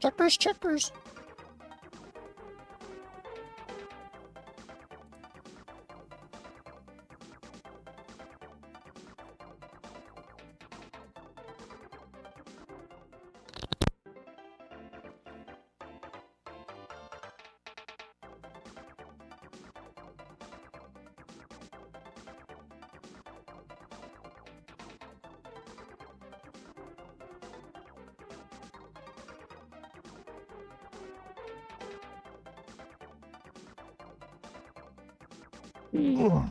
Checkers, checkers. Ugh.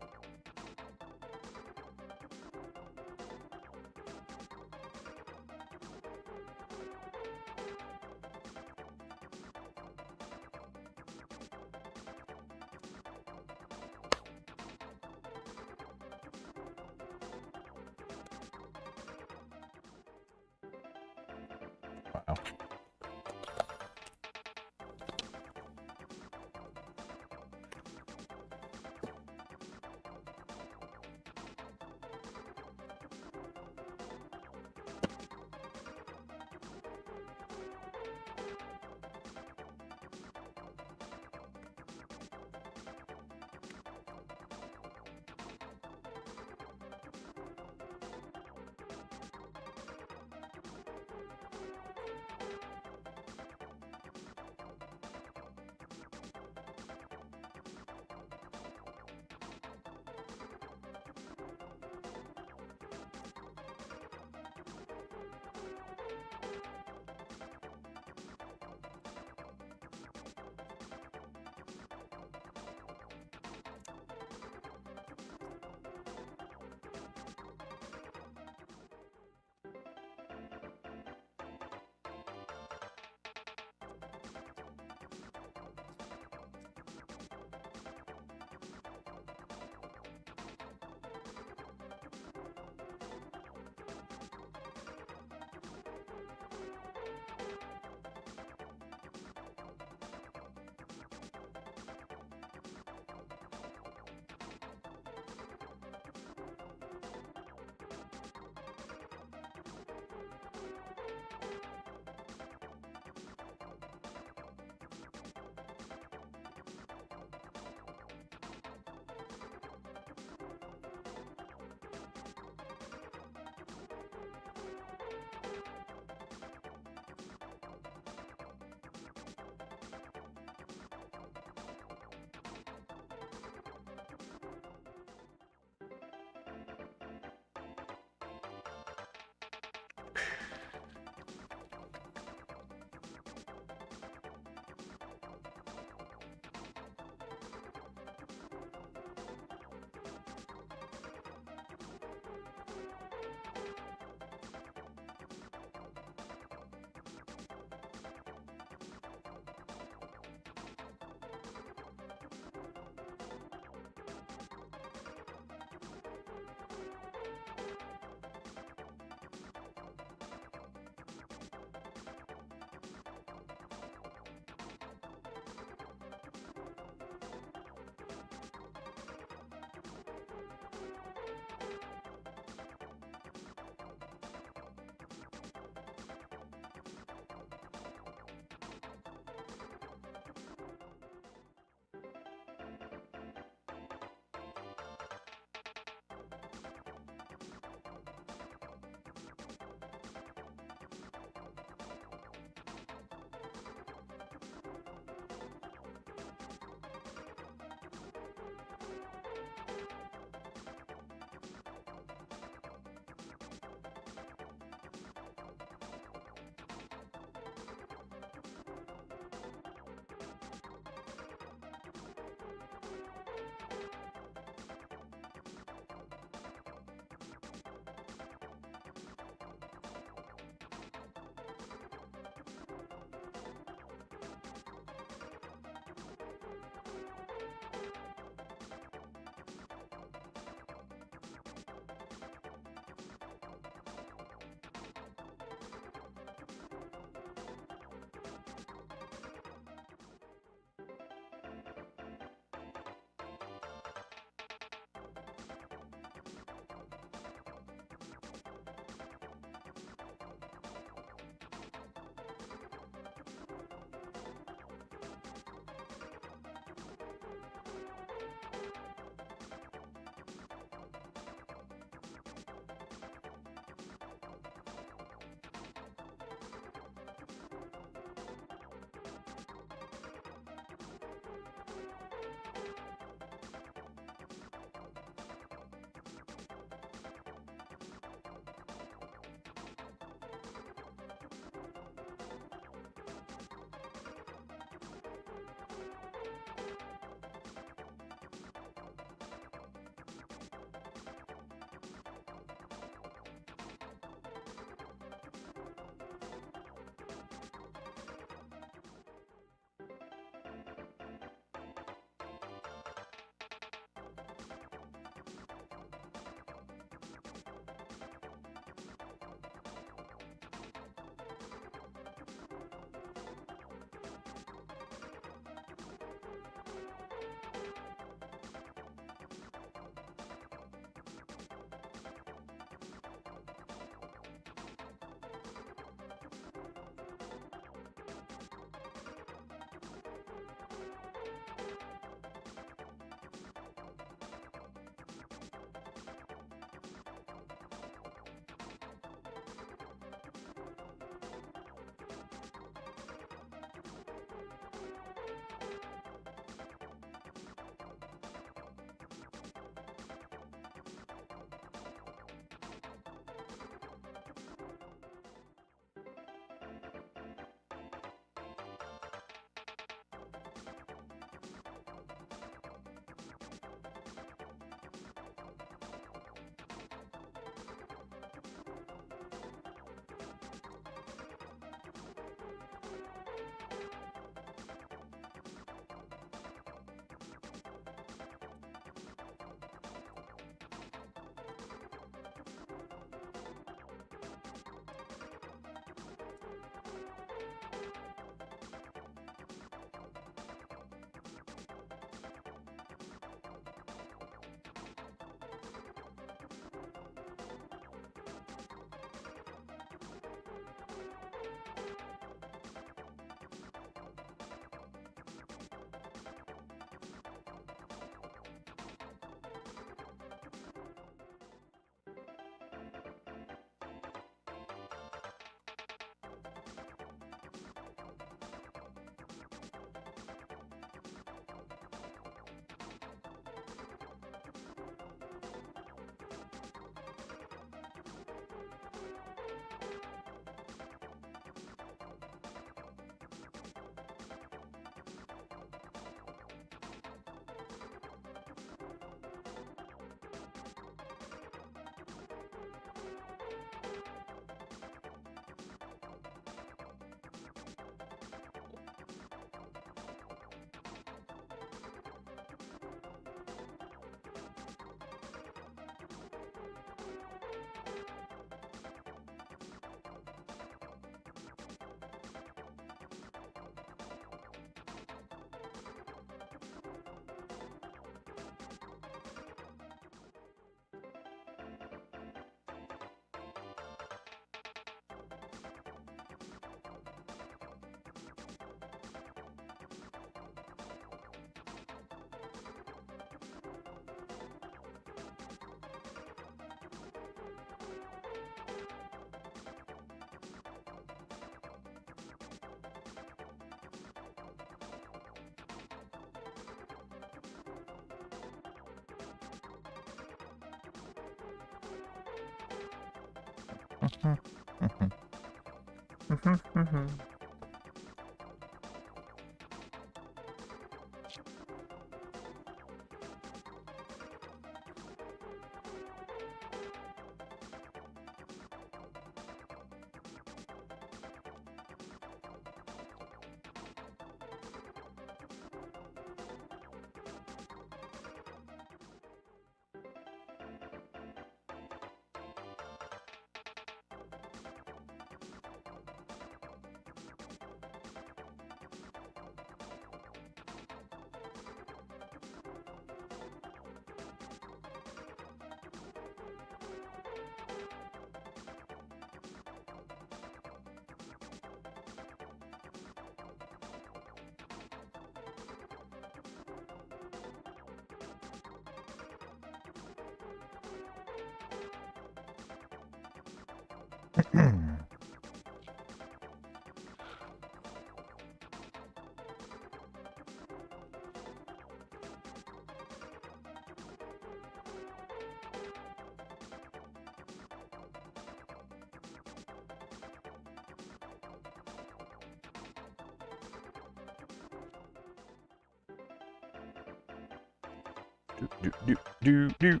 Do.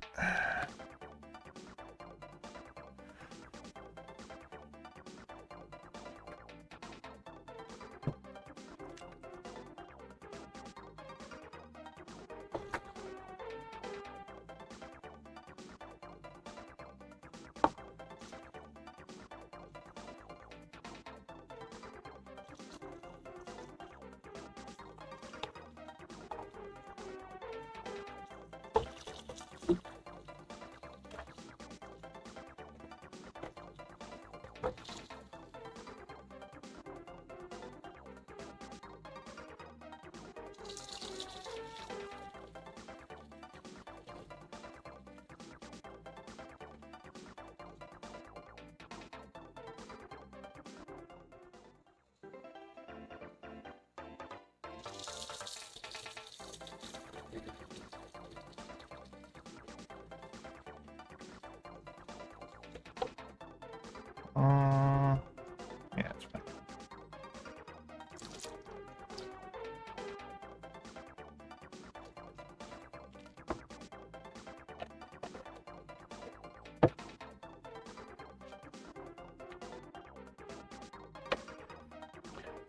Yeah, it's fine.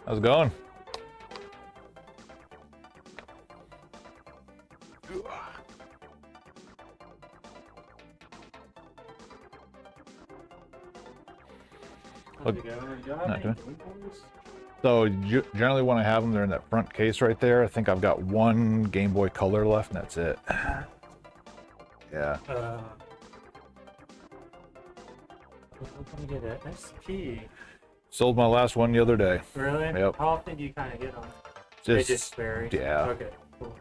How's it going? Look, not doing. So generally when I have them, they're in that front case right there. I think I've got one Game Boy Color left, and that's it. Yeah. I was looking to get an SP. Sold my last one the other day. Really? Yep. How often do you kind of get them? They just vary? Yeah. Okay, cool.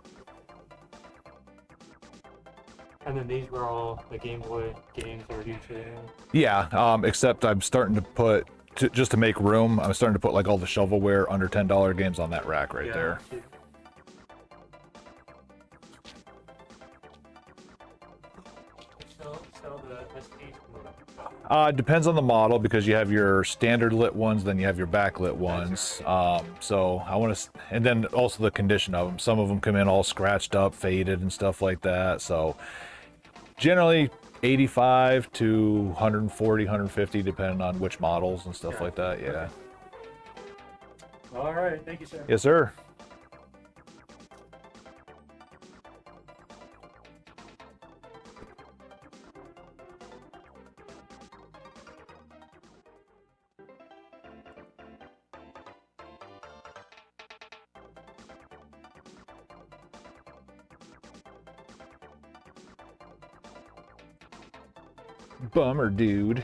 And then these were all the Game Boy games that were usually in. Yeah, except I'm starting to put, just to make room, I'm starting to put like all the shovelware under $10 games on that rack right there. Yeah. Sell the SPs. Depends on the model, because you have your standard lit ones, then you have your backlit ones. So I want to, and then also the condition of them. Some of them come in all scratched up, faded, and stuff like that. So generally 85 to 140, 150, depending on which models and stuff like that. Yeah. All right. Thank you, sir. Yes, sir. Bummer, dude.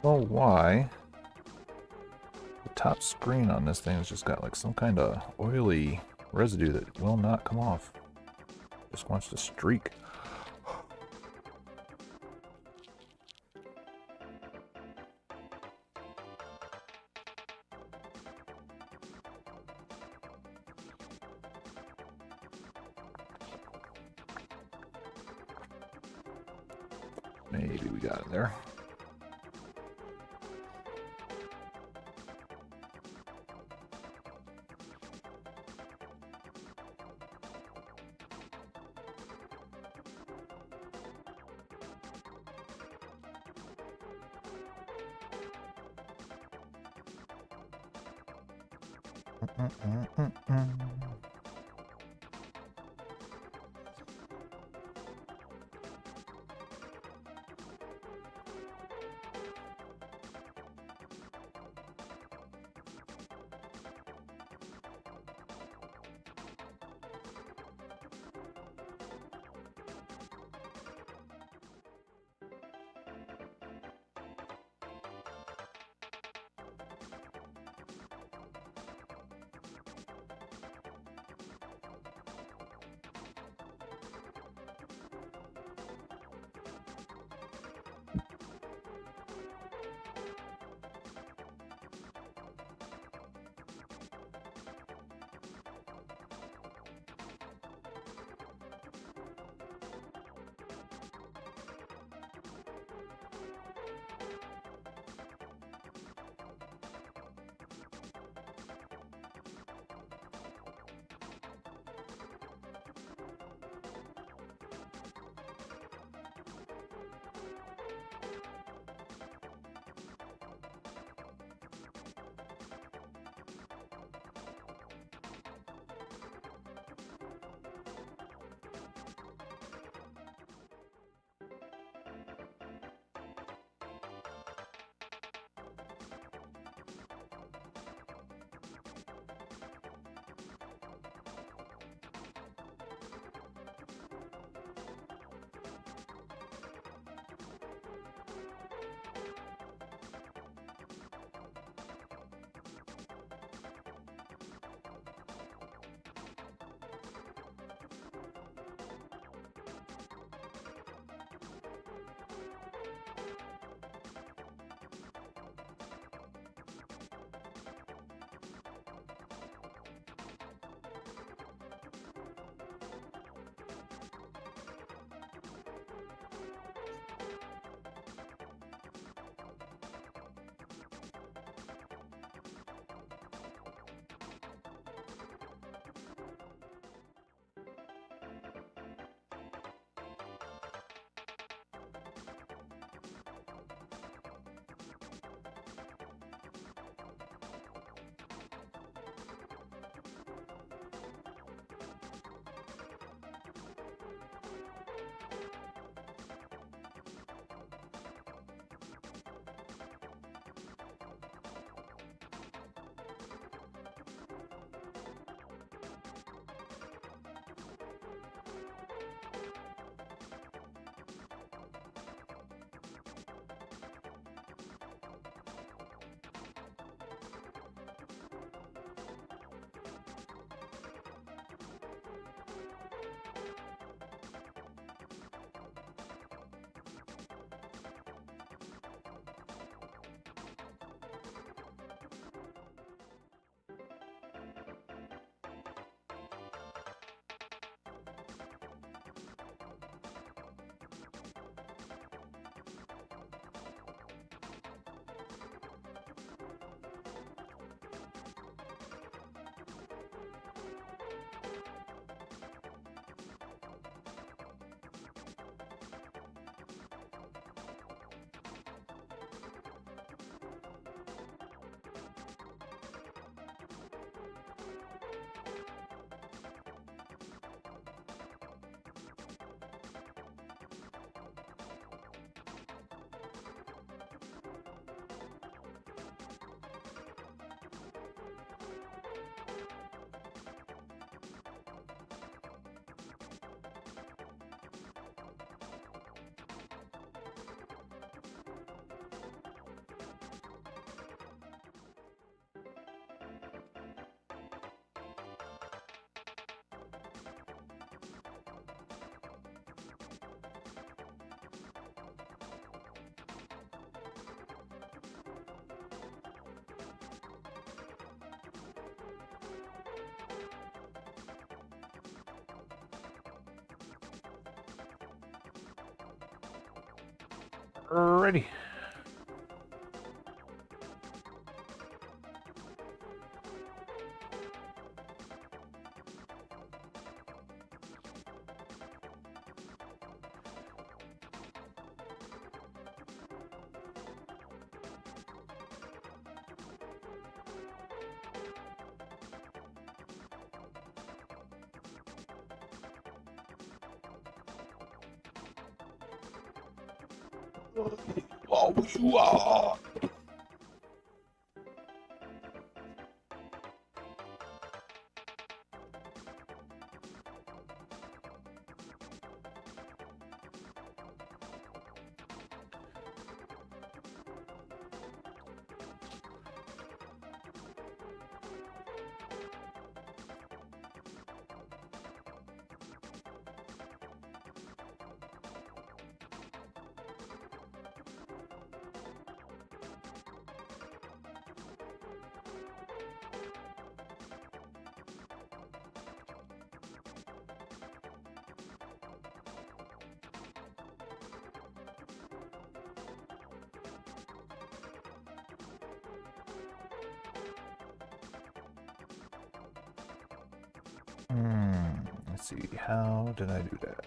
Oh, why? The top screen on this thing has just got like some kind of oily residue that will not come off. Just wants to streak. Maybe we got it there. Alrighty. Oh, you are. Let's see, how did I do that?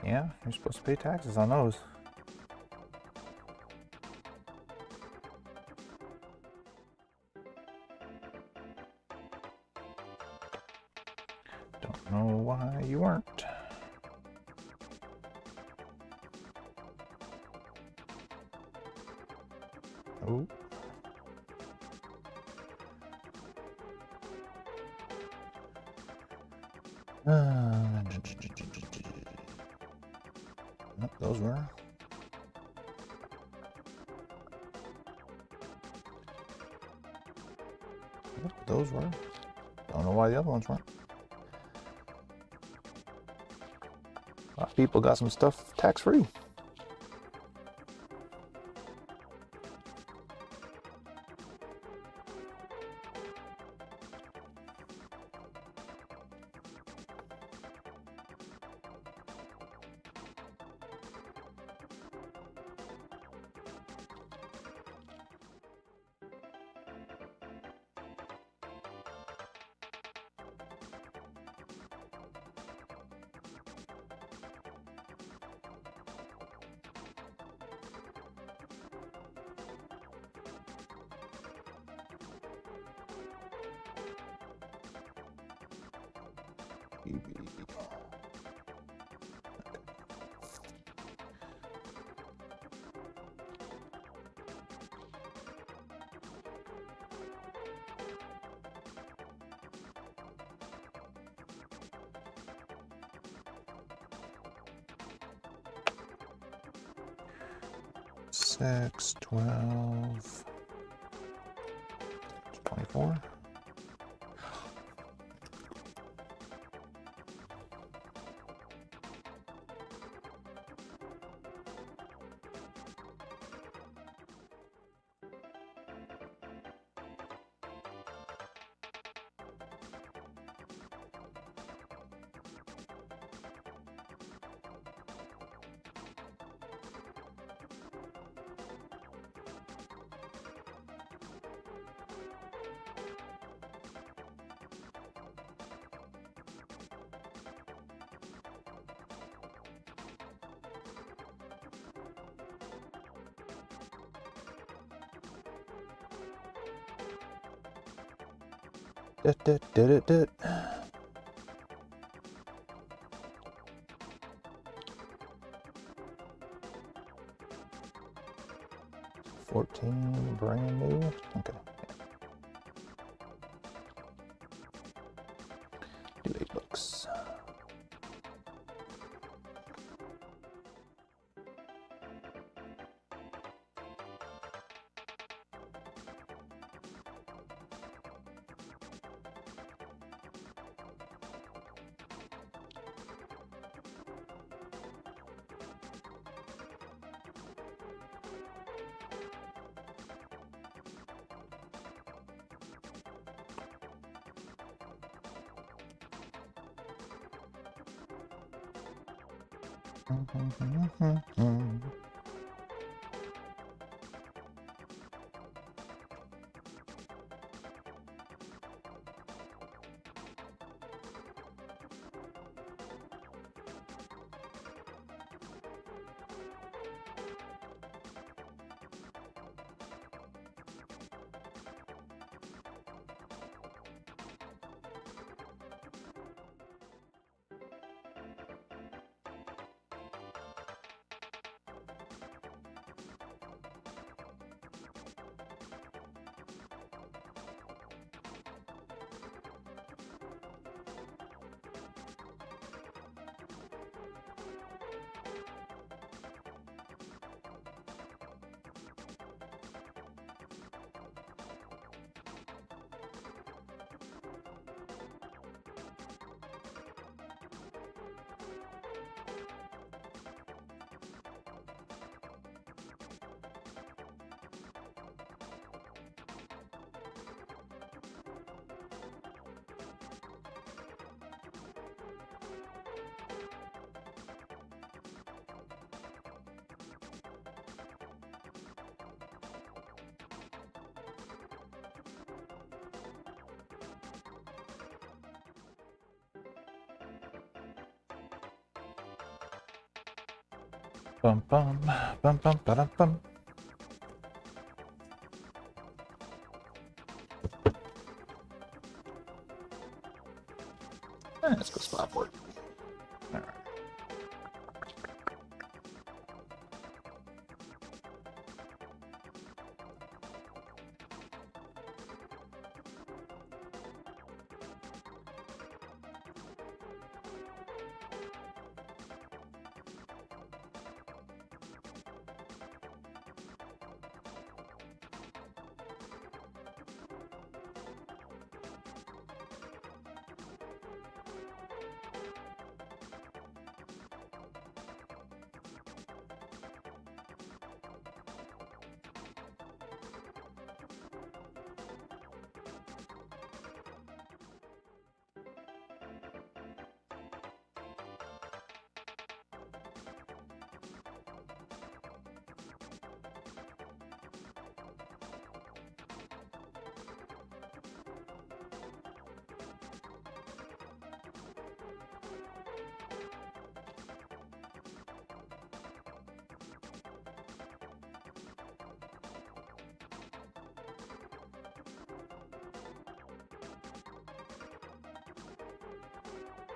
Yeah, you're supposed to pay taxes on those. Don't know why you weren't. Oh. Nope, those were. Yep, those were. Don't know why the other ones weren't. A lot of people got some stuff tax-free. Six, 12, 24. 14, brand new. Okay. Do $8. Bum bum bum bum ba bum. Let's go spot for it. All right.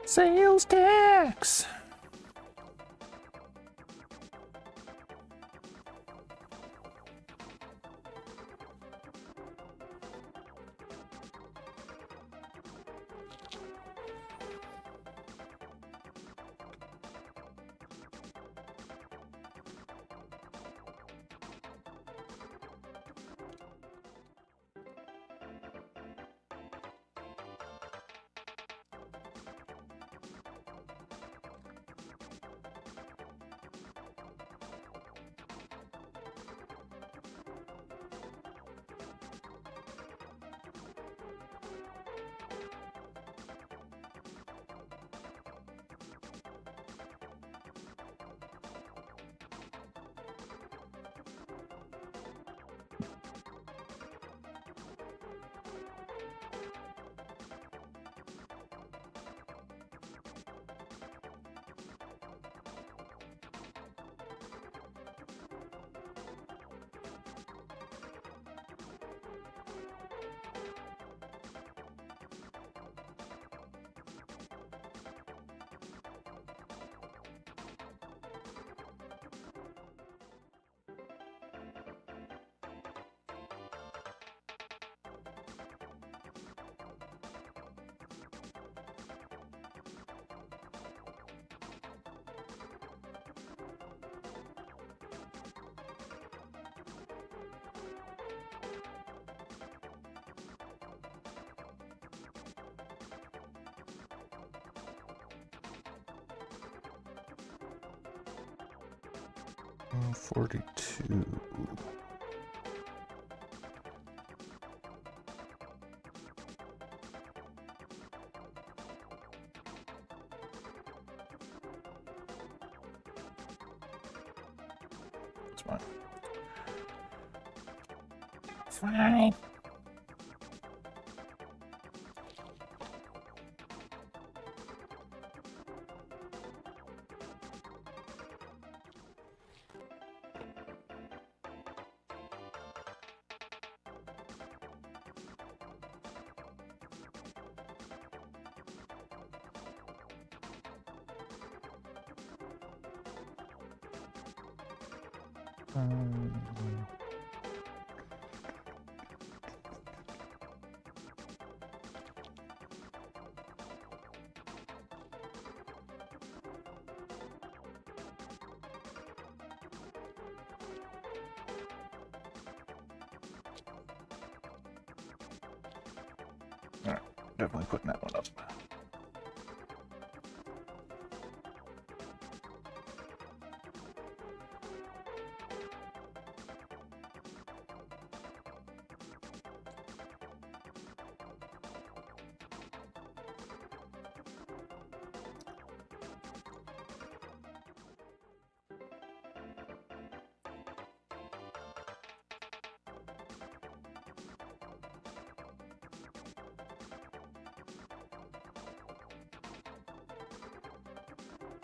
Sales tax. 42. That's fine. Fine. Alright, definitely putting that one up.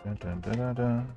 Dun, dun, dun, dun, dun.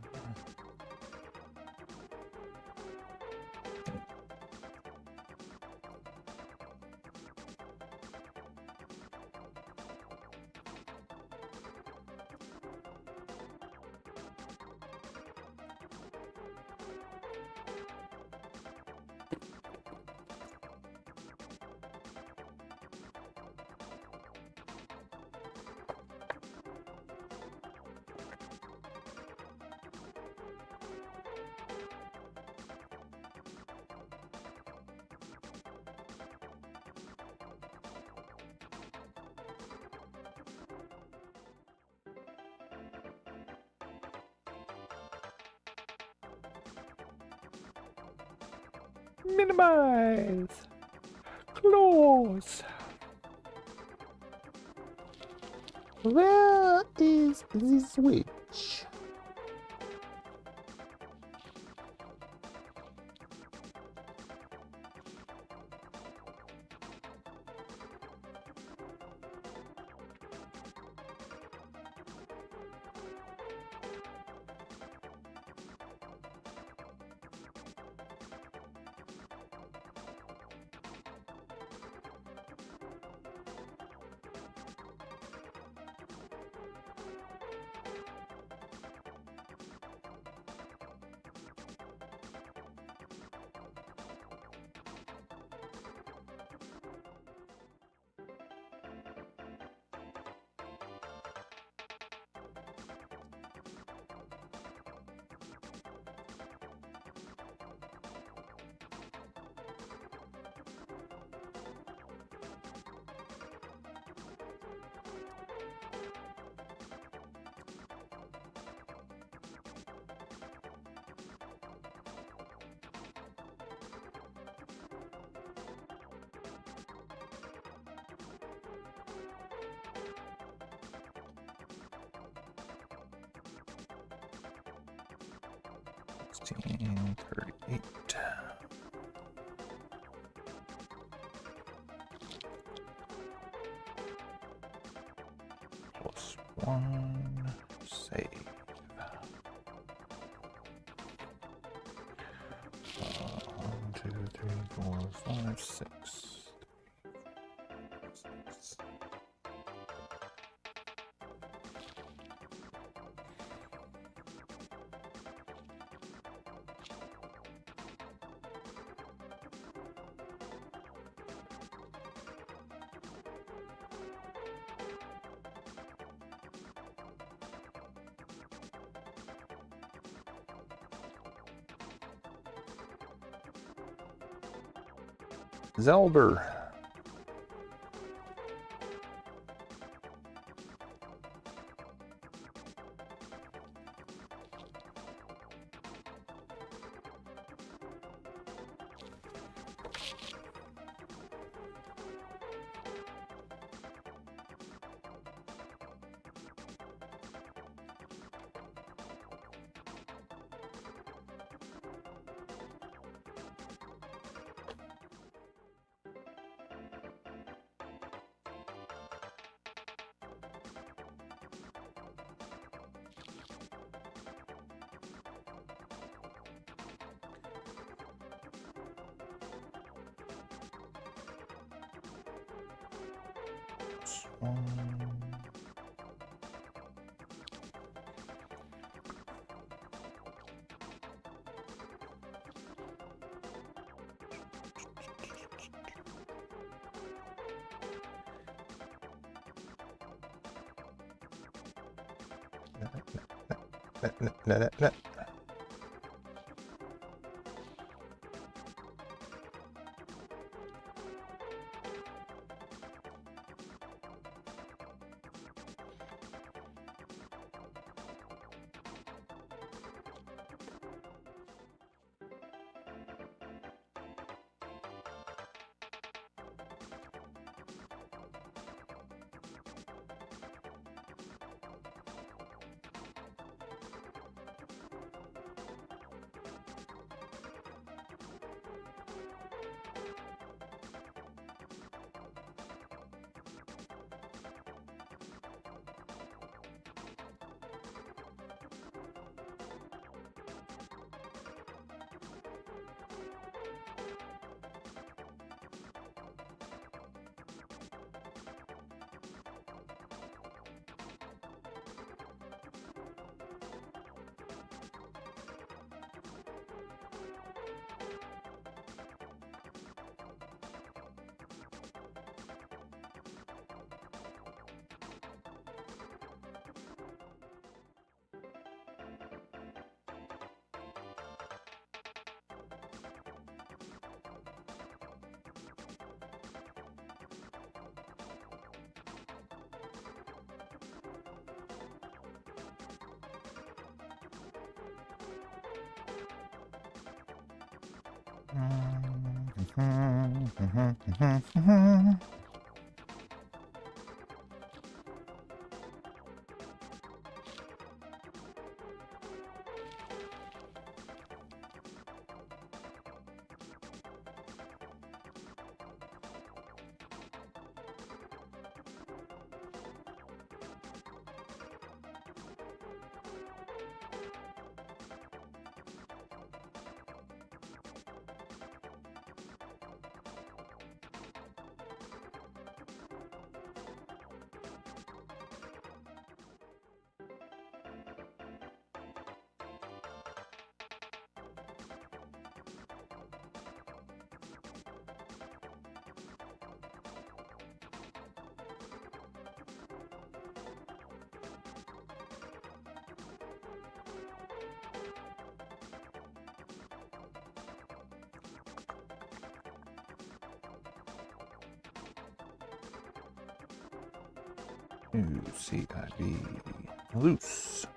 Minimize. Close. Where is the switch? $16.38. Plus 1. Save. 1, 2, 3, 4, 5, 6. Zelda. Ooh, CIB. Loose.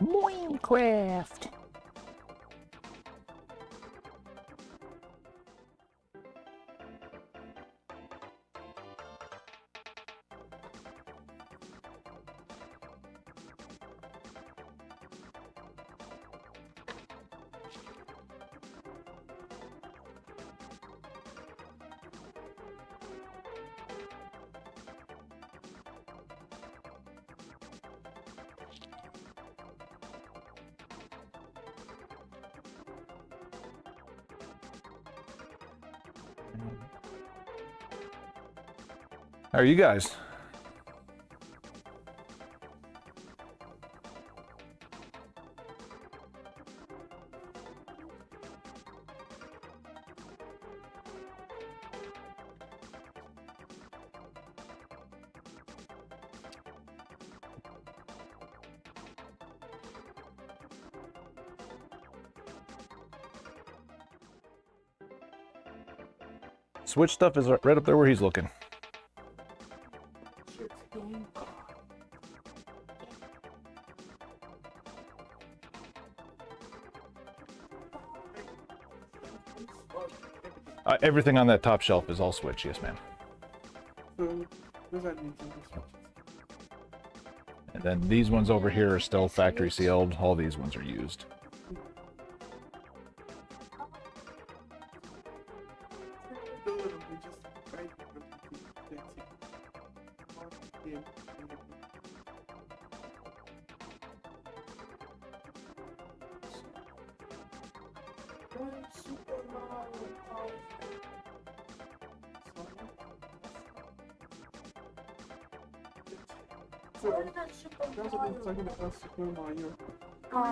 Minecraft. How are you guys? Switch stuff is right up there where he's looking. Everything on that top shelf is all Switch, yes, ma'am. So, does that mean something? And then these ones over here are still factory sealed. All these ones are used.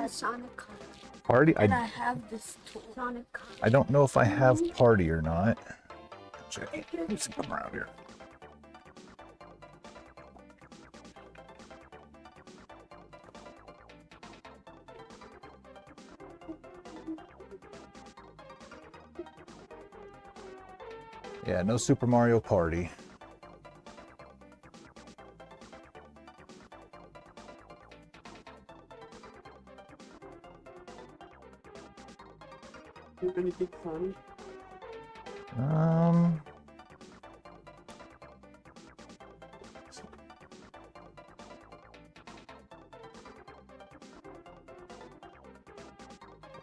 Sonic Kart. Party? And I have this Sonic Kart. I don't know if I have party or not. Check. Let's come around here. Yeah, no Super Mario Party. Anything funny?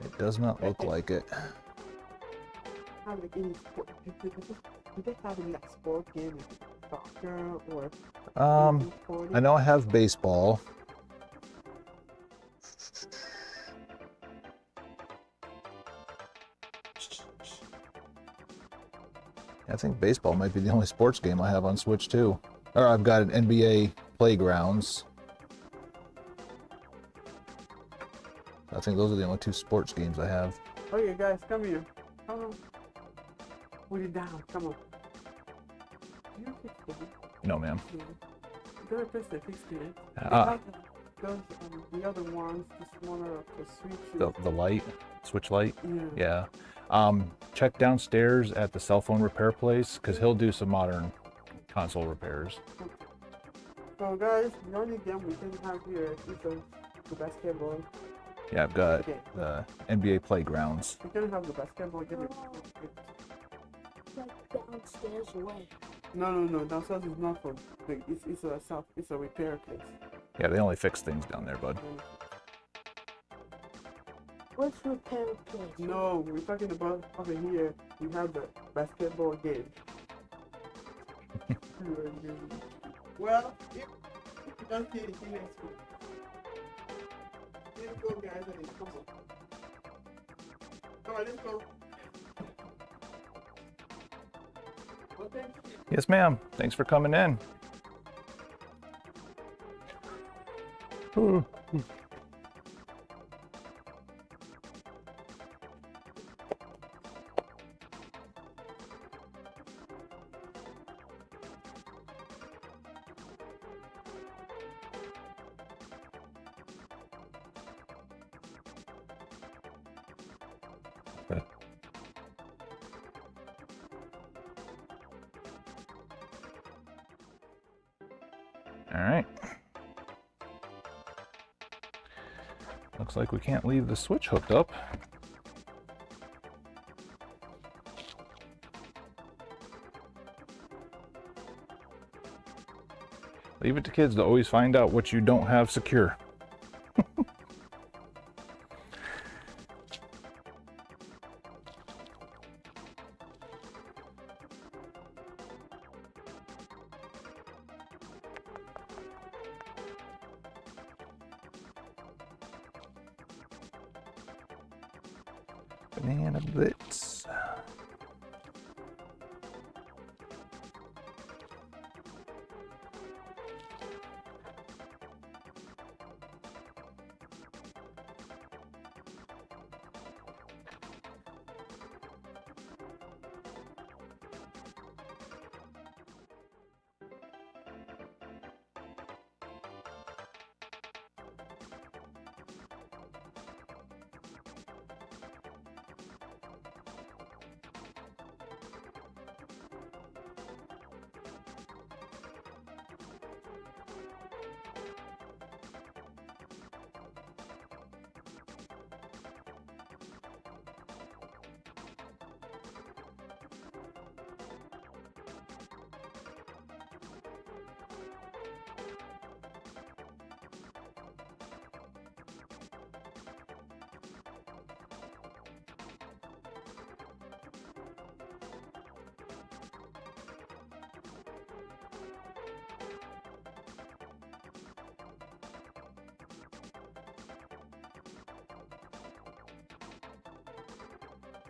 It does not look like it. Have like any sport? Do they have any like sport game, like soccer or? I know I have baseball. I think baseball might be the only sports game I have on Switch too. Or I've got an NBA Playgrounds. I think those are the only two sports games I have. Okay, guys, come here. Come on. Put it down. Come on. Do you fix it? No, ma'am. Yeah. You gotta press the fix it. Those the other ones, the smaller of the switch. The light, Switch light. Yeah. Yeah. Check downstairs at the cell phone repair place because he'll do some modern console repairs. So guys, the only game we can have here is the basketball. Yeah, I've got Okay. the NBA Playgrounds. We can have the basketball game. Like downstairs away. No. Downstairs is not for. It's a repair place. Yeah, they only fix things down there, bud. What's repair place? No, we're talking about over here. We have the basketball game. Well, if you don't see anything next week, let's go, guys, and come on. Come on, let's go. Okay. Yes, ma'am. Thanks for coming in. All right. Looks like we can't leave the switch hooked up. Leave it to kids to always find out what you don't have secure. Banana Blitz.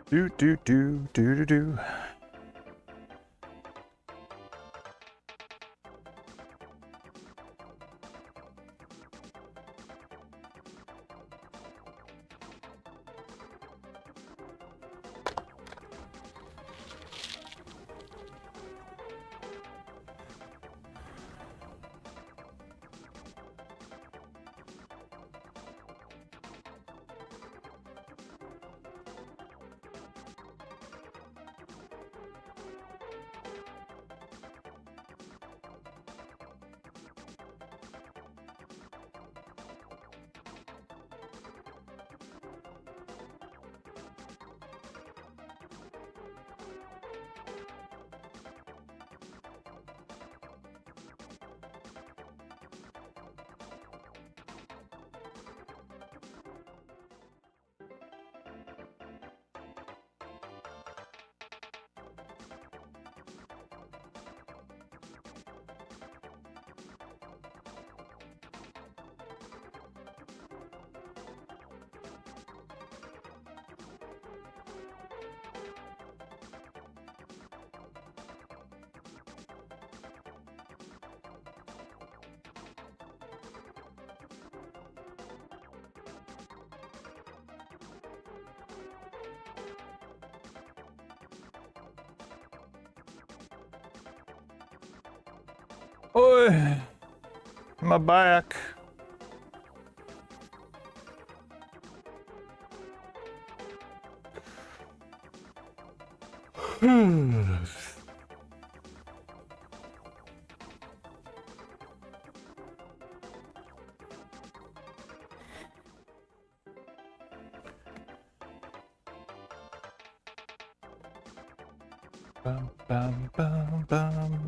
Do. Oi, my back. Bum, bum, bum, bum.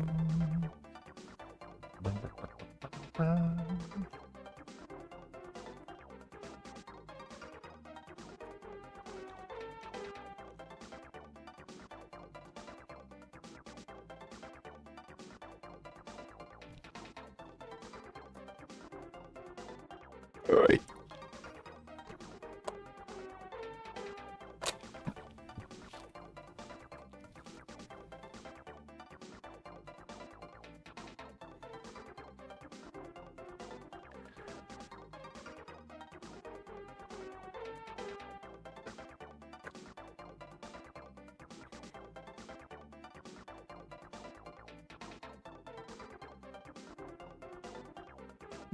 Bum, bum, bum, bum. Oi.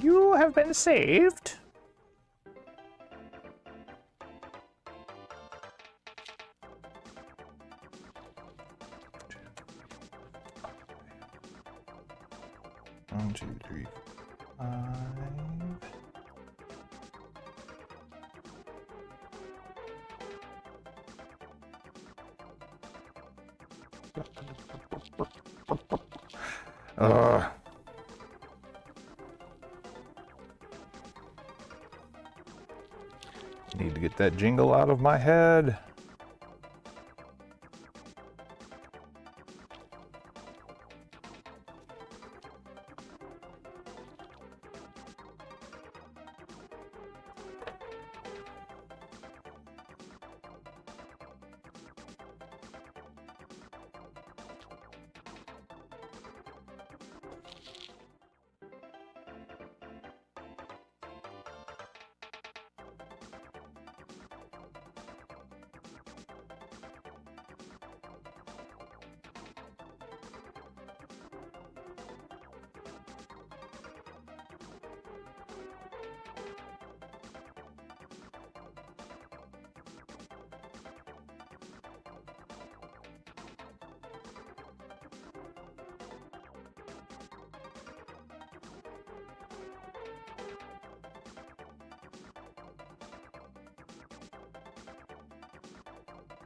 You have been saved. One, two, three, 5. Need to get that jingle out of my head.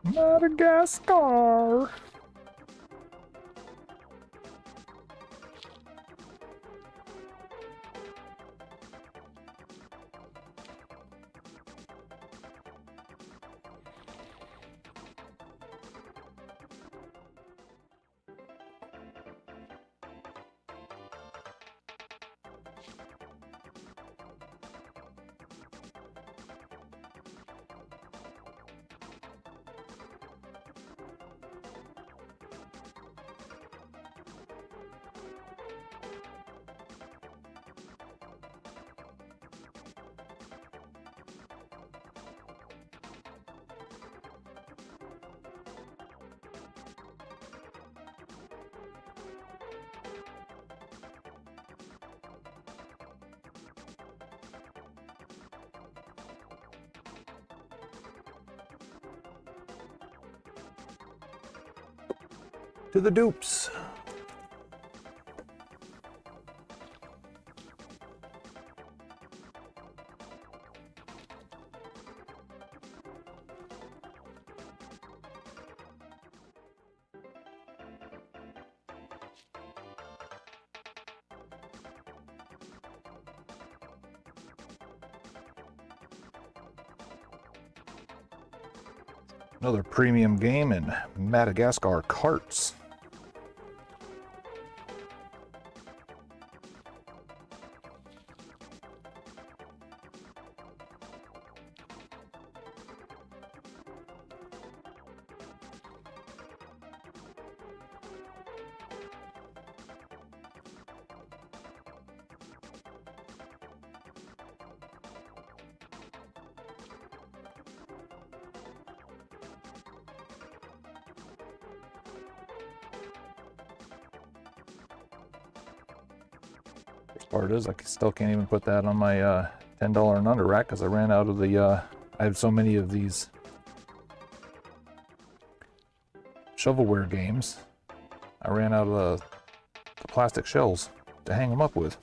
Madagascar. To the dupes. Another premium game in Madagascar Karts. Part is I still can't even put that on my $10 and under rack because I ran out of the I have so many of these shovelware games. I ran out of the plastic shells to hang them up with.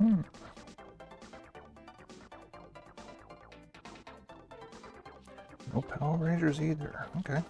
No Power Rangers either. Okay.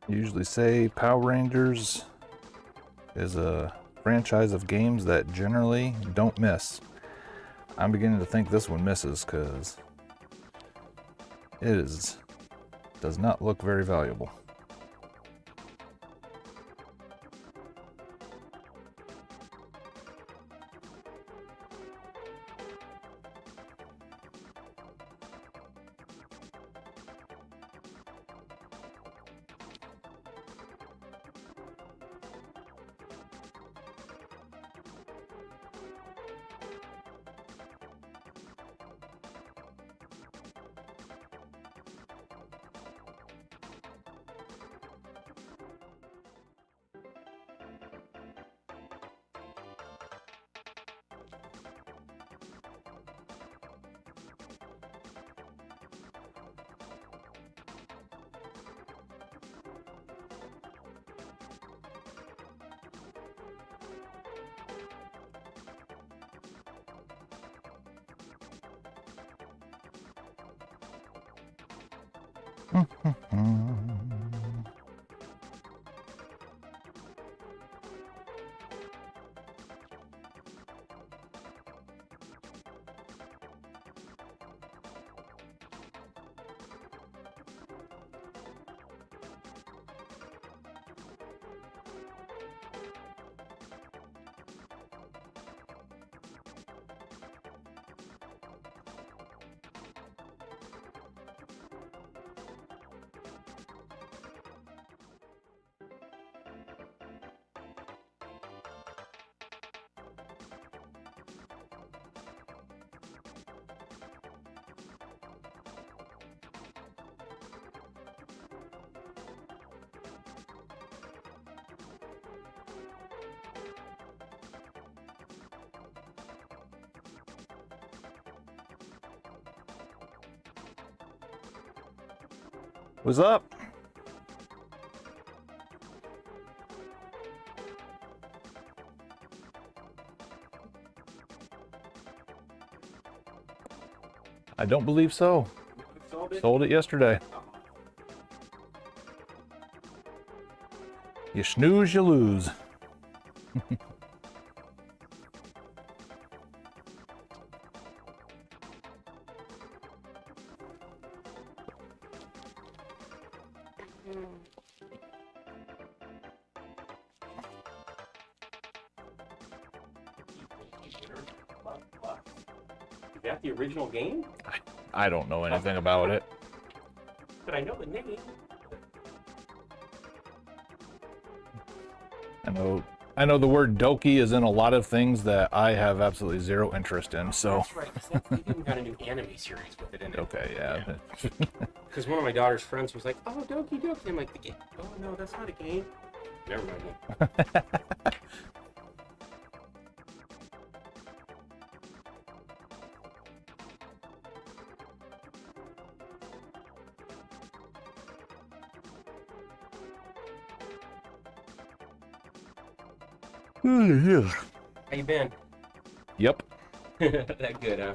Usually say Power Rangers is a franchise of games that generally don't miss. I'm beginning to think this one misses because does not look very valuable. What's up? I don't believe so. Sold it yesterday. You snooze, you lose. Is that the original game? I don't know anything about it. But I know the name. And I know the word doki is in a lot of things that I have absolutely zero interest in. So That's right. 'Cause they even got a new anime series with it in it. okay, yeah. Because one of my daughter's friends was like, "Oh, Doki Doki." I'm like, "The game? Oh no, that's not a game." Never mind. How you been? Yep. That good, huh?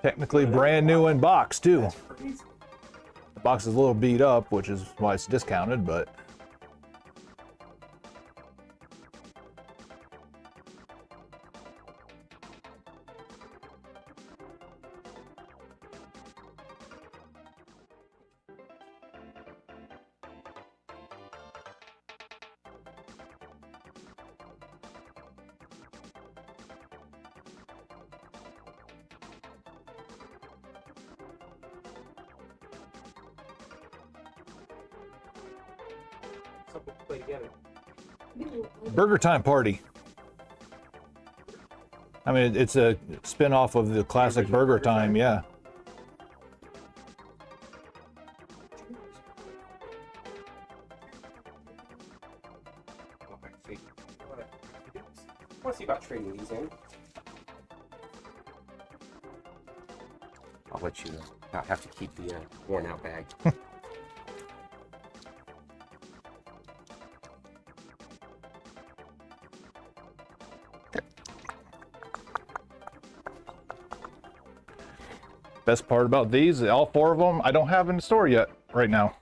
Technically brand new in box too. That's crazy. The box is a little beat up, which is why it's discounted, but Something to play together. Burger Time Party. I mean, it's a spin-off of the classic original Burger Burger Time, Time? yeah. Oh, I see. I want to see about trading these in. I'll let you not have to keep the worn-out bag. Best part about these, all four of them, I don't have in the store yet, right now.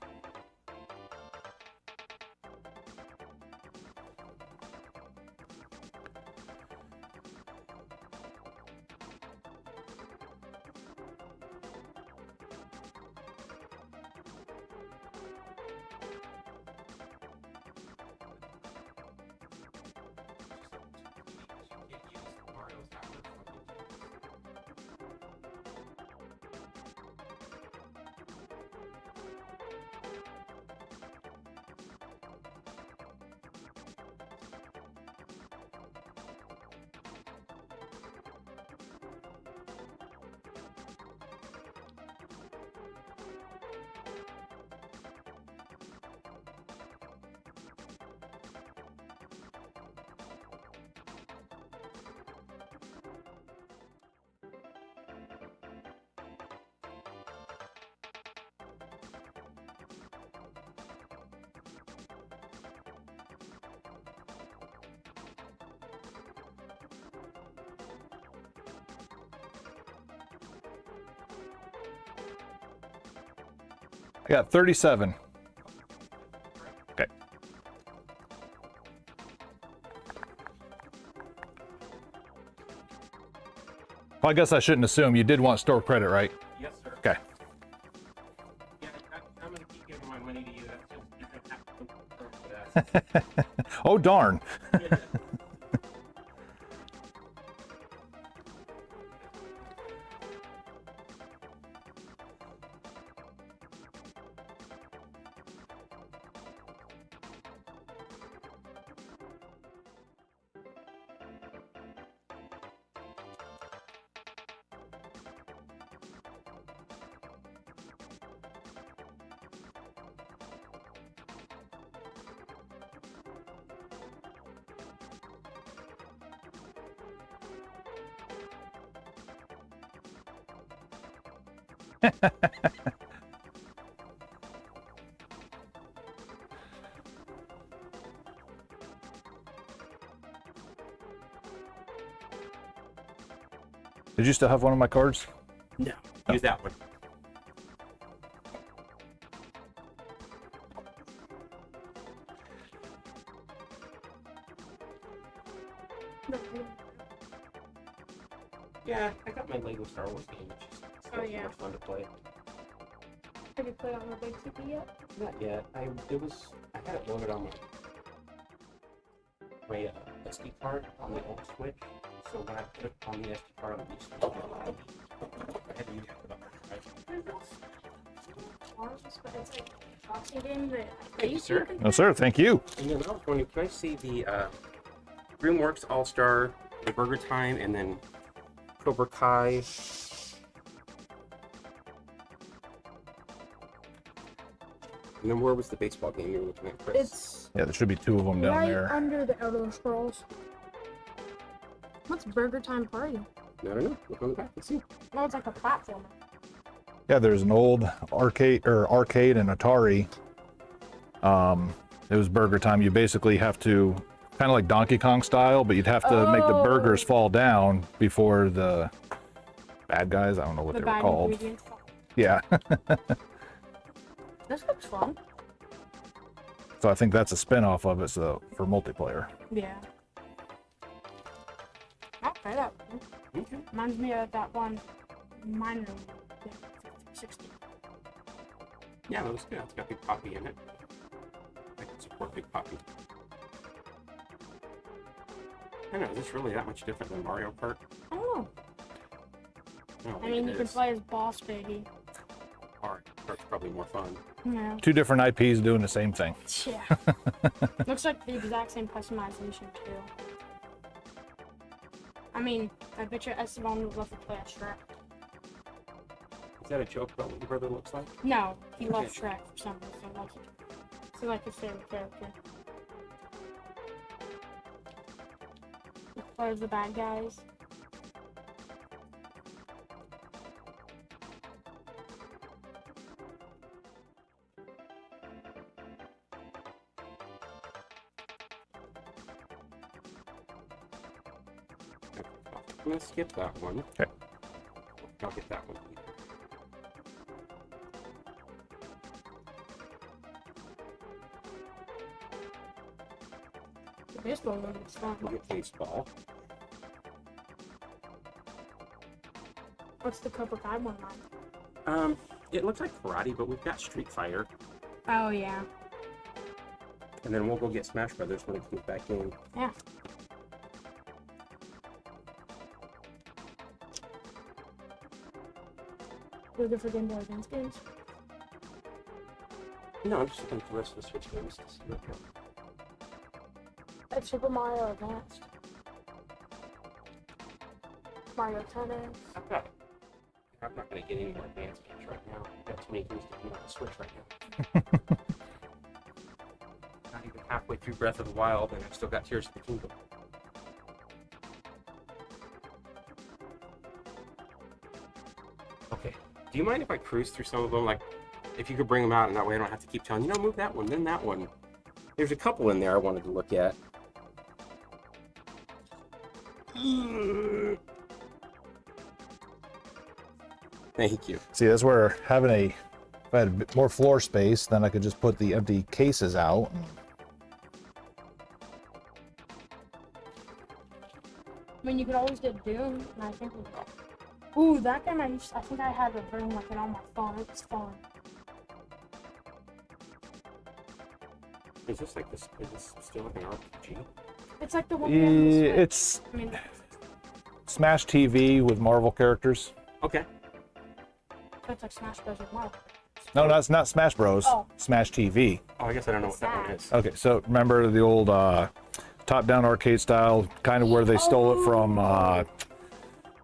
I got 37. Okay. Well, I guess I shouldn't assume. You did want store credit, right? Yes, sir. Okay. Yeah, I'm gonna keep giving my money to you. That's just you're gonna have to look for that. Oh, darn. Yeah. Did you still have one of my cards? No. Use that one. Yeah, I got my Lego Star Wars game, which is so yeah. much fun to play. Have you played on the big TV yet? Not yet. I had it loaded on my SD card on the old Switch. So when I put it on the SD card on the new Switch, I had to use it for the hard drive. Arms, but it's like a boxing game that I Thank you, sir. No, sir. Thank you. And then I was wondering, can I see the DreamWorks All Star, the Burger Time, and then Cobra Kai? And then where was the baseball game you were looking at, Chris? It's Yeah, there should be two of them down right there. under the Elder Scrolls. What's Burger Time Party? I don't know. Look on the back and see. No, it's like a platformer. Yeah, there's an old arcade and Atari. It was Burger Time. You basically have to, kind of like Donkey Kong style, but you'd have to make the burgers fall down before the bad guys. I don't know what The they were bad called. ingredients. Yeah. This looks fun. So I think that's a spin-off of it, so for multiplayer. Yeah. I'll try that one. Okay. Reminds me of that one minor. Yeah, 60. Yeah, that looks good. It's got Big Poppy in it. I can support Big Poppy. I don't know, is this really that much different than Mario Kart? I don't know. No, I mean, you can play as Boss Baby. Mario Kart's probably more fun. Yeah. Two different IPs doing the same thing. Yeah. Looks like the exact same customization too. I mean, I bet you Esteban would love to play as Shrek. Is that a joke about what your brother looks like? No, he loves Shrek for some reason. Like, he's like his favorite character. He plays the bad guys. I'm gonna skip that one. Okay. I'll get that one. The baseball one is fun. We'll get baseball. What's the Cobra Kai one like? It looks like karate, but we've got Street Fighter, Oh yeah. and then we'll go get Smash Brothers when it comes back in. Yeah. We're good for Game Boy Advance games. No, I'm just looking at the rest of the Switch games to see what. It's Super Mario Advanced. Mario Tennis. I've got. I'm not gonna get any more advanced games right now. I've got too many things to do on the Switch right now. Not even halfway through Breath of the Wild, and I've still got Tears of the Kingdom. Okay. Do you mind if I cruise through some of them? Like, if you could bring them out, and that way I don't have to keep telling you, no, move that one, then that one. There's a couple in there I wanted to look at. Thank you. See, that's where having if I had a bit more floor space, then I could just put the empty cases out. I mean, you could always get Doom, and I think Ooh, that game I think I had a version like it on my phone. It was fun. Is this like this? Is this still like an RPG? It's like the one we have on the Switch. It's I mean, Smash TV with Marvel characters. Okay. it's like Smash Bros. With Marvel. No, that's not Smash Bros. Oh. Smash TV. Oh, I guess I don't know what that one is. Okay, so remember the old top-down arcade style, kind of where they stole it from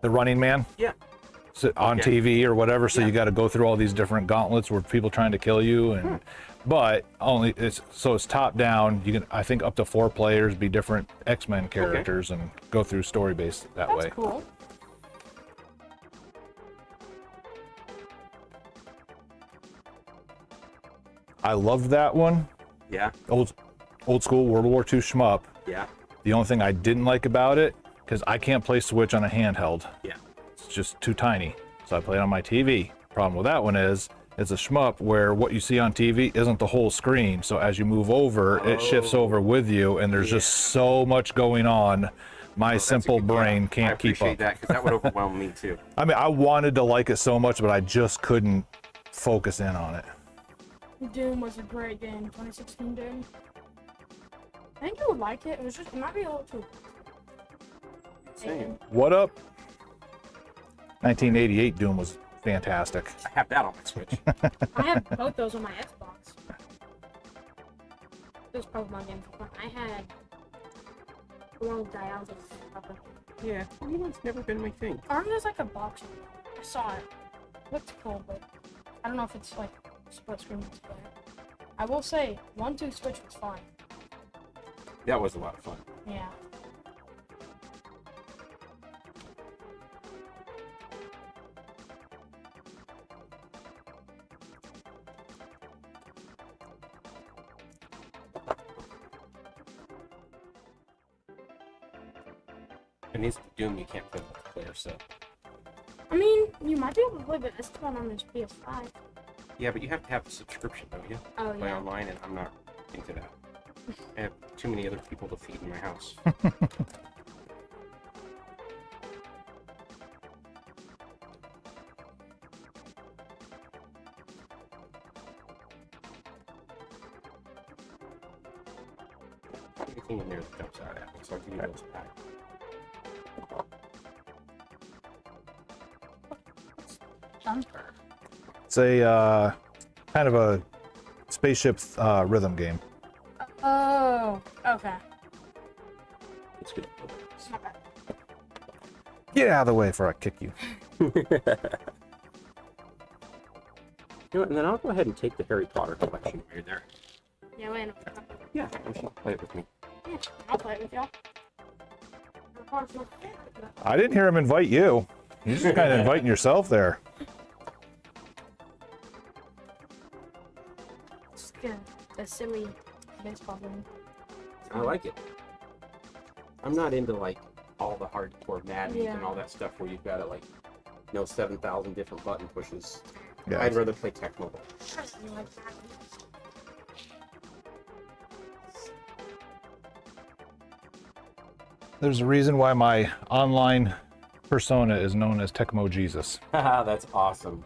the Running Man? Yeah. So, on Okay. TV or whatever, so Yeah. you got to go through all these different gauntlets where people trying to kill you, and but only it's top down. You can, I think, up to 4 players, be different X-Men characters, and go through story based that That's way. cool. I loved that one. Yeah. Old school World War II shmup. Yeah. The only thing I didn't like about it, because I can't play Switch on a handheld. Yeah. It's just too tiny. So I play it on my TV. Problem with that one is, it's a shmup where what you see on TV isn't the whole screen. So as you move over, it shifts over with you, and there's just so much going on. My That's a simple good- brain I can't keep appreciate up. that because that would overwhelm me too. I mean, I wanted to like it so much, but I just couldn't focus in on it. Doom was a great game. 2016 Doom. I think you would like it. It might be a little too. Same. What up? 1988 Doom was fantastic. I have that on my Switch. I have both those on my Xbox. Those Pokemon games were fun. I had the one with Dialga. Yeah. You know, it's never been my thing. There's like a box. I saw it. Looks cool, but I don't know if it's like split screen display. I will say, 1-2 Switch was fun. That was a lot of fun. Yeah. And these Doom you can't play multiplayer, so. I mean, you might be able to play this one on this PS5. Yeah, but you have to have a subscription, don't you? Oh, Play yeah. online, and I'm not into that. I have too many other people to feed in my house. Anything in there that jumps out at me, so I'll give you those back. Jumper. It's a kind of a spaceship rhythm game. Oh, okay. It's good. It's not bad. Get out of the way before I kick you. You know what, and then I'll go ahead and take the Harry Potter collection while you're there. Yeah, wait. Yeah, you should play it with me. Yeah, I'll play it with y'all. I didn't hear him invite you. You're just kind of inviting yourself there. It's good. The silly baseball game. I like it. I'm not into like all the hardcore Maddens Yeah. and all that stuff where you've got to like know 7,000 different button pushes. Yeah. I'd rather play Tecmo Bowl. I don't like that. There's a reason why my online persona is known as Tecmo Jesus. Haha, that's awesome.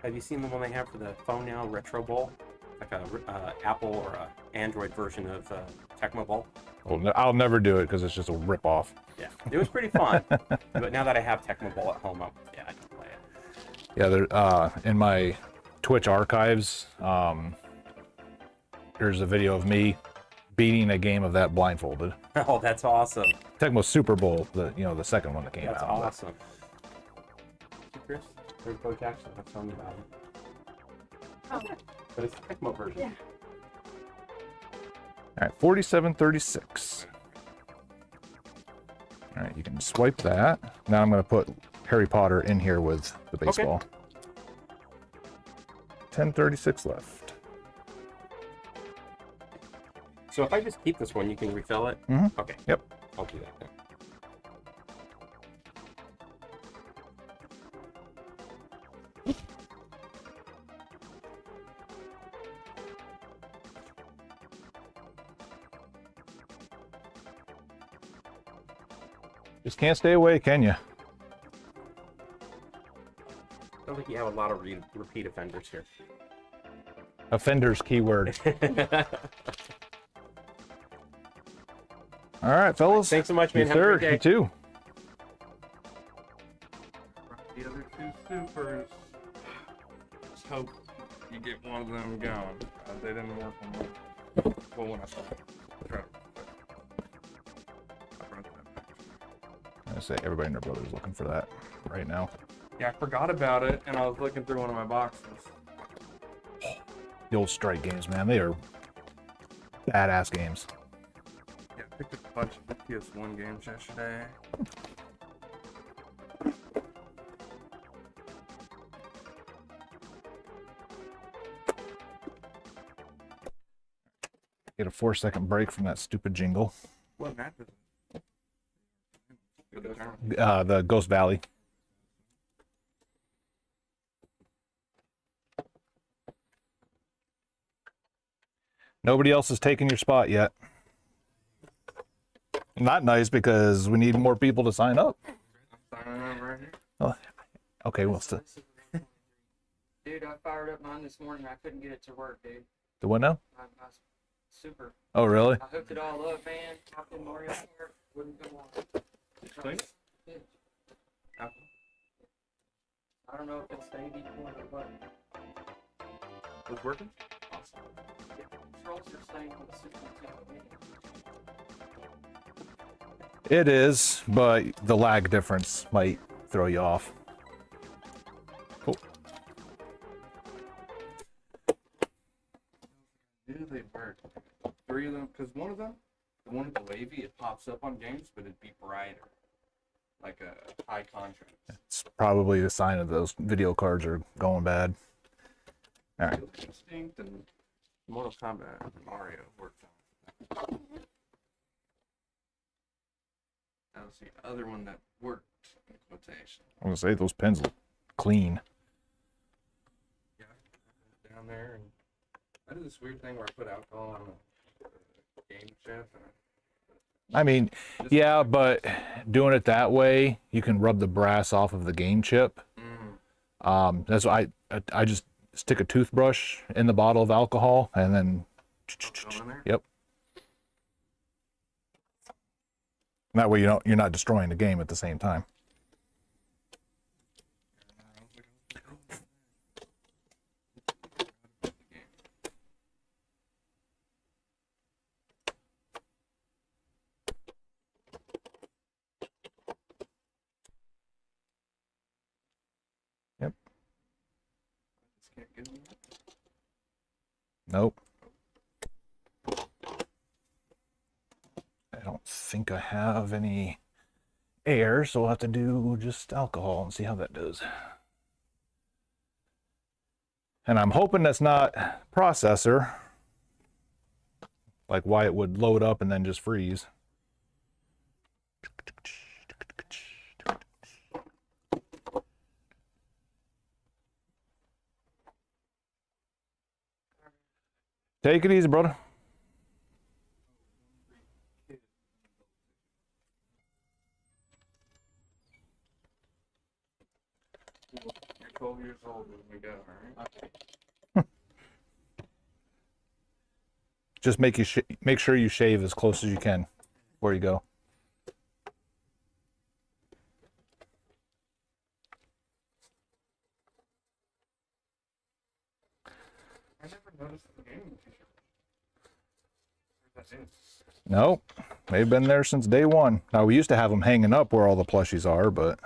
Have you seen the one they have for the phone now, Retro Bowl? Like a Apple or a Android version of Tecmo Bowl. Well, I'll never do it because it's just a ripoff. Yeah, it was pretty fun. But now that I have Tecmo Bowl at home, I can play it. Yeah, there, in my Twitch archives, there's a video of me beating a game of that blindfolded. Oh, that's awesome. Tecmo Super Bowl, the second one that came That's out. awesome. Hey, Chris, there's Bo Jackson. That's telling me about it. Oh, But it's the Tecmo version. Yeah. All right, 4736. All right, you can swipe that. Now I'm going to put Harry Potter in here with the baseball. 1036 left. So if I just keep this one, you can refill it? Mhm. Okay. Yep. I'll do that then. Just can't stay away, can you? Sounds like you have a lot of repeat offenders here. Offenders keyword. All right, fellas. Thanks so much, man. Yes, Have a sir. great day. You too. The other two supers. Just hope you get one of them going. They didn't work on mine. Well, when I tried. I brought that back. I say everybody and their brother's looking for that right now. Yeah, I forgot about it, and I was looking through one of my boxes. The old strike games, man. They are badass games. Yeah, I picked up a bunch of PS1 games yesterday. Get a 4-second break from that stupid jingle. What map is it? Good turn. The Ghost Valley. Nobody else has taken your spot yet. Not nice because we need more people to sign up. Signing up right here. Oh, okay, well, still. Dude, I fired up mine this morning. I couldn't get it to work, dude. The what now? I super. Oh, really? I hooked it all up, man. Hopped in Mario Kart. Wouldn't go on. Clean it? Yeah. Apple. I don't know if it's the AV point or what. Was working? Awesome. Yeah, controls are staying on the system too. It is, but the lag difference might throw you off. Cool. Yeah, they work. 3 of them, because one of them, the one with the wavy, it pops up on games, but it'd be brighter. Like a high contrast. It's probably the sign of those video cards are going bad. All right. Instinct and Mortal Kombat and Mario worked on. That was the other one that worked, in quotation. I'm gonna say those pens look clean. Yeah, down there, and I did this weird thing where I put alcohol on the game chip. I mean, yeah, but doing it that way, you can rub the brass off of the game chip. That's why I just stick a toothbrush in the bottle of alcohol and then. Go in there? Yep. That way you're not destroying the game at the same time. Yep. Just can't get in there. Nope. I don't think I have any air, so we'll have to do just alcohol and see how that does. And I'm hoping that's not processor, like why it would load up and then just freeze. Take it easy, brother. You're 12 years old when we go, alright? Just make sure you shave as close as you can before you go. I never noticed the gaming t-shirt. Where's that in? Nope, they've been there since day one. Now we used to have them hanging up where all the plushies are, but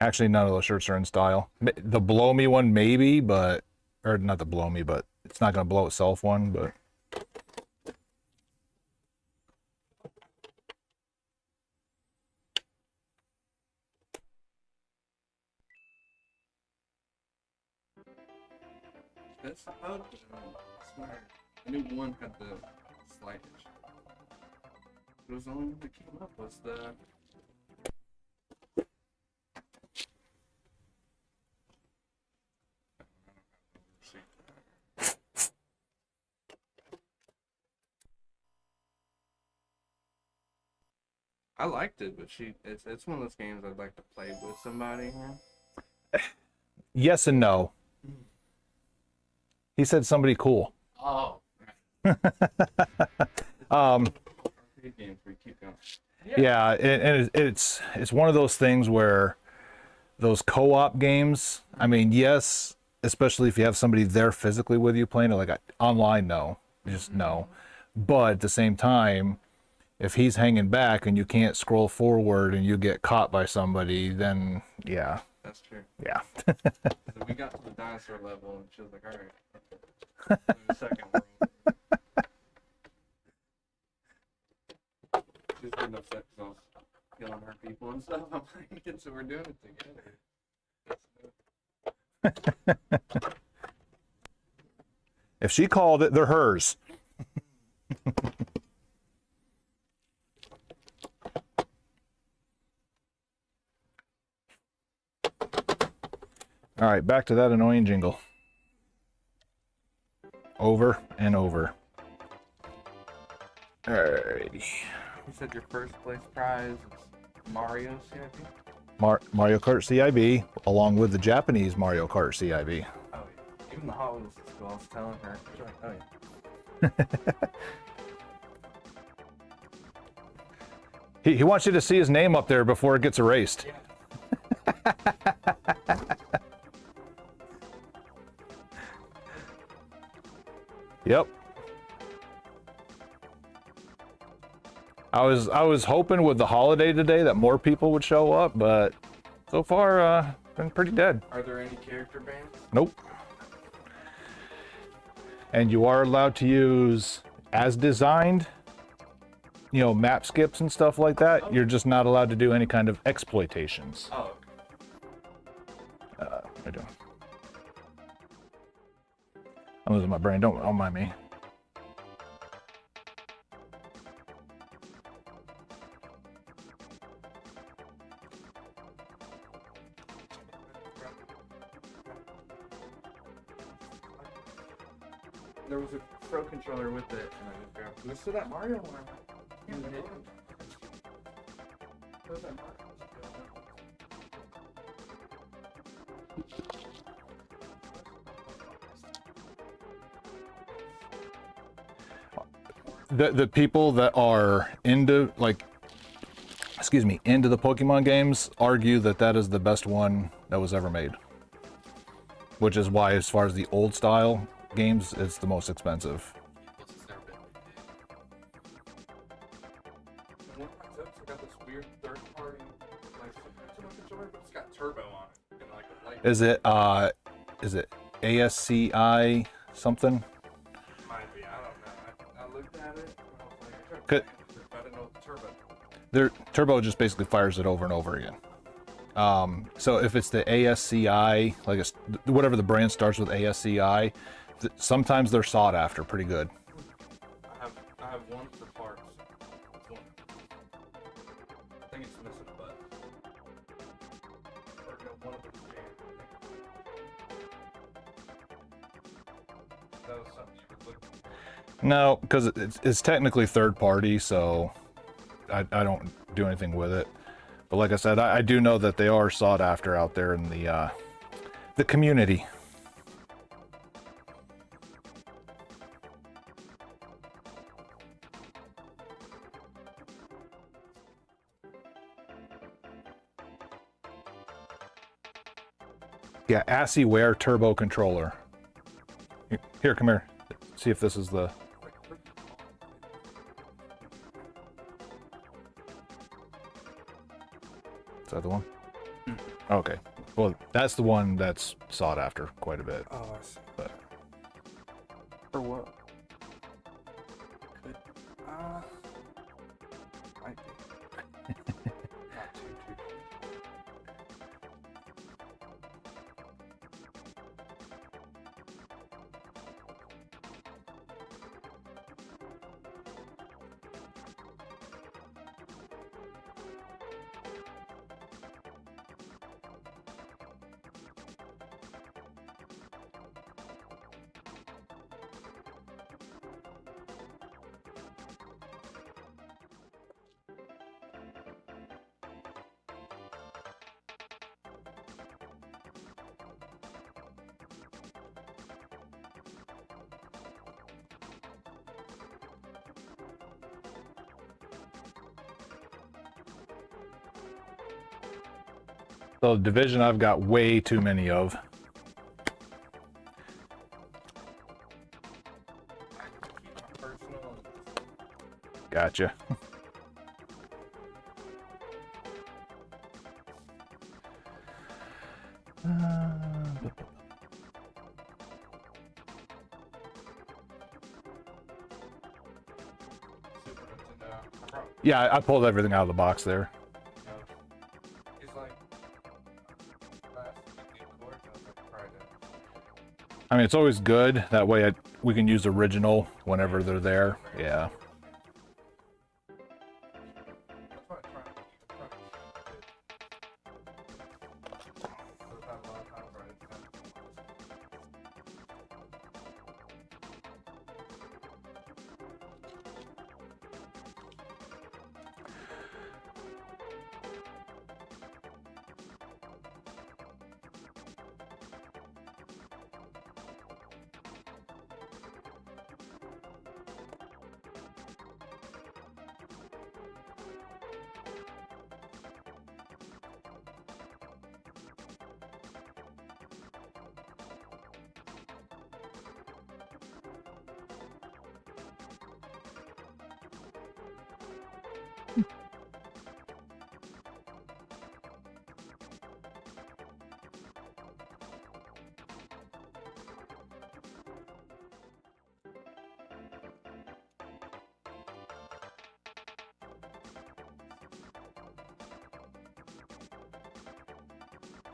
actually none of those shirts are in style. The blow me one maybe, but or not the blow me, but it's not gonna blow itself one, but. That's how I swear. I knew one had the slight issue. It was the only one that came up was the I liked it, but it's one of those games I'd like to play with somebody. Yeah. Yes and no. He said somebody cool. Oh. Um, Arcade games where you keep going. yeah, and it's one of those things where those co-op games. I mean, yes, especially if you have somebody there physically with you playing it, like online, no, just no. But at the same time, if he's hanging back and you can't scroll forward and you get caught by somebody, then yeah, That's true. yeah. So we got to the dinosaur level, and she was like, "All right, the second world." She's getting upset because I was killing her people and stuff. I'm like, "So we're doing it together." If she called it, they're hers. All right, back to that annoying jingle. Over and over. Alrighty. You said your first place prize is Mario CIP? Mario Kart CIB, along with the Japanese Mario Kart CIB. Oh yeah. Even the holidays at school, I was telling her. She's like, "Oh yeah." He wants you to see his name up there before it gets erased. Yep. I was hoping with the holiday today that more people would show up, but so far been pretty dead. Are there any character bands? Nope. And you are allowed to use as designed, you know, map skips and stuff like that. You're just not allowed to do any kind of exploitations. Oh, okay. What am I doing? I'm losing my brain. Don't mind me. There was a Pro controller with it, and I just grabbed it. So that Mario one. Where's that Mario? The people that are into into the Pokemon games argue that that is the best one that was ever made. Which is why, as far as the old style games, it's the most expensive. Plus, it's never been big. One of my tips, I got this weird third-party, like, Super controller, but it's got turbo on it. And, like, a light. Is it ASCI something? Might be, I don't know. I looked at it, and I was like, I Good. didn't know the turbo. Their turbo just basically fires it over and over again. So if it's the ASCI, like whatever the brand starts with ASCI, sometimes they're sought after pretty good. I have one for parts. One. I think it's missing a button. Or no, one of it's jammed. That was something you could look for. No, because it's technically third party, so I don't do anything with it. But like I said, I do know that they are sought after out there in the community. Yeah, ASCIiWare Turbo Controller. Here, come here. See if this is the... Is that the one? Okay. Well, that's the one that's sought after quite a bit. Oh, I see. But For what? Could, might be. Not too. So Division I've got way too many of. I keep my personal. Gotcha. Super Nintendo. I brought, Yeah, I pulled everything out of the box there. you know, he's like, last week in court, I was like, Friday. I mean, it's always good. That way we can use original whenever they're there. Yeah. That's why I try to keep it. So it's not a lot of time for it.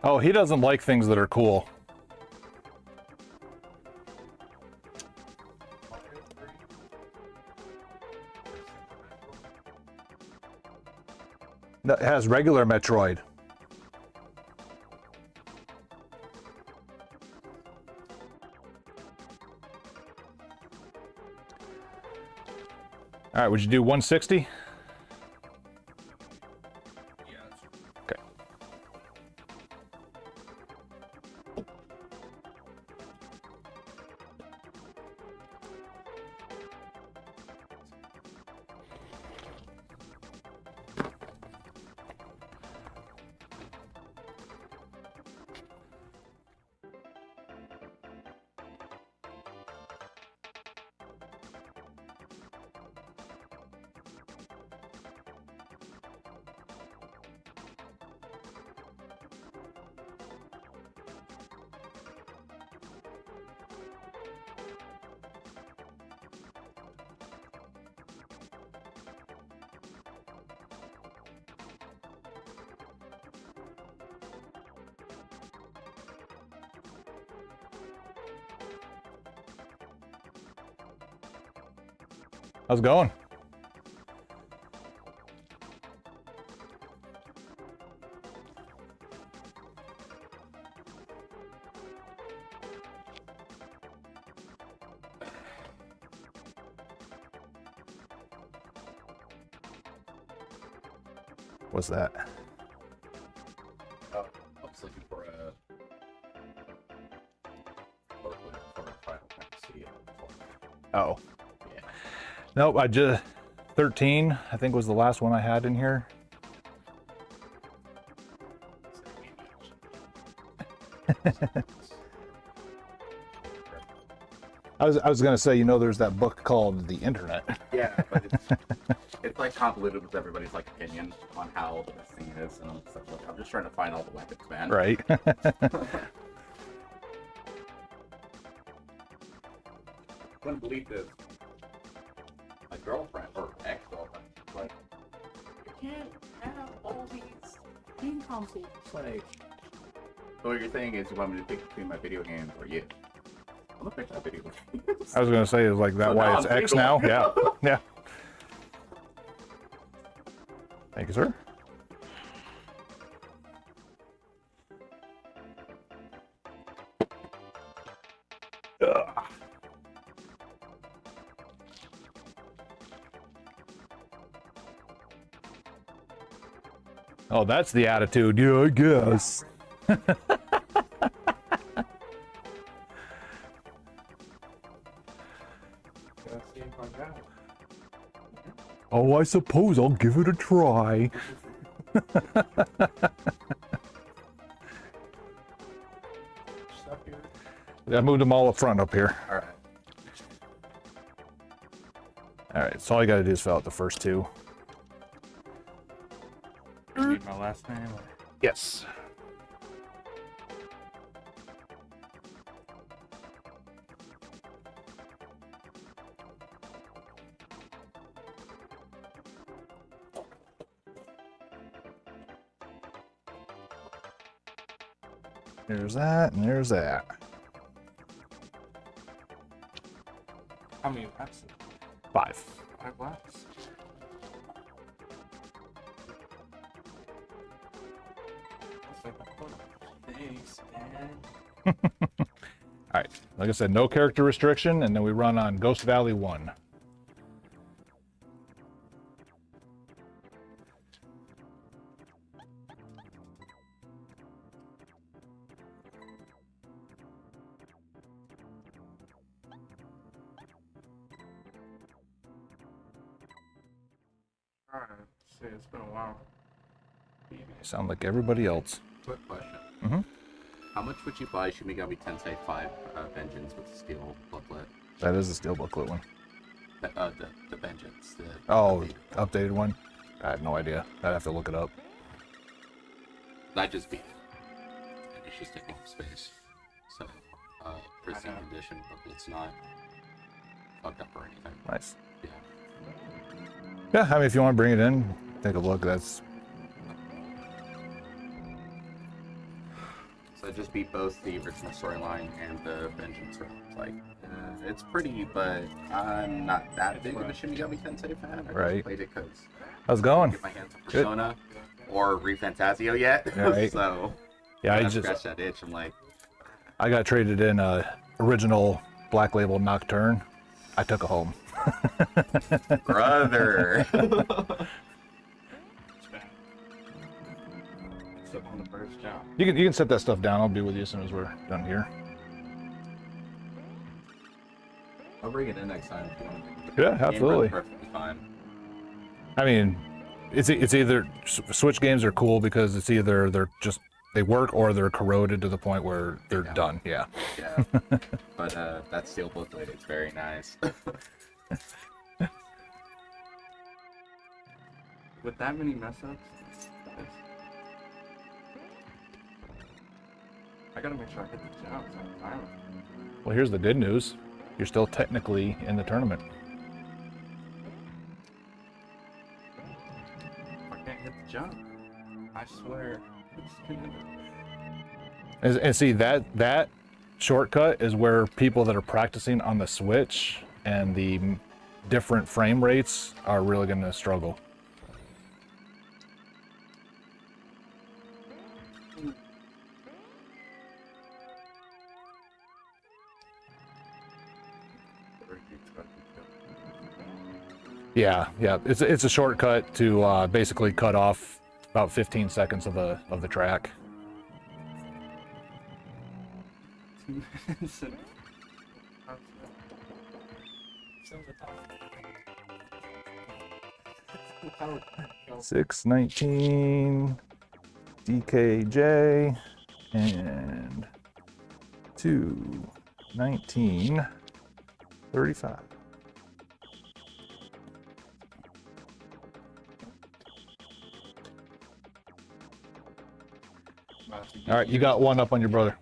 Oh, he doesn't like things that are cool. That has regular Metroid. All right, would you do 160? Yeah, that's Okay. How's it going? What's that? I was looking for a for Final Fantasy. Oh. Yeah. Nope, I just 13, I think was the last one I had in here. I was gonna say, you know, there's that book called The Internet. Yeah, but it's like convoluted with everybody's like opinion on how this thing is, and I'm just trying to find all the weapons, man. Right. Couldn't believe this. My girlfriend or ex-girlfriend, like, you can't have all these game consoles. Like, so what you're saying is you want me to pick between my video games or you? I'm gonna pick my video games. I was gonna say, is like that So why now it's I'm X single. now? Yeah. Yeah. Thank you, sir. Ugh. Oh, that's the attitude. Yeah, I guess. Gotta see if I got it. Oh, I suppose I'll give it a try. I moved them all up front up here. All right. All right, so all you got to do is fill out the first two. You need my last name? Or... Yes. There's that, and there's that. How many laps? 5. 5 laps? That's like a quarter. Thanks, man. All right, like I said, no character restriction, and then we run on Ghost Valley 1. Alright, see, it's been a while. Sound like everybody else. Quick question. Mm-hmm. How much would you buy Shimigami Tensei 5 Vengeance with the steel booklet? That is the steel booklet one. The Vengeance. Oh, updated one? I have no idea. I'd have to look it up. I just beat it. And it's just taking up space. So, pristine condition, booklet's not fucked up or anything. Nice. Yeah. Yeah, I mean, if you want to bring it in, take a look. That's... So I just beat both the original storyline and the Vengeance room. It's like, it's pretty, but I'm not that big of a Shimigami Tensei fan. I Right. just played it because How's it going? get my hands on Persona or Refantasio yet. Right. So Yeah, when I I just... scratched that itch. I'm like, I got traded in a original Black Label Nocturne. I took it home. brother. It's bad. Except on the first jump. You can set that stuff down. I'll be with you as soon as we're done here. I'll bring it in next time if you want to. Yeah, Game runs absolutely. perfectly fine. I mean, it's either Switch games are cool because it's either they work or they're corroded to the point where they're done. Yeah. Yeah. But that steel booklet, it's very nice. With that many mess ups, I gotta make sure I hit the jumps on time. Well, here's the good news. You're still technically in the tournament. If I can't hit the jump, I swear. It's gonna... And see, that shortcut is where people that are practicing on the Switch and the different frame rates are really going to struggle. Yeah. It's a shortcut to basically cut off about 15 seconds of the track. 2 minutes and... 619 DKJ and 21935. All right, you got one up on your brother.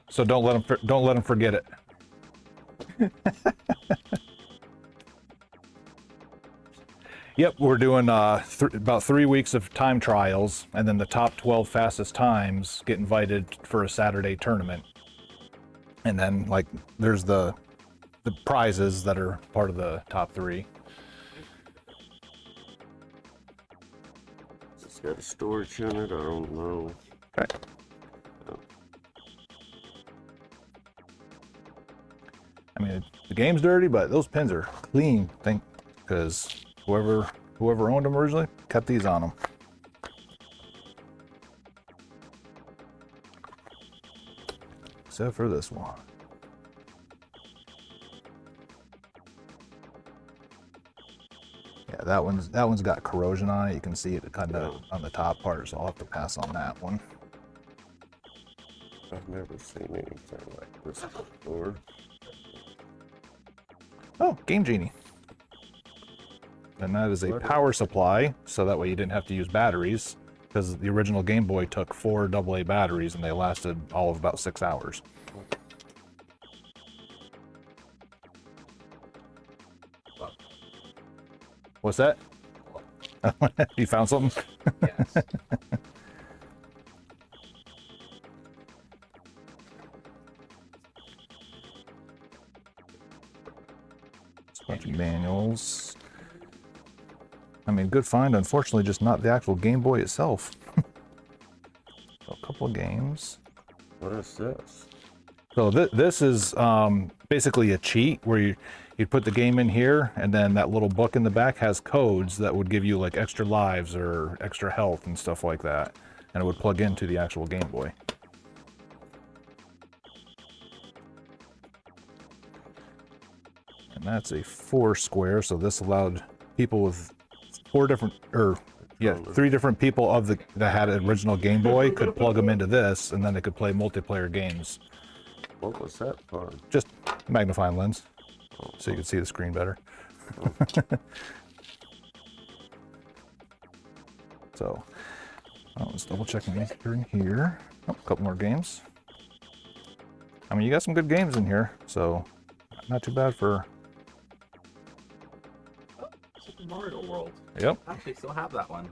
So don't let him forget it. Yep, we're doing about 3 weeks of time trials, and then the top 12 fastest times get invited for a Saturday tournament. And then, like, there's the prizes that are part of the top 3. It's got a storage in it, I don't know. Okay. I mean, the game's dirty, but those pins are clean, I think, because whoever owned them originally kept these on them. Except for this one. Yeah, that one's got corrosion on it. You can see it kind of on the top part, so I'll have to pass on that one. I've never seen anything like this before. Oh, Game Genie. And that is a power supply, so that way you didn't have to use batteries, because the original Game Boy took 4 AA batteries and they lasted all of about 6 hours. What's that? You found something? Yes. A bunch of manuals. I mean, good find. Unfortunately, just not the actual Game Boy itself. So a couple of games. What is this? So this is basically a cheat where you'd put the game in here, and then that little book in the back has codes that would give you like extra lives or extra health and stuff like that, and it would plug into the actual Game Boy. And that's a 4 square, so this allowed people with 3 different people of that had an original Game Boy could plug them into this, and then they could play multiplayer games. What was that for? Just magnifying lens, so you can see the screen better. So, let's double check in here. Oh, a couple more games. I mean, you got some good games in here, so not too bad for. Super Mario World. Yep. I actually still have that one.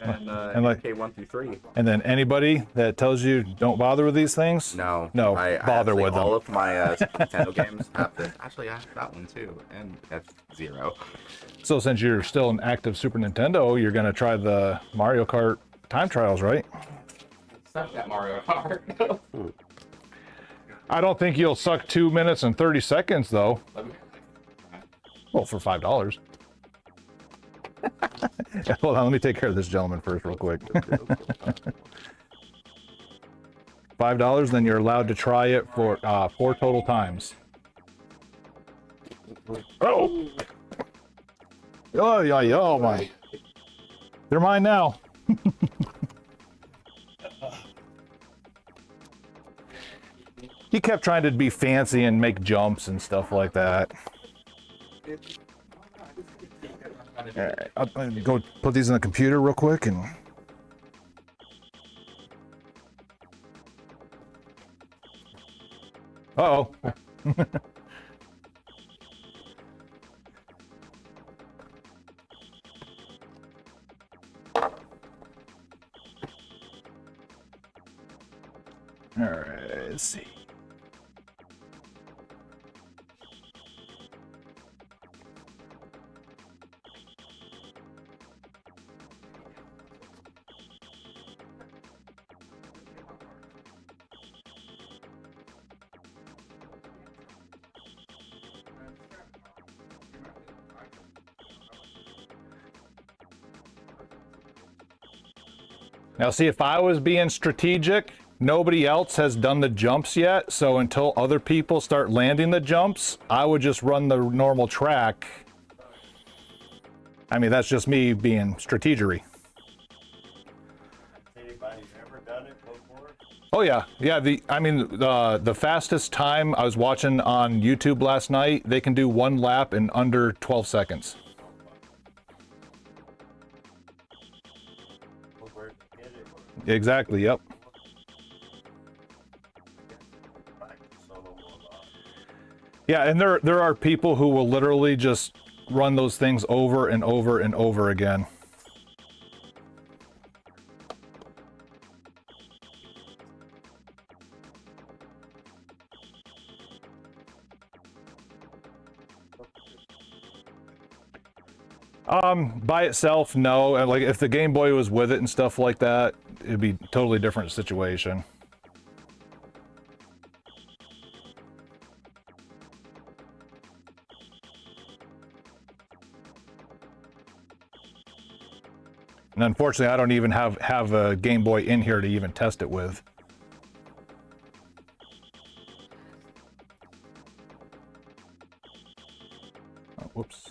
And like- MK1 through 3. And then anybody that tells you don't bother with these things, No. No, I bother actually, with them. all of my Super Nintendo games have this. Actually, I have that one too. And that's 0. So since you're still an active Super Nintendo, you're gonna try the Mario Kart time trials, right? Suck that Mario Kart. I don't think you'll suck 2 minutes and 30 seconds though. Well, for $5. Hold on, let me take care of this gentleman first real quick. $5, then you're allowed to try it for 4 total times. Oh! Oh, yeah, yeah, oh my. They're mine now. He kept trying to be fancy and make jumps and stuff like that. All right, I'll go put these in the computer real quick and. Uh-oh. All right, let's see. Now see, if I was being strategic, nobody else has done the jumps yet, so until other people start landing the jumps, I would just run the normal track. I mean, that's just me being strategery. Anybody ever done it before? Oh yeah, yeah. The fastest time I was watching on YouTube last night, they can do 1 lap in under 12 seconds. Exactly. Yep. Yeah, and there are people who will literally just run those things over and over and over again. By itself, no. And like if the Game Boy was with it and stuff like that, it'd be a totally different situation. And unfortunately, I don't even have a Game Boy in here to even test it with. Oh, whoops.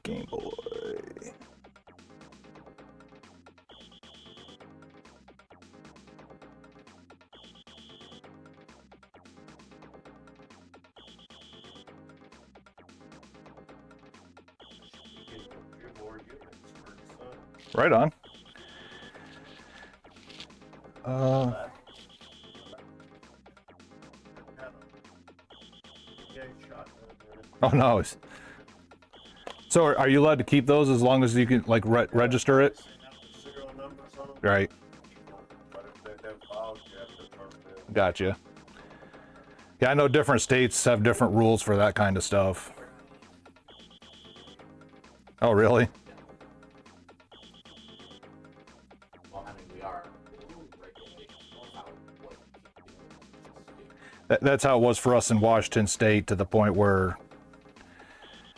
Game Boy. 4 units for his son. Right on. Oh no. So are you allowed to keep those as long as you can like register it? Right. Gotcha. Yeah, I know different states have different rules for that kind of stuff. Oh, really? Well, I mean, we are regulating how That's how it was for us in Washington State, to the point where,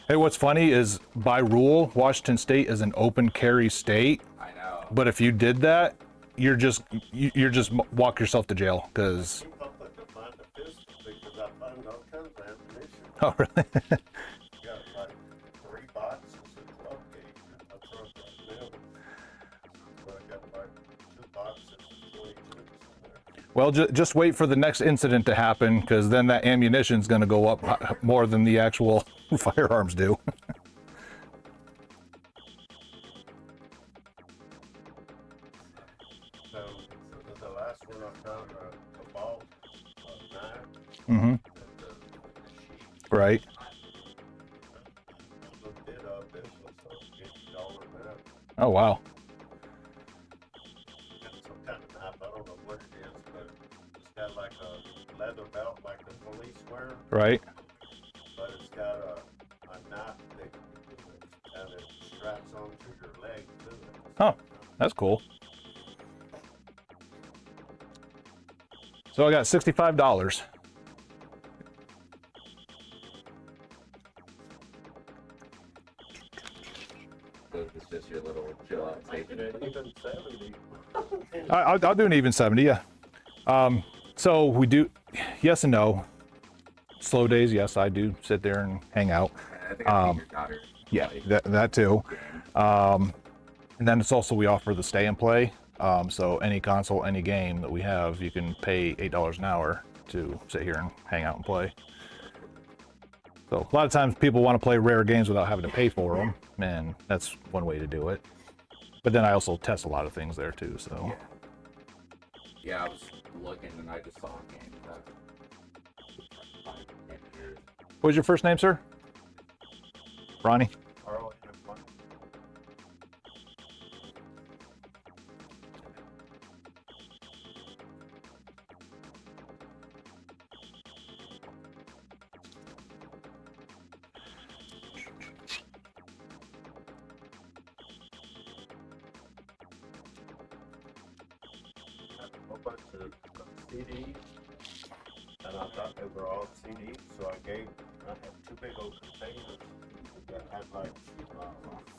hey, what's funny is by rule, Washington State is an open carry state. I know. But if you did that, you're just walk yourself to jail because. Oh, really? Got like 3 boxes of 12 gauge in my truck right now. So I got like 2 boxes of 22s in there. Well, just wait for the next incident to happen, because then that ammunition's going to go up more than the actual firearms do. So the last one I found a ball, a knife. Mm-hmm. Right. Oh, wow. Some kind of knife, I don't know what it is, but it's got like a leather belt like the police wear. Right. But it's got a knife that it straps onto your leg too. Huh. That's cool. So I got $65. It's just your little chill out station. Even 70. I'll do an even 70, yeah. So we do, yes and no. Slow days, yes, I do sit there and hang out. I think I see your daughter. Yeah, that too. And then it's also, we offer the stay and play. So any console, any game that we have, you can pay $8 an hour to sit here and hang out and play. So a lot of times people want to play rare games without having to pay for them, and that's one way to do it. But then I also test a lot of things there too, so. Yeah, I was looking and I just saw a game that 5 years. What was your first name, sir? Ronnie? Carl, a bunch of CDs, and I thought they were all CDs, so I had 2 big old containers that had like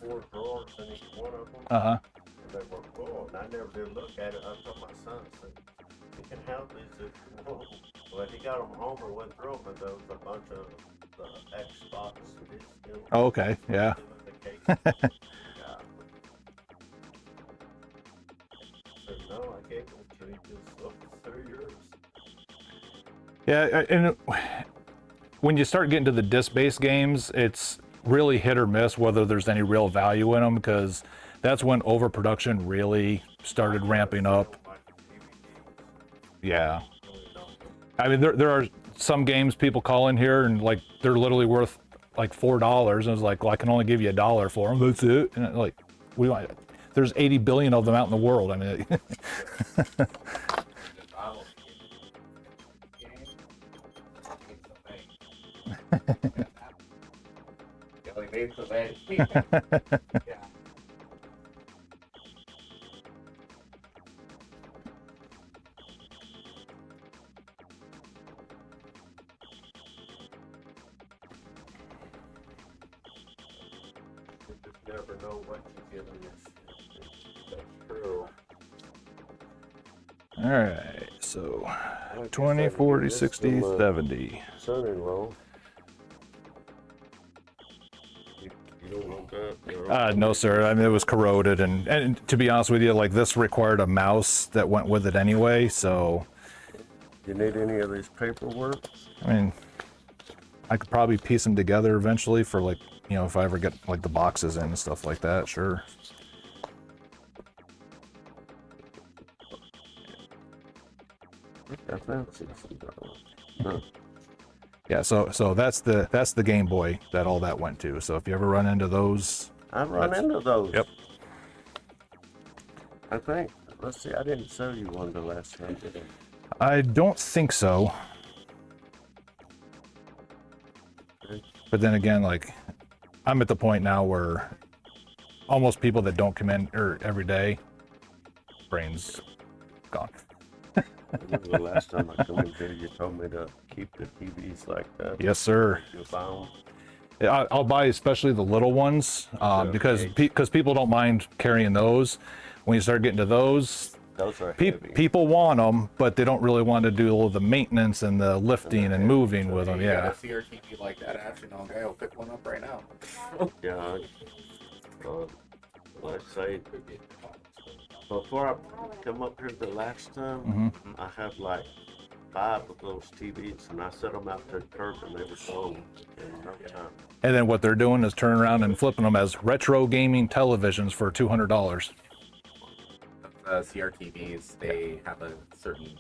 4 drawers in each one of them. Uh-huh. And they were full, and I never did look at it. I told my son, I said, you can have these if you want. Well, he got them home or went through them, and there was a bunch of the Xbox discs in them. Oh, okay, yeah. In the cases. Yeah. So no, I gave them to you, just look, they're yours. Yeah, and when you start getting to the disc-based games, it's really hit or miss whether there's any real value in them, because that's when overproduction really started ramping up. Yeah. I mean, there are some games people call in here and like they're literally worth like $4, and it's like, well, I can only give you $1 for them. That's it. And like, we want. There's 80 billion of them out in the world. I mean. Yeah. You just never know what you get in this. That's true. All right, so 20, 40, 60, 70. Son-in-law. You don't want that? No, sir. I mean, it was corroded, and to be honest with you, like this required a mouse that went with it anyway. So, You need any of these paperwork? I mean, I could probably piece them together eventually for like you know, if I ever get like the boxes in and stuff like that, sure. I found $60. Huh. Yeah, so that's the Game Boy that all that went to. So if you ever run into those, I've run into those. Yep. I think. Let's see. I didn't sell you one the last time, did I don't think so. I? But then again, like, I'm at the point now where almost people that don't come in every day, brains gone. I remember the last time I come in here, you told me to keep the TVs like that. Yes, sir. You found. I'll buy especially the little ones because people don't mind carrying those. When you start getting to those are heavy. people want them, but they don't really want to do all the maintenance and the lifting and moving with them. You Yeah. got a CRTV like that, actually, no, okay, I'll pick one up right now. Yeah. Let's say before I come up here the last time, I had like 5 of those TVs, and I set them out to the curb, and they were sold in no time. And then what they're doing is turning around and flipping them as retro gaming televisions for $200. CRTVs, they have a certain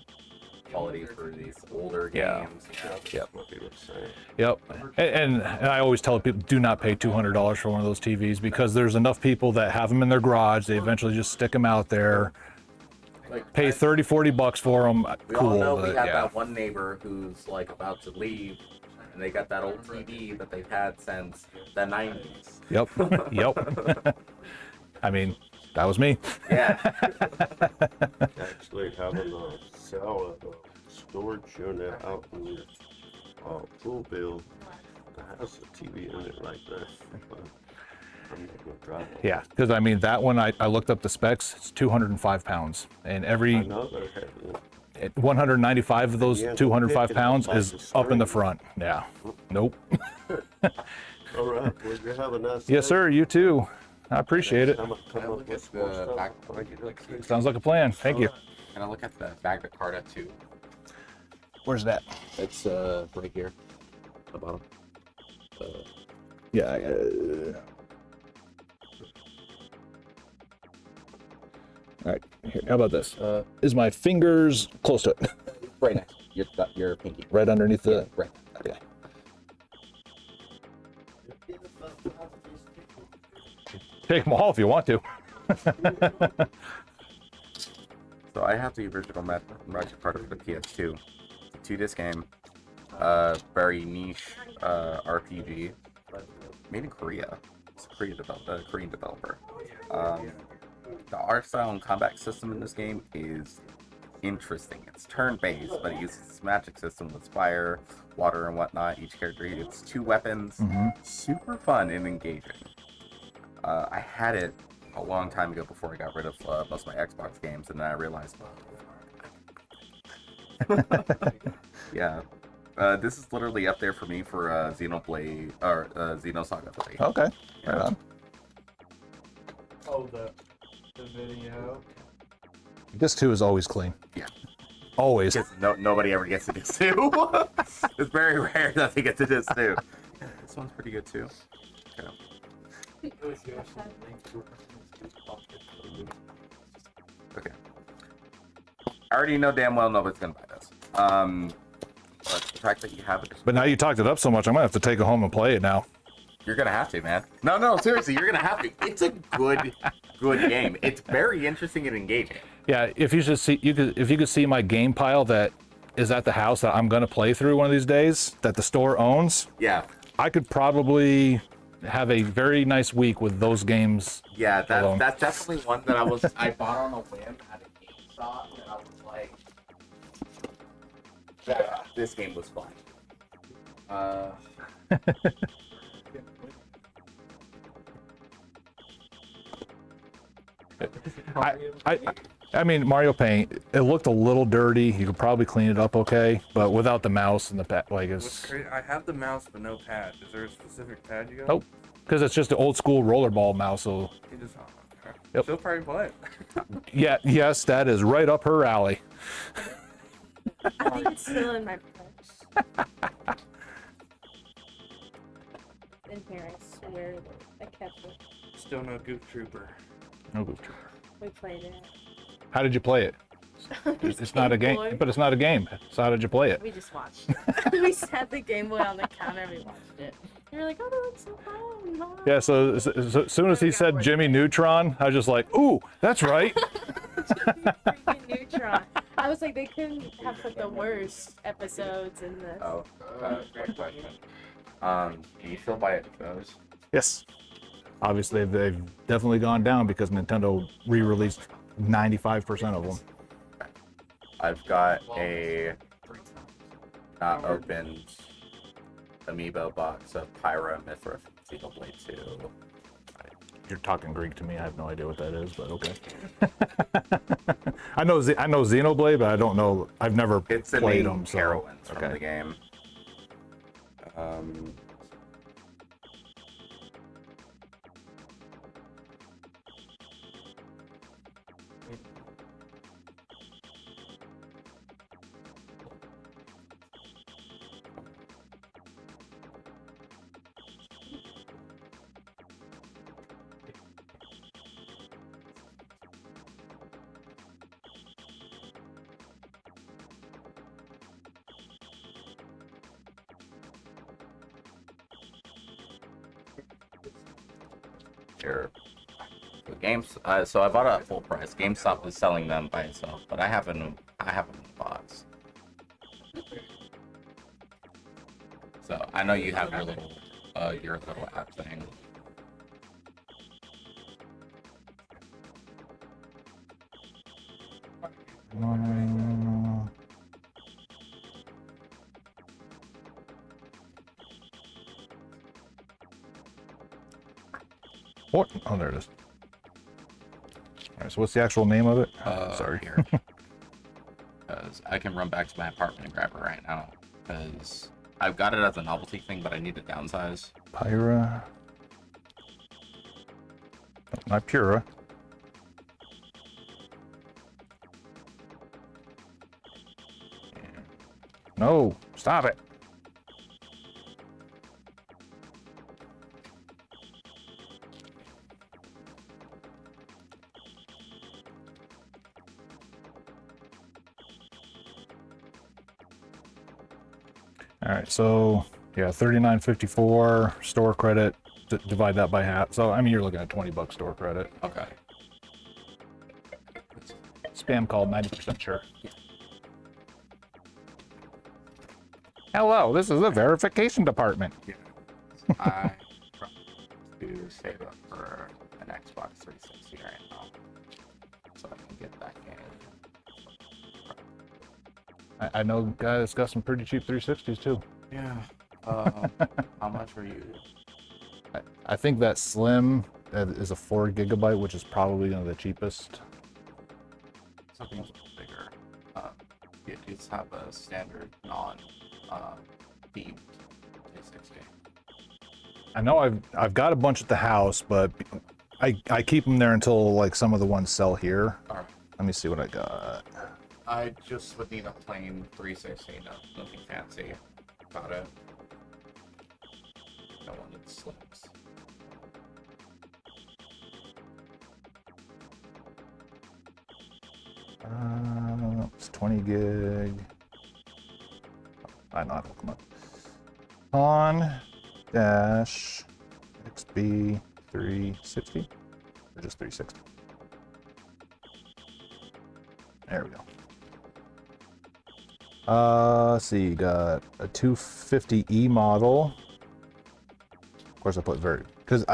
quality for these older Yeah. games. Yep. What they were saying. Yep. And I always tell people, do not pay $200 for one of those TVs because there's enough people that have them in their garage. They eventually just stick them out there, Like, pay 30, 40 bucks for them. we Cool. all know we But have yeah. that one neighbor who's like about to leave, and they got that old TV that they've had since the 90s. Yep. Yep. I mean, that was me. Yeah. Actually, having a cell at a storage unit out in Poolville that has a TV in it like that. But I'm not gonna drive it. Yeah. Because I mean, that one, I looked up the specs, it's 205 pounds. And I every know they're heavy. 195 of those Yeah, 205 picking pounds up like is the up in the string. front. Yeah. Nope. All right, well, you have a nice Yes, day. sir. You too. I appreciate it. Come up Can I look with at more the stuff. back? I'll get it to you. Sounds like a plan. Thank you. Can I look at the bag that Kart too? Where's that? It's right here, at the bottom. Yeah. All right. Here, how about this? Is my fingers close to it? Right next. Your pinky. Right underneath the. Right. Okay. Take them all if you want to. So I have the original Magic Kart for the PS2. It's a 2-disc game. Very niche RPG. Made in Korea. It's a Korean developer. The art style and combat system in this game is interesting. It's turn-based, but it uses this magic system with fire, water, and whatnot. Each character gets 2 weapons. Super fun and engaging. I had it a long time ago before I got rid of most of my Xbox games, and then I realized, yeah, this is literally up there for me for Xenoblade or Xenosaga 3. Okay. Right on. Oh, the video. Disc 2 is always clean. Yeah. Always. Nobody ever gets to Disc 2. It's very rare that they get to Disc 2. Yeah, this one's pretty good too. Okay. Okay. I already know damn well nobody's gonna buy this. But the fact that you have it, But now you talked it up so much, I'm gonna have to take it home and play it now. you're gonna have to, man. No, seriously, you're gonna have to. It's a good game. It's very interesting and engaging. Yeah, if you could see my game pile that is at the house that I'm gonna play through one of these days that the store owns, Yeah, I could probably have a very nice week with those games. yeah. Alone. That's definitely one that I bought on a whim at a GameStop, and I was like, yeah, this game was fun. I mean, Mario Paint, it looked a little dirty. You could probably clean it up okay, but without the mouse and the pad, like What's it's crazy, I have the mouse but no pad. Is there a specific pad you got? Nope. Because it's just an old school rollerball mouse. So You just, okay. Yep. Still probably play it. yeah, yes, that is right up her alley. I think it's still in my purse. In here, I swear. Where is it? I kept it. Still no Goof Trooper. No Goof Trooper. We played it. How did you play it? It's not a game, Boy. but it's not a game. So how did you play it? We just watched. We set the Game Boy on the counter and we watched it. We were like, oh, that looks so fun. Huh? Yeah, so as soon as he said Jimmy Neutron, I was just like, ooh, that's right. Freaking Neutron. I was like, they couldn't have put the worst episodes in this. Oh, great question. Do you still buy it those? Yes. Obviously, they've definitely gone down because Nintendo re-released 95% of them. I've got a not opened amiibo box of Pyra Mithra Xenoblade 2. You're talking Greek to me. I have no idea what that is, but okay. I know Xenoblade, but I don't know. I've never It's the played main them. So heroines from okay. the game. Here. The games. So I bought it at full price. GameStop is selling them by itself, but I have them in the box. So I know you have your little app thing. What? Oh, there it is. All right, so what's the actual name of it? Sorry. Here. Because I can run back to my apartment and grab it right now. Because I've got it as a novelty thing, but I need to downsize. Pyra. Oh, not Pura. No, stop it. All right, so yeah, $39.54 store credit. Divide that by half. So I mean, you're looking at $20 store credit. Okay. Spam call, 90% sure. Hello, this is the verification department. I to save up for an Xbox 360 right now, so I can get that game. I know a guy that's got some pretty cheap 360s too. Yeah. How much were you? I think that Slim is a 4 gigabyte, which is probably one of the cheapest. Something a little bigger. You just have a standard non-themed 360. I know I've got a bunch at the house, but I keep them there until like some of the ones sell here. All right. Let me see what I got. I just would need a plain 360, nothing fancy about it. No one that slips. It's 20 gig. I know how to look them up. On dash XB 360 or just 360. There we go. Let's see, you got a 250E model. Of course, I put because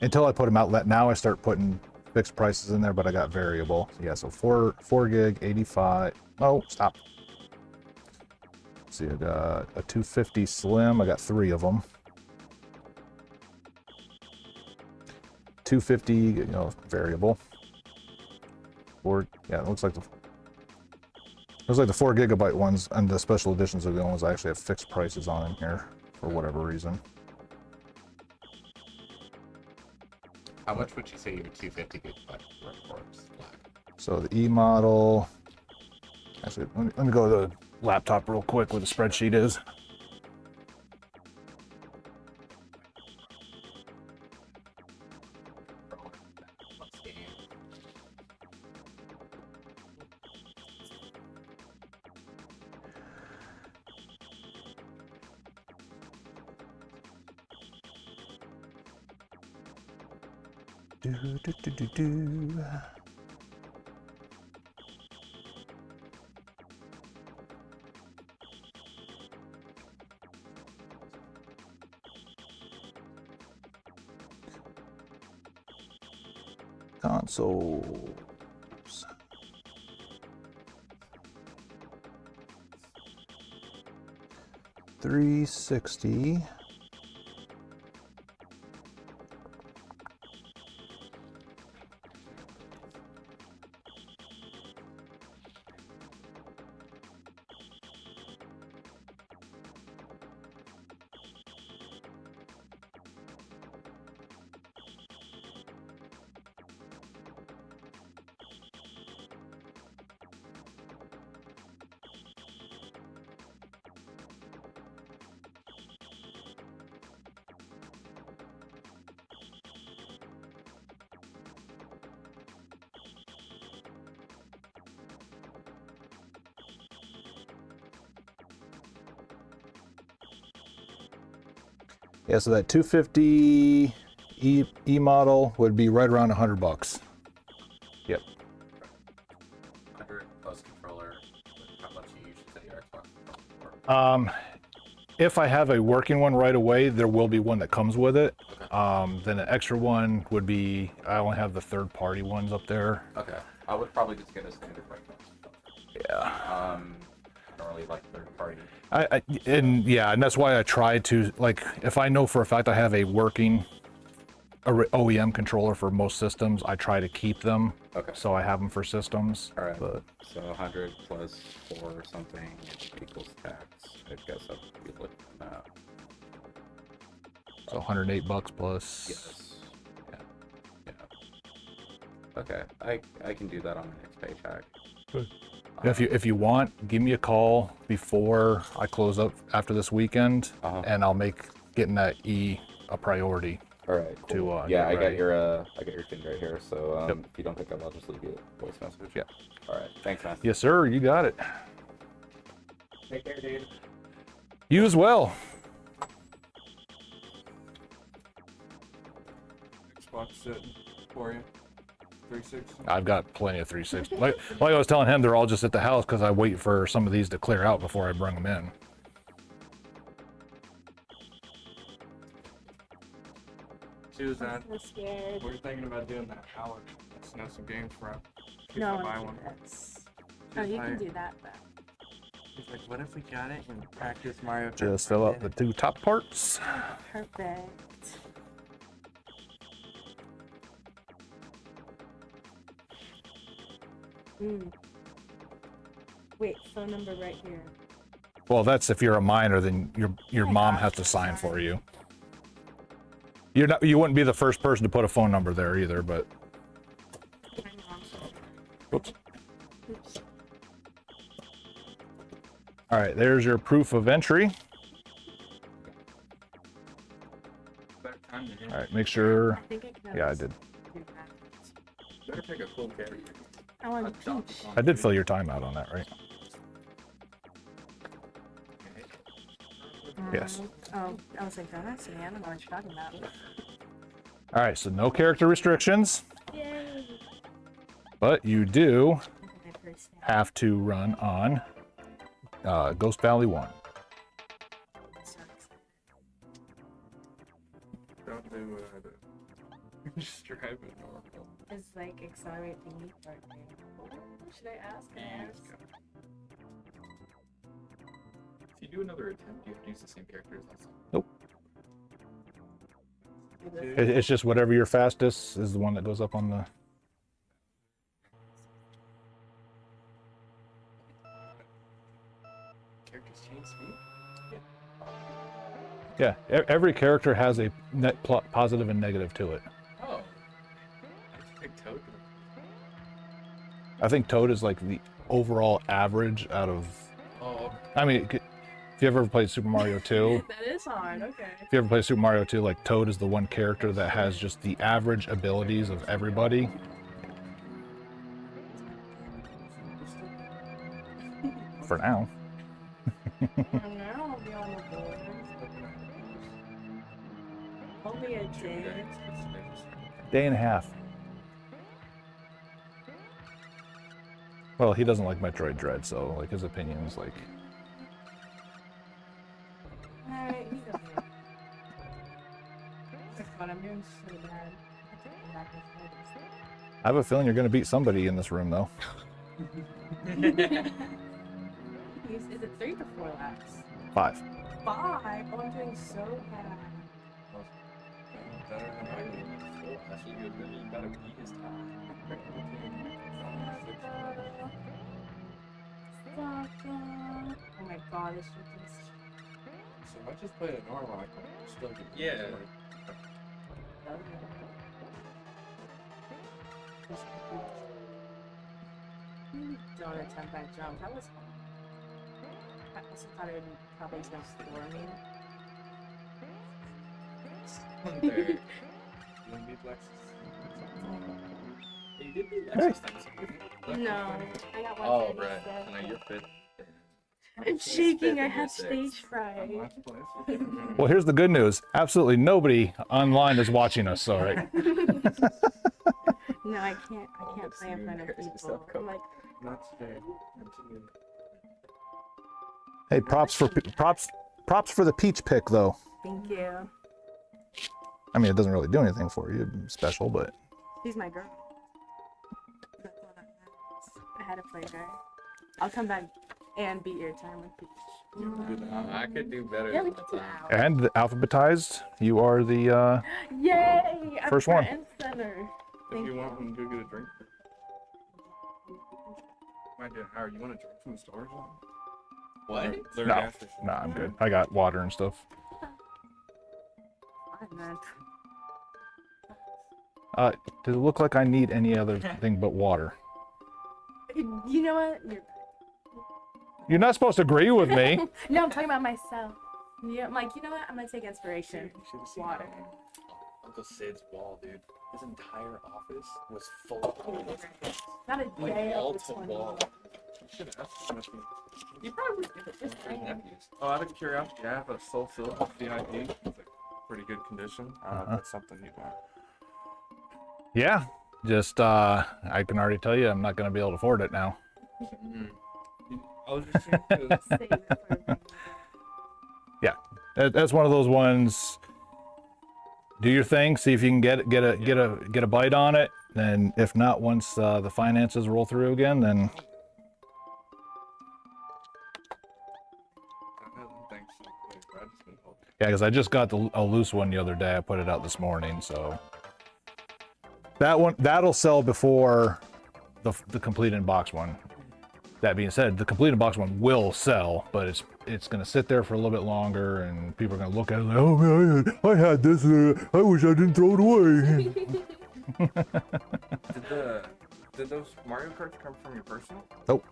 until I put them out. Now I start putting fixed prices in there, but I got variable. So yeah, so 4 gig, 85. Oh, stop. Let's see, I got a 250 Slim. I got 3 of them. 250, variable. Yeah, it looks like the 4 gigabyte ones and the special editions are the only ones I actually have fixed prices on in here for whatever reason. How much would you say your 250 gigabyte works like? So the E model. Actually, let me go to the laptop real quick where the spreadsheet is. Do, do, do, do, do. Consoles. $360. Yeah, so that 250 E model would be right around $100. Yep. 100 plus controller. How much you usually set your Xbox controller for? If I have a working one right away, there will be one that comes with it. Okay. Then an extra one would be, I only have the third-party ones up there. Okay. I would probably just get a standard right now. Yeah. Normally like third party. And that's why I try to, like, if I know for a fact I have a working OEM controller for most systems, I try to keep them. Okay. So I have them for systems. All right. But So 100 plus 4 or something equals tax. I guess I'll be looking at that. so $108 plus. Yes. Yeah. Yeah. Okay. I can do that on the next paycheck. Good. If you want, give me a call before I close up after this weekend, and I'll make getting that E a priority. All right. Cool. To yeah, get ready. I got your thing right here. So Yep. if you don't pick up, I'll just leave you a voice message. Yeah. All right. Thanks, man. Yes, sir. You got it. Take care, dude. You as well. Xbox sitting for you. 360. I've got plenty of 360. Like I was telling him, they're all just at the house because I wait for some of these to clear out before I bring them in. Susan, I'm scared. we're thinking about doing that hour. Let's know some games for us. No, buy one. that's... Oh, you can do that, but... He's like, what if we got it and practice Mario Kart? Just fill up the two top parts. Perfect. Wait, phone number right here. Well, that's if you're a minor, then your my mom gosh, has to sign sorry. for you. You wouldn't be the first person to put a phone number there either, but. Oops. Oops. All right, there's your proof of entry. All right, make sure. I think I can. Yeah, I did. Better pick a cool character. I want peach. I did fill your time out on that, right? Yes. Oh, I was like, don't ask me. I don't know what you're talking about. All right, so no character restrictions, Yay! but you do have to run on Ghost Valley 1. Don't do what I did. Just drive it normal. It's like accelerate the meat part. Should I ask? If you do another attempt, you have to use the same character as last time. Nope. It's just whatever your fastest is the one that goes up on the. Characters change speed? Yeah, every character has a net positive and negative to it. Oh. I just picked Toad. I think Toad is like the overall average out of. Oh. I mean, if you ever played Super Mario 2, That is hard, okay. if you ever played Super Mario 2, like Toad is the one character that has just the average abilities of everybody. For now. Now I'll be on the board. Only a day. Day and a half. Well, he doesn't like Metroid Dread, so like his opinion is like. Alright, you go here. But I'm doing so bad. I have a feeling you're gonna beat somebody in this room, though. Is it 3 or 4 laps? 5. 5? Oh, I'm doing so bad. Better than I do. That's what you gotta beat his time. Oh my god, this shit is. So if I just play it normal, I can still get. Yeah. Don't attempt that jump. That was fun. I also thought it would probably just floor me. There. You wanna beat Lexus? You did beat Lexus times. No, I got one. Oh, right. So now you're fit. I'm shaking. I have stage fright. Well, here's the good news. Absolutely nobody online is watching us, so right. No, I can't play in front of people. I'm like, Not today. Hey, props for the peach pick, though. thank you. I mean, it doesn't really do anything for you special, but She's my girl. That's all that matters. I had to play her. I'll come back and beat your time with Peach. I could do better Yeah, we than can that do time. and alphabetized, you are the Yay! I'm First front one. and center. If Thank you you. want, we can go get a drink. Mind you, Howard, you want a drink from the store or something? What? Their No. gas station. Nah, I'm good. I got water and stuff. Fine, man. Does it look like I need any other thing but water? You know what? You're not supposed to agree with me. No, I'm talking about myself. Yeah, I'm like, you know what? I'm gonna take inspiration. You should have seen Water. Uncle Sid's wall, dude. His entire office was full of photos. Not a Like day wall over to 20. wall. Should have asked how much we- You probably would give it to his nephews. Oh, out of curiosity, I have a Soul Silver VIP. It's like pretty good condition. I don't know if that's something you'd want. Yeah, just I can already tell you I'm not going to be able to afford it now. I was just saying, 'cause Save it for a That's one of those ones. Do your thing, see if you can get a bite on it. Then, if not, once the finances roll through again, then I haven't thanked so quick, but I've just been hoping. yeah, because I just got a loose one the other day. I put it out this morning, so that'll sell before the complete in box one. That being said, the complete in box one will sell, but it's going to sit there for a little bit longer, and people are going to look at it like, oh man, I had this. I wish I didn't throw it away. Did those Mario Karts come from your personal? Nope.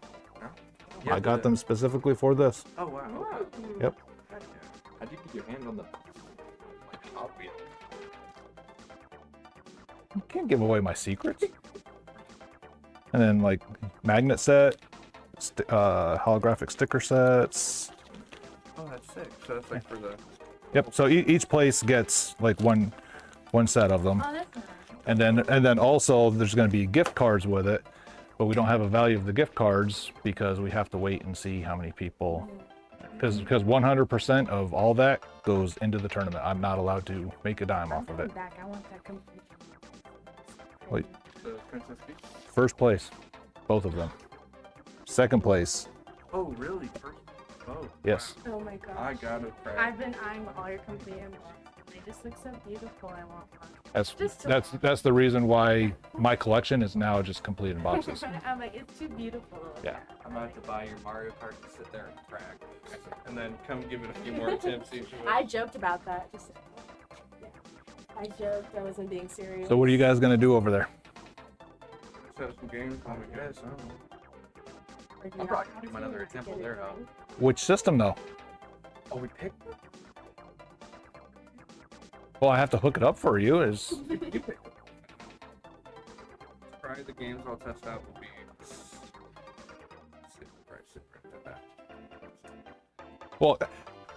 No? I got them specifically for this. Oh wow. Okay. Yep. How'd you get your hand on the Hot Wheel? You can't give away my secrets. And then like magnet set, holographic sticker sets. Oh, that's sick. So that's like for the. Yep. So each place gets like one set of them. Oh, that's nice. And then also there's going to be gift cards with it, but we don't have a value of the gift cards because we have to wait and see how many people. Because 100% of all that goes into the tournament. I'm not allowed to make a dime off of it. Back. I want that complete. Wait. The Princess Peach? First place, both of them. Second place, Oh, really? First? Oh. yes. Oh my god. I got it. Right. I've been eyeing all your complete inbox. They just look so beautiful. I want one. That's the reason why my collection is now just complete in boxes. I'm like, it's too beautiful. Yeah. I'm about to buy your Mario Kart to sit there and crack. And then come give it a few more attempts. See if it I joked about that. Just, yeah. I joked. I wasn't being serious. So what are you guys gonna do over there? Let's have some games on the guys. I don't know. Or do I'm you probably not gonna do want another to attempt get at it their done? house. Which system though? Oh, we picked one? Well, I have to hook it up for you. Probably the games I'll test out will be. Sit right at that. Well,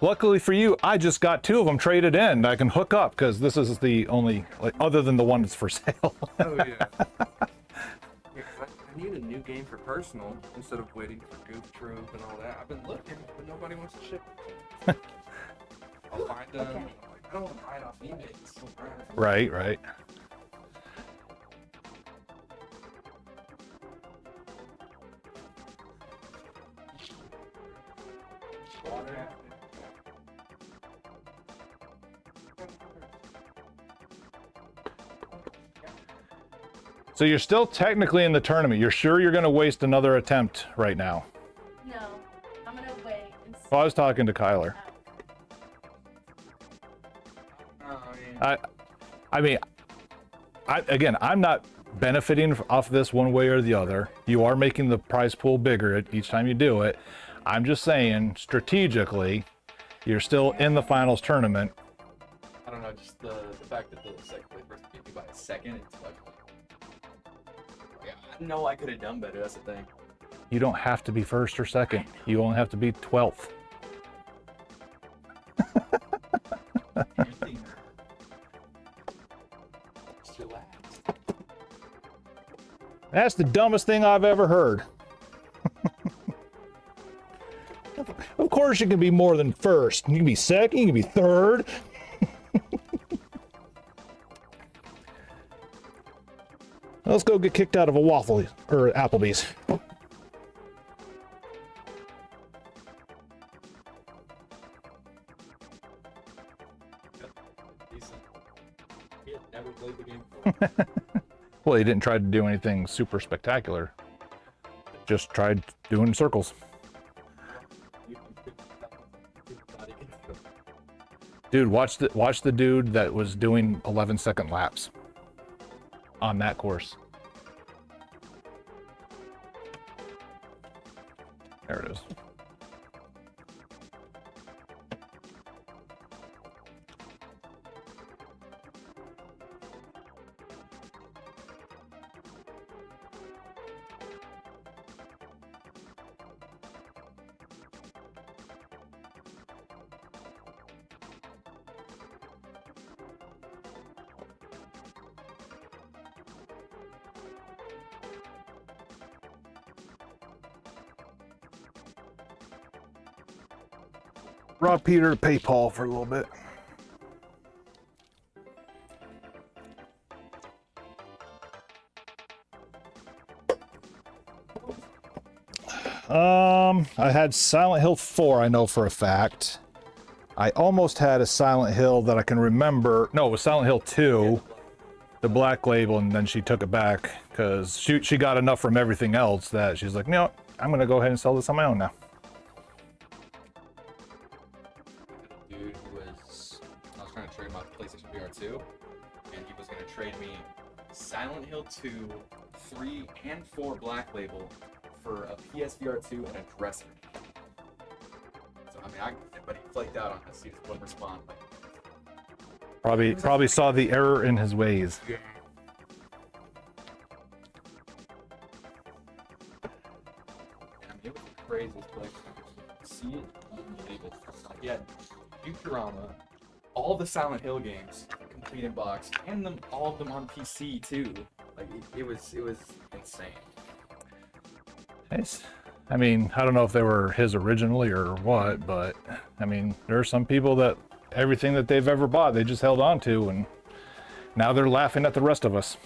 Luckily for you, I just got 2 of them traded in. I can hook up because this is the only, like, other than the one that's for sale. Oh yeah. Yeah, 'cause I need a new game for personal instead of waiting for Goof Troop and all that. I've been looking, but nobody wants to ship it. I'll find them. Okay. I'm like, I don't want to buy it off eBay. It's so rare. Right, right. So you're still technically in the tournament. You're sure you're going to waste another attempt right now? No, I'm gonna wait and see. Well, I was talking to Kyler. I mean, again, I'm not benefiting off this one way or the other. You are making the prize pool bigger each time you do it. I'm just saying, strategically, you're still in the finals tournament. I don't know, just the fact that the second place person beat me by a second, it's like, I know I could have done better, that's the thing. You don't have to be first or second. You only have to be 12th. Just relax. That's the dumbest thing I've ever heard. Of course you can be more than first. You can be second, you can be third. Let's go get kicked out of a waffle or Applebee's. Decent. He had never played the game before. Well, he didn't try to do anything super spectacular. Just tried doing circles. Dude, watch the dude that was doing 11-second laps on that course. There it is. Rob Peter to pay Paul for a little bit. I had Silent Hill 4, I know for a fact. I almost had a Silent Hill that I can remember. No, it was Silent Hill 2, the Black Label, and then she took it back because she got enough from everything else that she's like, no, I'm going to go ahead and sell this on my own now. Dude I was trying to trade my PlayStation VR 2, and he was going to trade me Silent Hill 2, 3, and 4 Black Label for a PSVR 2 and a dresser. So, I mean, but he flaked out on us. He just wouldn't respond. Probably saw the error in his ways. Yeah. I mean, it was the craziest collection. See it, you can believe it. Like, he had Futurama, all the Silent Hill games, complete in box, and all of them on PC too. Like, it was insane. Nice. I mean, I don't know if they were his originally or what, but I mean, there are some people that everything that they've ever bought, they just held on to, and now they're laughing at the rest of us.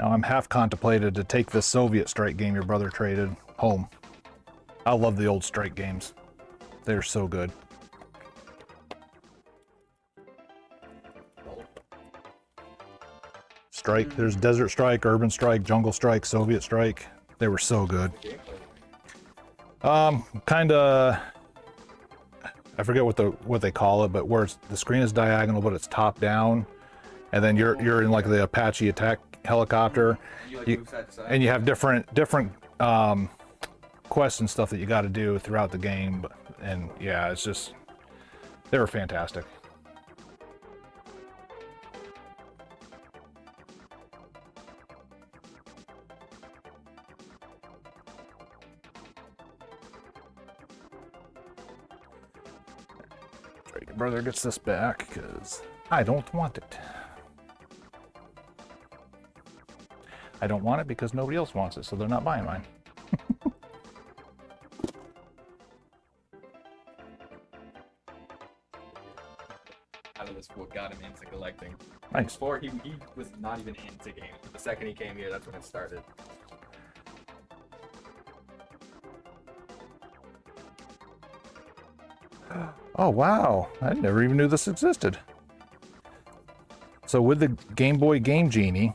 Now I'm half contemplated to take this Soviet strike game your brother traded home. I love the old strike games. They're so good. Strike, there's Desert Strike, Urban Strike, Jungle Strike, Soviet Strike. They were so good. Kinda, I forget what they call it, but where the screen is diagonal, but it's top down, and then you're in like the Apache attack helicopter, You like move side to side. and you have different quests and stuff that you got to do throughout the game. And yeah, it's just they were fantastic. Your brother gets this back because I don't want it. I don't want it because nobody else wants it, so they're not buying mine. Out of this, what got him into collecting. Nice. Before he was not even into games, but the second he came here, that's when it started. Oh wow, I never even knew this existed. So with the Game Boy Game Genie,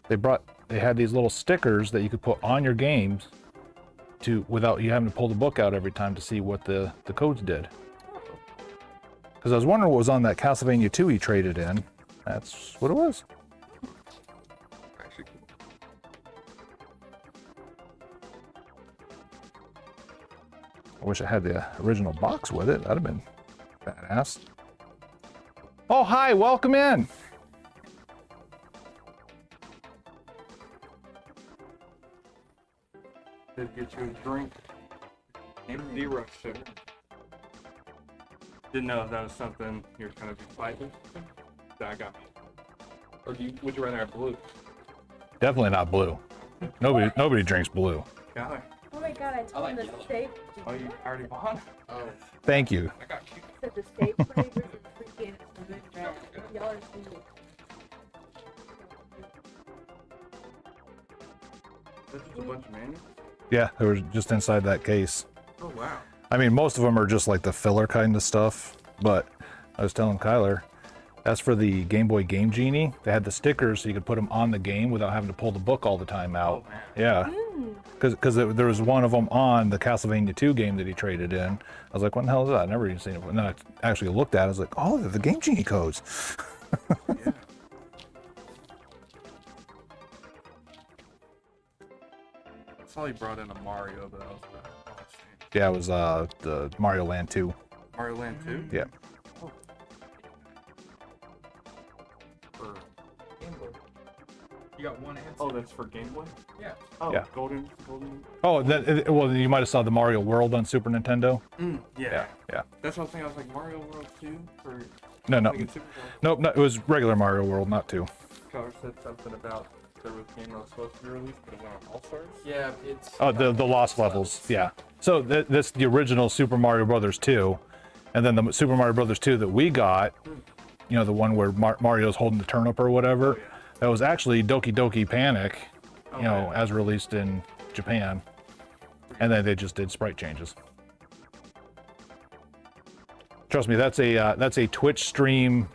they had these little stickers that you could put on your games without you having to pull the book out every time to see what the codes did. Because I was wondering what was on that Castlevania 2 he traded in. That's what it was. Actually, I wish I had the original box with it. That'd have been badass. Oh, hi, welcome in. Did get you a drink. Name 0 sugar. Didn't know if that was something you're kind of fighting. That got me. Or would you rather have blue? Definitely not blue. Nobody drinks blue. Golly. Oh my god, I told like him the yellow. steak. Oh, you already bought? oh, Thank you. I got cute. Said the steak flavors are freaking lemon red. Y'all are sweet. That's just a bunch of mayonnaise? Yeah, they were just inside that case. Oh, wow. I mean, most of them are just like the filler kind of stuff, but I was telling Kyler, as for the Game Boy Game Genie, they had the stickers so you could put them on the game without having to pull the book all the time out. Oh, man. Yeah. Because there was one of them on the Castlevania 2 game that he traded in. I was like, what the hell is that? I've never even seen it. And then I actually looked at it. I was like, oh, they're the Game Genie codes. Yeah. I saw he brought in a Mario, but I was like, oh, that's strange. Yeah, it was the Mario Land 2. Mario Land 2? Yeah. For Game Boy. You got one answer. Oh, that's for Game Boy? Yeah. Oh, Yeah. Golden. Oh, well, you might have saw the Mario World on Super Nintendo. Yeah. Yeah. That's what I was thinking. I was like, Mario World 2 for. No. Thinking Super Bowl. Nope, no, it was regular Mario World, not 2. Color said something about there was a game that was supposed to be released, but it went on All Stars. Yeah, it's. Oh, the Lost Levels. Yeah. So that's the original Super Mario Brothers 2, and then the Super Mario Brothers 2 that we got, you know, the one where Mario's holding the turnip or whatever. Oh, yeah. That was actually Doki Doki Panic, Oh, you know, yeah. as released in Japan, and then they just did sprite changes. Trust me, that's a Twitch stream.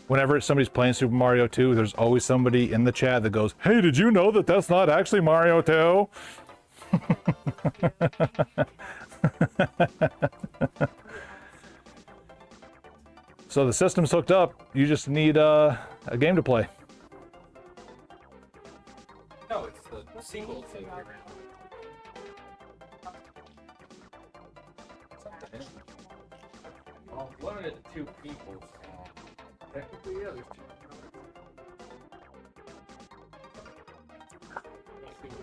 Whenever somebody's playing Super Mario 2, there's always somebody in the chat that goes, "Hey, did you know that that's not actually Mario 2?" So the system's hooked up. You just need a game to play. No, it's the sequel to the original. Something. Well, limited to 2 people, so technically, yeah, there's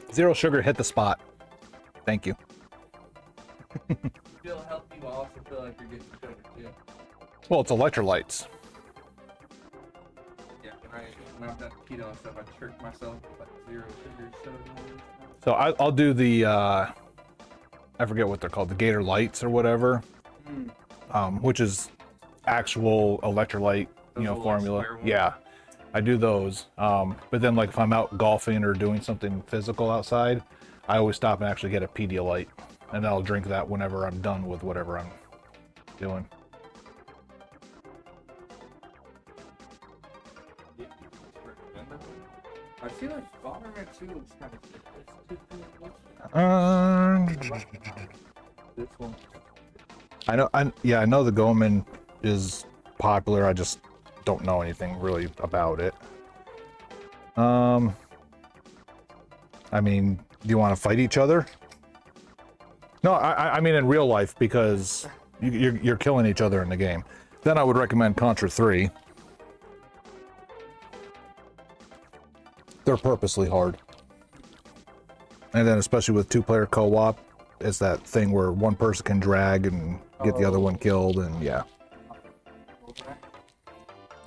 2. Zero sugar hit the spot. Thank you. Feel healthy, but also feel like you're getting sugar too. Well, it's electrolytes. Yeah, when I have that keto and stuff, I trick myself with like 0 sugar soda and stuff. So I'll do the, I forget what they're called, the Gator Lights or whatever, which is actual electrolyte, Those little formula. square ones? Yeah, I do those. But then like if I'm out golfing or doing something physical outside, I always stop and actually get a Pedialyte, and I'll drink that whenever I'm done with whatever I'm doing. I feel like Spider-Man 2 looks kind of. This one. Yeah, I know the Goman is popular. I just don't know anything really about it. I mean, do you want to fight each other? No, I mean in real life, because you're killing each other in the game. Then I would recommend Contra 3. They're purposely hard. And then especially with 2-player co-op, it's that thing where one person can drag and get the other one killed, and yeah.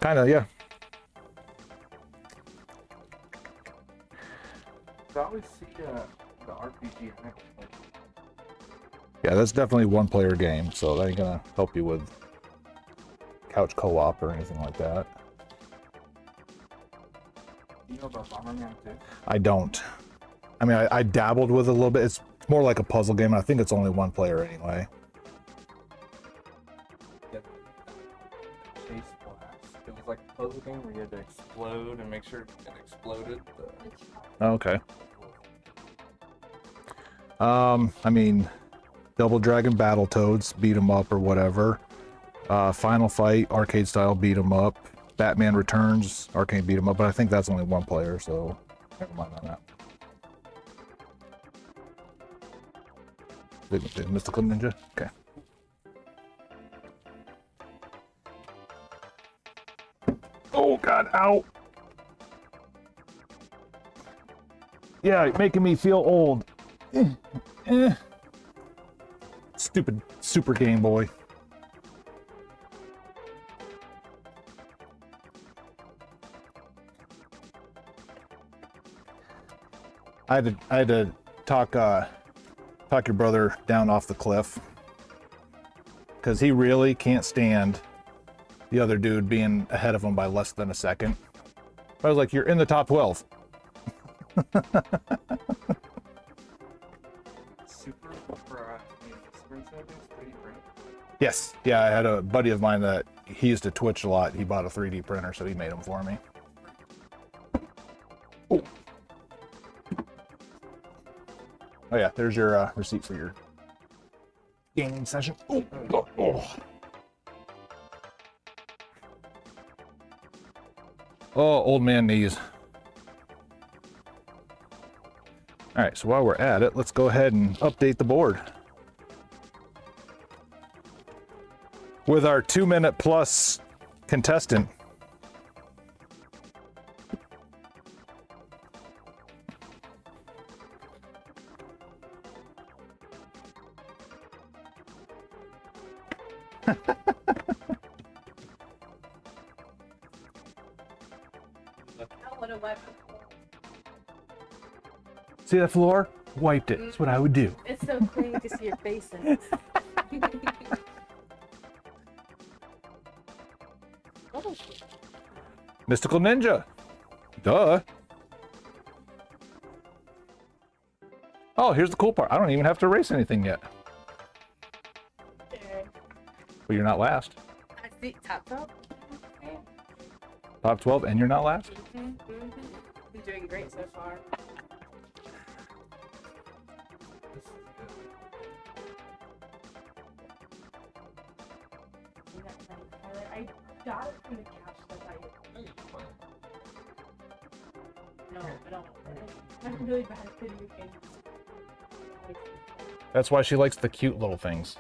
Kinda, yeah. I always see the RPG. Yeah, that's definitely a one-player game, so that ain't gonna help you with couch co-op or anything like that. You know about Bomberman 2? I don't. I mean, I dabbled with it a little bit. It's more like a puzzle game. I think it's only one player anyway. Yeah. Chase Blast. It was like a puzzle game where you had to explode and make sure it exploded. Oh, okay. I mean, Double Dragon Battletoads, beat 'em up or whatever. Final Fight, arcade style, beat 'em up. Batman Returns, arcade beat 'em up, but I think that's only one player, so never mind on that. Mystical Ninja? Okay. Oh god, ow! Yeah, making me feel old. Stupid Super Game Boy. I had to talk your brother down off the cliff, because he really can't stand the other dude being ahead of him by less than a second. I was like, you're in the top 12. Super Nintendo's 3D print. Yes, yeah, I had a buddy of mine that he used to Twitch a lot. He bought a 3D printer, so he made them for me. Oh yeah, there's your receipt for your gaming session. Oh, old man knees. All right, so while we're at it, let's go ahead and update the board with our 2-minute plus contestant. See that floor? Wiped it. That's what I would do. It's so clean to see your face in it. Mystical Ninja. Duh. Oh, here's the cool part. I don't even have to race anything yet. But you're not last. I see top 12. Top 12, and you're not last? I'm doing great so far. I got it from the couch that I No, I don't. I'm really bad at video games. That's why she likes the cute little things.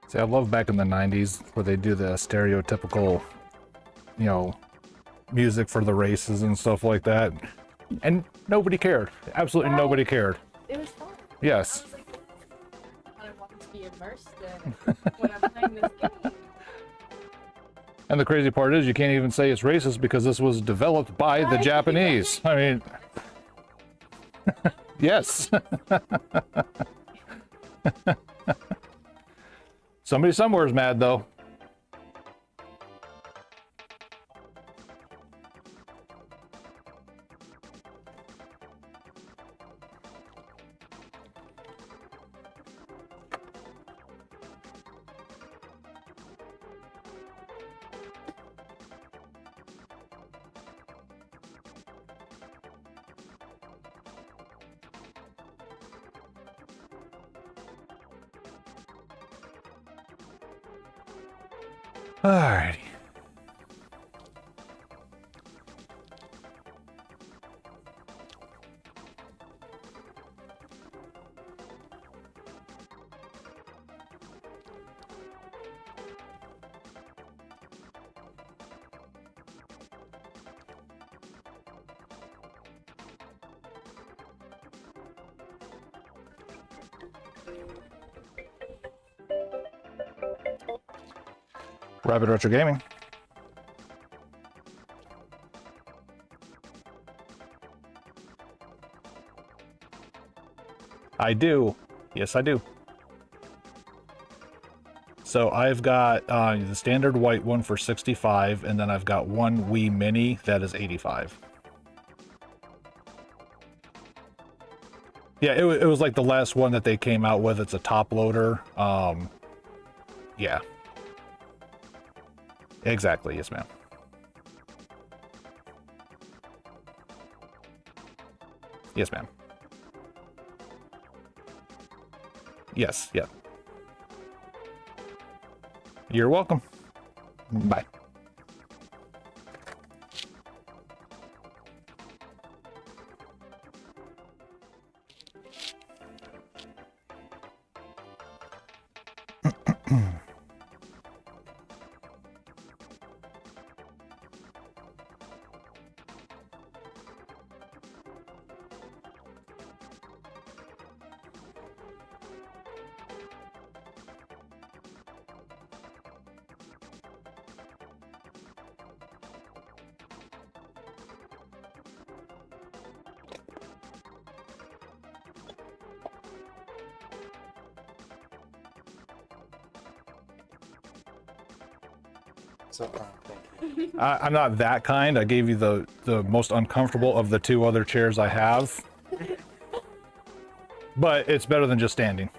See, I love back in the 90s where they do the stereotypical, you know, music for the races and stuff like that. And nobody cared. Absolutely Well, nobody cared. It was fun. Yes. I was like, I wanted to be immersed in when I'm playing this game. And the crazy part is you can't even say it's racist because this was developed by the Right. Japanese. I mean, yes. Somebody somewhere is mad though. Alrighty. Rapid Retro Gaming. I do. Yes, I do. So I've got the standard white one for 65, and then I've got one Wii Mini that is 85. Yeah, it was like the last one that they came out with. It's a top loader. Yeah. Exactly, yes, ma'am. Yes, ma'am. Yes, yeah. You're welcome. Bye. So, thank you. I'm not that kind. I gave you the most uncomfortable of the two other chairs I have. But it's better than just standing.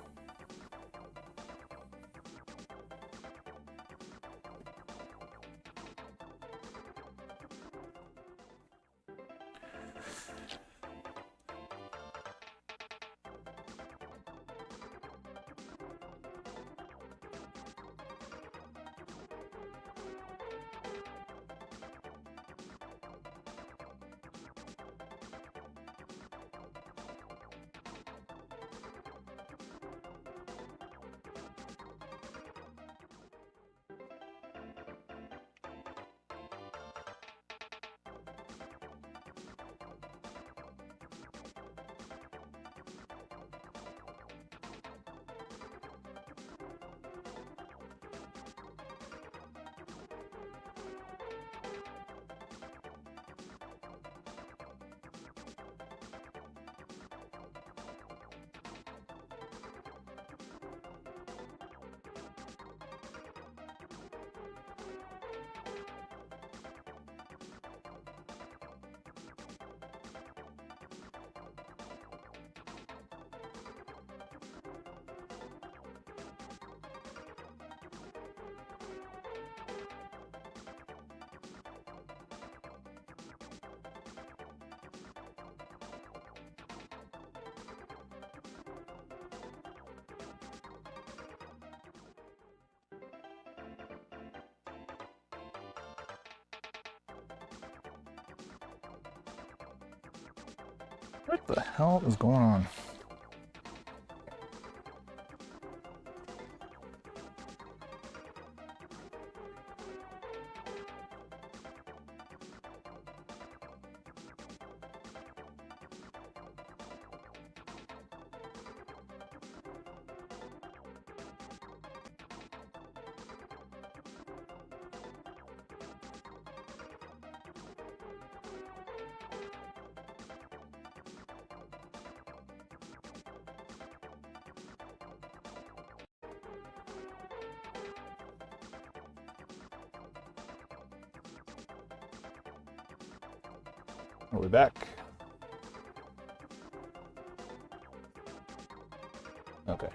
What the hell is going on? Are we back? Okay.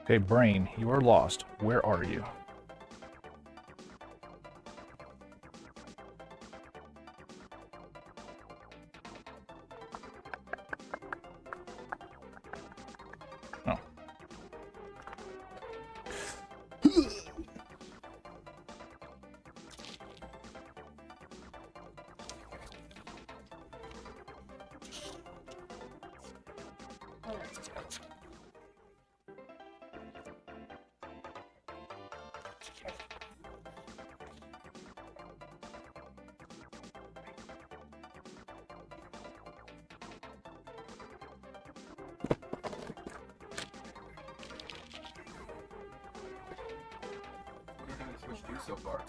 Okay, brain, you are lost. Where are you? Oh. What are you Switch do so far?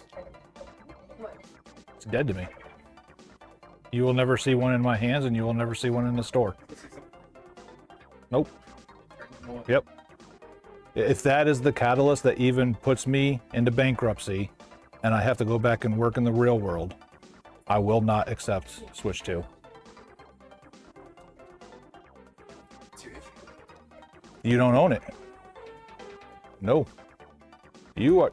It's dead to me. You will never see one in my hands, and you will never see one in the store. Nope. Yep. If that is the catalyst that even puts me into bankruptcy, and I have to go back and work in the real world, I will not accept Switch 2. You don't own it. No. You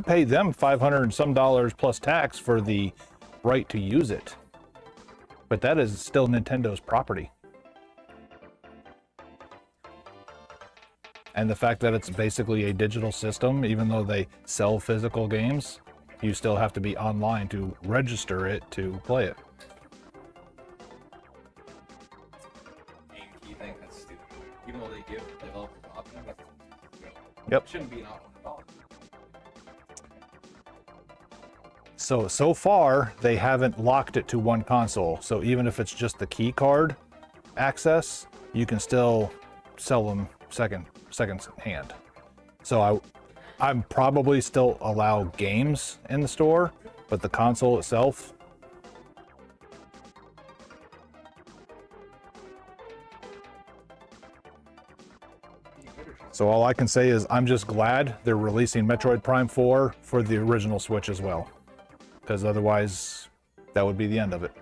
pay them $500 and some plus tax for the right to use it. But that is still Nintendo's property. And the fact that it's basically a digital system, even though they sell physical games, you still have to be online to register it to play it. Game key thing, that's stupid. Even though they give developers the option, Yep. it shouldn't be an option at all. So far, they haven't locked it to one console. So even if it's just the key card access, you can still sell them second hand. So I'm probably still allow games in the store, but the console itself. So all I can say is I'm just glad they're releasing Metroid Prime 4 for the original Switch as well. Because otherwise, that would be the end of it.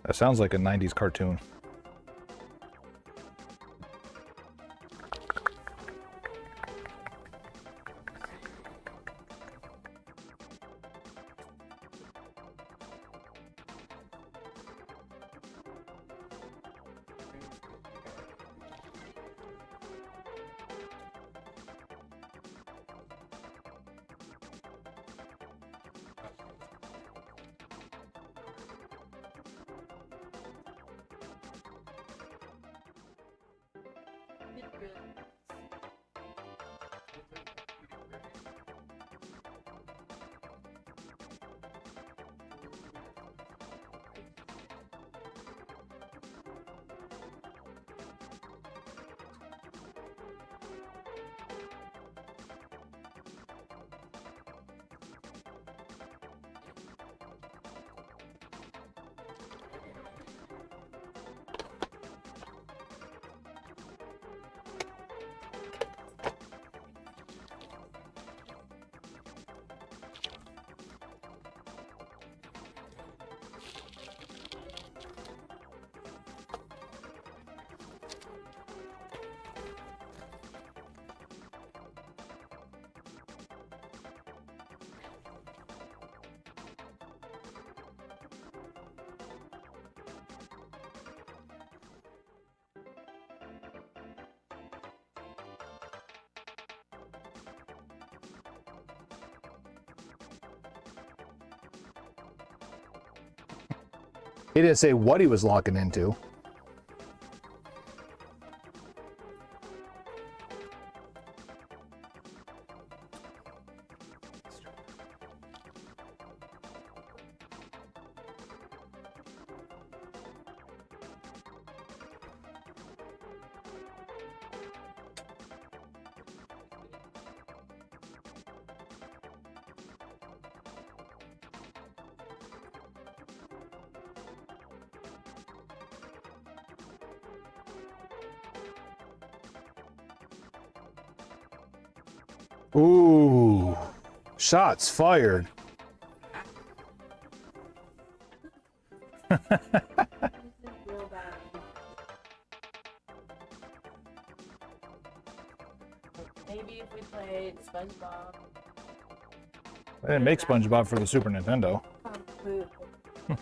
That sounds like a 90s cartoon. He didn't say what he was locking into. Ooh, shots fired. Real bad. Maybe if we played SpongeBob. They didn't make SpongeBob for the Super Nintendo. Boo. If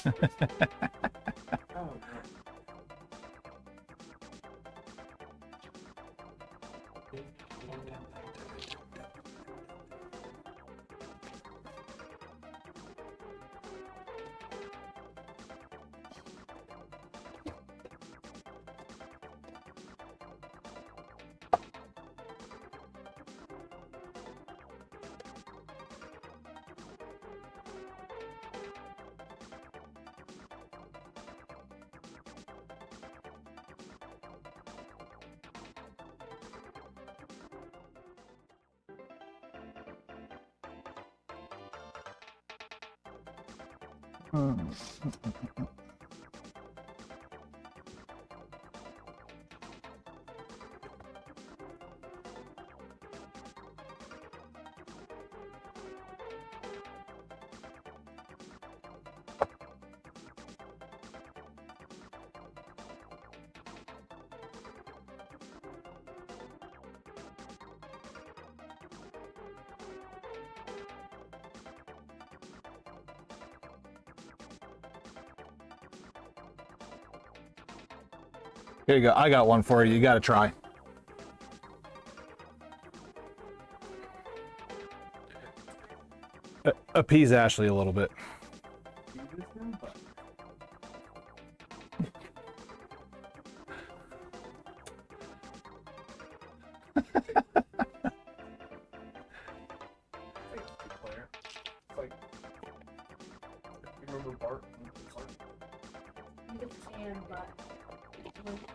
they did, Oh, Here you go. I got one for you. You got to try. Appease Ashley a little bit. two-player. It's like, you remember Bart? you can, but when people play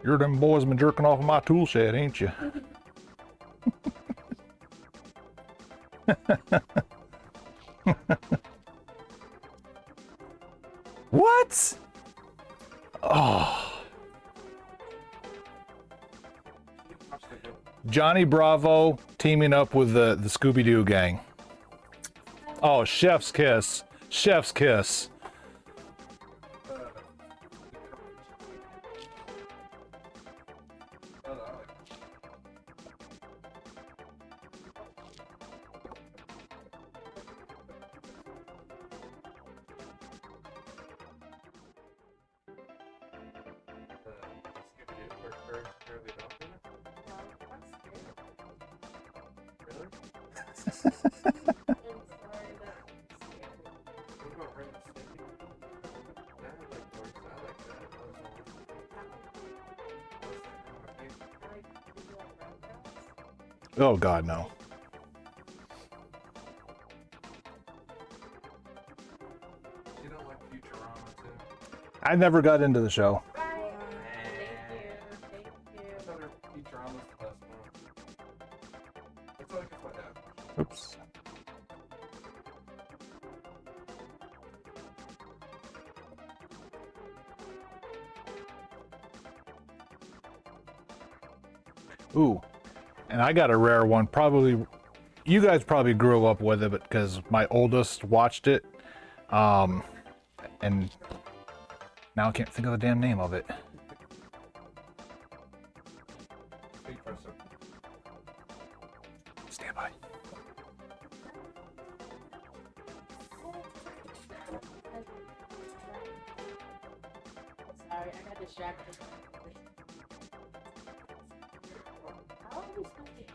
You're them boys been jerking off of my tool shed, ain't you? What? Oh. Johnny Bravo teaming up with the Scooby-Doo gang. Oh, chef's kiss. Chef's kiss. Oh God, no. You don't like Futurama too? I never got into the show. Right. Thank you. I thought Futurama's the best one. That's all I guess my dad watched. Oops. Ooh, and I got a rare one. Probably, you guys probably grew up with it because my oldest watched it. And now I can't think of the damn name of it. Stand by. Sorry, I got distracted. How are we supposed to keep it?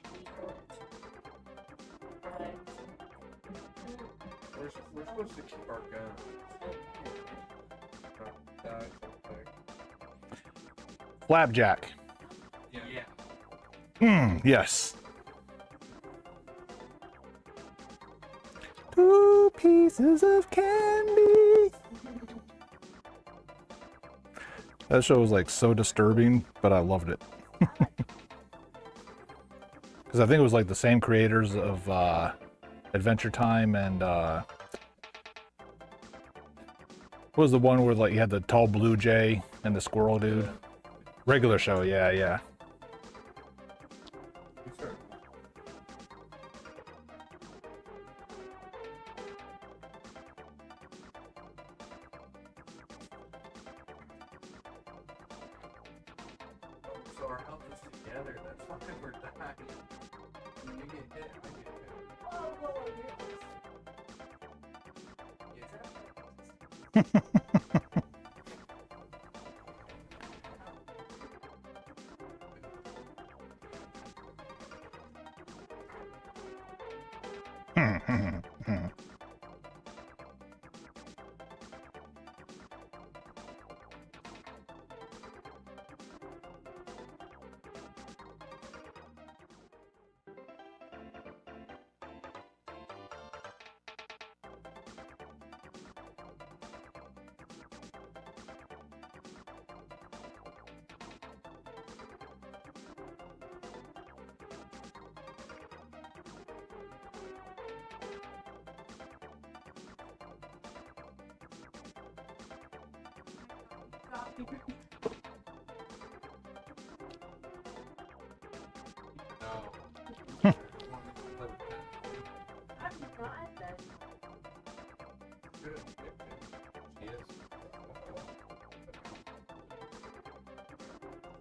We're supposed to keep our guns. Not die something. Flapjack. Yeah. Yes. 2 pieces of candy. That show was like so disturbing, but I loved it. Because I think it was like the same creators of Adventure Time and what was the one where like you had the tall blue jay and the squirrel dude? Regular show, yeah, yeah. So our health is together. That's why we're dying. When you get hit, I get hit. No.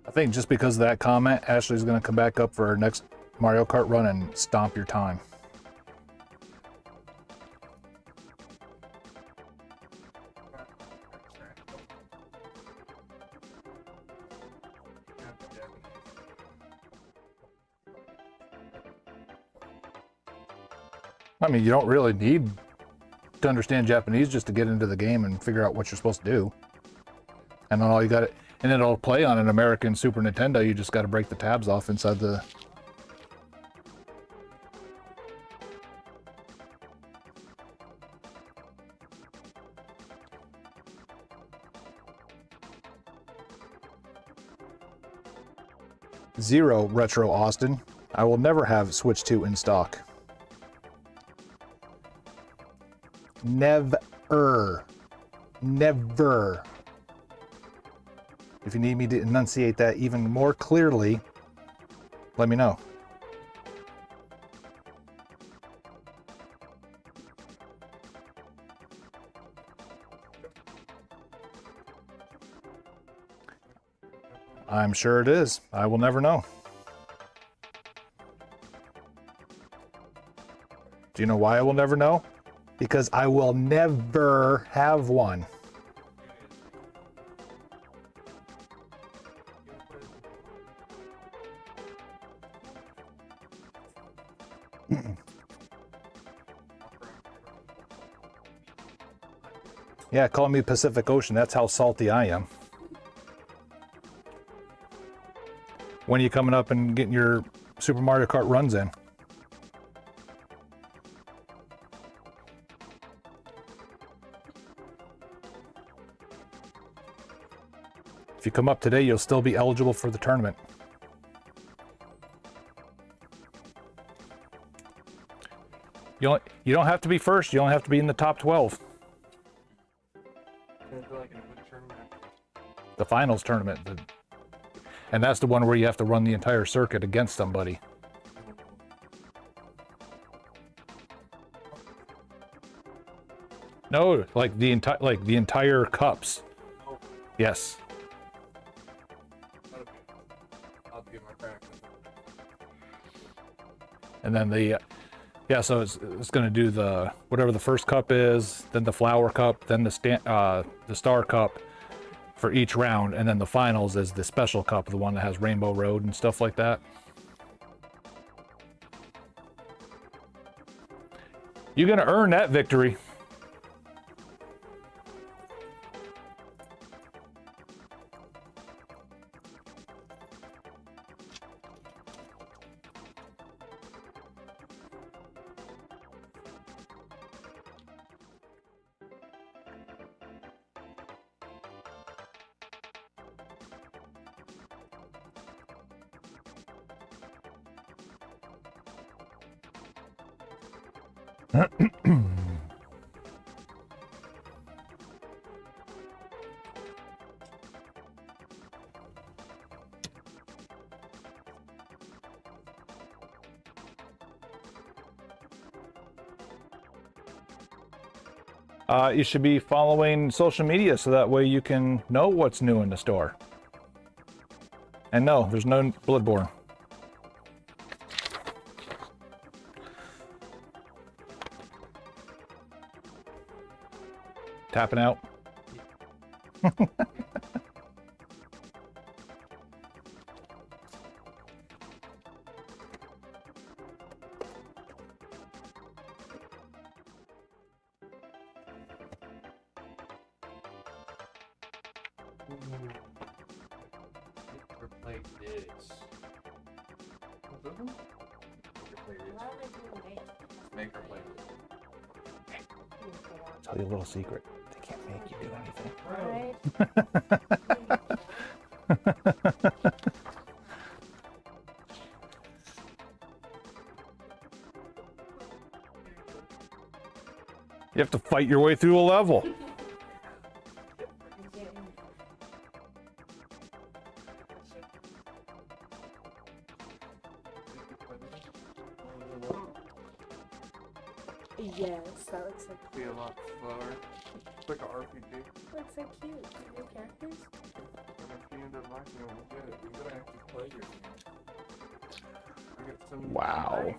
I think just because of that comment, Ashley's going to come back up for her next Mario Kart run and stomp your time. I mean, you don't really need to understand Japanese just to get into the game and figure out what you're supposed to do. And then all you got it, and it'll play on an American Super Nintendo. You just got to break the tabs off inside the. Zero Retro Austin. I will never have Switch 2 in stock. Never. Never. If you need me to enunciate that even more clearly, let me know. I'm sure it is. I will never know. Do you know why I will never know? Because I will never have one. Yeah, call me Pacific Ocean. That's how salty I am. When are you coming up and getting your Super Mario Kart runs in. If you come up today, you'll still be eligible for the tournament. You don't have to be first. You only have to be in the top 12. The finals tournament. And that's the one where you have to run the entire circuit against somebody. No, like the entire cups. Yes. I'll give my practice. And then so it's going to do the whatever the first cup is, then the flower cup, then the star cup for each round, and then the finals is the special cup, the one that has Rainbow Road and stuff like that. You're going to earn that victory. You should be following social media so that way you can know what's new in the store. And no, there's no Bloodborne. Tapping out. Never played this. Make her play this. Tell you a little secret. They can't make you do anything. Right. You have to fight your way through a level. Yes, that looks like Be a lot slower. It's like an RPG. looks so cute. New characters. And if you end up liking it, we'll get it. You gotta actually play your game. I got so many Wow.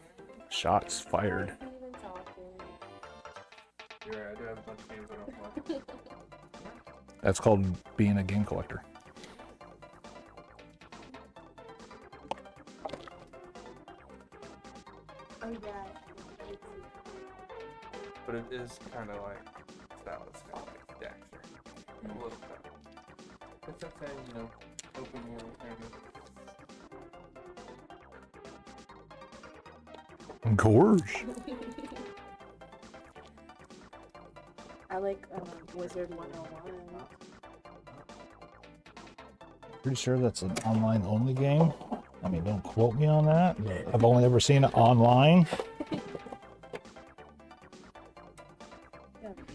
Shots fired. Not even talking. You're right, I do have a bunch of games I don't play. That's called being a game collector. Oh yeah. But it is kind of like stylus, kind of like Daxter. A little bit. It's that same, you know, open world kind of. Gorge. I like Wizard 101. Pretty sure that's an online only game. I mean, don't quote me on that, but I've only ever seen it online.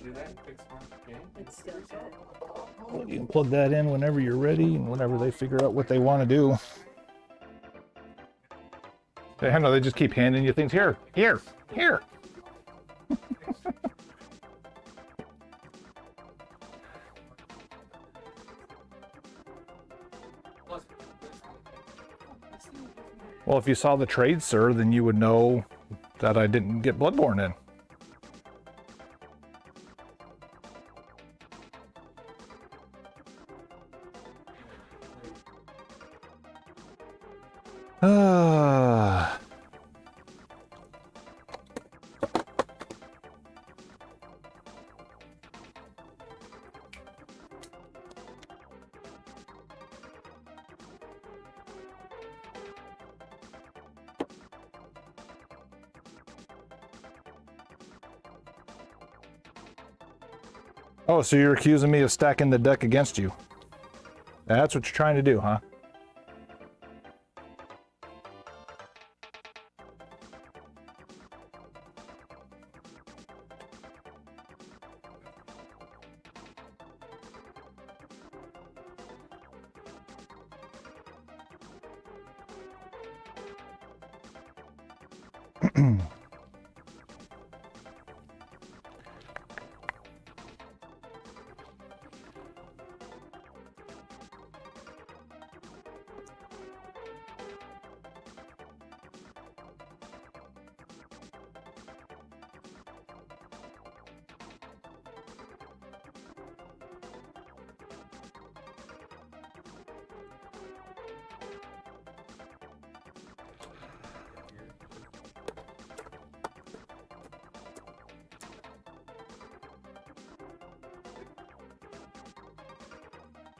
Do that and fix my game. It's still good. You can plug that in whenever you're ready and whenever they figure out what they want to do. I know they just keep handing you things. Here. Well, if you saw the trade, sir, then you would know that I didn't get Bloodborne in. Oh, so you're accusing me of stacking the deck against you? That's what you're trying to do, huh?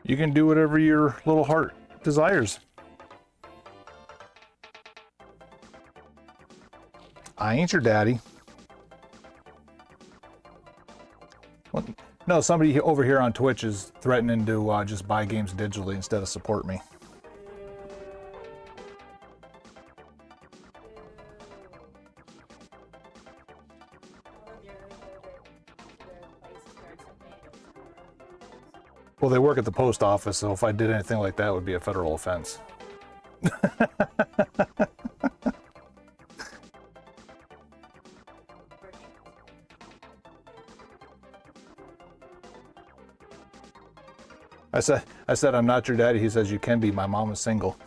You can do whatever your little heart desires. I ain't your daddy. Well, no, somebody over here on Twitch is threatening to just buy games digitally instead of support me. Well, they work at the post office, so if I did anything like that, it would be a federal offense. I said, I'm not your daddy. He says, you can be. My mom is single.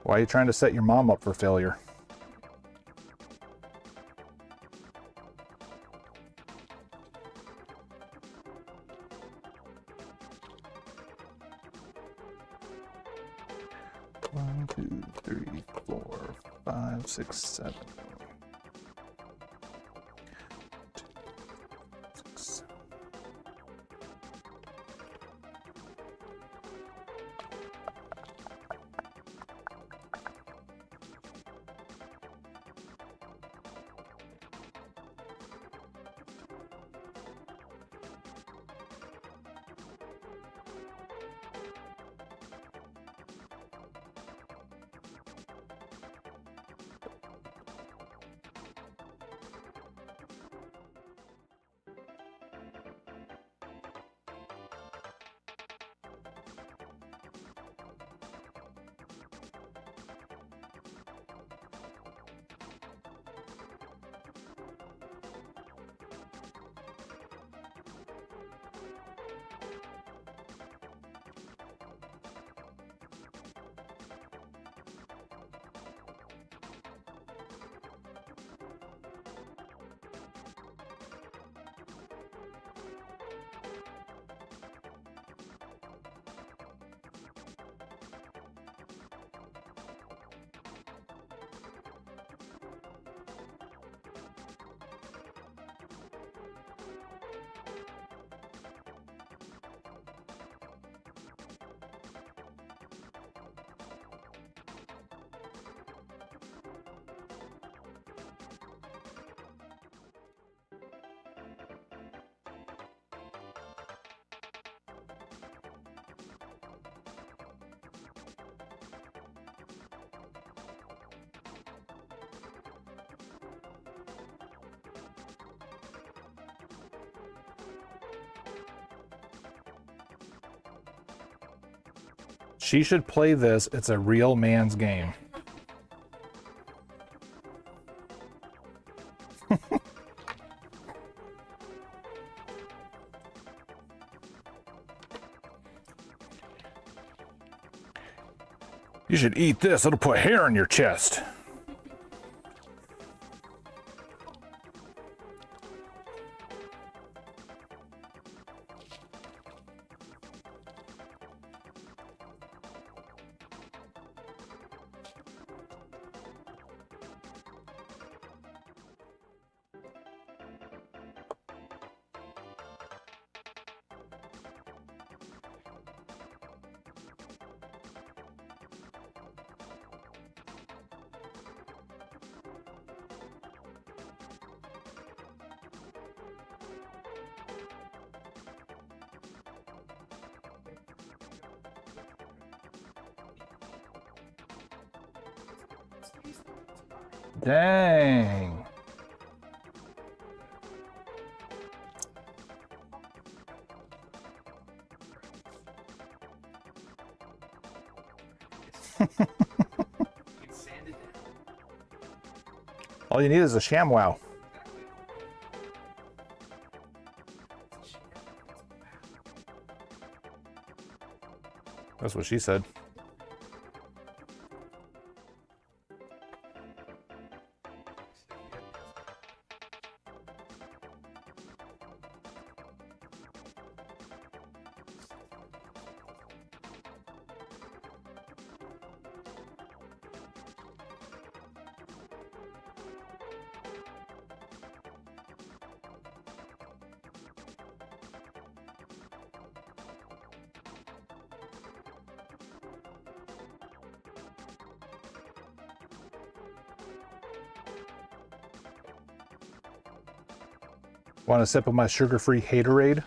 Why are you trying to set your mom up for failure? One, two, three, 4, 5, 6, 7. 2, 6, 7. She should play this. It's a real man's game. You should eat this. It'll put hair on your chest. Dang. You can sand it down. All you need is a ShamWow. That's what she said. Want a sip of my sugar-free haterade?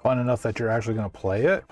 Fun enough that you're actually going to play it?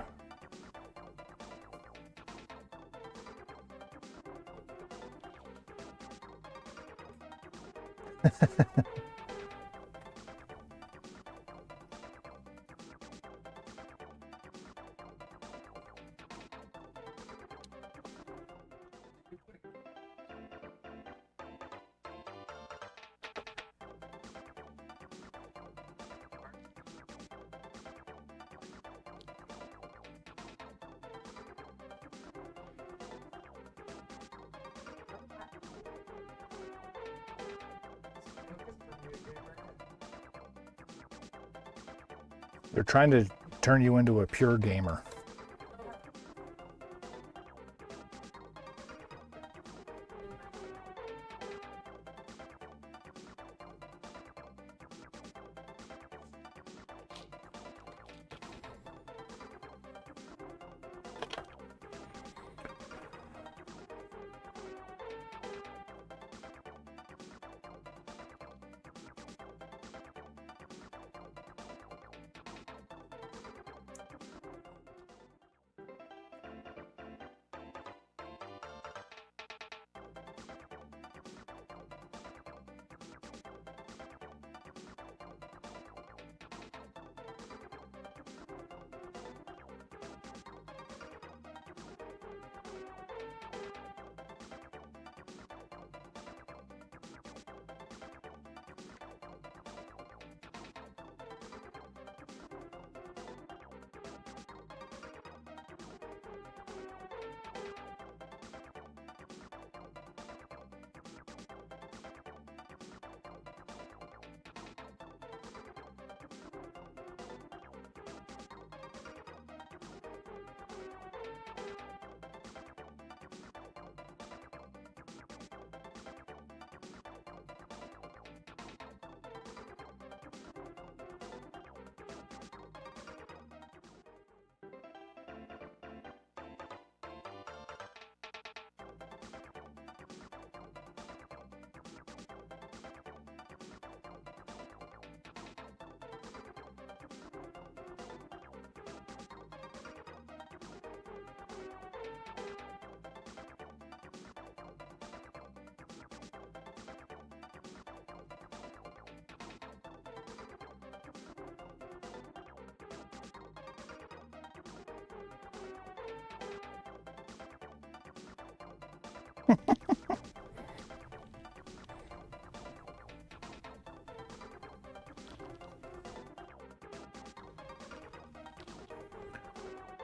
They're trying to turn you into a pure gamer.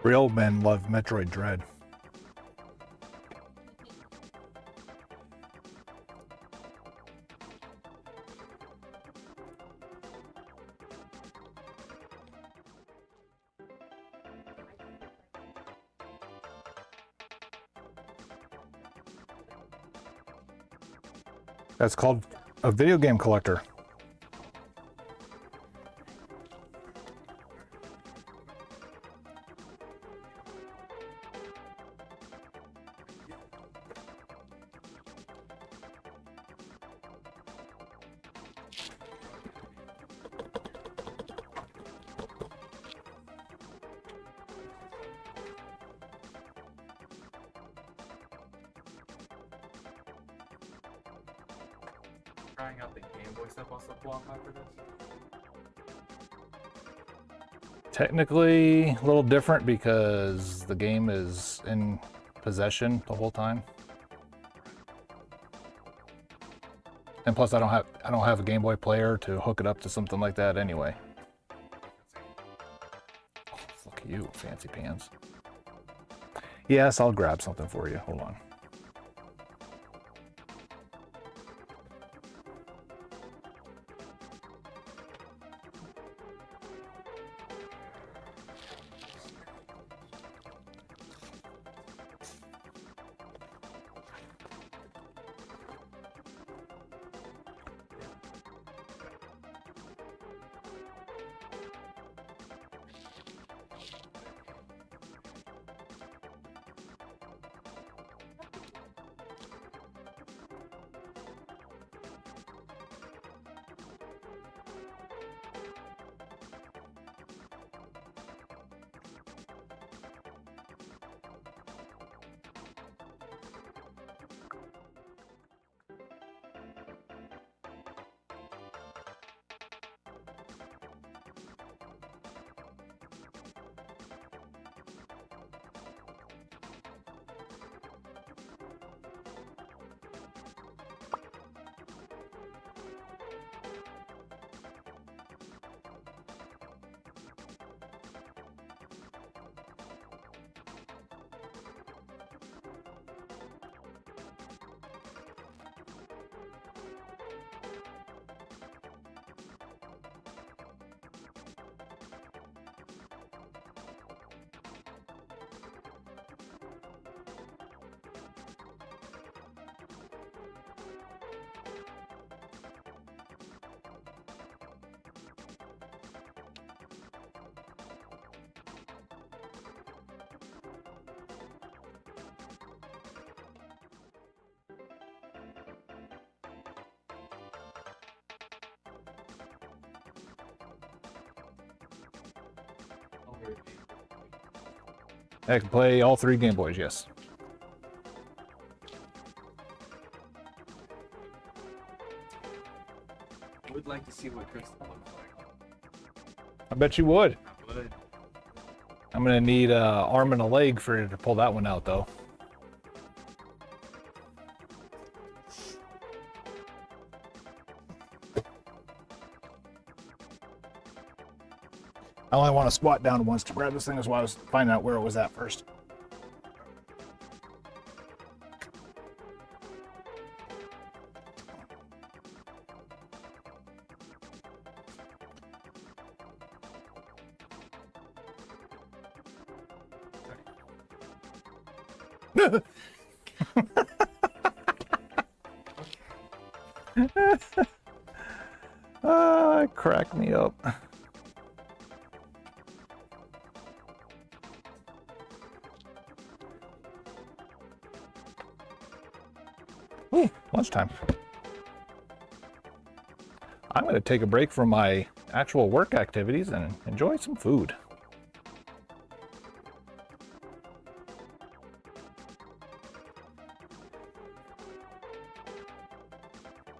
Real men love Metroid Dread. That's called a video game collector. Trying out the Game Boy stuff also qualify for this? Technically a little different because the game is in possession the whole time. And plus I don't have a Game Boy player to hook it up to something like that anyway. Oh, look at you, fancy pants. Yes, I'll grab something for you. Hold on. I can play all 3 Game Boys, yes. Would like to see what Crystal looks like. I bet you would. I would. I'm gonna need an arm and a leg for you to pull that one out, though. I only want to squat down once to grab this thing, is why I was finding out where it was at first. Crack me up. Ooh, lunchtime. I'm going to take a break from my actual work activities and enjoy some food.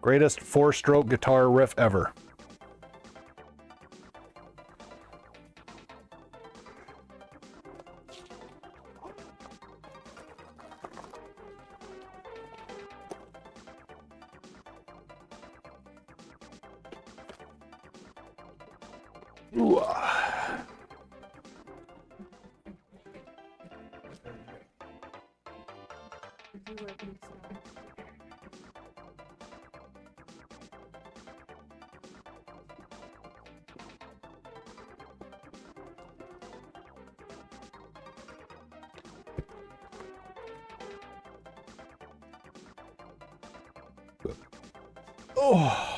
Greatest 4-stroke guitar riff ever. Ooh, ah. Did you like me so? Oh.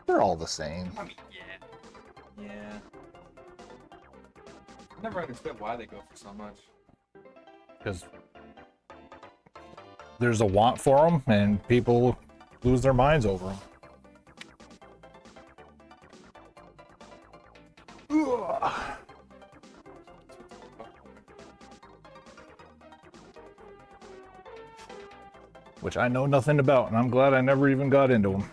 They're all the same. I mean, yeah. I never understood why they go for so much. Because there's a want for them, and people lose their minds over them. Which I know nothing about, and I'm glad I never even got into them.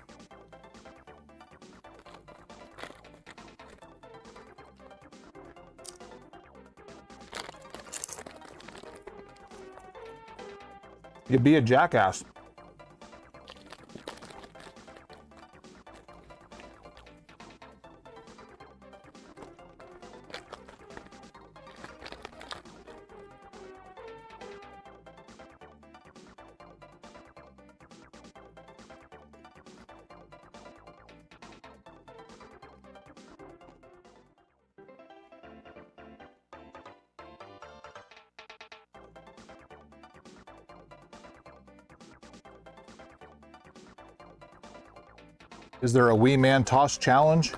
You'd be a jackass. Is there a wee man toss challenge?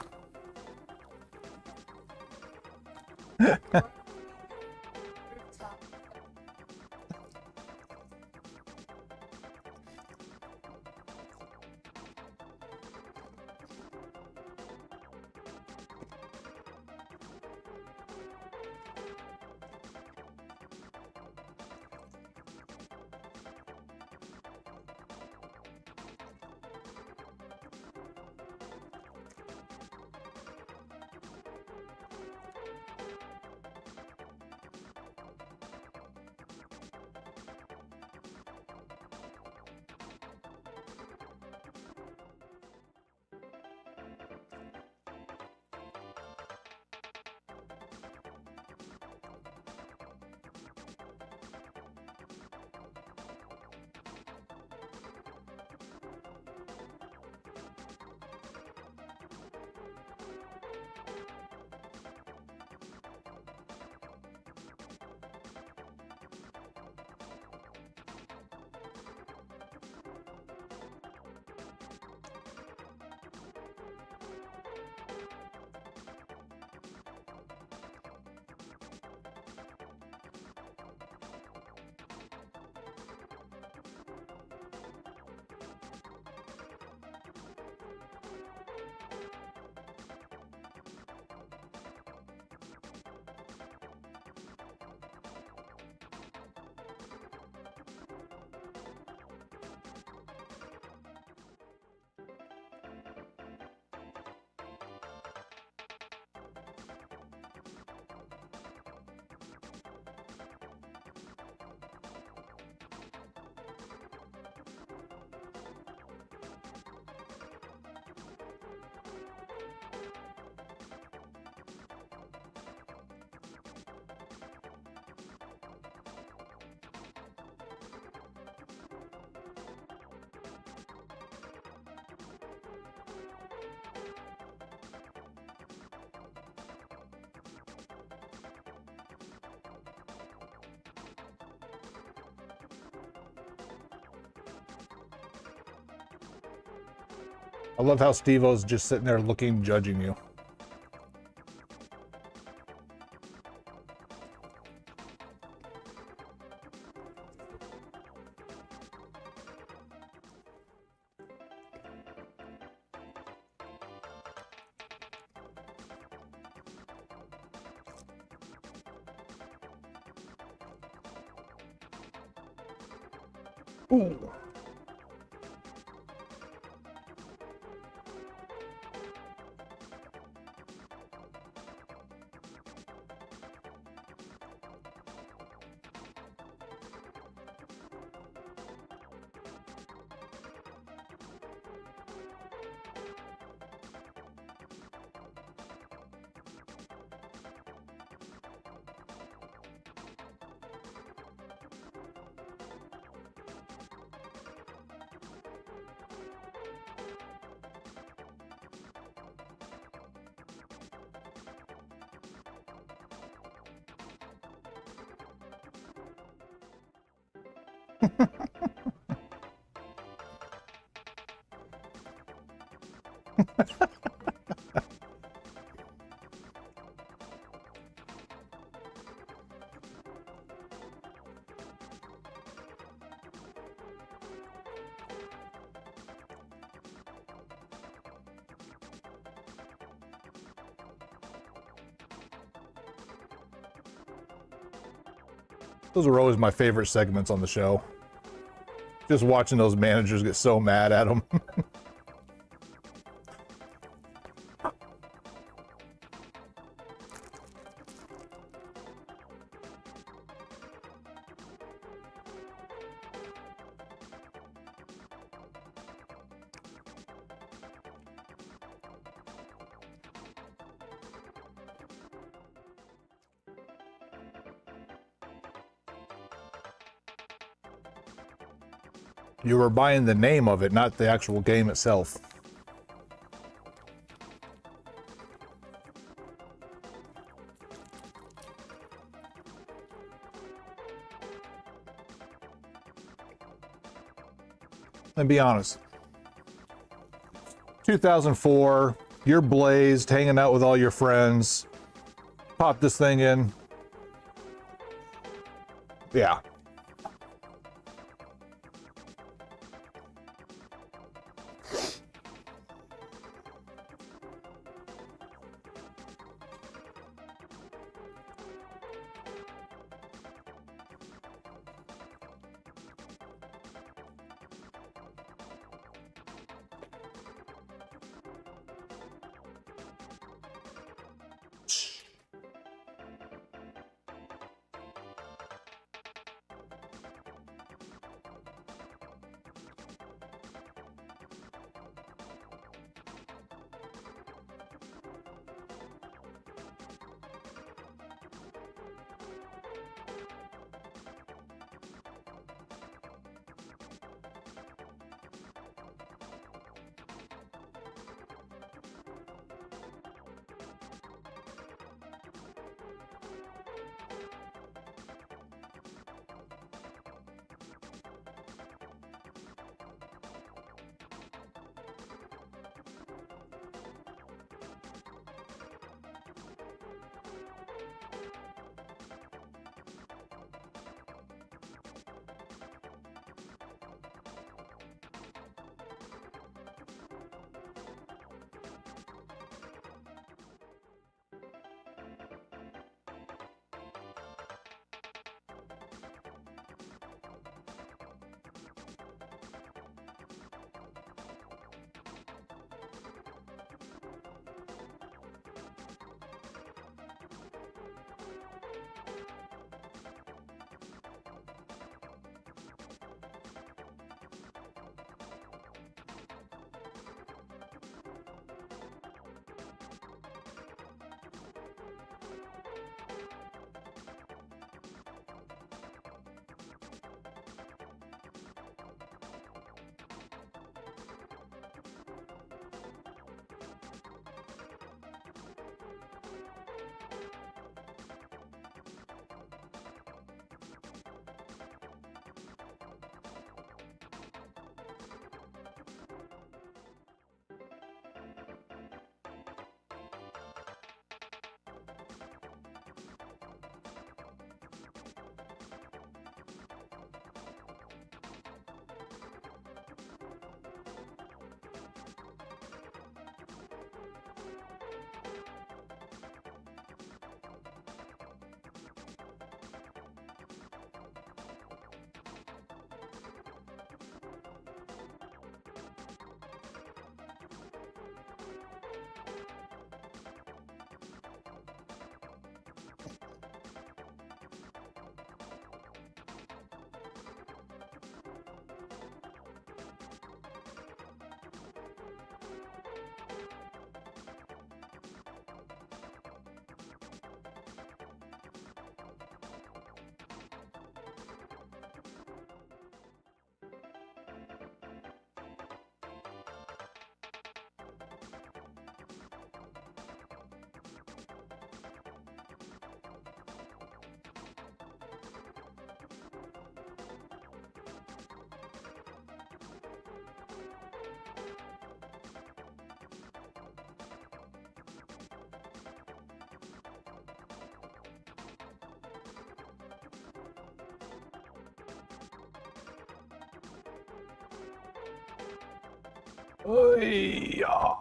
I love how Steve-O's just sitting there looking, judging you. Ooh. Those are always my favorite segments on the show. Just watching those managers get so mad at them. You were buying the name of it, not the actual game itself. And be honest, 2004, you're blazed, hanging out with all your friends, pop this thing in. Yeah. Oy, yeah.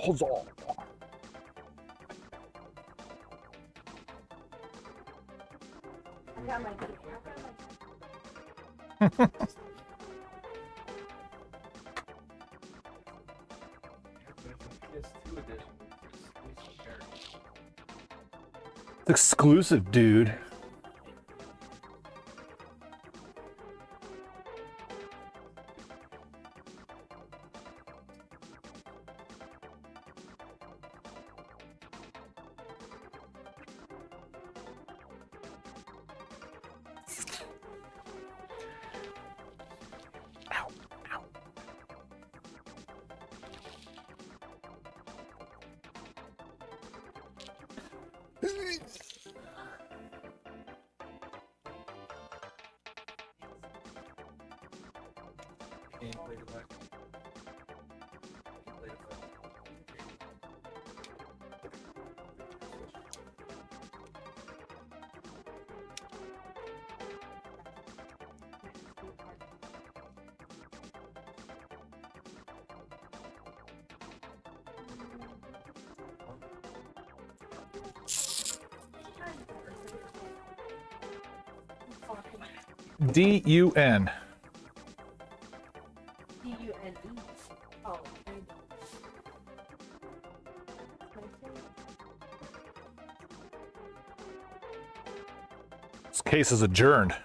Huzzah. I got my PS2 edition. It's exclusive, dude. Gameplay device. DUN. D-U-N-E. Oh, there you go. This case is adjourned.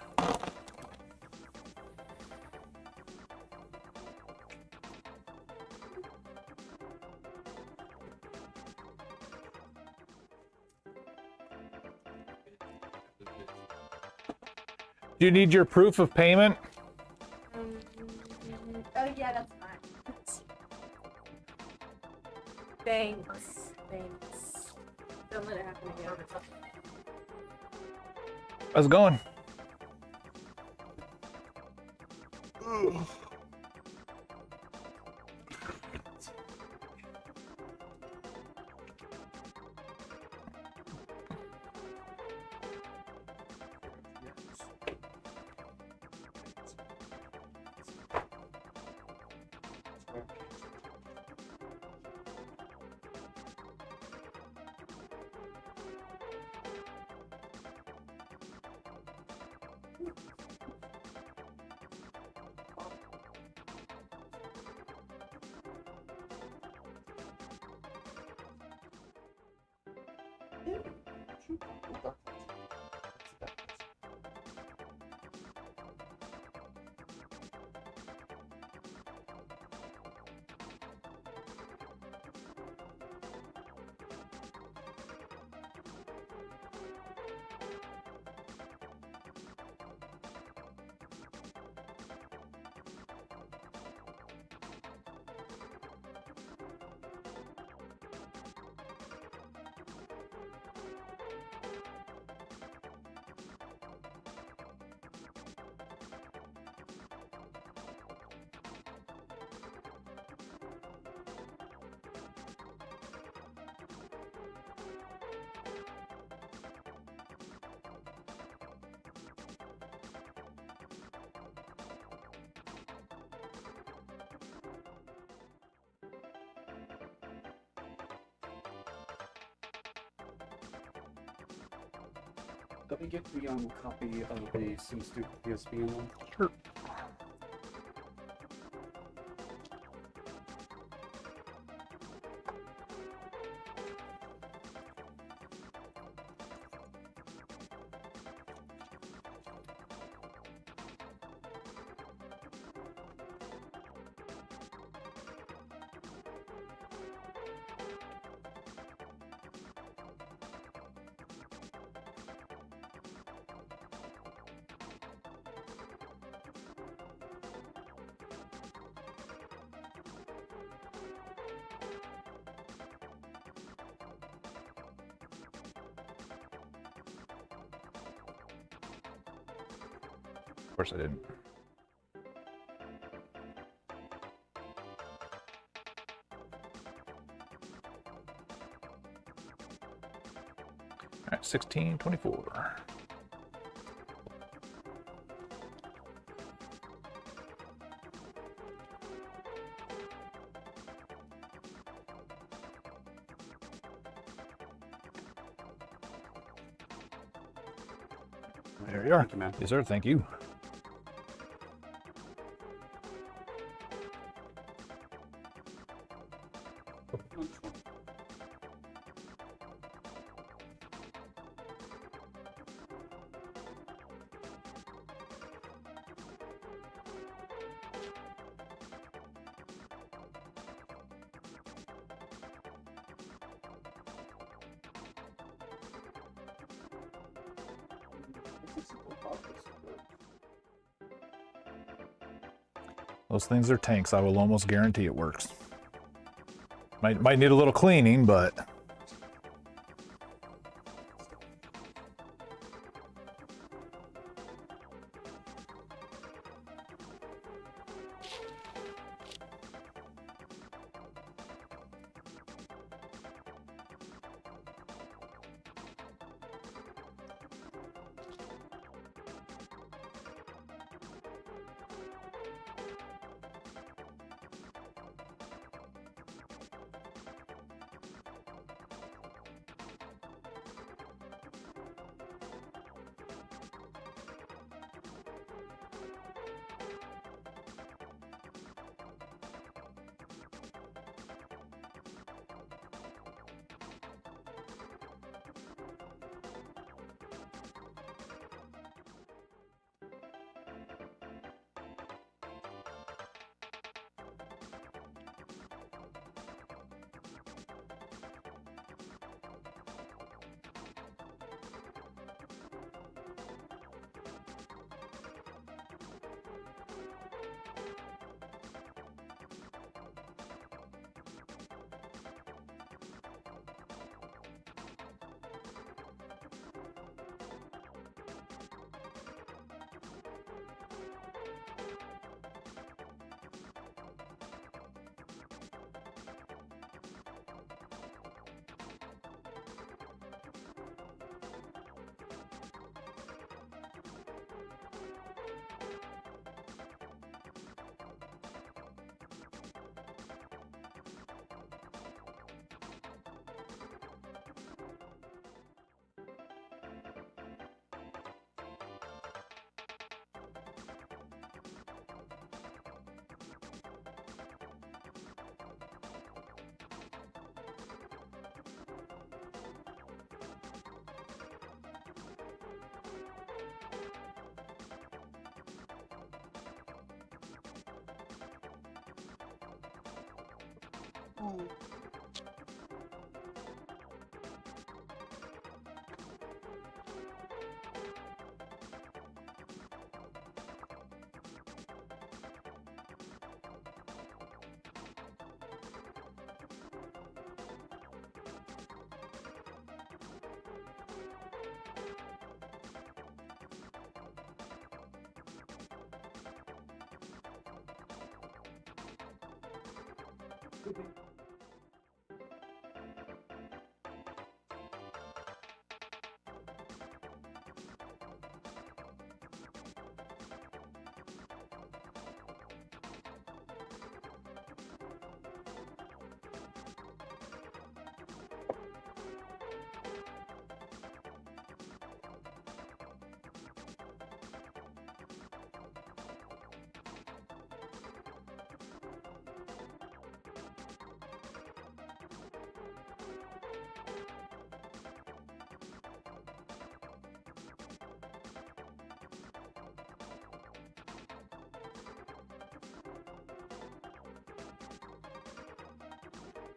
Do you need your proof of payment? Oh yeah, that's fine. Thanks. Thanks. Don't let it happen again. How's it going? Let me get the copy of the Sim Stupid PSP one. Sure. Of course I didn't. All right, 1624. There you are. Thank you, man. Yes, sir. Thank you. Those things are tanks. I will almost guarantee it works. Might need a little cleaning, but Oh.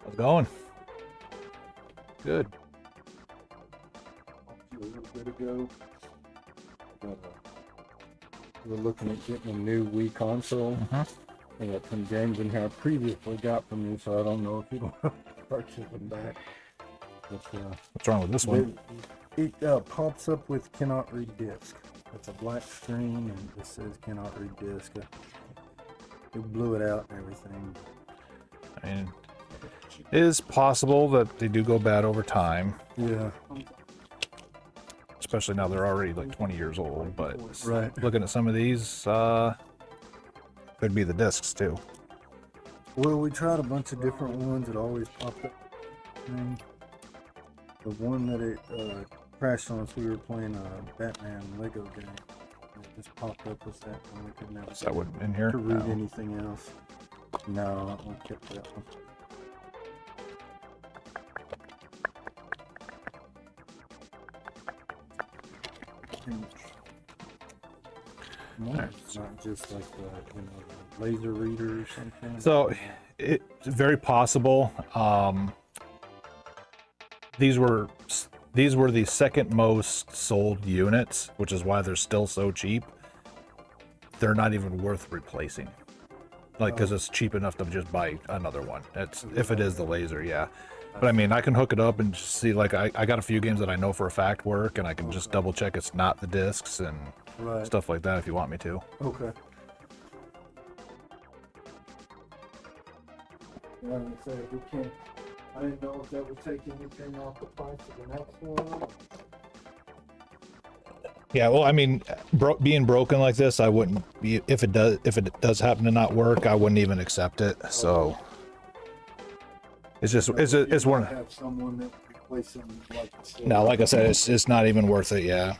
How's it going? Good. A little bit ago, we're looking at getting a new Wii console. I got some games in here I previously got from you, so I don't know if you want to start shipping back. But, What's wrong with this one? It pops up with cannot read disc. It's a black screen and it says cannot read disc. We blew it out and everything. I mean, it is possible that they do go bad over time. Yeah. Especially now they're already like 20 years old, but right. Looking at some of these, could be the discs too. Well, we tried a bunch of different ones. It always popped up. The one that it crashed on us, we were playing a Batman Lego game. It just popped up with that one. We could never Is that one in here? to read No. anything else. No, that one kept that one. It's not just like the laser reader or something. So it's very possible. These were the second most sold units, which is why they're still so cheap. They're not even worth replacing, like because it's cheap enough to just buy another one. It's if it is the laser, yeah. But I mean, I can hook it up and just see. Like I got a few games that I know for a fact work, and I can just double check it's not the discs and stuff like that if you want me to. Okay. Yeah, I'm say if we can't. I didn't know if that would take anything off the price of the next one. Yeah, well, I mean, being broken like this, I wouldn't be if it does happen to not work, I wouldn't even accept it. So it's just it's one. Have someone that replace them like you said. No, like I said, it's not even worth it. Yeah.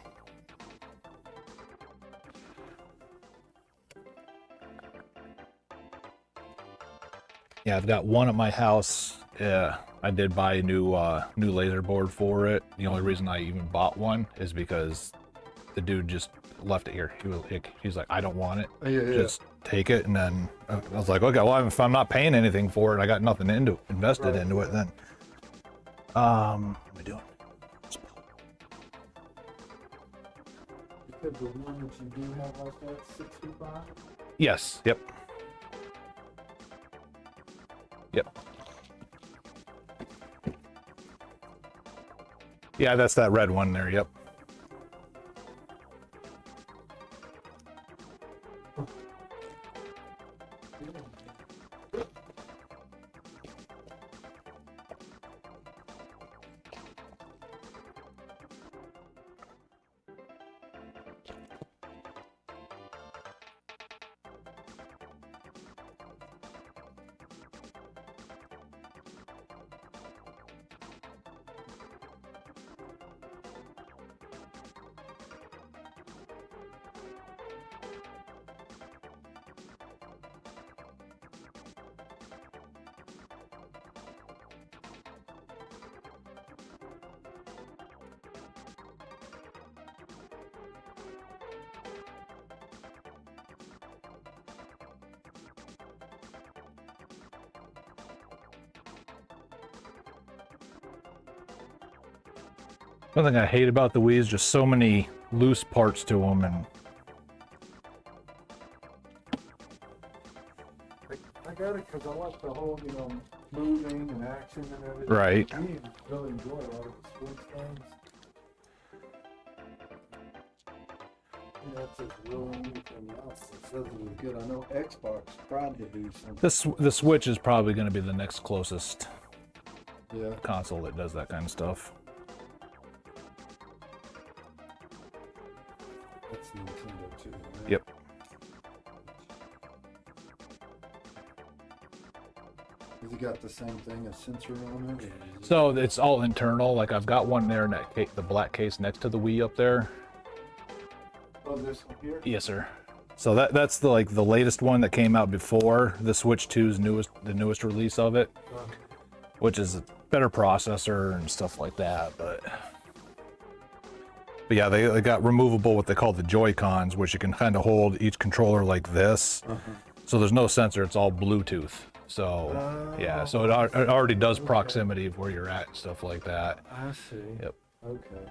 Yeah, I've got one at my house. Yeah, I did buy a new laser board for it. The only reason I even bought one is because the dude just left it here. He's like, I don't want it. Just take it. And then I was like, okay, well, if I'm not paying anything for it, I got nothing invested into it. Then, what am I doing? Because the one that you do have like that, 65. Yes. Yep. Yep. Yeah, that's that red one there. Yep. One thing I hate about the Wii is just so many loose parts to them, and I got it because I like the whole, moving and action and everything. Right. We really enjoy a lot of the sports games. If there's really anything else that says it was good. I know Xbox tried to do something. the Switch is probably going to be the next closest Yeah. console that does that kind of stuff. That's Nintendo too, right? Yep. Has it got the same thing, a sensor on it? So it's all internal. Like I've got one there in that the black case next to the Wii up there. Oh, this one here? Yes, sir. So that's the the latest one that came out before the Switch 2's the newest release of it, which is a better processor and stuff like that. But yeah, they got removable what they call the Joy-Cons, which you can kind of hold each controller like this. So there's no sensor; it's all Bluetooth. So yeah, so it already does proximity of where you're at and stuff like that. I see. Yep. Okay.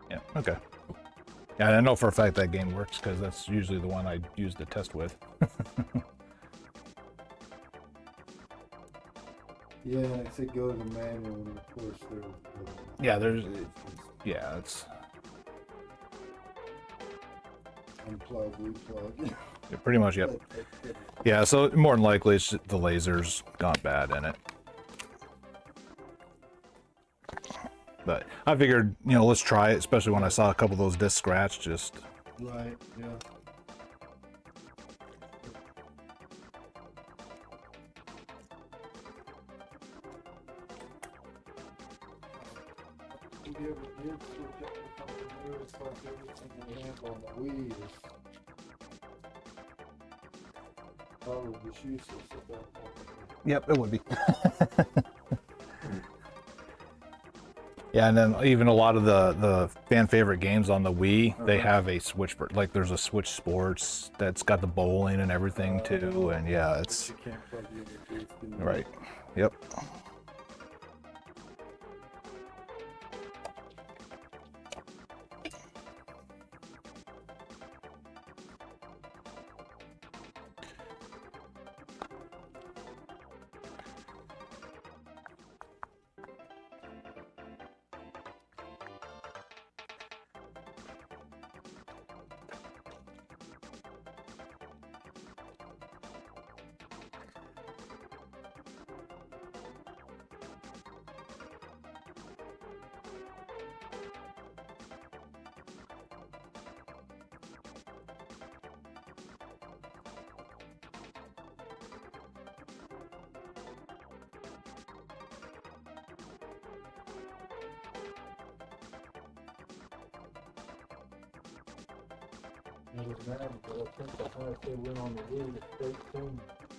Yeah. Okay. Yeah, I know for a fact that game works because that's usually the one I use to test with. Yeah, and if it goes to manual, and of course there's. Yeah, yeah, it's Unplug, replug. yeah, pretty much, yep. Yeah, so more than likely it's just the laser's gone bad in it. But I figured, let's try it, especially when I saw a couple of those discs scratched, just... Right, yeah. If you ever did switch up to something new, it's like everything we have on the Wii is probably just useless at that point. Yep, it would be. Yeah, and then even a lot of the fan favorite games on the Wii, they have a Switch, like there's a Switch Sports that's got the bowling and everything too, and yeah, it's... You can't plug in your disc in. Right, yep.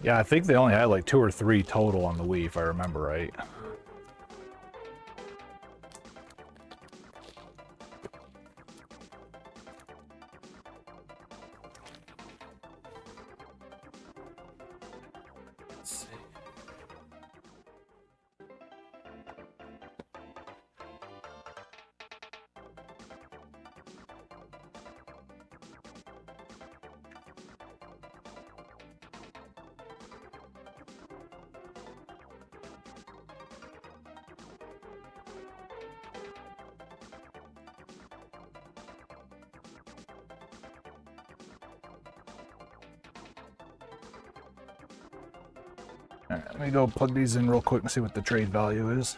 Yeah, I think they only had like 2 or 3 total on the Wii, if I remember right. Let's see. All right, let me go plug these in real quick and see what the trade value is.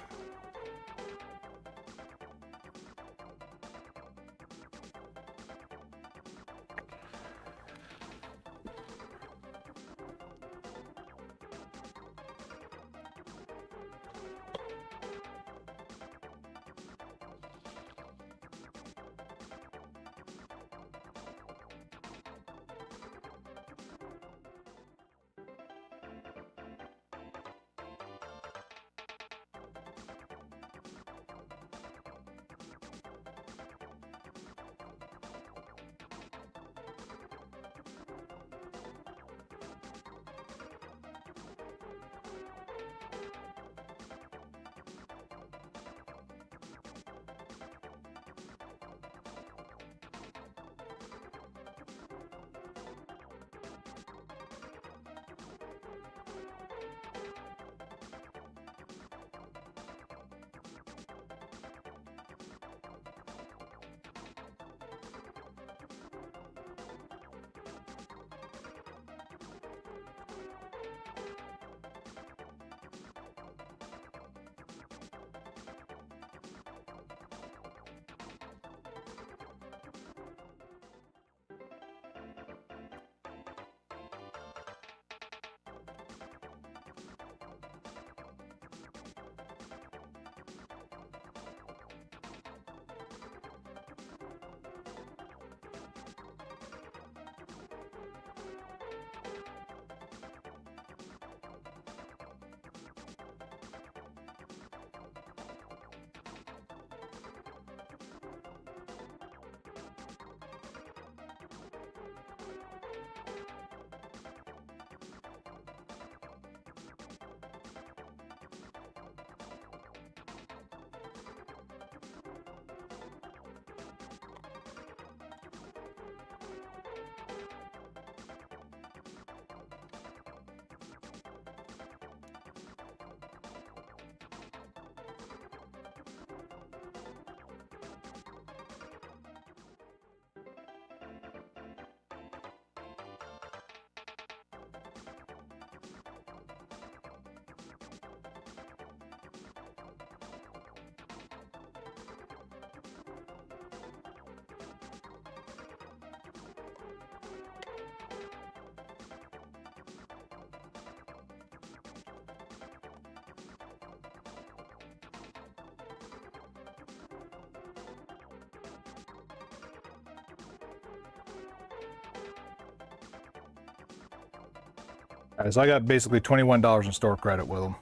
All right, so I got basically $21 in store credit with them.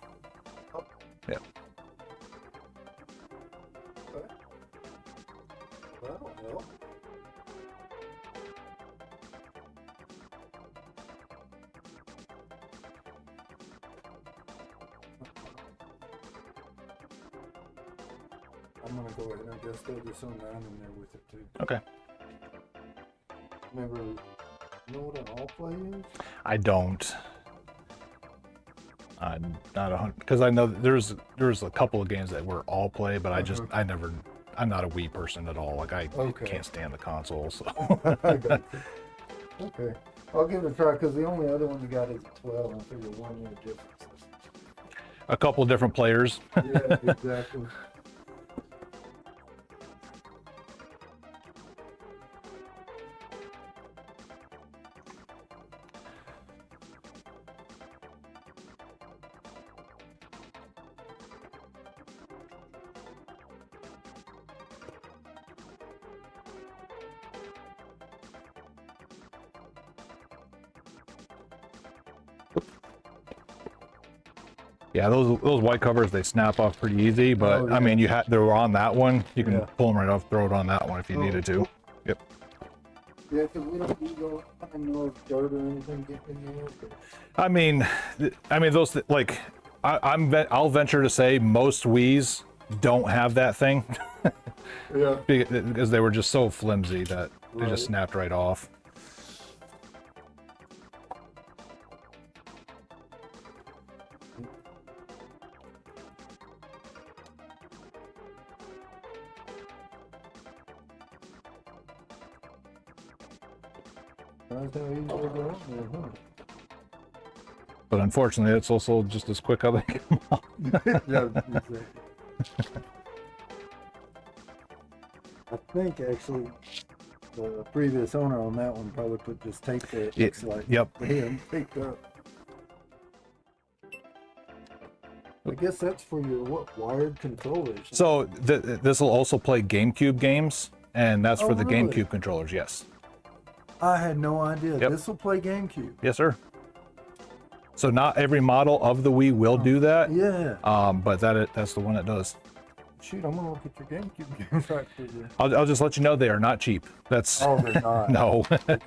Yeah. That'll help. I'm gonna go ahead and I guess throw this on down in there with it too. Okay. Remember, know what an all play is? I don't. I'm not 100 because I know that there's a couple of games that were all play, but I'm not a Wii person at all. Like I can't stand the console, so. I got you. Okay, I'll give it a try because the only other one you got is 12. I figure 1 year difference. A couple of different players. Yeah, exactly. Yeah, those white covers, they snap off pretty easy, but Oh, yeah. I mean, they were on that one. You can Yeah. pull them right off, throw it on that one if you Oh, needed to. cool. Yep. Yeah, because we don't do go find no dirt or anything getting in there. But... I mean, those like, I'll venture to say most Wii's don't have that thing. Yeah. Because they were just so flimsy that they just snapped right off. That's how easy they go out there, huh? But unfortunately, it's also just as quick how they come off. Yeah, exactly. I think actually the previous owner on that one probably put just tape there. It looks like. Yep. Yeah, taped up. I guess that's for your wired controllers. So this will also play GameCube games, and that's for the really? GameCube controllers. Yes. I had no idea. Yep. This will play GameCube. Yes, sir. So not every model of the Wii will do that. Yeah. But that's the one that does. Shoot, I'm gonna look at your GameCube games right for you. I'll just let you know they are not cheap. That's Oh, they're not. no. Okay.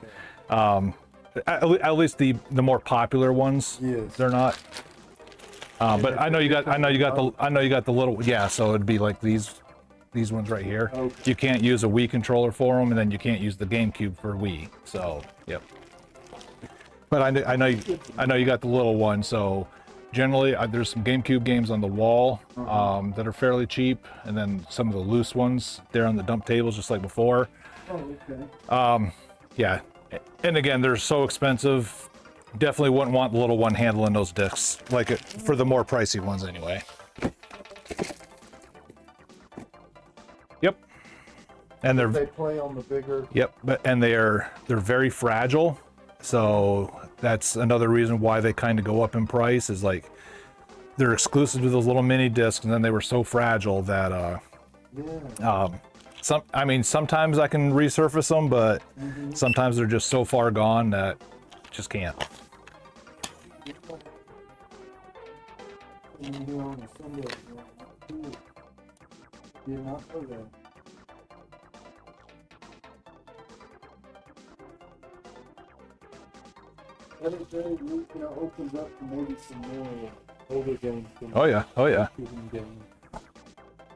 At least the more popular ones. Yes. They're not. But I know you got the little, yeah. So it'd be like these ones right here. Okay. You can't use a Wii controller for them, and then you can't use the GameCube for Wii. So yep. But I know you got the little one. So generally, there's some GameCube games on the wall that are fairly cheap, and then some of the loose ones there on the dump tables, just like before. Oh, okay. Yeah, and again, they're so expensive. Definitely wouldn't want the little one handling those discs, like it for the more pricey ones anyway. Yep. And They play on the bigger. Yep, and they're very fragile, so that's another reason why they kind of go up in price. Is like they're exclusive to those little mini discs, and then they were so fragile that sometimes I can resurface them, but sometimes they're just so far gone that just can't. That is very, opens up to maybe some more older games. Oh yeah. Games.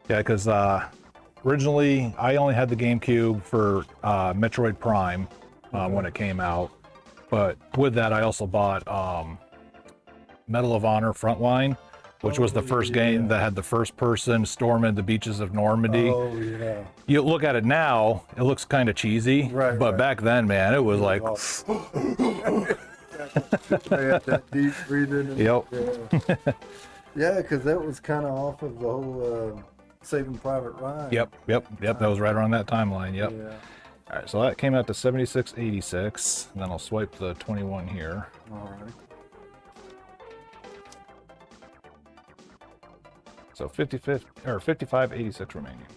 Yeah, because originally I only had the GameCube for Metroid Prime when it came out, but with that I also bought Medal of Honor Frontline, which was the first game that had the first person storming the beaches of Normandy. Oh yeah. You look at it now, it looks kind of cheesy, but back then, man, it was like. They had that deep breathing. Yep. Yeah, because that was kind of off of the whole Saving Private Ryan. Yep. That was right around that timeline. Yep. Yeah. All right, so that came out to 76.86, and then I'll swipe the 21 here. All right. So 55.86 remaining.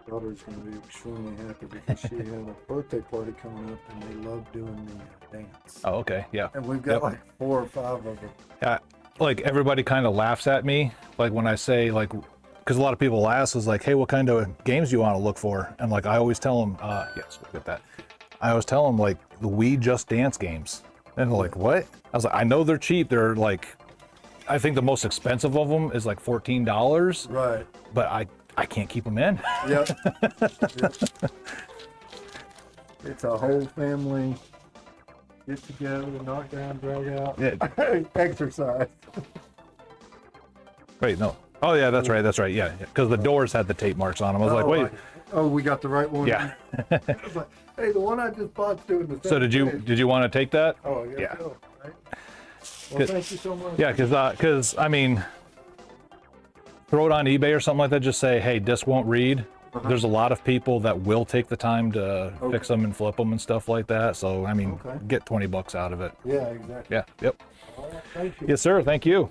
Daughter's going to be extremely happy because she had a birthday party coming up and they love doing the dance. Oh, okay, yeah. And we've got like 4 or 5 of them. Yeah, like everybody kind of laughs at me, like when I say like, because a lot of people ask is like, hey, what kind of games do you want to look for? And like I always tell them, yes, we'll get that. I always tell them like the Wii Just Dance games, and they're like, what? I was like, I know they're cheap. They're like, I think the most expensive of them is like $14. Right. But I can't keep them in. Yep. It's a whole family get together, knock down, drag out, exercise. Wait, no. Oh yeah, that's right. Yeah, because the doors had the tape marks on them. I was like, wait. Oh, we got the right one. Yeah. I was like, hey, the one I just bought's doing the same. So did you want to take that? Oh, I guess yeah. so. Right? Well, thank you so much. Yeah, because I mean, throw it on eBay or something like that. Just say, hey, disc won't read. There's a lot of people that will take the time to fix them and flip them and stuff like that. So I mean, get $20 out of it. Yeah, exactly. Yeah. Yep. All right, thank you. Yes, sir. Thank you.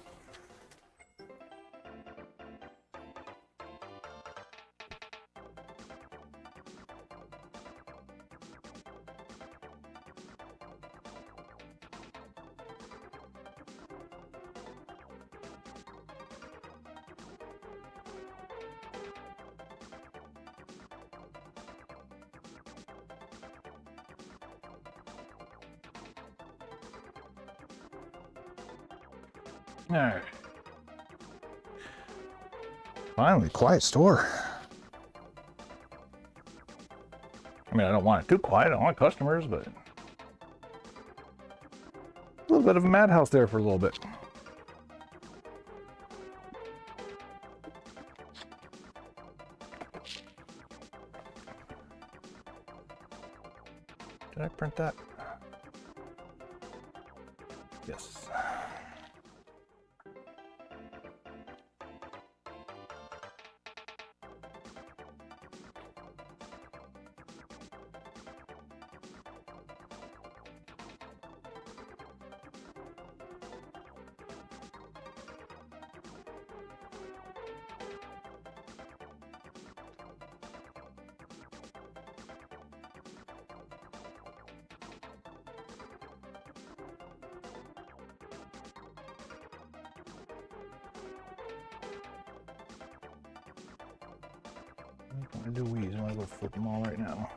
Alright. Finally, quiet store. I mean, I don't want it too quiet. I don't want customers, but a little bit of a madhouse there for a little bit. Did I print that? Yes. I'm gonna do weeds. I'm gonna go flip them all right now.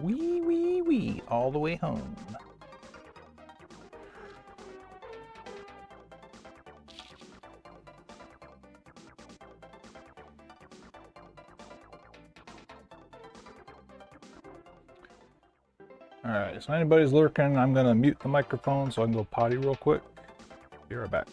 Wee, wee, wee, all the way home. Alright, so anybody's lurking, I'm gonna mute the microphone so I can go potty real quick. Be right back.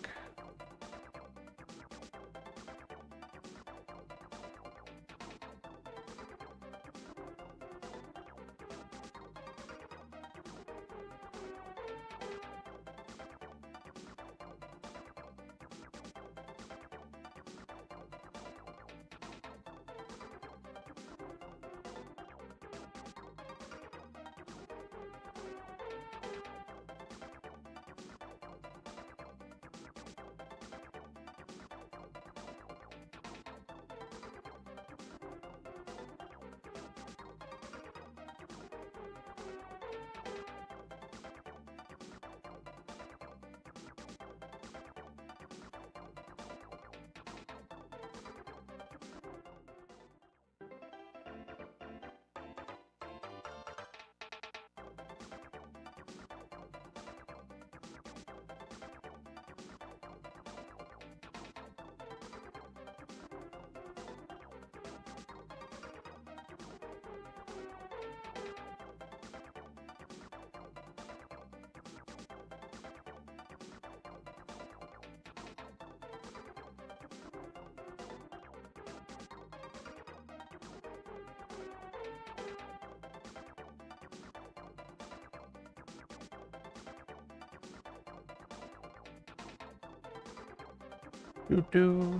Doo-doo.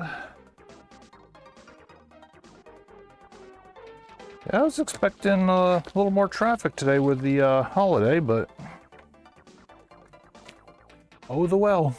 Yeah, I was expecting a little more traffic today with the holiday, but oh the well.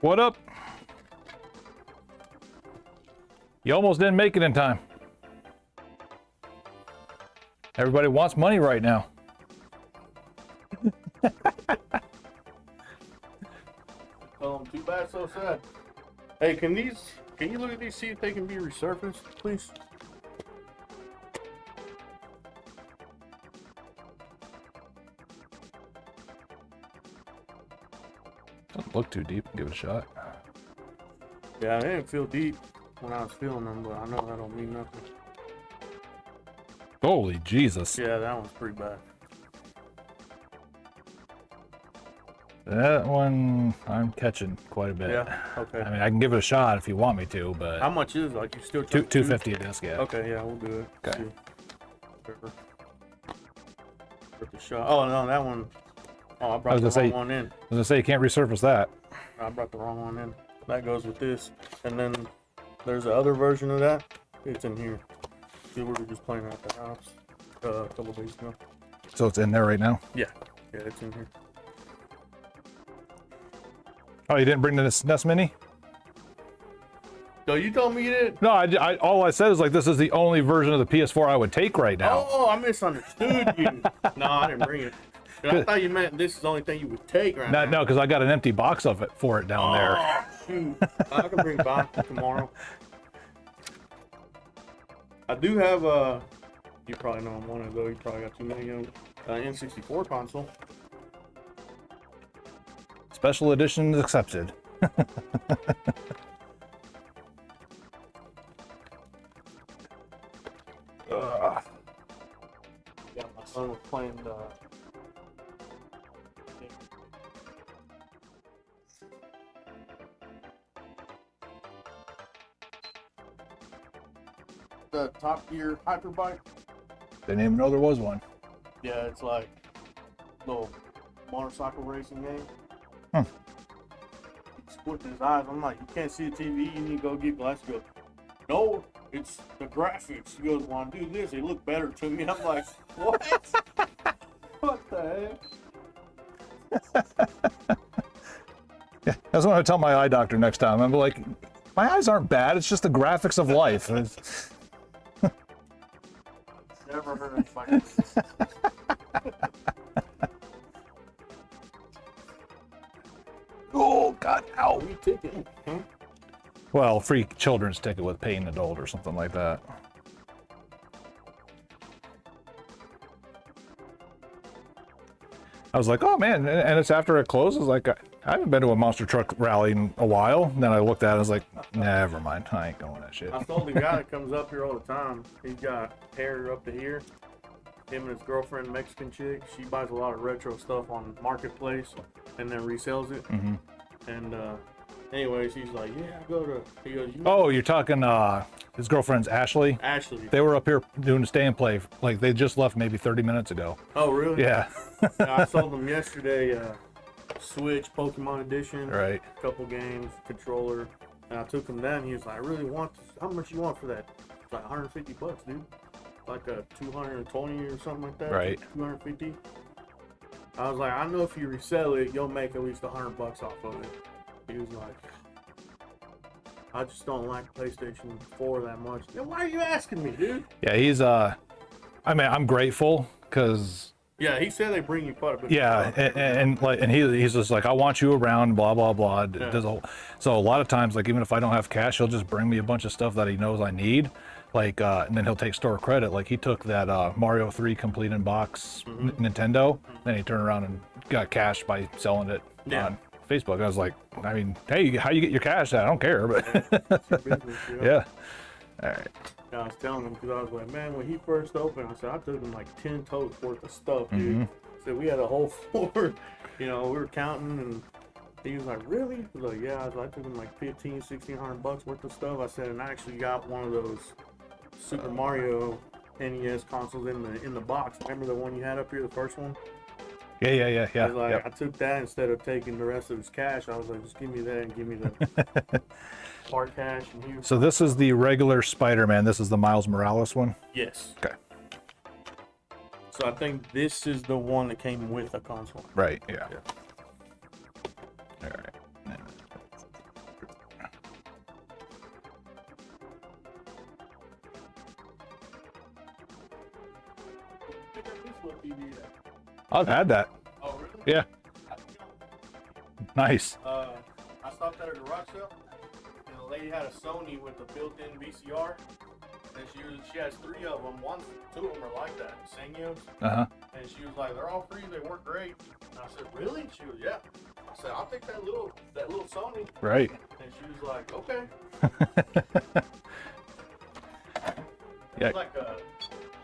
What up? You almost didn't make it in time. Everybody wants money right now. Oh, too bad, so sad. Hey, can you look at these, see if they can be resurfaced, please? Doesn't look too deep. Give it a shot. Yeah, I didn't feel deep when I was feeling them, but I know that don't mean nothing. Holy Jesus. Yeah, that one's pretty bad. That one I'm catching quite a bit. Yeah, okay. I mean, I can give it a shot if you want me to, but How much is it? Like, you still two, charge 250 a disc, yeah. Okay, yeah, we'll do it. Okay. See. Whatever. Worth the shot. Oh no, that one. Oh, I brought the wrong one in. I was gonna say you can't resurface that. I brought the wrong one in. That goes with this, and then there's the other version of that. It's in here. See, we were just playing at the house a couple days ago. So it's in there right now. Yeah, yeah, it's in here. Oh, you didn't bring the SNES Mini? No, you told me you did. No, all I said is like this is the only version of the PS4 I would take right now. Oh, I misunderstood you. No, I didn't bring it. I thought you meant this is the only thing you would take right now. No, because I got an empty box of it for it down there. Oh, shoot. I can bring it back tomorrow. I do have you probably know I'm one of those. You probably got too many of them. N64 console. Special editions accepted. Yeah, my son was playing the Top Gear Hyperbike. Didn't even know there was one. Yeah, it's like a little motorcycle racing game. Hmm. He squinted his eyes. I'm like, you can't see the TV. You need to go get glasses. He goes, no, it's the graphics. He goes, when I do this, they look better to me. I'm like, what? What the heck? Yeah, that's what I tell my eye doctor next time. I'm like, my eyes aren't bad. It's just the graphics of life. Never heard anybody. Oh God, ow! Free ticket. Huh? Well, free children's ticket with paying adult or something like that. I was like, oh man, and it's after it closes. Like, I haven't been to a monster truck rally in a while. And then I looked at it, I was like, never mind, I ain't going that shit. I told the guy that comes up here all the time. He's got hair up to here. Him and his girlfriend, Mexican chick. She buys a lot of retro stuff on Marketplace and then resells it. Mm-hmm. And anyways, he's like, yeah, I go to. He goes, you Oh, you're talking his girlfriend's Ashley? Ashley. They were up here doing a stay and play. Like, they just left maybe 30 minutes ago. Oh, really? Yeah. Yeah, I sold them yesterday. Switch Pokemon Edition. Right. Couple games, controller. And I took him down. He was like, I really want this. How much you want for that? It's like $150, dude. Like a 220 or something like that. Right. 250. I was like, I know if you resell it, you'll make at least $100 off of it. He was like, I just don't like PlayStation 4 that much. Yeah, why are you asking me, dude? Yeah, he's I mean, I'm grateful because Yeah, he said they bring you quite a bit. yeah, and he's just like, I want you around, blah blah blah. Yeah. So a lot of times, like, even if I don't have cash, he'll just bring me a bunch of stuff that he knows I need, like, and then he'll take store credit. Like, he took that Mario 3 complete in box Nintendo, then he turned around and got cash by selling it on Facebook. I was like, I mean, hey, how you get your cash? I don't care, but It's your business, yeah. All right. I was telling him because I was like, man, when he first opened, I said I took him like 10 totes worth of stuff, dude. So we had a whole floor, you know, we were counting, and he was like, really? He was like, yeah. I was like, I took him like $1,500-$1,600 worth of stuff. I said, and I actually got one of those Super Mario NES consoles in the box. Remember the one you had up here, the first one? Yeah. I was like, I took that instead of taking the rest of his cash. I was like, just give me that and give me the part cash. And here. So this is the regular Spider-Man. This is the Miles Morales one? Yes. Okay. So I think this is the one that came with a console. Right, yeah. All right. pick up this little TV at? I've had that. Oh, really? Yeah. Nice. I stopped at a garage sale, and the lady had a Sony with a built-in VCR, and she has 3 of them. 2 of them are like that, Sangyos. Uh-huh. And she was like, "They're all free. They work great." And I said, "Really?" And she was, "Yeah." I said, "I'll take that little Sony." Right. And she was like, "Okay." Yeah. It's like a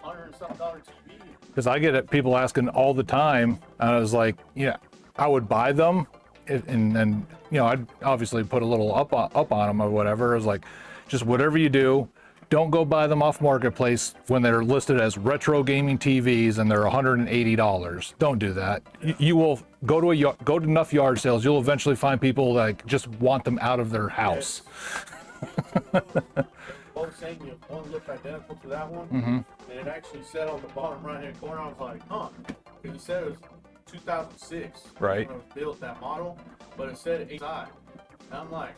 $100 and something TV. Because I get people asking all the time, and I was like, yeah, I would buy them, and then I'd obviously put a little up on them or whatever. I was like, just whatever you do, don't go buy them off Marketplace when they're listed as retro gaming TVs and they're $180. Don't do that. You will go to enough yard sales. You'll eventually find people that just want them out of their house. Both saying one looked identical to that one, Mm-hmm. and it actually said on the bottom right hand corner, I was like, huh, because it said it was 2006 Right. when it was built, that model, but it said inside. And I'm like,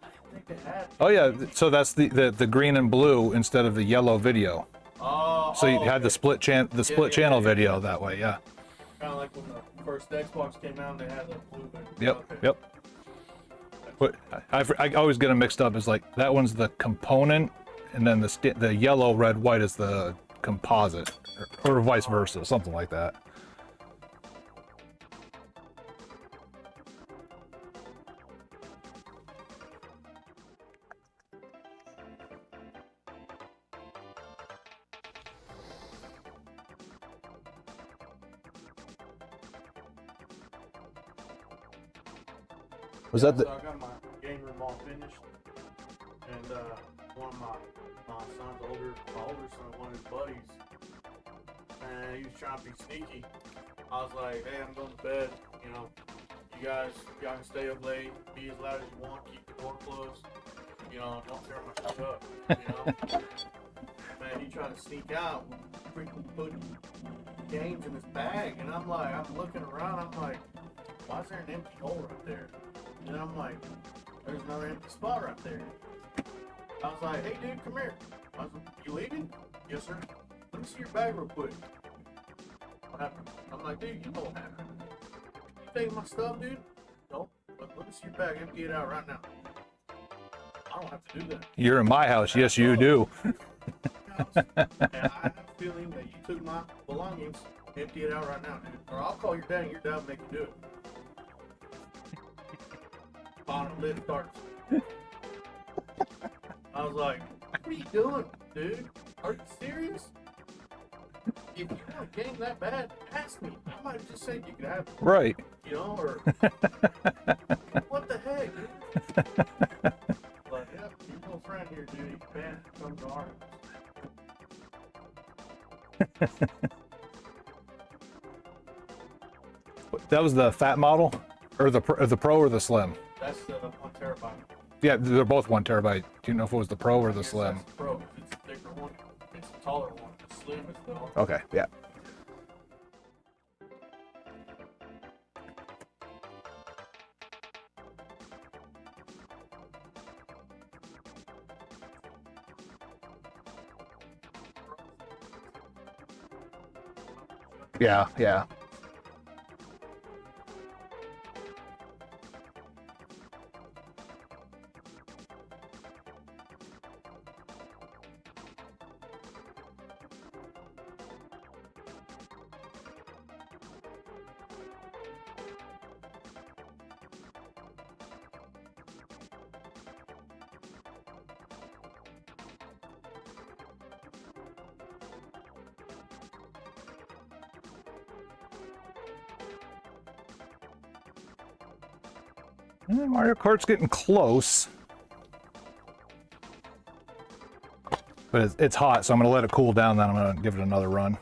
I didn't think they had. Oh yeah, so that's the green and blue instead of the yellow video. So you had the split channel video that way, yeah. Kind of like when the first Xbox came out, and they had the blue. Yep, Okay. yep. But I always get them mixed up. It's like that one's the component, and then the yellow, red, white is the composite, or vice versa, something like that. Was that the? So I got my game room all finished, and one of my older son, one of his buddies, and he was trying to be sneaky. I was like, "Hey, I'm going to bed. Y'all can stay up late, be as loud as you want, keep the door closed. Don't tear my shit up." Man, he tried to sneak out, freaking put games in his bag, and I'm looking around, I'm like, why is there an empty hole right there? And I'm like, there's another empty spot right there. I was like, hey dude, come here. I was like, you leaving? Yes sir. Let me see your bag real quick. What happened? I'm like, dude, you know what happened. You taking my stuff, dude? No. Let me see your bag, empty it out right now. I don't have to do that. You're in my house. Yes, you do. And I have a feeling that you took my belongings, empty it out right now, dude. Or I'll call your dad and your dad will make you do it. Bottom lid starts. I was like, what are you doing, dude? Are you serious? If you want a game that bad, ask me. I might have just said you could have it. Right. Or what the heck, dude? But yeah, your little friend here, dude, he's banned from the art. That was the fat model, or the pro or the slim? That's 1 terabyte. Yeah, they're both 1 terabyte. Do you know if it was the pro or the slim? That's the pro. It's a thicker one. It's a taller one. The slim is the one. Okay, yeah. Yeah, yeah. Mario Kart's getting close. But it's hot, so I'm going to let it cool down, then I'm going to give it another run.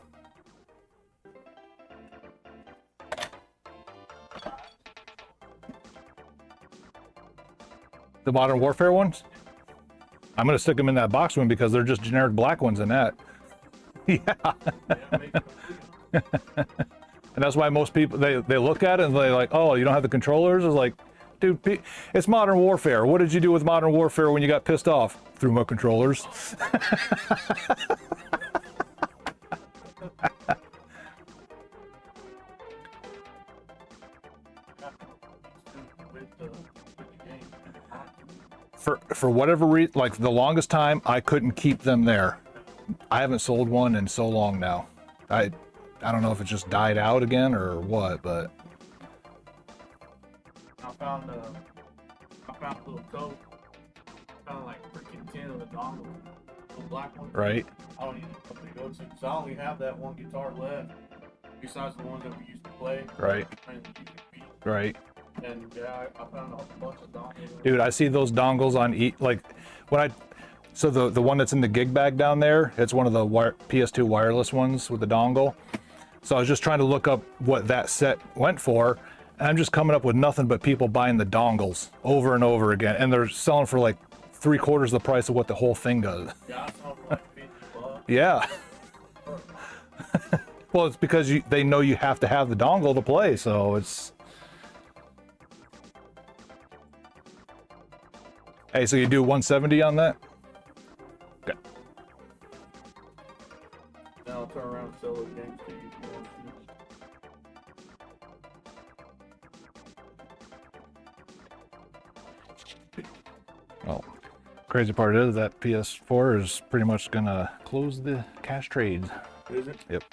The Modern Warfare ones? I'm going to stick them in that box one because they're just generic black ones in that. Yeah. And that's why most people, they look at it and they're like, oh, you don't have the controllers? It's like, dude, it's Modern Warfare. What did you do with Modern Warfare when you got pissed off? Threw my controllers. for whatever reason, like the longest time, I couldn't keep them there. I haven't sold one in so long now. I don't know if it just died out again or what, but I found a little coat. Found like freaking 10 of the dongles. The black one. right. I don't even know what they go to. So I only have that one guitar left. Besides the ones that we used to play. Right. Right. And yeah, I found a bunch of dongles. Dude, I see those dongles on like when so the one that's in the gig bag down there, it's one of the PS2 wireless ones with the dongle. So I was just trying to look up what that set went for, and I'm just coming up with nothing but people buying the dongles over and over again, and they're selling for like 3/4 the price of what the whole thing does. Yeah, I saw for like $50. Yeah. Well, it's because they know you have to have the dongle to play, so it's. Hey, so you do 170 on that? Okay. Now I'll turn around and sell those games to you if you want to. Well, crazy part is that PS4 is pretty much gonna close the cash trades. Is it? Yep.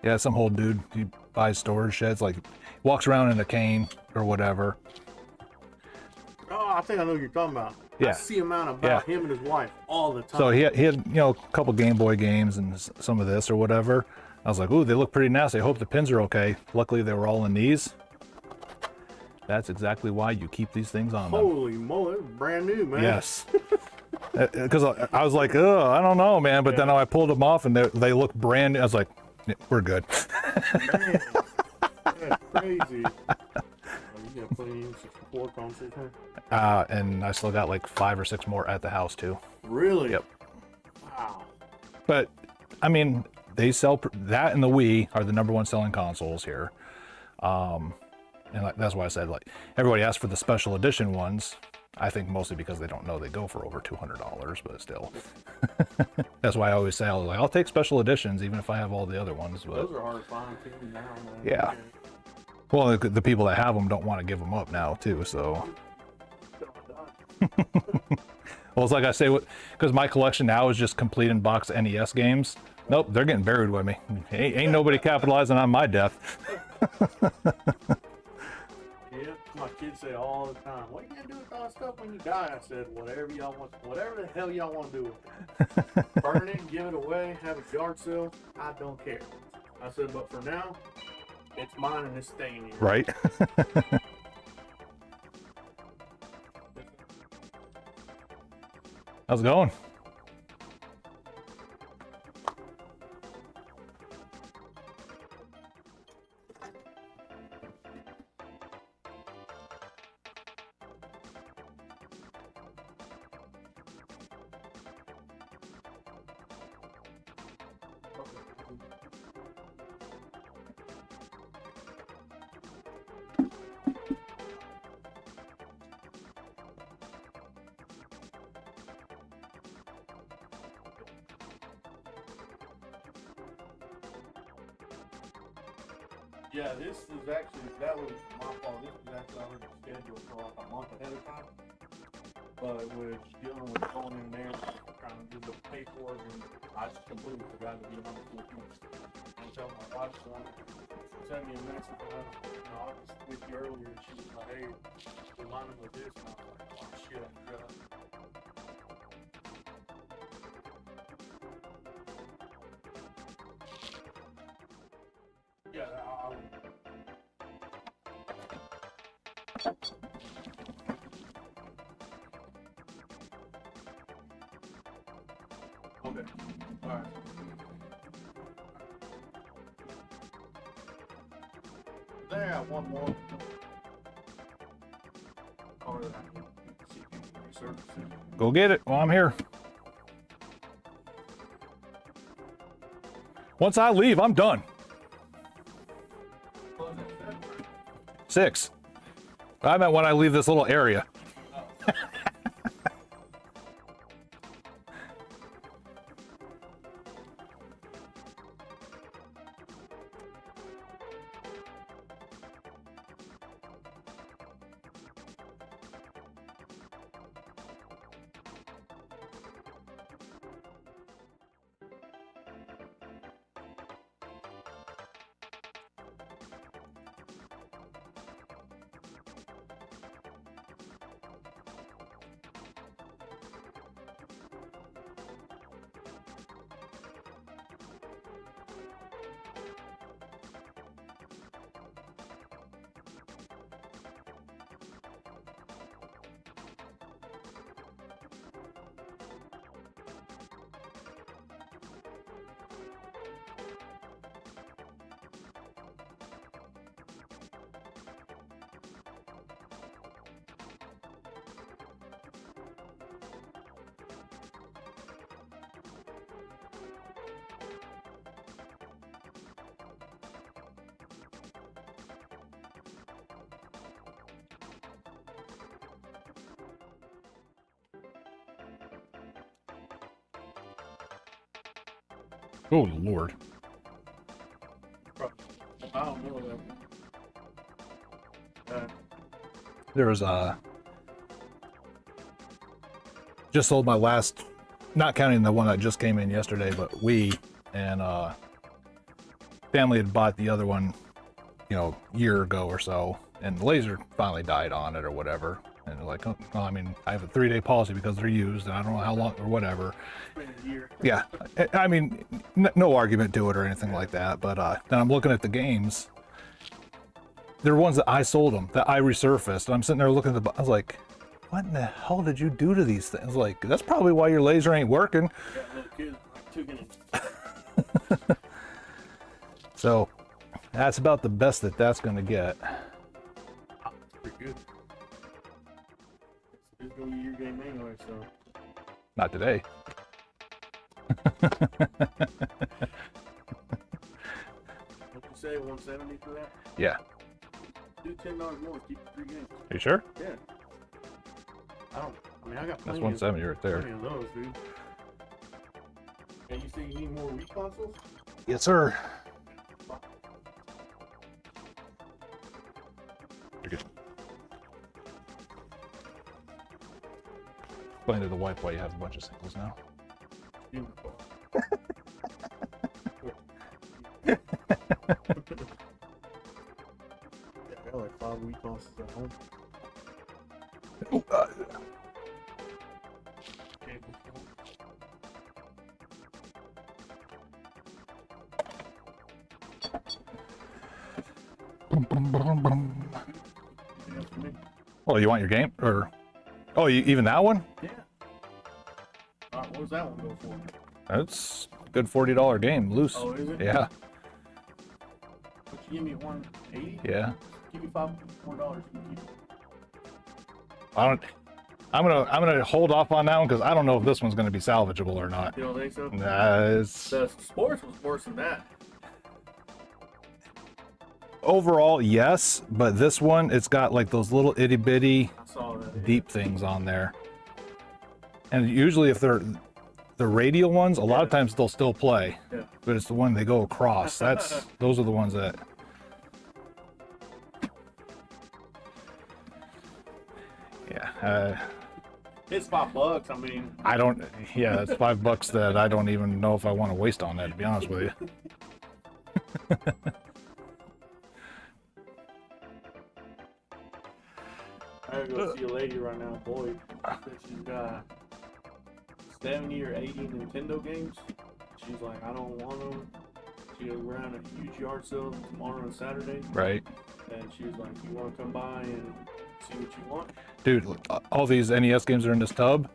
Yeah, some old dude, he buys storage sheds, like walks around in a cane or whatever. Oh, I think I know what you're talking about. Yeah. I see him out about him and his wife all the time. So he had a couple Game Boy games and some of this or whatever. I was like, ooh, they look pretty nasty. I hope the pins are okay. Luckily, they were all in these. That's exactly why you keep these things on them. Holy moly, it's brand new, man. Yes. Because I was like, oh, I don't know, man. But then I pulled them off and they look brand new. I was like, yeah, we're good. Man, that's crazy. You got plenty of 64 consoles, huh? And I still got like 5 or 6 more at the house too. Really? Yep. Wow. But I mean, they sell that and the Wii are the #1 selling consoles here. And that's why I said, like, everybody asks for the special edition ones. I think mostly because they don't know they go for over $200, but still. That's why I always say, I'll take special editions even if I have all the other ones. But those are hard to find too now, man. yeah. Well, the people that have them don't want to give them up now too, so. Well, it's like I say, because my collection now is just complete in box NES games. Nope, they're getting buried with me. Ain't nobody capitalizing on my death. Yeah, my kids say all the time, what are you gonna do with all that stuff when you die? I said, whatever y'all want, whatever the hell y'all want to do with it. Burn it, give it away, have a yard sale, I don't care. I said, but for now, it's mine and it's staying here. Right. How's it going? Yeah, this was actually, that was my fault. This was actually already scheduled for like a month ahead of time. But with dealing with going in there, trying to do the paperwork, and I just completely forgot to be on the 14th. Until my wife sent me a message, I was with you earlier, and she was like, hey, remind me of this, and I was like, oh shit, I forgot. Yeah, okay. Alright. There, I have one more. Car that I can see if you can resurface it. Go get it while I'm here. Once I leave, I'm done. 6. I meant when I leave this little area. Oh Lord. I don't know that. There was just sold my last, not counting the one that just came in yesterday, but we and family had bought the other one, you know, year ago or so, and the laser finally died on it or whatever. And they're like, oh, well, I mean, I have a 3-day policy because they're used, and I don't know how long or whatever. It's been a year. Yeah, I mean, no argument to it or anything like that. But then I'm looking at the games. They're ones that I sold them, that I resurfaced. And I'm sitting there looking at I was like, what in the hell did you do to these things? Like, that's probably why your laser ain't working. Got little kids like 2 minutes. So that's about the best that that's going to get. Pretty good. It's gonna be your game anyway, so. Not today. What you say, 170 for that? Yeah. Do $10 more, keep the 3 games. Are you sure? Yeah. I mean, I got That's plenty 170 right there. Plenty of those, dude. And you say you need more Wii consoles? Yes, sir. You're good. Explain to the wife why you have a bunch of singles now. Yeah, I got like 5 Wii consoles at home. Oh, you want your game? Or, oh, even that one? Yeah. What does that one go for? That's a good $40 game, loose. Oh, is it? Yeah. But you give me 180? Yeah. Give me $5 more. I'm gonna hold off on that one because I don't know if this one's gonna be salvageable or not. You don't think so? Nah, The sports was worse than that. overall, yes, but this one, it's got like those little itty bitty deep things on there. And usually if they're the radial ones, a lot of times they'll still play. Yeah. But it's the one they go across. Those are the ones that. Yeah. It's $5. I mean. I don't. Yeah, it's $5 that I don't even know if I want to waste on that. To be honest with you. I gotta go see a lady right now, Boyd. She's got 70 or 80 Nintendo games. She's like, I don't want them. She goes around a huge yard sale tomorrow and Saturday. Right. And she was like, you want to come by and see what you want? Dude, all these NES games are in this tub.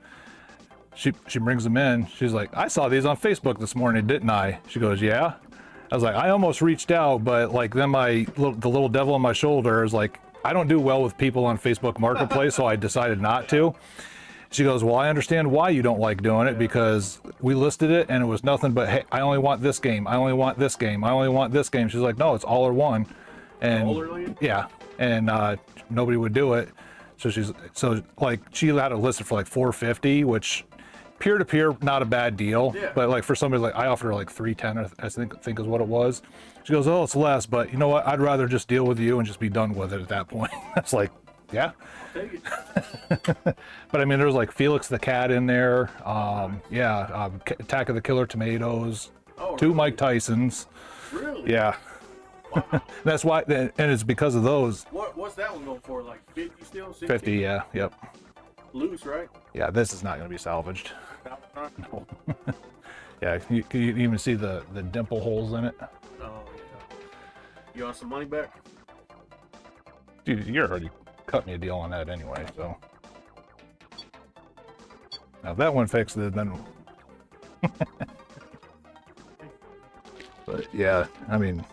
She brings them in. She's like, I saw these on Facebook this morning, didn't I? She goes, yeah. I was like, I almost reached out, but like then the little devil on my shoulder is like, I don't do well with people on Facebook Marketplace, so I decided not to. She goes, well, I understand why you don't like doing it, because we listed it and it was nothing but, hey, I only want this game. I only want this game. I only want this game. She's like, no, it's all or one. And yeah, and nobody would do it. So she had it listed for like $450, which peer to peer, not a bad deal. Yeah. But like for somebody, like I offered her like $310, I think is what it was. She goes, oh, it's less, but you know what? I'd rather just deal with you and just be done with it at that point. That's like, yeah. I'll take it. But I mean, there was like Felix the Cat in there. Attack of the Killer Tomatoes. Oh, 2 Mike Tysons. Really? Yeah. Wow. That's why, and it's because of those. What's that one going for? Like 50 still? 60? 50, yeah, yep. Loose, right? Yeah, this is not going to be salvaged. Not? No. Yeah, you can even see the dimple holes in it. Oh, yeah. You want some money back? Dude, you already cut me a deal on that anyway, so. Now if that one fixed it, then. But yeah, I mean.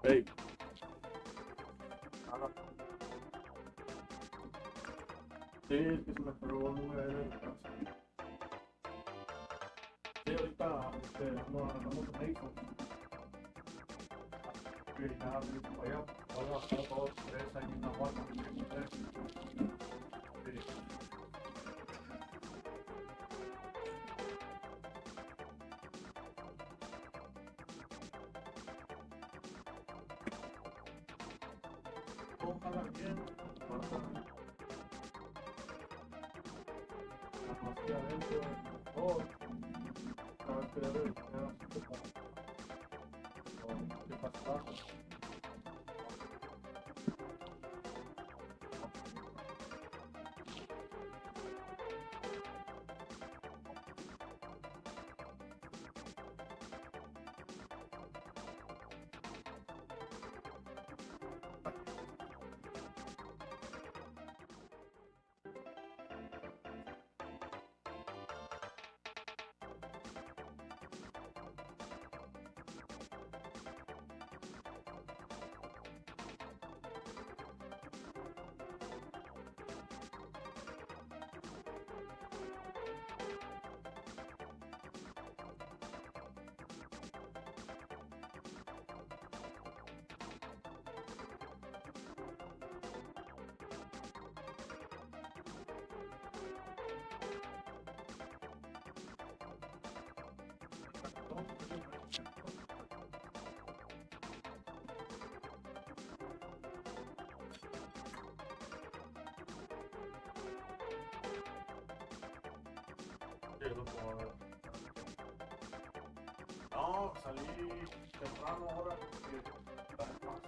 Hey. todo jala bien, pasa hacia adentro del motor, sabes que debe tener así como que pasar. Sí, lo puedo ver. No, salí temprano ahora porque está en paz.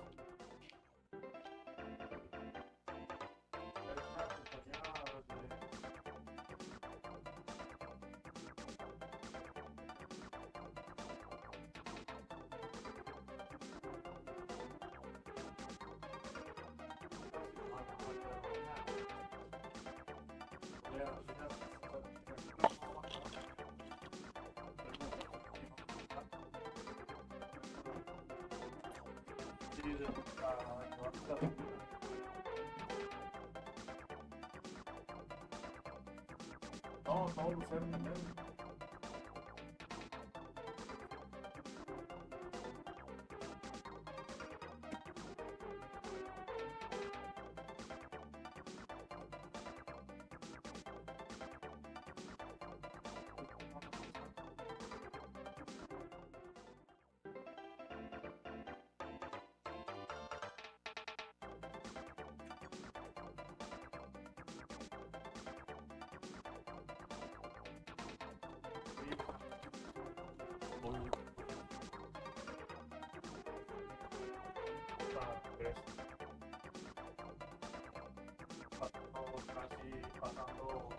No, todo lo sé primero. Casi pasando todo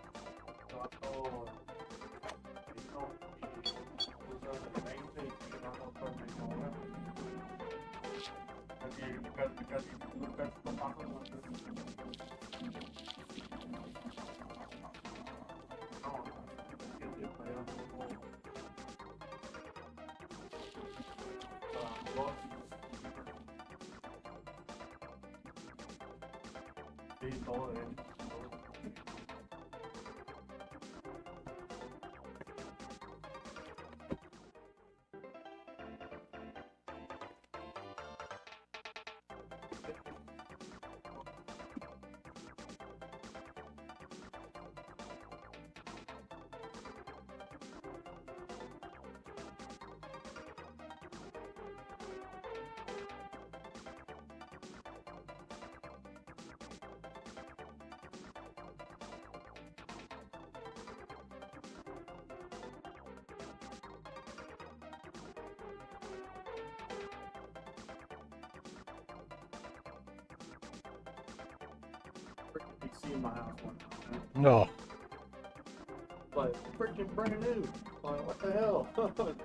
y usas el 20 y sigue dando por media hora. Casi nunca lo paso. No, sí, todo derecho. PC in my house one time. No. But freaking brand new. Like, what the hell?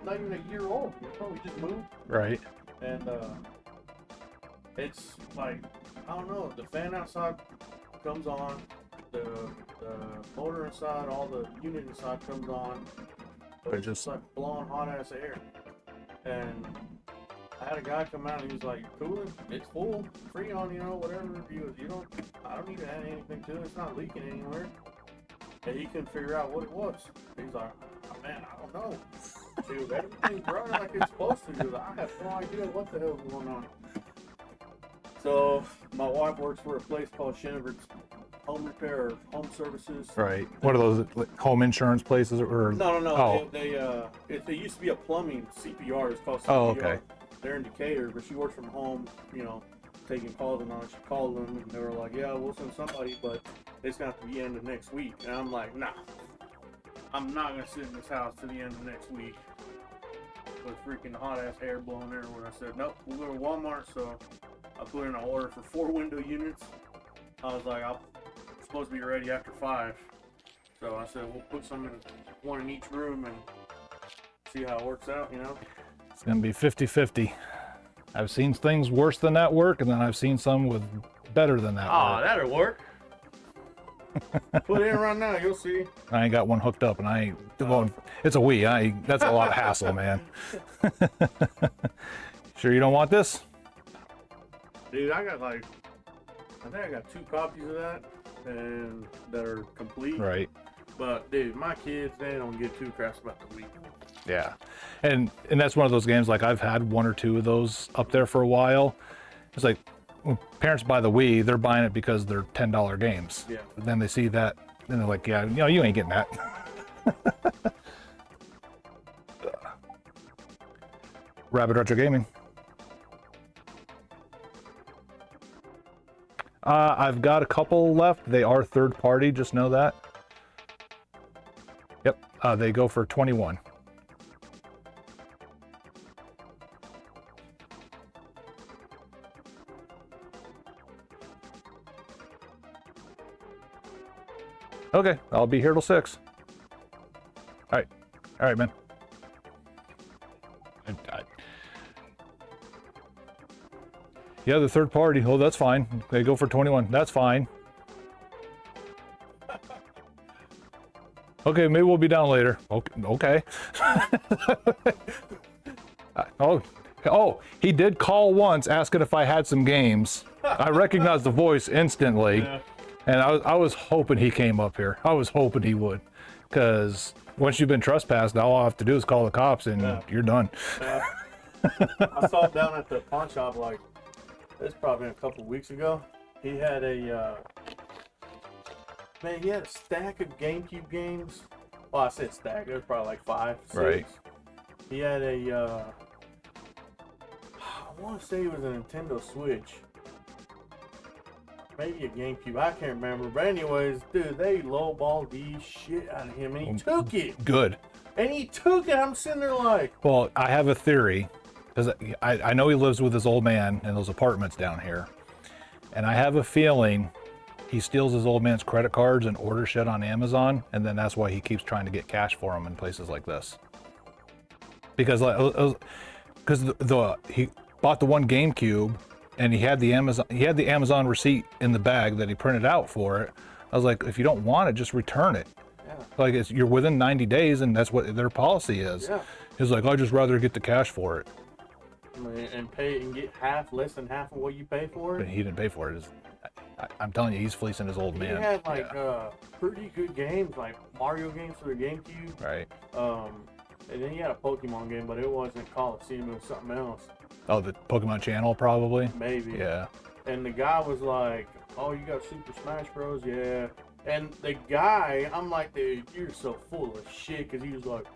Not even a year old. You know, we just moved. Right. And it's like, I don't know, the fan outside comes on, the motor inside, all the unit inside comes on, but it's just like blowing hot ass air. And I had a guy come out and he was like, coolant, it's full, Freon, you know, whatever. He goes, I don't need to add anything to it, it's not leaking anywhere. And he couldn't figure out what it was. He's like, oh, man, I don't know. Dude, everything's running like it's supposed to. Dude, I have no idea what the hell's going on. So my wife works for a place called Shennifer's Home Repair or Home Services. Right. What are those, like, home insurance places or? No. Oh. They used to be a plumbing CPR. It's called CPR. Oh, okay. They're in Decatur, but she works from home, you know, taking calls and all. She called them and they were like, yeah, we'll send somebody, but it's gonna have to be end of next week. And I'm like, nah, I'm not gonna sit in this house to the end of next week with freaking hot ass air blowing everywhere. I said, nope, we'll go to Walmart. So I put in an order for 4 window units. I was like, I'm supposed to be ready after 5. So I said, we'll put some in, one in each room and see how it works out, you know? It's gonna be 50-50. I've seen things worse than that work, and then I've seen some with better than that Ah, work. that'll work. Put it in right now, you'll see. I ain't got one hooked up, and I ain't going. It's a Wii. That's a lot of hassle, man. Sure you don't want this? Dude, I got like, I think I got 2 copies of that, and that are complete. Right. But dude, my kids, they don't get too crass about the Wii. Yeah, and that's one of those games. Like I've had 1 or 2 of those up there for a while. It's like when parents buy the Wii, they're buying it because they're $10 games. Yeah. But then they see that, and they're like, yeah, you ain't getting that. Rabbit Retro Gaming. I've got a couple left. They are third party. Just know that. Yep. They go for 21. Okay, I'll be here till 6. All right, man. Yeah, the third party. Oh, that's fine. They go for 21. That's fine. Okay, maybe we'll be down later. Okay. Oh, he did call once asking if I had some games. I recognized the voice instantly. Yeah. And I was hoping he came up here. I was hoping he would. Because once you've been trespassed, all I have to do is call the cops and you're done. Yeah. I saw it down at the pawn shop like, it's probably a couple weeks ago. He had a, man, he had a stack of GameCube games. Well, I said stack, there was probably like 5, 6. Right. He had a, I want to say it was a Nintendo Switch. Maybe a GameCube, I can't remember. But anyways, dude, they lowballed the shit out of him, and he took it. Good. And he took it. I'm sitting there like. Well, I have a theory, because I know he lives with his old man in those apartments down here, and I have a feeling he steals his old man's credit cards and orders shit on Amazon, and then that's why he keeps trying to get cash for them in places like this. Because he bought the one GameCube. And he had the Amazon receipt in the bag that he printed out for it. I was like, if you don't want it, just return it. Yeah. Like you're within 90 days, and that's what their policy is. Yeah. He's like, I'd just rather get the cash for it. And pay and get less than half of what you pay for it. But he didn't pay for it. I'm telling you, he's fleecing his old man. He had like pretty good games, like Mario games for the GameCube. Right. And then he had a Pokemon game, but it wasn't Coliseum, it was something else. Oh, the Pokemon Channel, probably? Maybe. Yeah. And the guy was like, oh, you got Super Smash Bros? Yeah. And the guy, I'm like, dude, you're so full of shit, because he was like,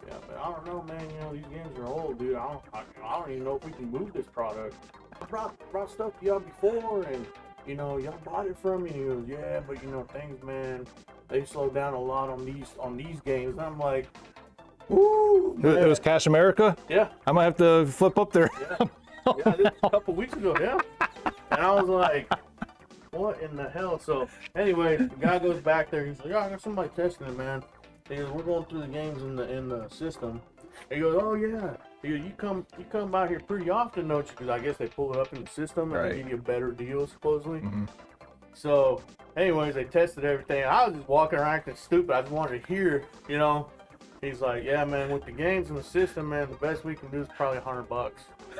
yeah, but I don't know, man, you know, these games are old, dude. I don't even know if we can move this product. I brought stuff to y'all before, and, you know, y'all bought it from me. And he goes, yeah, but, you know, things, man, they slowed down a lot on these games. And I'm like, woo! It was Cash America? Yeah. I might have to flip up there. Yeah, this was a couple weeks ago, yeah. And I was like, what in the hell? So, anyway, the guy goes back there. He's like, yeah, I got somebody testing it, man. He goes, we're going through the games in the system. He goes, oh, yeah. He goes, you come by here pretty often, don't you? Because I guess they pull it up in the system and they give you a better deal, supposedly. Mm-hmm. So, anyways, they tested everything. I was just walking around acting stupid. I just wanted to hear, you know. He's like, yeah, man, with the games in the system, man, the best we can do is probably $100.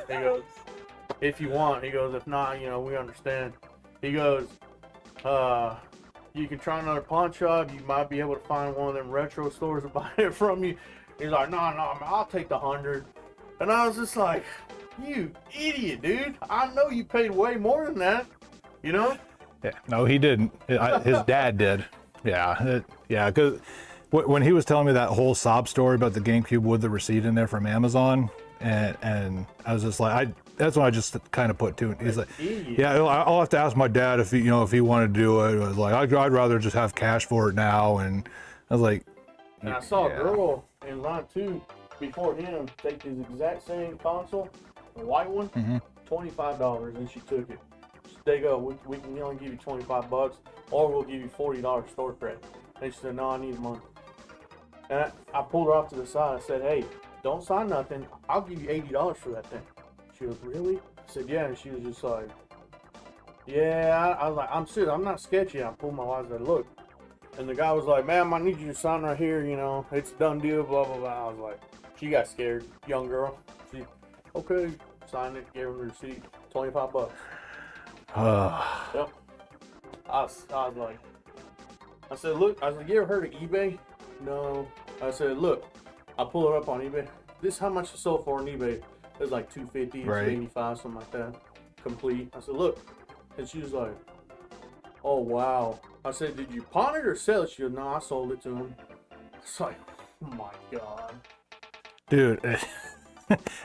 He goes, if you want. He goes, if not, you know, we understand. He goes, you can try another pawn shop. You might be able to find one of them retro stores to buy it from you. He's like, no, man, I'll take the 100. And I was just like, you idiot, dude. I know you paid way more than that, you know? Yeah, no, he didn't. His dad did. Yeah, because when he was telling me that whole sob story about the GameCube with the receipt in there from Amazon, and I was just like, that's when I just kind of put to it. He's like, yeah, I'll have to ask my dad if he wanted to do it. I was like, I'd rather just have cash for it now. And I was like, and I saw a girl in line 2 before him take his exact same console, the white one, $25, and she took it. They go, we can only give you $25, or we'll give you $40 store credit. And she said, no, I need money. And I pulled her off to the side. I said, hey, don't sign nothing. I'll give you $80 for that thing. She was, really? I said, yeah. And she was just like, yeah. I was like, I'm serious. I'm not sketchy. I pulled my wife. I said, look. And the guy was like, ma'am, I need you to sign right here. You know, it's a done deal, blah, blah, blah. I was like, she got scared. Young girl. She, okay, signed it, gave him the receipt, $25. Yep. I was like, I said, look, I said, you ever heard of eBay? No. I said, look, I pull it up on eBay. This is how much it sold for on eBay. It was like $250, right. $285, something like that. Complete. I said, look. And she was like, oh, wow. I said, did you pawn it or sell it? She goes, no, I sold it to him. It's like, oh my God. Dude.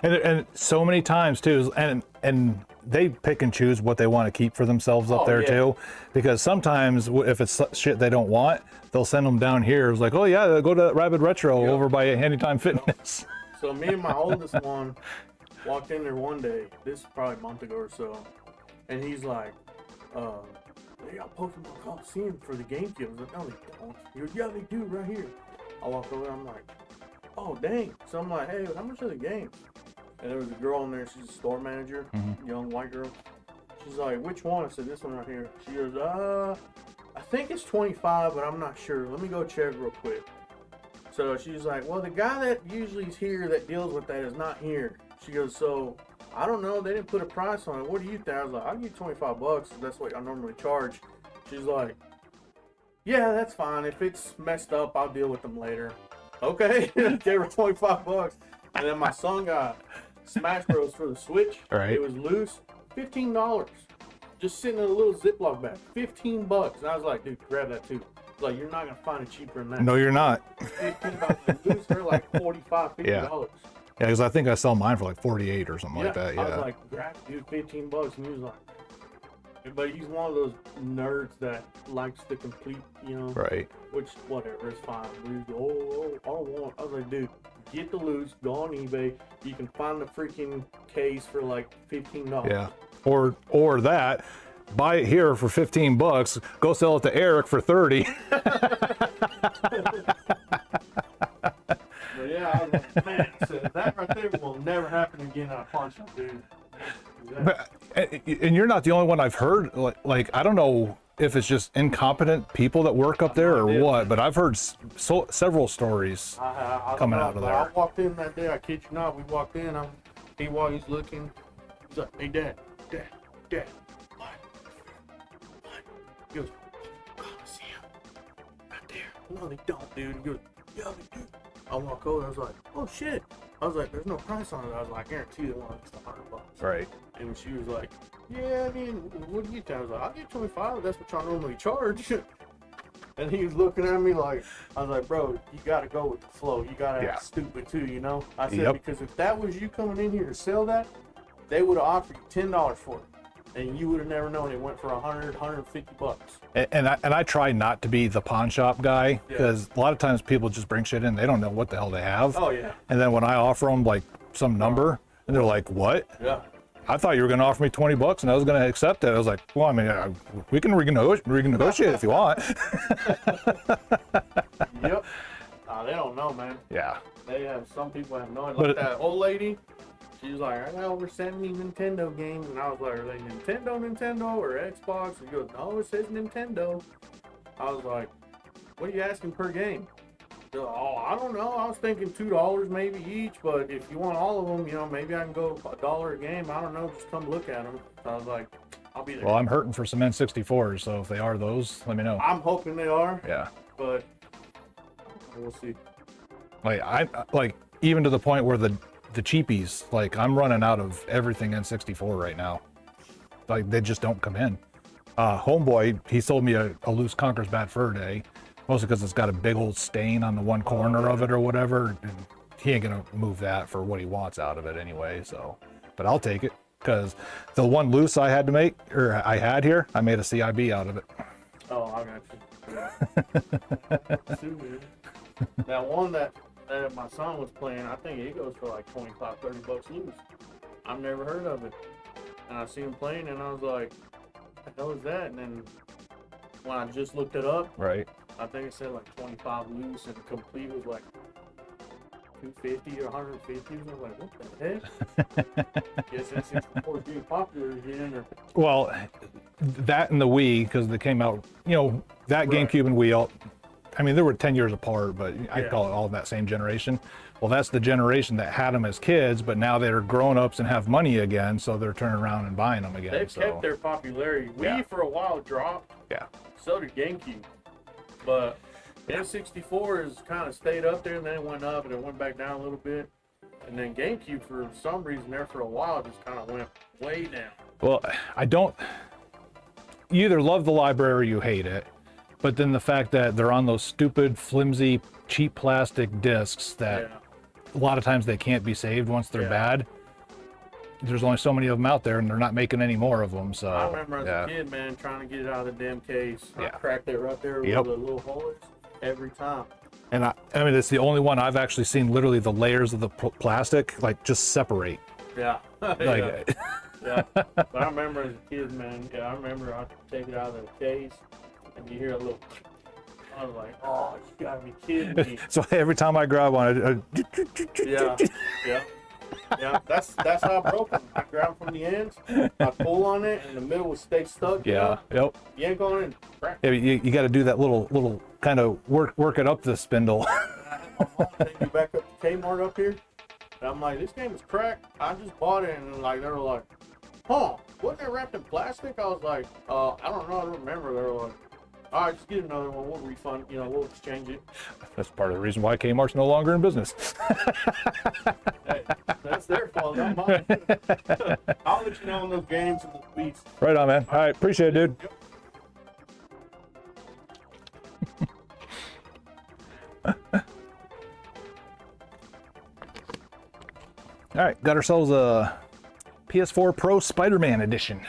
and so many times too, and they pick and choose what they want to keep for themselves up there too, because sometimes if it's shit they don't want, they'll send them down here. It's like, oh yeah, go to Rabid Retro over by Anytime Fitness. So me and my oldest one walked in there one day, this is probably a month ago or so, and he's like, they got Pokemon Coliseum for the GameCube. I was like, no they don't. He goes, yeah they do right here. I walk over, I'm like, oh dang. So I'm like, hey, how much are the games? And there was a girl in there, she's a store manager, young white girl. She's like, which one? I said, this one right here. She goes, I think it's 25, but I'm not sure. Let me go check real quick. So she's like, well, the guy that usually is here that deals with that is not here. She goes, so I don't know, they didn't put a price on it. What do you think? I was like, I'll give you $25. That's what I normally charge. She's like, yeah, that's fine. If it's messed up, I'll deal with them later. Okay, gave her $25. And then my son got Smash Bros for the Switch. Right. It was loose, $15. Just sitting in a little Ziploc bag, $15. And I was like, dude, grab that too. Like, you're not gonna find it cheaper than that. No, you're not. $15 loose for like $45, $50. Yeah, because I think I sell mine for like 48 or something like that. Yeah. I was like, grab it, dude, $15. And he was like, but he's one of those nerds that likes to complete, you know. Right. Which, whatever, it's fine. He was, oh, I don't want. I was like, dude, get the loose, go on eBay. You can find the freaking case for like $15. Yeah. Or that, buy it here for $15. Go sell it to Eric for 30. But yeah, I was like, man, so that right there will never happen again at a pawn shop, dude. But, and you're not the only one I've heard. Like I don't know if it's just incompetent people that work up there or what, but I've heard several stories coming out of there. I walked in that day. I kid you not. We walked in. While he's looking, he's like, "Hey, Dad, what? He goes, Coliseum, right there. No, they don't, dude. He goes, yeah, they do. I walk over. I was like, oh shit. I was like, there's no price on it. I was like, I guarantee you it's $100. Right. And she was like, yeah, I mean, what do you think? I was like, I'll get 25. That's what y'all normally charge. And he was looking at me like, I was like, bro, you got to go with the flow. You got to act stupid too, you know? I said, because if that was you coming in here to sell that, they would have offered you $10 for it. And you would have never known it went for $100, $150. And I try not to be the pawn shop guy, because a lot of times people just bring shit in, they don't know what the hell they have. Oh yeah. And then when I offer them like some number, and they're like, "What? Yeah. I thought you were going to offer me $20 and I was going to accept it." I was like, "Well, I mean, we can renegotiate if you want." Yep. They don't know, man. Yeah. They have some people have no idea. Like that old lady. She was like, I got over 70 Nintendo games. And I was like, are they Nintendo or Xbox? She goes, no, it says Nintendo. I was like, what are you asking per game? They're like, oh, I don't know. I was thinking $2 maybe each. But if you want all of them, you know, maybe I can go $1 a game. I don't know. Just come look at them. So I was like, I'll be there. Well, I'm hurting for some N64s. So if they are those, let me know. I'm hoping they are. Yeah. But we'll see. Like even to the point where the cheapies, like I'm running out of everything N64 right now. Like they just don't come in. Homeboy, he sold me a loose Conker's Bad Fur Day, mostly because it's got a big old stain on the one corner of it or whatever. And he ain't gonna move that for what he wants out of it anyway. So, but I'll take it because the one loose I had to make, or I had here, I made a CIB out of it. Oh, I got you. That one that my son was playing, I think it goes for like 25, 30 bucks loose. I've never heard of it. And I see him playing and I was like, what the hell is that? And then when I just looked it up, Right. I think it said like 25 loose and complete was like 250 or 150. I was like, what the heck? Guess N64 is getting popular again. Or... Well, that and the Wii, because they came out, you know, that Right. GameCube and Wii, I mean, they were 10 years apart, but I Yeah. call it all that same generation. Well, that's the generation that had them as kids, but now they're grown-ups and have money again, so they're turning around and buying them again. They've So kept their popularity. Wii Yeah. for a while dropped. Yeah. So did GameCube. But N64 has kind of stayed up there and then it went up and it went back down a little bit. And then GameCube, for some reason, there for a while, just kind of went way down. Well, you either love the library or you hate it, but then the fact that they're on those stupid, flimsy, cheap plastic discs that Yeah. a lot of times they can't be saved once they're Yeah. bad. There's only so many of them out there, and they're not making any more of them. So I remember as yeah. a kid, man, trying to get it out of the damn case. I Yeah. cracked it right there Yep. where the little hole is every time. And I mean, it's the only one I've actually seen literally the layers of the plastic like just separate. Yeah. Like, Yeah. But I remember as a kid, man, I remember I'd take it out of the case and you hear a little. I was like, oh, you gotta be kidding me. so every time I grab one, Yeah. Yeah. That's how I broke them. I grab from the ends, I pull on it, and the middle will stay stuck. yeah, yep. Yank on it and crack. Yeah, you got to do that little kind of work it up the spindle. I had my mom take me back up to Kmart up here, and I'm like, this game is cracked. I just bought it, and like they were like, huh, wasn't it wrapped in plastic? I was like, I don't know, I don't remember. They were like, all right, just get another one. We'll refund, we'll exchange it. That's part of the reason why Kmart's no longer in business. Hey, that's their fault, not mine. I'll let you know on those games and the tweets. Right on, man. All right, appreciate it, dude. Yep. All right, got ourselves a PS4 Pro Spider-Man edition.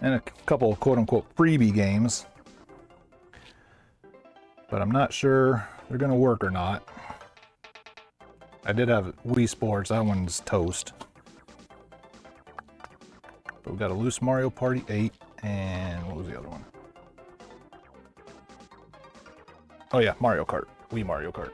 And a couple of quote-unquote freebie games, but I'm not sure they're gonna work or not. I did have Wii Sports, that one's toast. But we got a loose Mario Party 8, and what was the other one? Oh yeah, Mario Kart, Wii Mario Kart.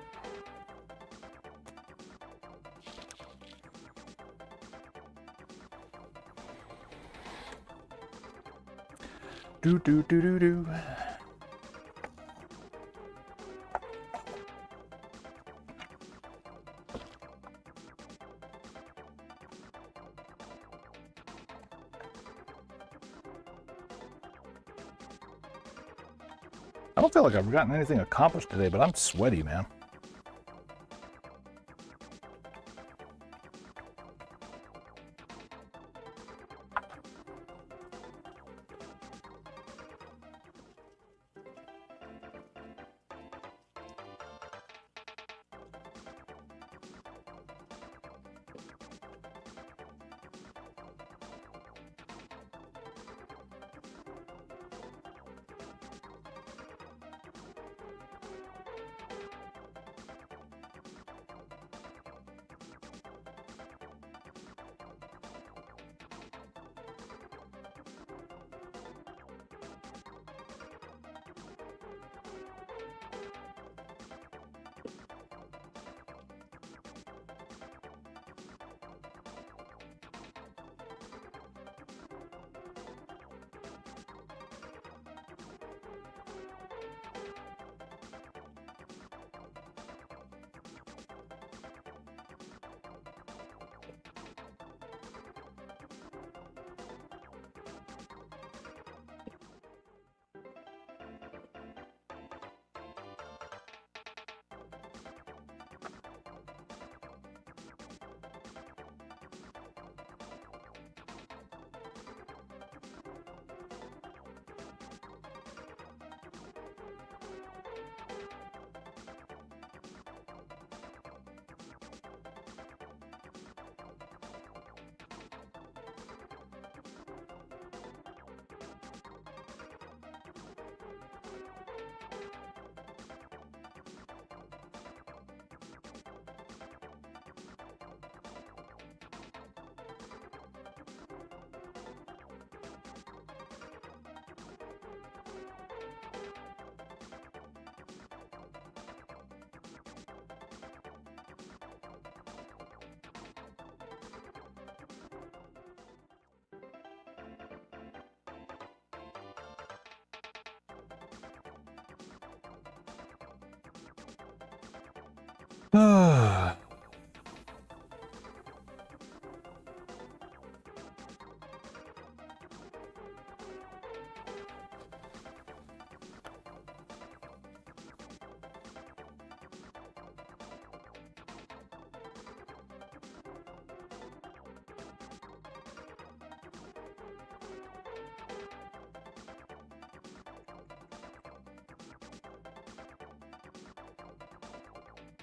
Do. I don't feel like I've gotten anything accomplished today, but I'm sweaty, man.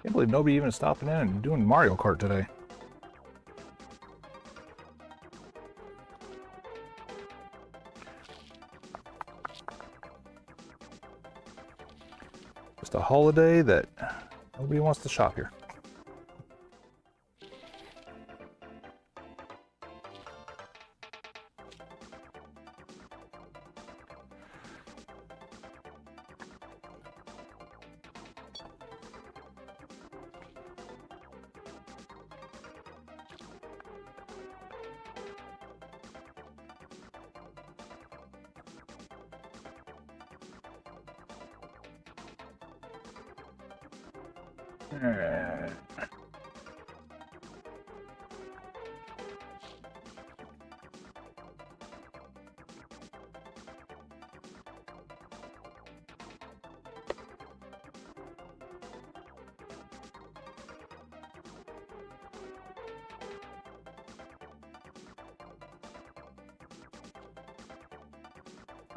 Can't believe nobody even stopping in and doing Mario Kart today. Just a holiday that nobody wants to shop here. Alright.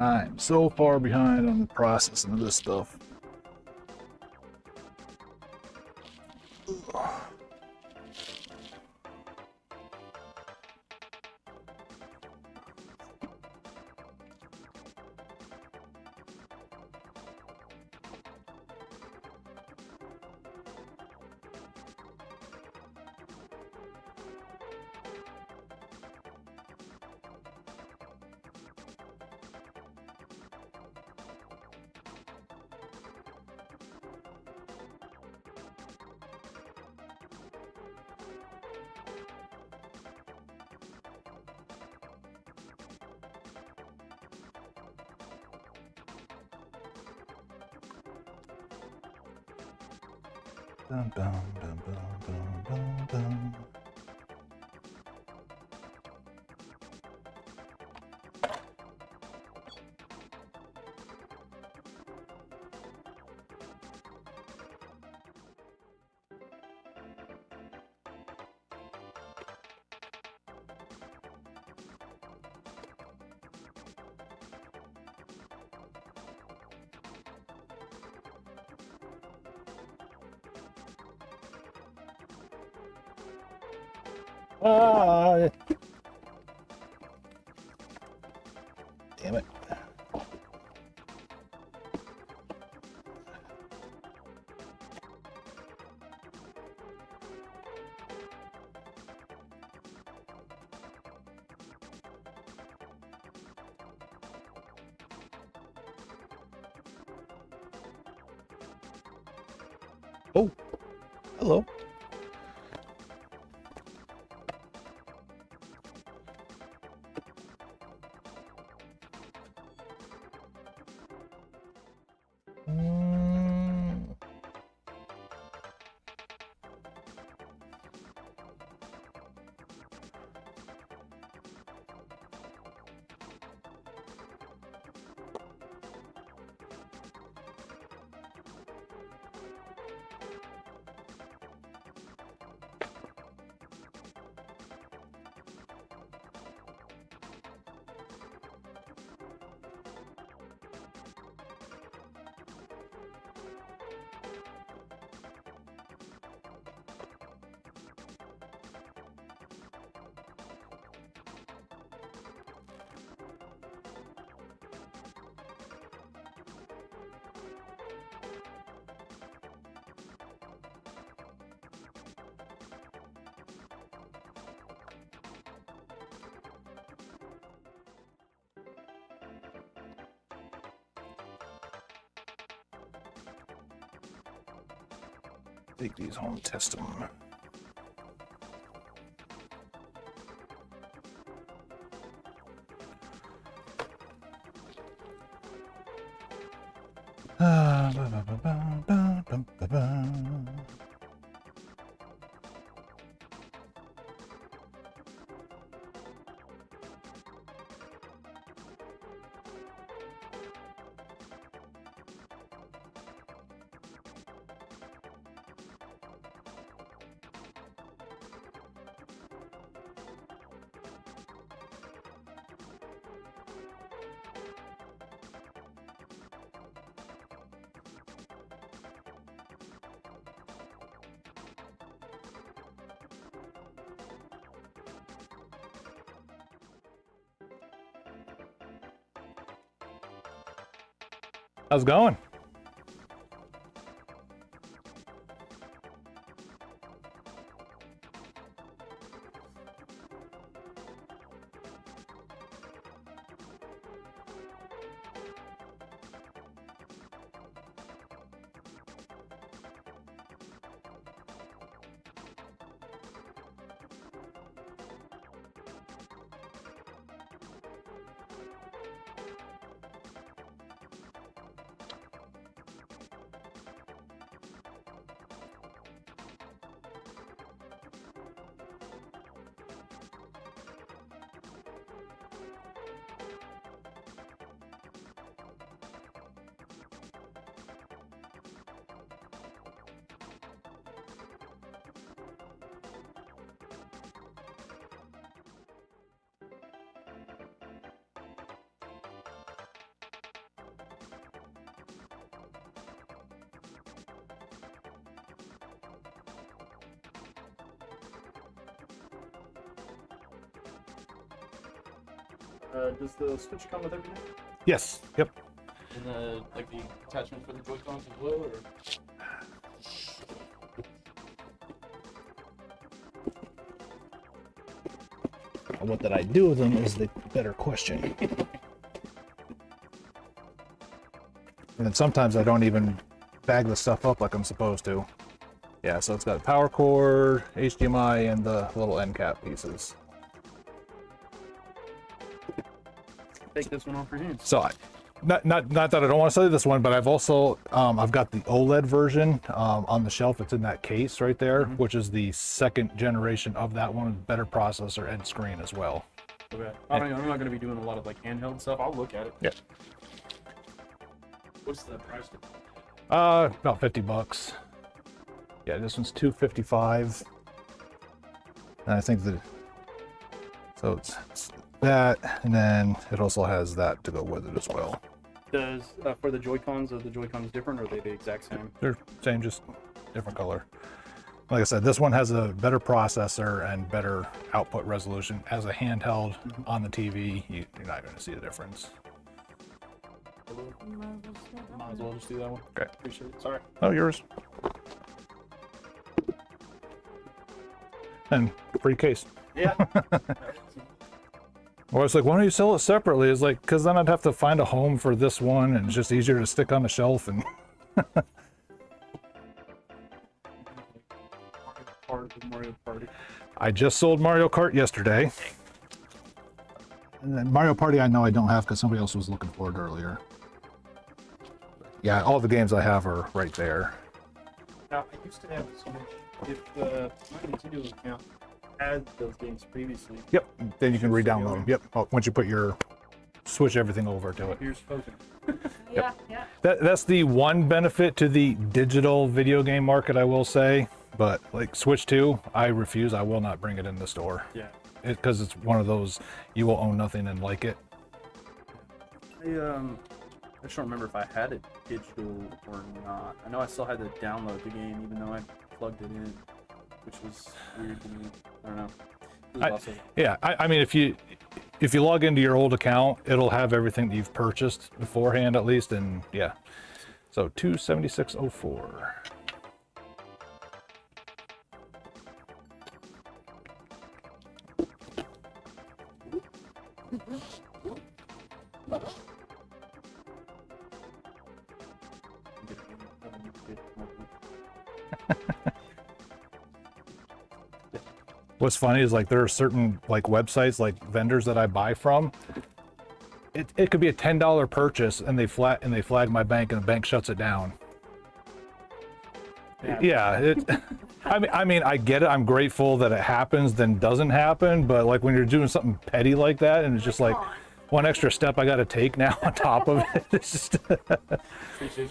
I'm so far behind on the processing of this stuff. Dum, dum, dum, dum, dum, dum, dum. Ah, damn it. Oh, hello. Take these home and test them. Ba, ba, ba, ba, ba, ba, ba, ba. How's it going? Does the Switch come with everything? Yes. Yep. And the attachment for the Joy-Cons as well, or? What did I do with them is the better question. And then sometimes I don't even bag the stuff up like I'm supposed to. Yeah, so it's got power cord, HDMI, and the little end cap pieces. Take this one off your hands. So not that I don't want to sell you this one, but I've also I've got the OLED version on the shelf. It's in that case right there, which is the second generation of that one, better processor and screen as well. Okay. I'm not going to be doing a lot of like handheld stuff. I'll look at it. Yeah. What's the price? About $50. Yeah, this one's $255. And I think so it's that, and then it also has that to go with it as well. Does for the Joy-Cons, are the Joy-Cons different, or are they the exact same? They're same, just different color. Like I said, this one has a better processor and better output resolution. As a handheld on the TV, you're not going to see a difference. Might as well just do that one. Okay. Appreciate it. Sorry. Oh, yours. And free case. Yeah. Well, it's like, why don't you sell it separately? It's like, because then I'd have to find a home for this one, and it's just easier to stick on the shelf. And Mario Party. I just sold Mario Kart yesterday. And then Mario Party I know I don't have because somebody else was looking for it earlier. Yeah, all the games I have are right there. Now, I used to have a Switch. If my Nintendo account had those games previously. Yep, then you can re-download them. Yep, once you put switch everything over to it. Here's spoken. Yeah, yeah. That's the one benefit to the digital video game market, I will say. But like Switch 2, I refuse. I will not bring it in the store. Yeah. Because it's one of those, you will own nothing and like it. I just don't remember if I had it digital or not. I know I still had to download the game even though I plugged it in, which was weird to me. I don't know. I mean, if you log into your old account, it'll have everything that you've purchased beforehand at least, and yeah. So $276.04. What's funny is like there are certain like websites, like vendors that I buy from. It could be a $10 purchase and they flag my bank and the bank shuts it down. Yeah, I mean I get it. I'm grateful that it happens then doesn't happen, but like when you're doing something petty like that and it's just like one extra step I got to take now on top of it. It's just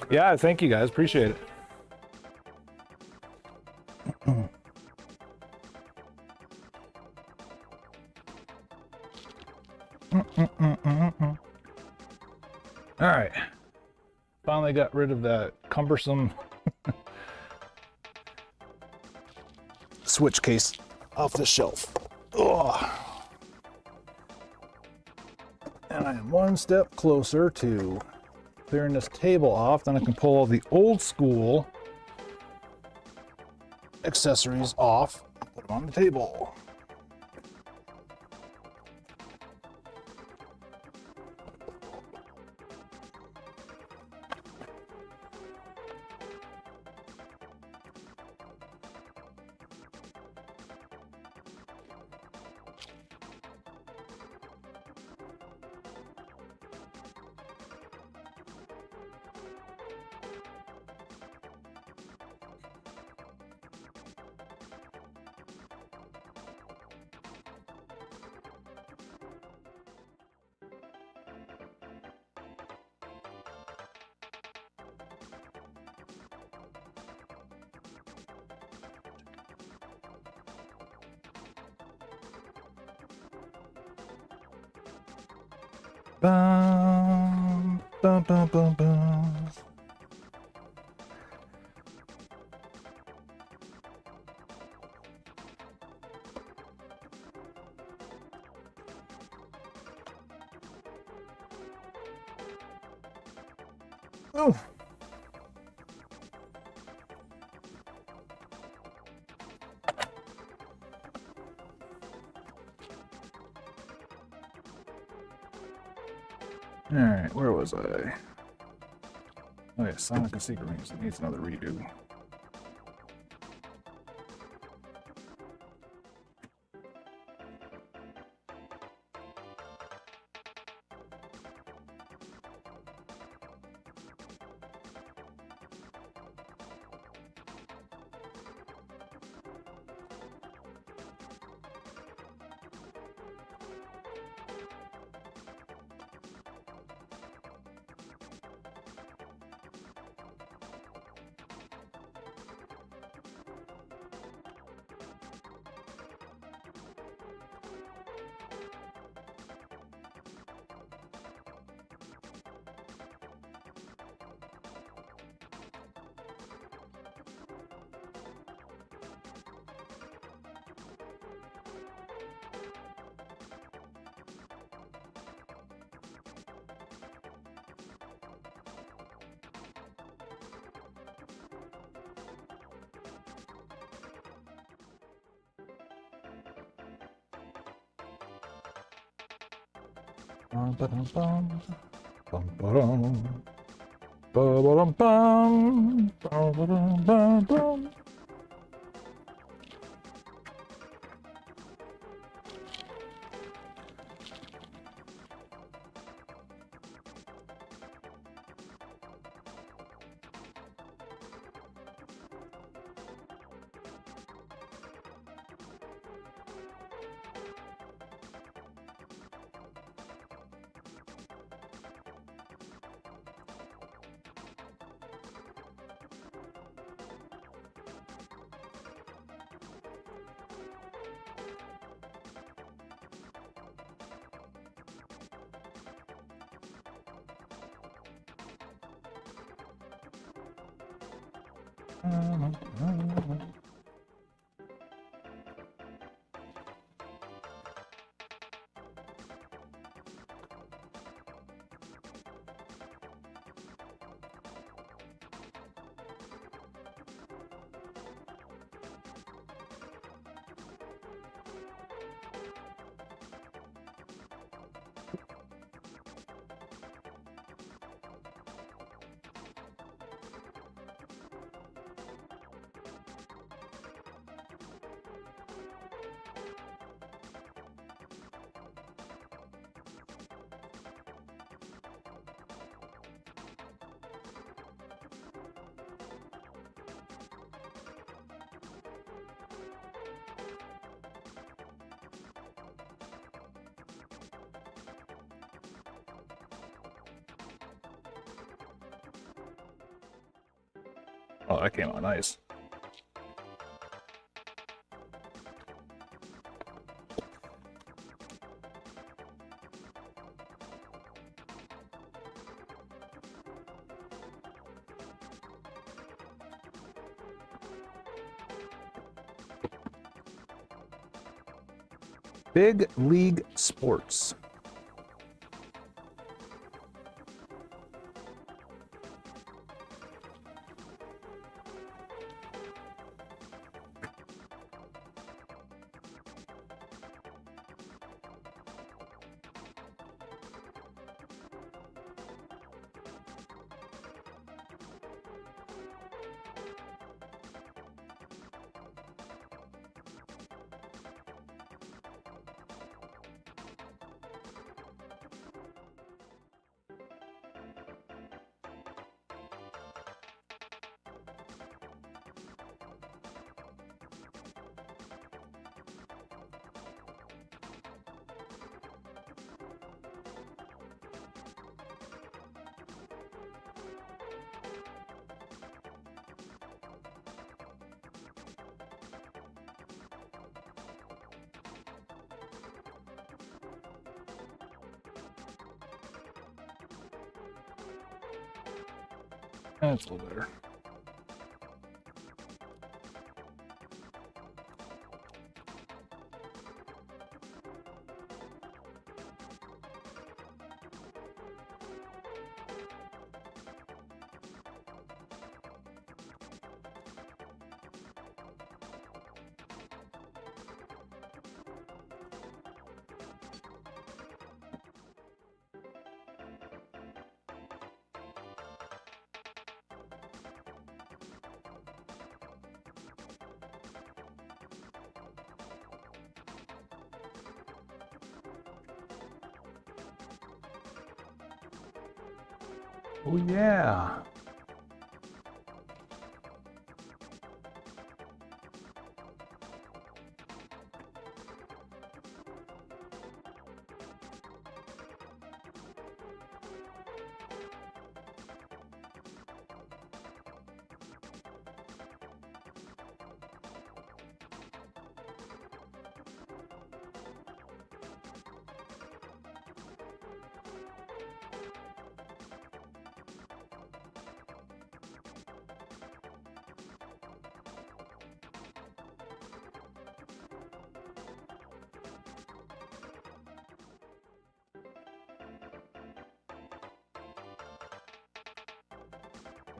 yeah, thank you guys, appreciate it. All right, finally got rid of that cumbersome Switch case off the shelf. Ugh. And I am one step closer to clearing this table off, then I can pull all the old school accessories off, put them on the table. Bum, bum, bum, bum, bum. Oh. All right, where was I? Oh yeah, Sonic and Secret Rings. It needs another redo. Bum, ba-dum, bum. Bum, ba-dum. Ba-ba-dum, bum. Ba-ba-dum, bum, bum. Oh, that came out nice. Big League Sports. That's a little better. Oh yeah.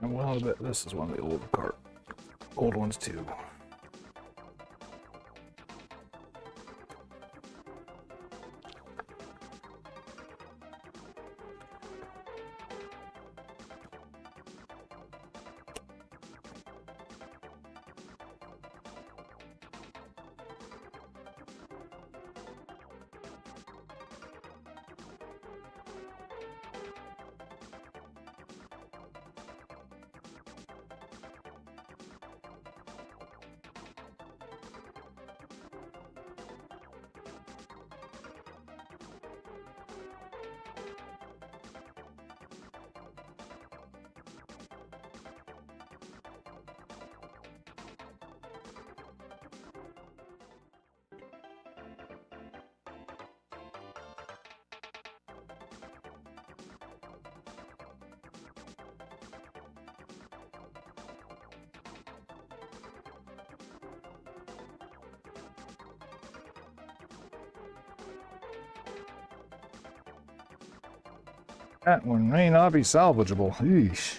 Well, I bet this is one of the old ones too. That one may not be salvageable. Eesh.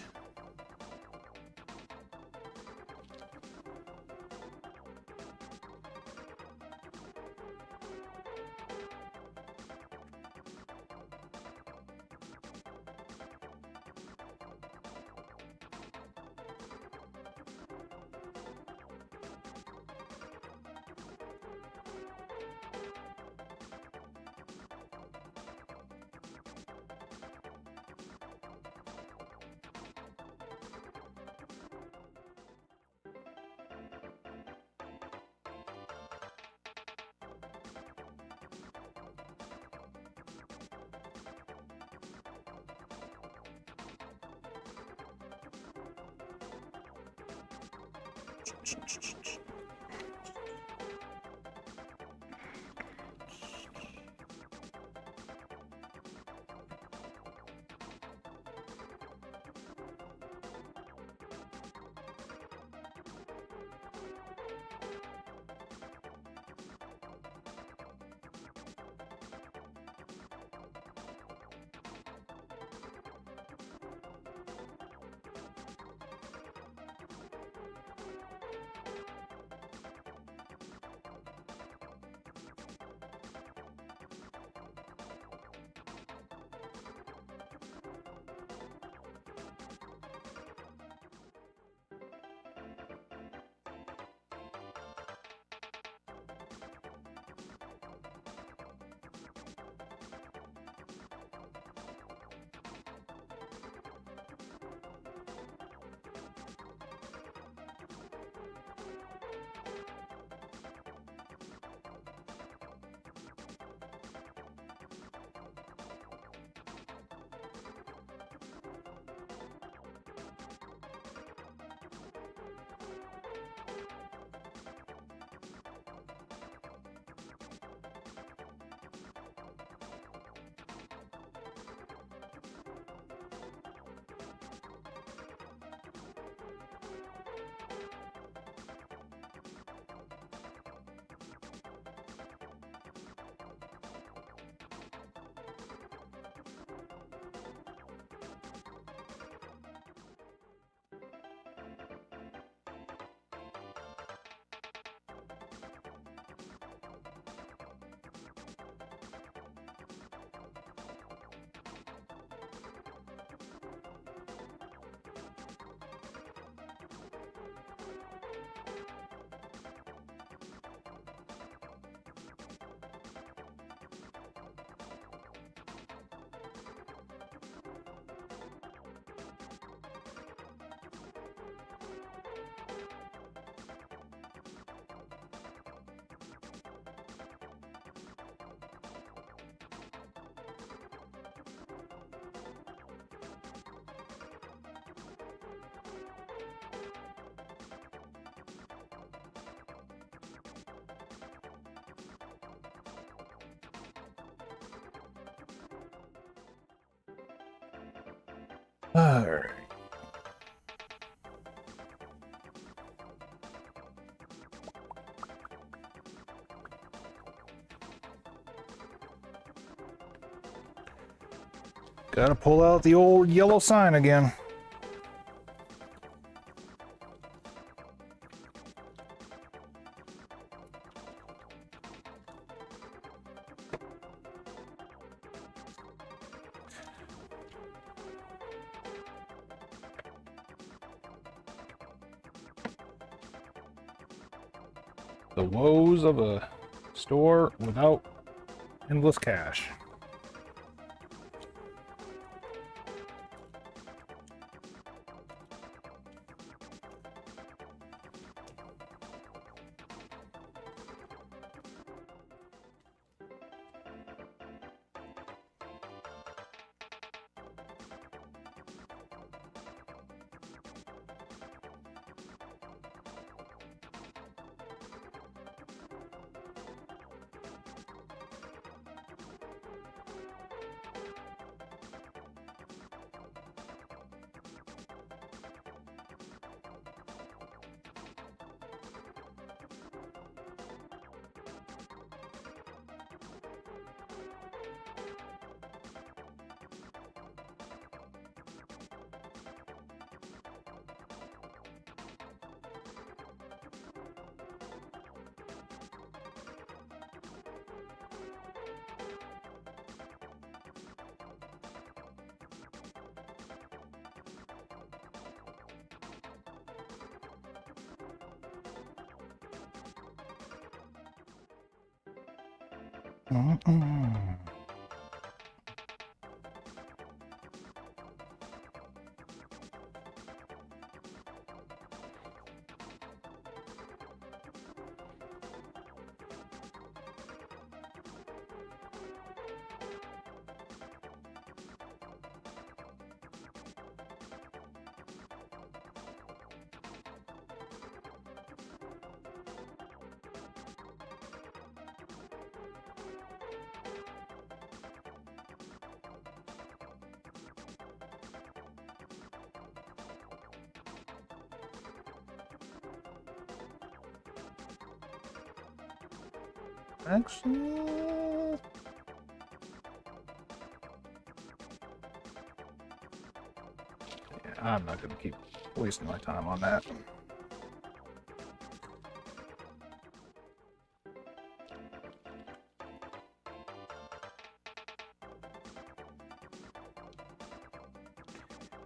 All right. Gotta pull out the old yellow sign again. The woes of a store without endless cash. Actually, yeah, I'm not gonna keep wasting my time on that.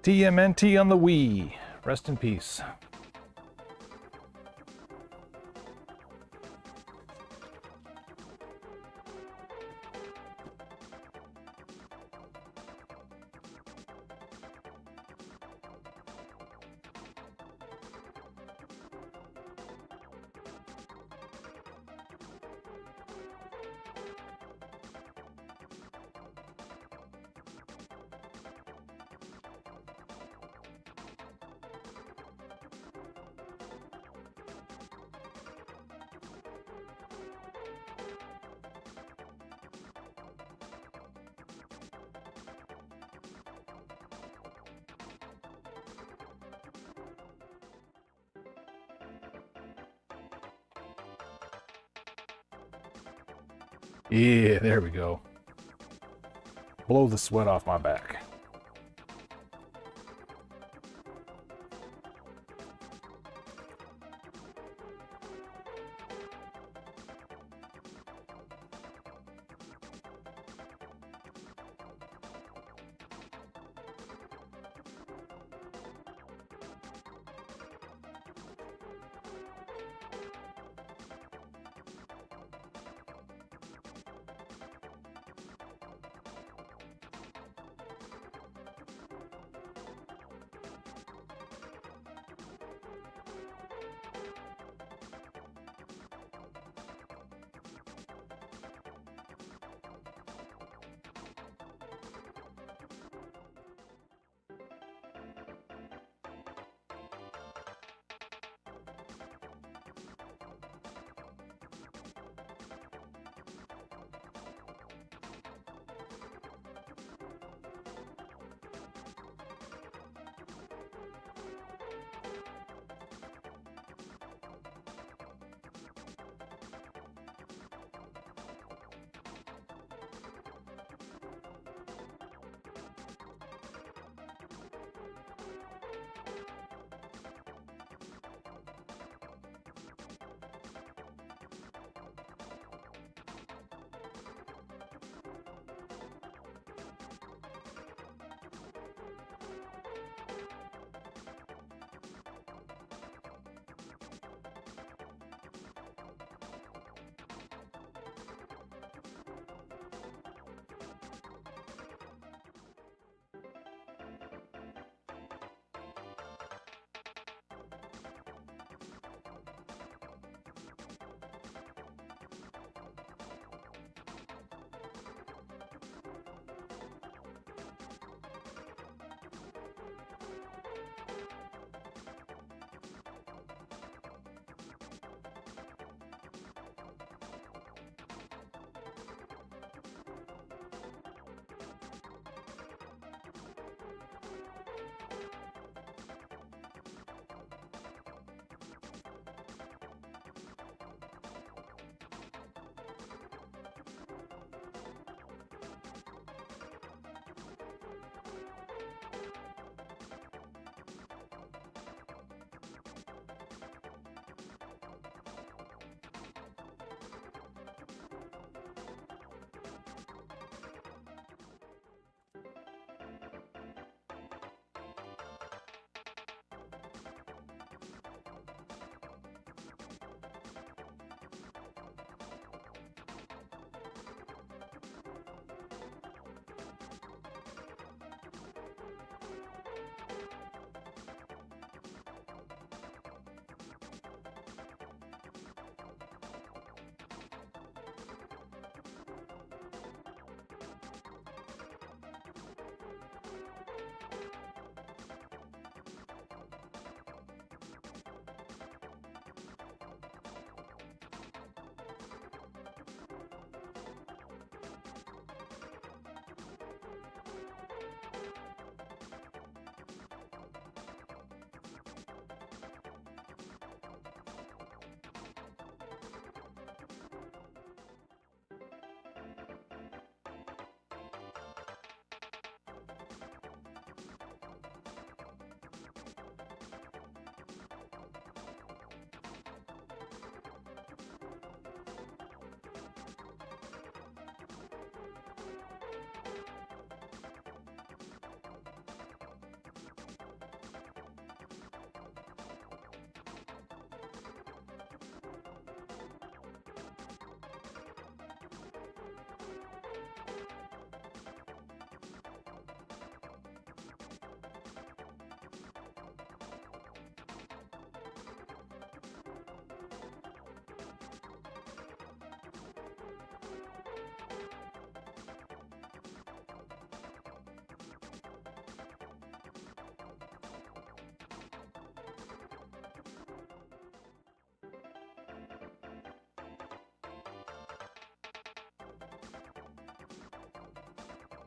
TMNT on the Wii. Rest in peace. Yeah, there we go. Blow the sweat off my back.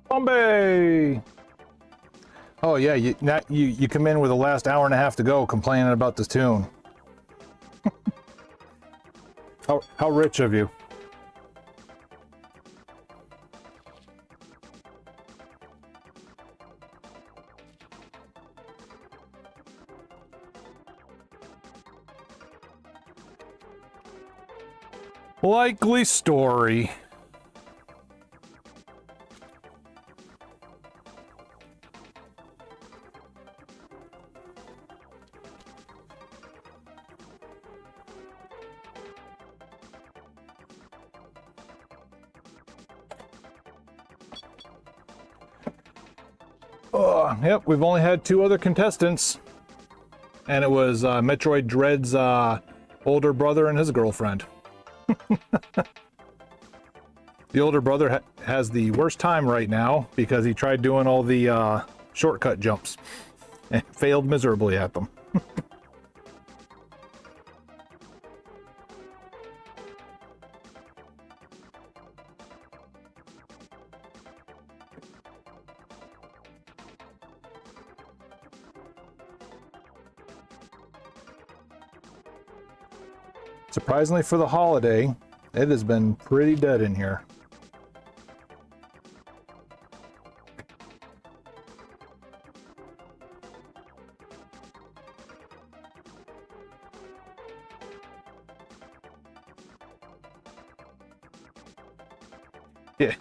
Bombay! Oh yeah, you come in with the last hour and a half to go complaining about this tune. How rich of you? Likely story. Yep, we've only had 2 other contestants, and it was Metroid Dread's older brother and his girlfriend. The older brother has the worst time right now because he tried doing all the shortcut jumps and failed miserably at them. Surprisingly for the holiday, it has been pretty dead in here. Yeah,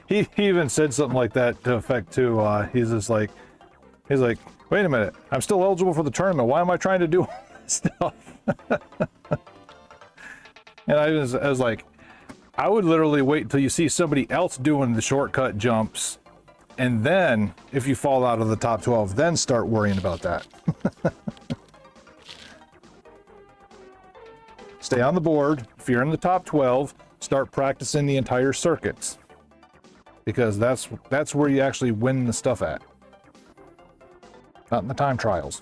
he even said something like that to effect too. He's like, wait a minute, I'm still eligible for the tournament. Why am I trying to do all this stuff? And I was like, I would literally wait until you see somebody else doing the shortcut jumps, and then if you fall out of the top 12, then start worrying about that. Stay on the board. If you're in the top 12, start practicing the entire circuits, because that's where you actually win the stuff at, not in the time trials.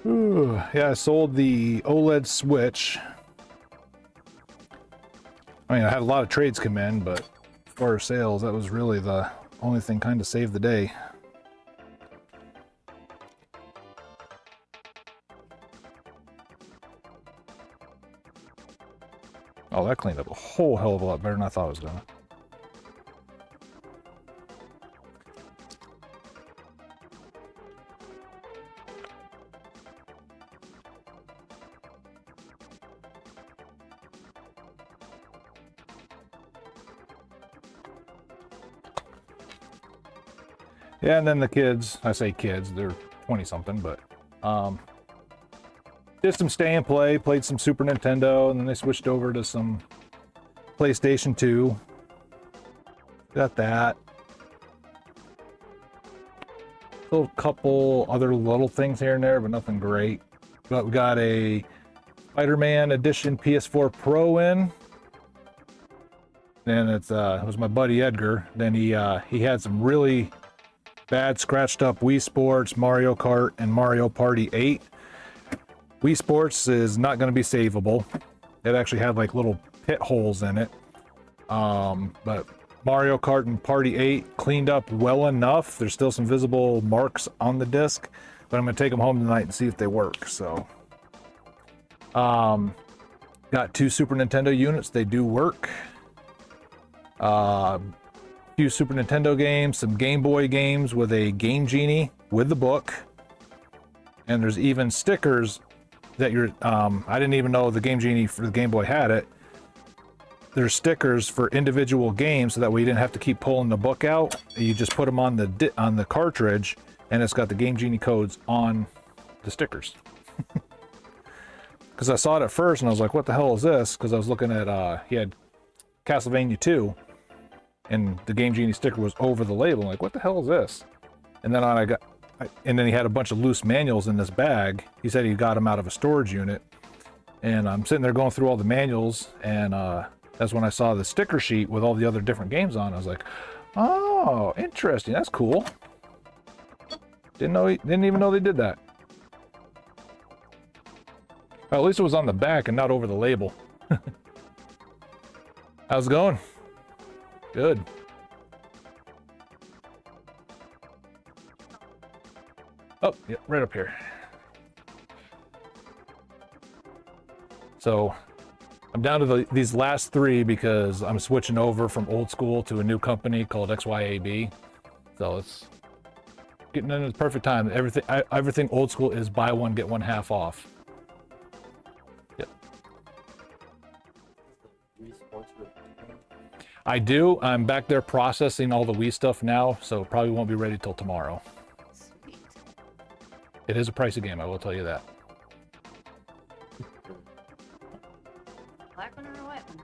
Ooh, yeah, I sold the OLED Switch. I mean, I had a lot of trades come in, but as far as sales, that was really the only thing kind of saved the day. Oh, that cleaned up a whole hell of a lot better than I thought it was gonna. Yeah, and then the kids, I say kids, they're 20 something, but did some stay and play, played some Super Nintendo, and then they switched over to some PlayStation 2. Got that. A couple other little things here and there, but nothing great. But we got a Spider-Man Edition PS4 Pro in. And it was my buddy Edgar. Then he had some really bad scratched up Wii Sports, Mario Kart, and Mario Party 8. Wii Sports is not going to be savable. It actually had like little pit holes in it. But Mario Kart and Party 8 cleaned up well enough. There's still some visible marks on the disc, but I'm going to take them home tonight and see if they work. So, got 2 Super Nintendo units. They do work. Few Super Nintendo games, some Game Boy games with a Game Genie with the book, and there's even stickers that you're I didn't even know the Game Genie for the Game Boy had it. There's stickers for individual games so that way you didn't have to keep pulling the book out. You just put them on the cartridge, and it's got the Game Genie codes on the stickers. Because I saw it at first and I was like, what the hell is this? Because I was looking at he had Castlevania 2, and the Game Genie sticker was over the label. I'm like, what the hell is this? And then and then he had a bunch of loose manuals in this bag. He said he got them out of a storage unit. And I'm sitting there going through all the manuals, and that's when I saw the sticker sheet with all the other different games on. I was like, Oh, interesting. That's cool. Didn't even know they did that. Well, at least it was on the back and not over the label. How's it going? Good. Oh, yeah, right up here. So I'm down to these last three because I'm switching over from old school to a new company called XYAB. So it's getting in the perfect time. Everything old school is buy one, get one half off. Yep. I do. I'm back there processing all the Wii stuff now, so probably won't be ready till tomorrow. Sweet. It is a pricey game, I will tell you that. Black one or a white one?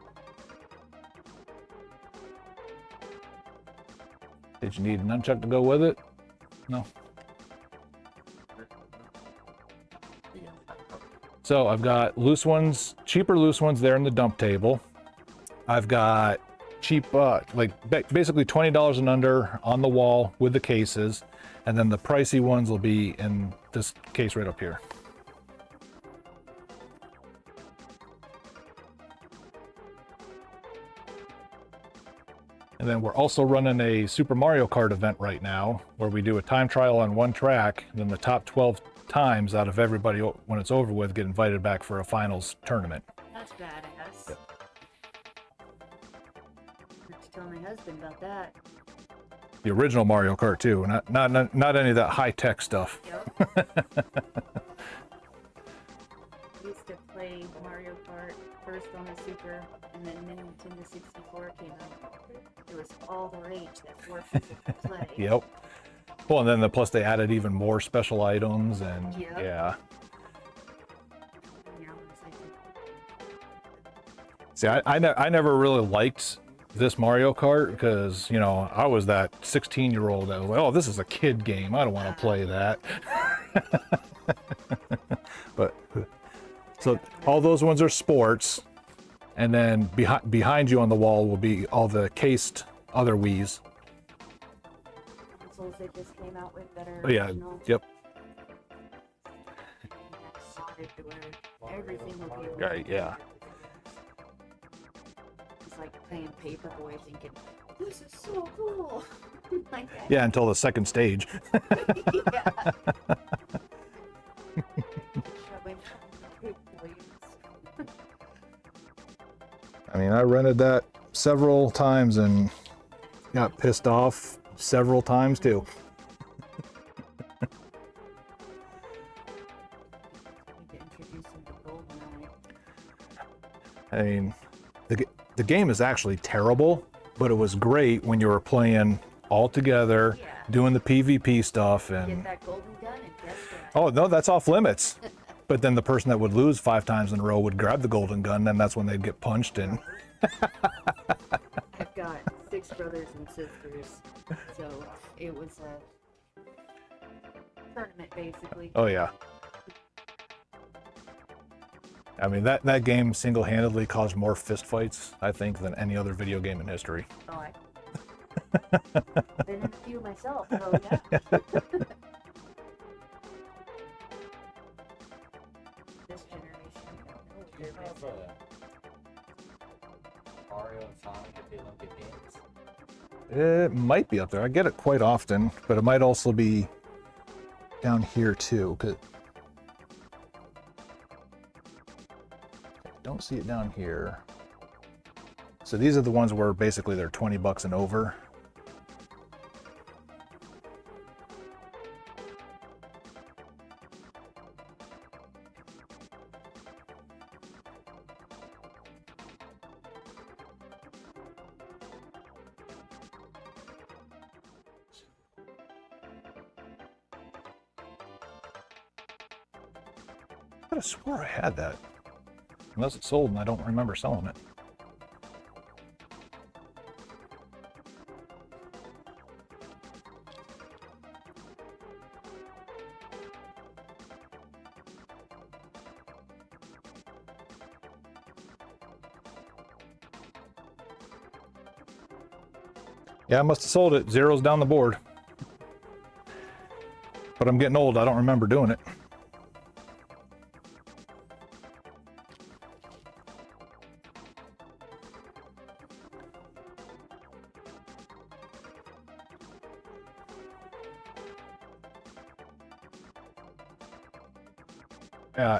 Did you need an nunchuck to go with it? No. So I've got loose ones, cheaper loose ones there in the dump table. I've got cheap, basically $20 and under on the wall with the cases. And then the pricey ones will be in this case right up here. And then we're also running a Super Mario Kart event right now where we do a time trial on one track. And then the top 12 times out of everybody, when it's over with, get invited back for a finals tournament. That's badass. Yep. I have to tell my husband about that. The original Mario Kart too, not any of that high-tech stuff. Yep. I used to play Mario Kart first on the Super, and then Nintendo 64 came out. It was all the rage that forced people to play. Yep. Well, and then plus they added even more special items, and yep. Yeah. See, I never really liked this Mario Kart because, you know, I was that 16-year-old that was like, oh, this is a kid game. I don't want to play that. But so all those ones are sports, and then behind you on the wall will be all the cased other Wiis. Consoles they just came out with that are Oh, yeah. original. Yep. Solid to where everything will be able Right. Yeah. It's like playing Paperboy, thinking, "This is so cool." Like that. Yeah, until the second stage. Yeah. I mean, I rented that several times and got pissed off several times too. I mean, the game is actually terrible, but it was great when you were playing all together, doing the PvP stuff, and Get that golden gun and guess what? oh no, that's off limits. But then the person that would lose 5 times in a row would grab the golden gun, and that's when they'd get punched and. I've got 6 brothers and sisters, so it was a tournament basically. Oh yeah. I mean, that game single-handedly caused more fistfights, I think, than any other video game in history. Oh, I've been in a few myself, so yeah. This generation, I don't know what they're missing. Mario and Sonic at the Olympic Games. It might be up there. I get it quite often, but it might also be down here too. 'Cause I don't see it down here. So these are the ones where basically they're $20 and over. I could have swore I had that. Unless it's sold and I don't remember selling it. Yeah, I must have sold it. Zero's down the board. But I'm getting old. I don't remember doing it.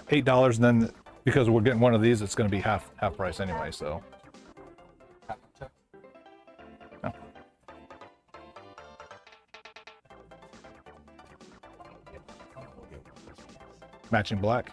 $8, and then because we're getting one of these, it's going to be half price anyway. So. Yeah. Matching black.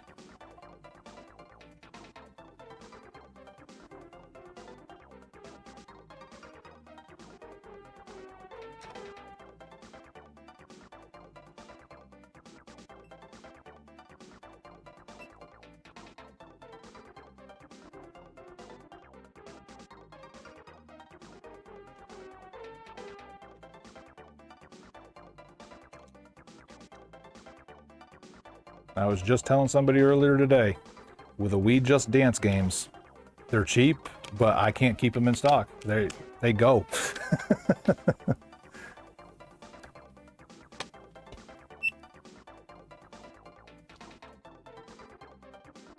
I was just telling somebody earlier today, with the We Just Dance games, they're cheap, but I can't keep them in stock. They go.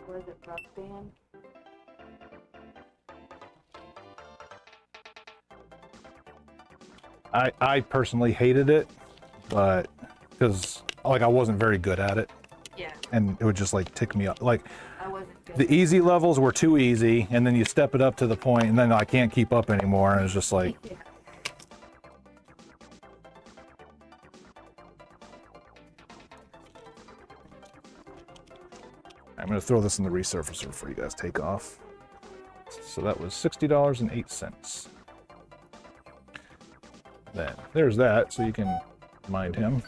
Was it Rock Band? I personally hated it, but because like I wasn't very good at it. Yeah. And it would just like tick me up. Like I wasn't good. the easy levels were too easy, and then you step it up to the point, and then I can't keep up anymore, and it's just like. Yeah. I'm gonna throw this in the resurfacer for you guys to take off. So that was $60.08. Then there's that, so you can mind him.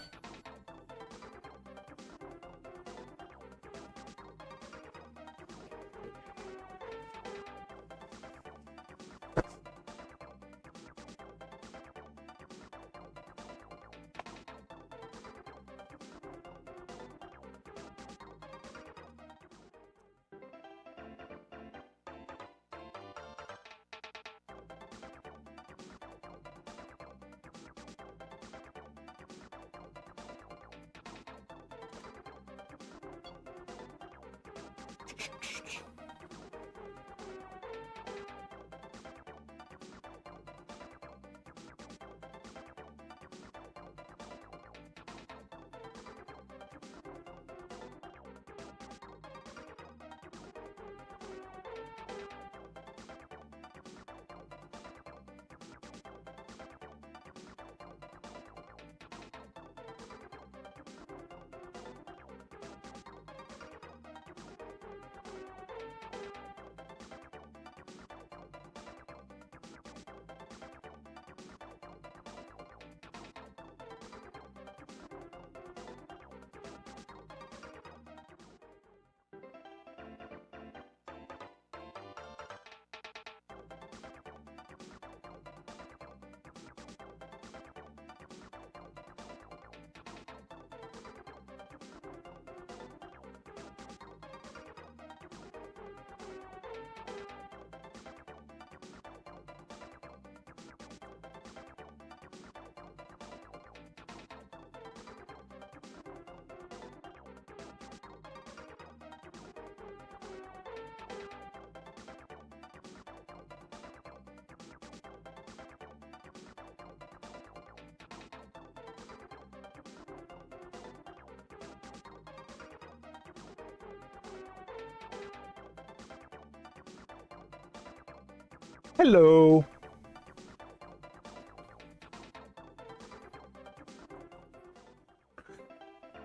Hello.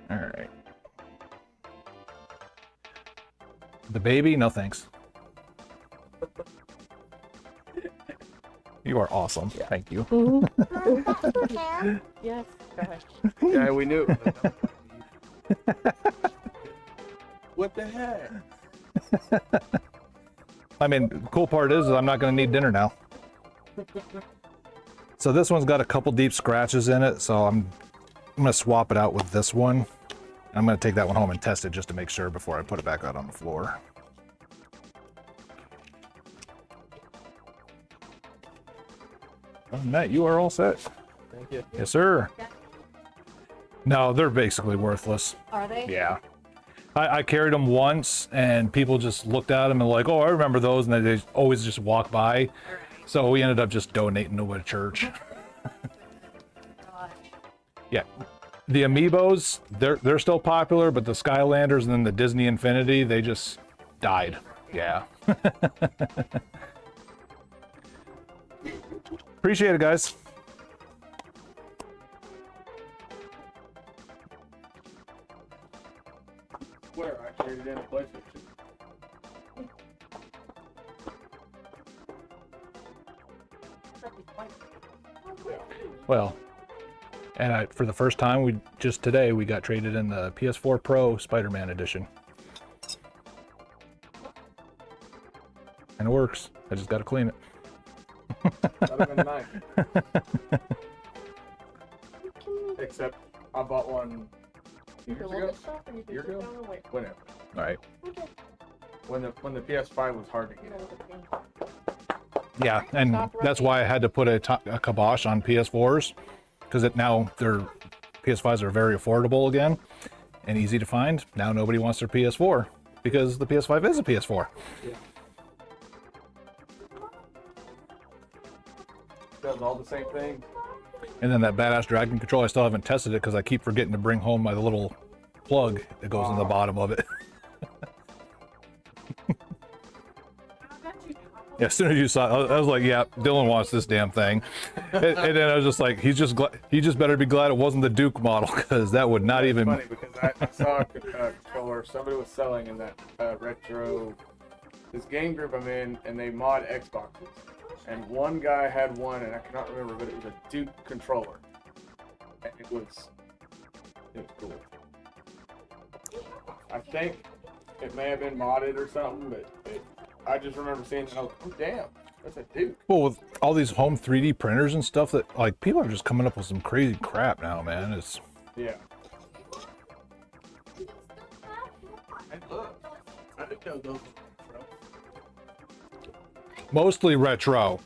All right. The baby? No thanks. You are awesome. Yeah. Thank you. Yes. Go ahead. Yeah, we knew. What the heck? I mean, the cool part is I'm not going to need dinner now. So this one's got a couple deep scratches in it, so I'm going to swap it out with this one. I'm going to take that one home and test it just to make sure before I put it back out on the floor. Other than that, you are all set. Thank you. Yes, sir. No, they're basically worthless. Are they? Yeah. I carried them once, and people just looked at them and like, oh, I remember those, and they always just walk by. So we ended up just donating to a church. Yeah. The Amiibos, they're still popular, but the Skylanders and then the Disney Infinity, they just died. Yeah. Appreciate it, guys. Where I traded in a PlayStation. Well, and for the first time, today we got traded in the PS4 Pro Spider-Man edition. And it works. I just got to clean it. That'd have been nice. Except I bought one years ago. Year ago? Whenever. All right. When the PS5 was hard to get. Yeah, and that's why I had to put a kibosh on PS4s, because now their PS5s are very affordable again and easy to find. Now nobody wants their PS4 because the PS5 is a PS4. Yeah. Does all the same things. And then that badass Dragon Control, I still haven't tested it because I keep forgetting to bring home my little plug that goes in the bottom of it. Yeah, as soon as you saw it, I was like, yeah, Dylan wants this damn thing. And then I was just like, he just better be glad it wasn't the Duke model, because that would not even... Funny, because I saw a controller somebody was selling in that retro, this game group I'm in, and they mod Xboxes. And one guy had one, and I cannot remember, but it was a Duke controller. And it was cool. I think it may have been modded or something, but I just remember seeing it and I was like, oh damn, that's a Duke. Well, with all these home 3D printers and stuff, that like people are just coming up with some crazy crap now, man. It's yeah. And look, I didn't know those were retro. mostly retro.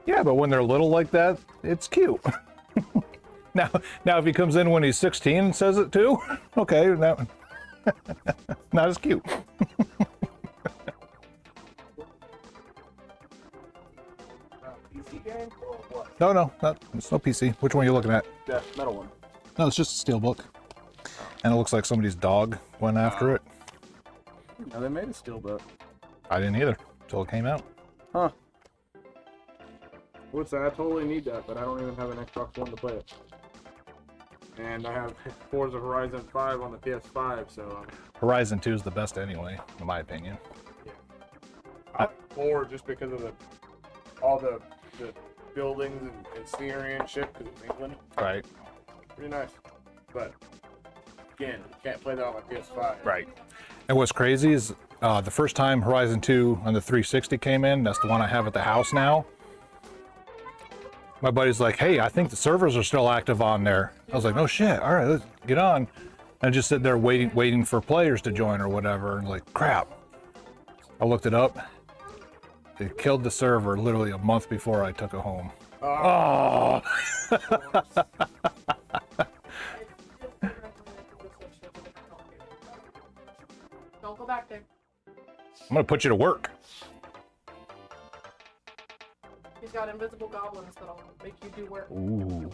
Yeah, but when they're little like that, it's cute. Now if he comes in when he's 16 and says it too, okay, now not as cute. PC game or what? No, it's no PC. Which one are you looking at? That metal one. No, it's just a steelbook. And it looks like somebody's dog went after it. No, they made a steelbook. I didn't either until it came out. Huh. What's that? I totally need that, but I don't even have an Xbox One to play it. And I have Forza Horizon 5 on the PS5, so... Horizon 2 is the best anyway, in my opinion. Yeah. I like 4 just because of all the buildings and scenery and shit, because it's England. Right. Pretty nice. But, again, can't play that on my PS5. Right. And what's crazy is the first time Horizon 2 on the 360 came in, that's the one I have at the house now. My buddy's like, hey, I think the servers are still active on there. I was like, no shit. All right, let's get on. And I just sit there waiting for players to join or whatever. And like, crap. I looked it up. They killed the server literally a month before I took it home. Oh. Don't go back there. I'm going to put you to work. He's got invisible goblins that'll make you do work. Ooh.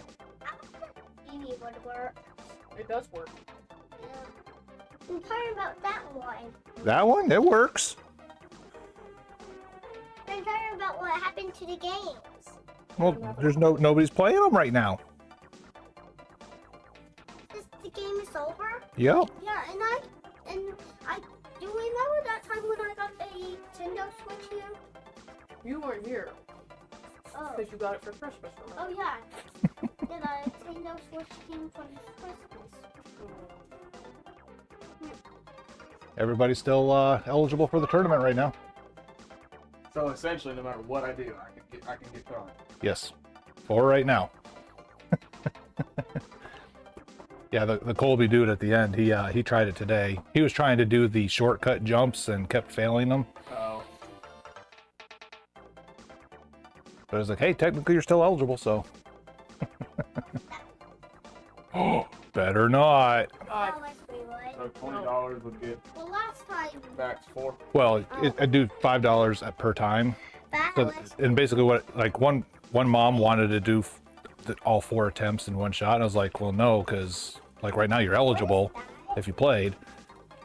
TV would work. It does work. Yeah. I'm talking about that one. That one? It works. I'm talking about what happened to the games. Well, there's nobody's playing them right now. The game is over? Yep. Yeah, and I do you remember that time when I got a Nintendo Switch here? You weren't here. Oh. Because you got it for Christmas. Remember? Oh yeah. Then a Nintendo Switch came for Christmas. Everybody's still eligible for the tournament right now. So essentially, no matter what I do, I can get put on. Yes. For right now. Yeah, the Colby dude at the end, he tried it today. He was trying to do the shortcut jumps and kept failing them. Oh. But I was like, hey, technically you're still eligible, so. Oh, better not. So $20 would get Well, last time. max 4. Well, I do $5 per time. So, and basically, what like one mom wanted to do all 4 attempts in one shot, and I was like, well, no, because like right now you're eligible. If you played,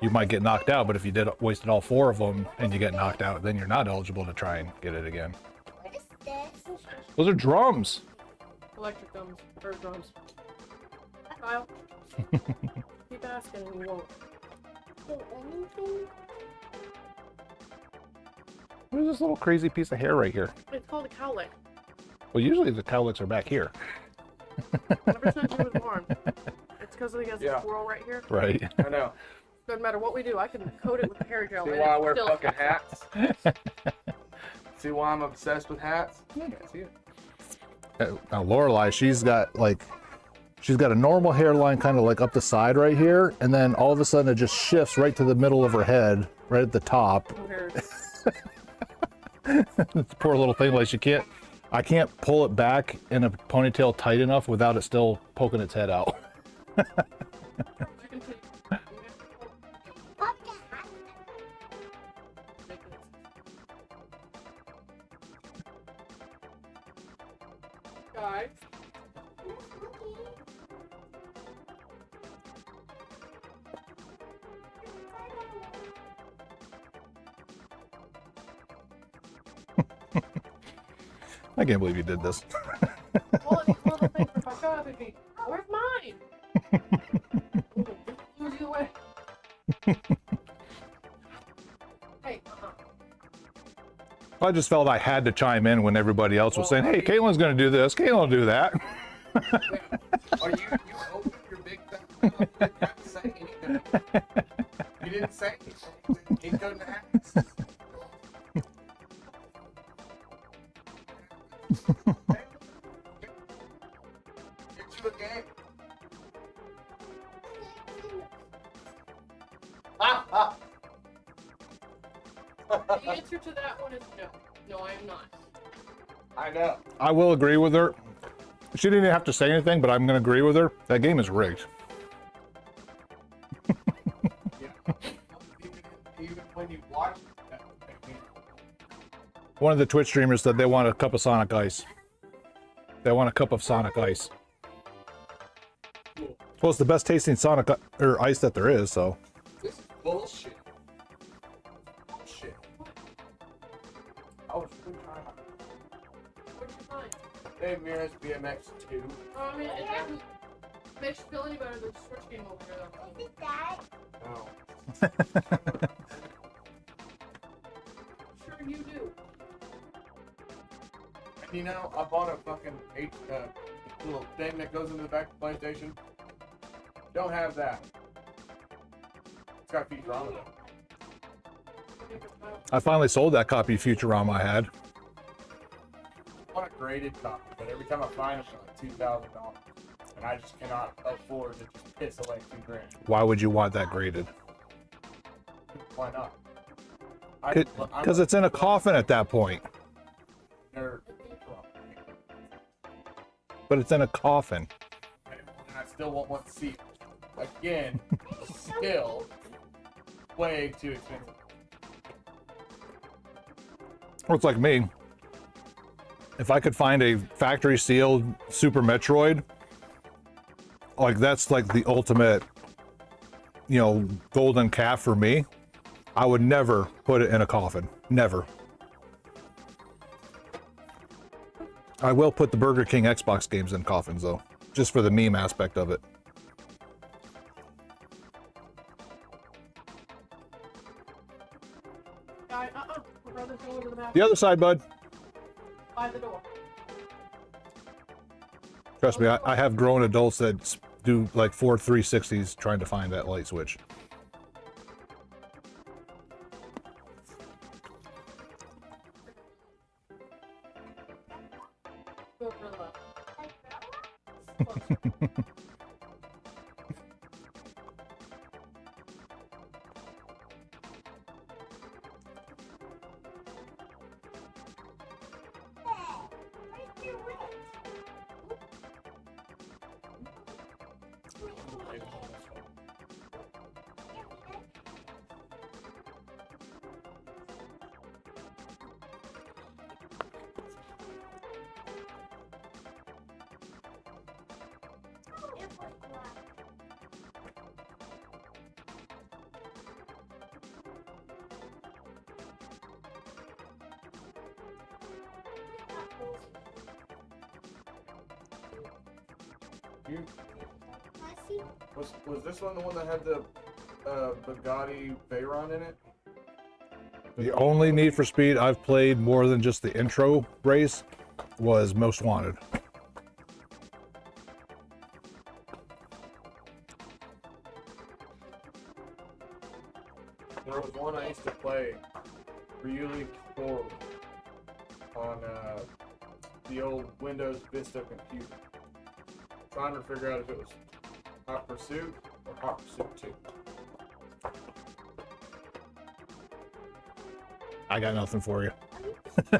you might get knocked out, but if you wasted all 4 of them and you get knocked out, then you're not eligible to try and get it again. What is this? Those are drums. Electric drums. Or drums. Kyle. Keep asking and you won't. What is this little crazy piece of hair right here? It's called a cowlick. Well, usually the cowlicks are back here. Ever since he was born. It's because he has a squirrel right here. Right. I know. Doesn't matter what we do, I can coat it with hair gel. See and why I it's wear still fucking hats? See why I'm obsessed with hats? Can't see it. Now Lorelai, she's got a normal hairline kind of like up the side right here, and then all of a sudden it just shifts right to the middle of her head, right at the top. This poor little thing, like I can't pull it back in a ponytail tight enough without it still poking its head out. Guys. I can't believe you did this. Where's mine? Lose you away. Hey, I just felt I had to chime in when everybody else was saying, hey, Caitlin's going to do this, Caitlin will do that. Are you open your big fat mouth? You didn't have to say anything. You didn't say anything. He couldn't ask. Get you a game. the answer to that one is no. No, I am not. I know. I will agree with her. She didn't even have to say anything, but I'm going to agree with her. That game is rigged. Even when you watch that, One of the Twitch streamers said they want a cup of Sonic Ice. They want a cup of Sonic Ice. Well, it's the best tasting Sonic or ice that there is, so. this is bullshit. Bullshit. I was really trying to. Dave Mears BMX 2. I mean, it doesn't make you feel any better than the Switch game over here, though. Is it that? No. Sure you do. And you know, I bought a fucking little thing that goes into the back of the PlayStation. Don't have that. It's got Futurama though. I finally sold that copy of Futurama I had. I want a graded copy, but every time I find them, they're like $2,000. And I just cannot afford to just piss away $2,000. Why would you want that graded? Why not? Because it's in a coffin at that point. Nerd. But it's in a coffin. And I still want one seat. Again, still way too expensive. Well, it's like me. If I could find a factory sealed Super Metroid, like that's like the ultimate, golden calf for me. I would never put it in a coffin. Never. I will put the Burger King Xbox games in coffins though, just for the meme aspect of it. Guy, my brother's going over the bathroom. The other side, bud. By the door. Trust me, I have grown adults that do like 4 360s trying to find that light switch. Go for the left. maybe on this one. You was this one the one that had the Bugatti Veyron in it? The only Need for Speed I've played more than just the intro race was Most Wanted. There was one I used to play really forward on the old Windows Vista computer. Trying to figure out if it was Hot Pursuit or Hot Pursuit 2. I got nothing for you. Hey,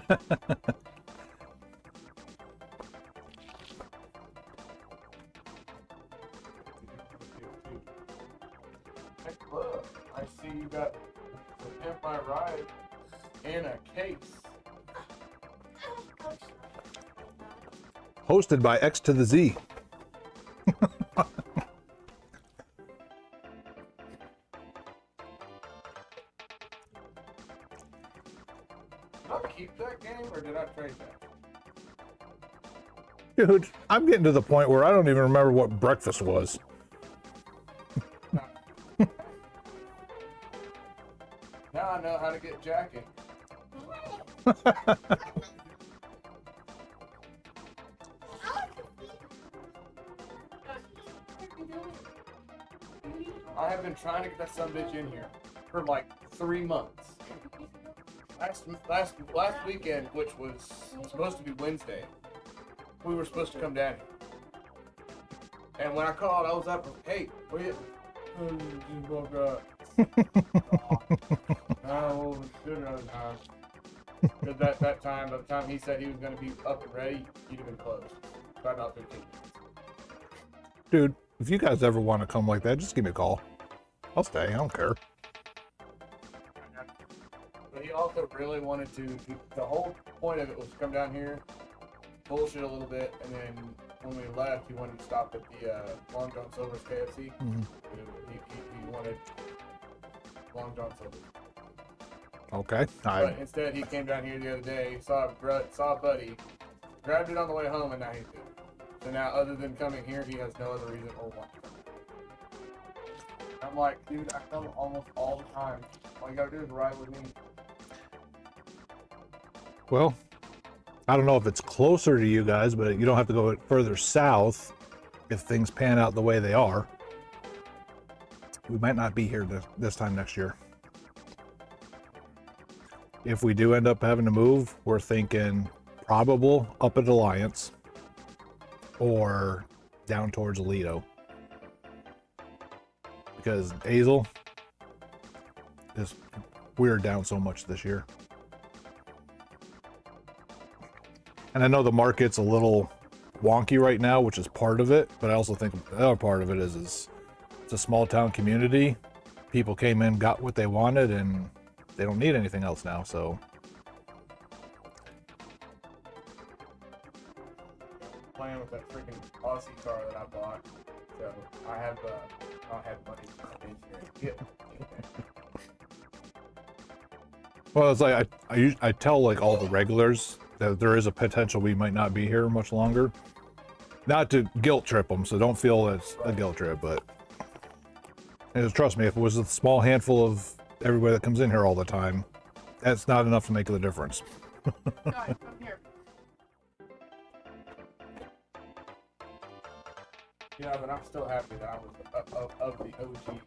look, I see you got the Pimp My Ride in a case. Hosted by X to the Z. Did I keep that game or did I trade that? Dude, I'm getting to the point where I don't even remember what breakfast was. Now I know how to get Jackie. I have been trying to get that sumbitch in here for like 3 months. Last weekend, which was supposed to be Wednesday, we were supposed to come down here. And when I called, I was up. Hey, where you? Just woke up. Oh, good another time. Because that time, by the time he said he was going to be up and ready, he'd have been closed by about 15 minutes. Dude, if you guys ever want to come like that, just give me a call. I'll stay. I don't care. But he also really wanted to. The whole point of it was to come down here, bullshit a little bit, and then when we left, he wanted to stop at the Long John Silver's KFC. Mhm. He wanted Long John Silver's. Okay. But instead, he came down here the other day, saw a buddy, grabbed it on the way home, and now he's good. So now, other than coming here, he has no other reason or want to come. I'm like, dude, I come almost all the time. All you gotta do is ride with me. Well, I don't know if it's closer to you guys, but you don't have to go further south if things pan out the way they are. We might not be here this time next year. If we do end up having to move, we're thinking probable up at Alliance or down towards Alito. Because Hazel is we're down so much this year. And I know the market's a little wonky right now, which is part of it, but I also think the other part of it is it's a small town community. People came in, got what they wanted, and they don't need anything else now, so. Playing with that freaking Aussie car that I bought. So I have money to come in here. Well, it's like I tell like all the regulars that there is a potential we might not be here much longer. Not to guilt trip them, so don't feel it's a guilt trip, but trust me, if it was a small handful of everybody that comes in here all the time, that's not enough to make the difference. Guys, come here. Yeah, but I'm still happy that I was of the OG.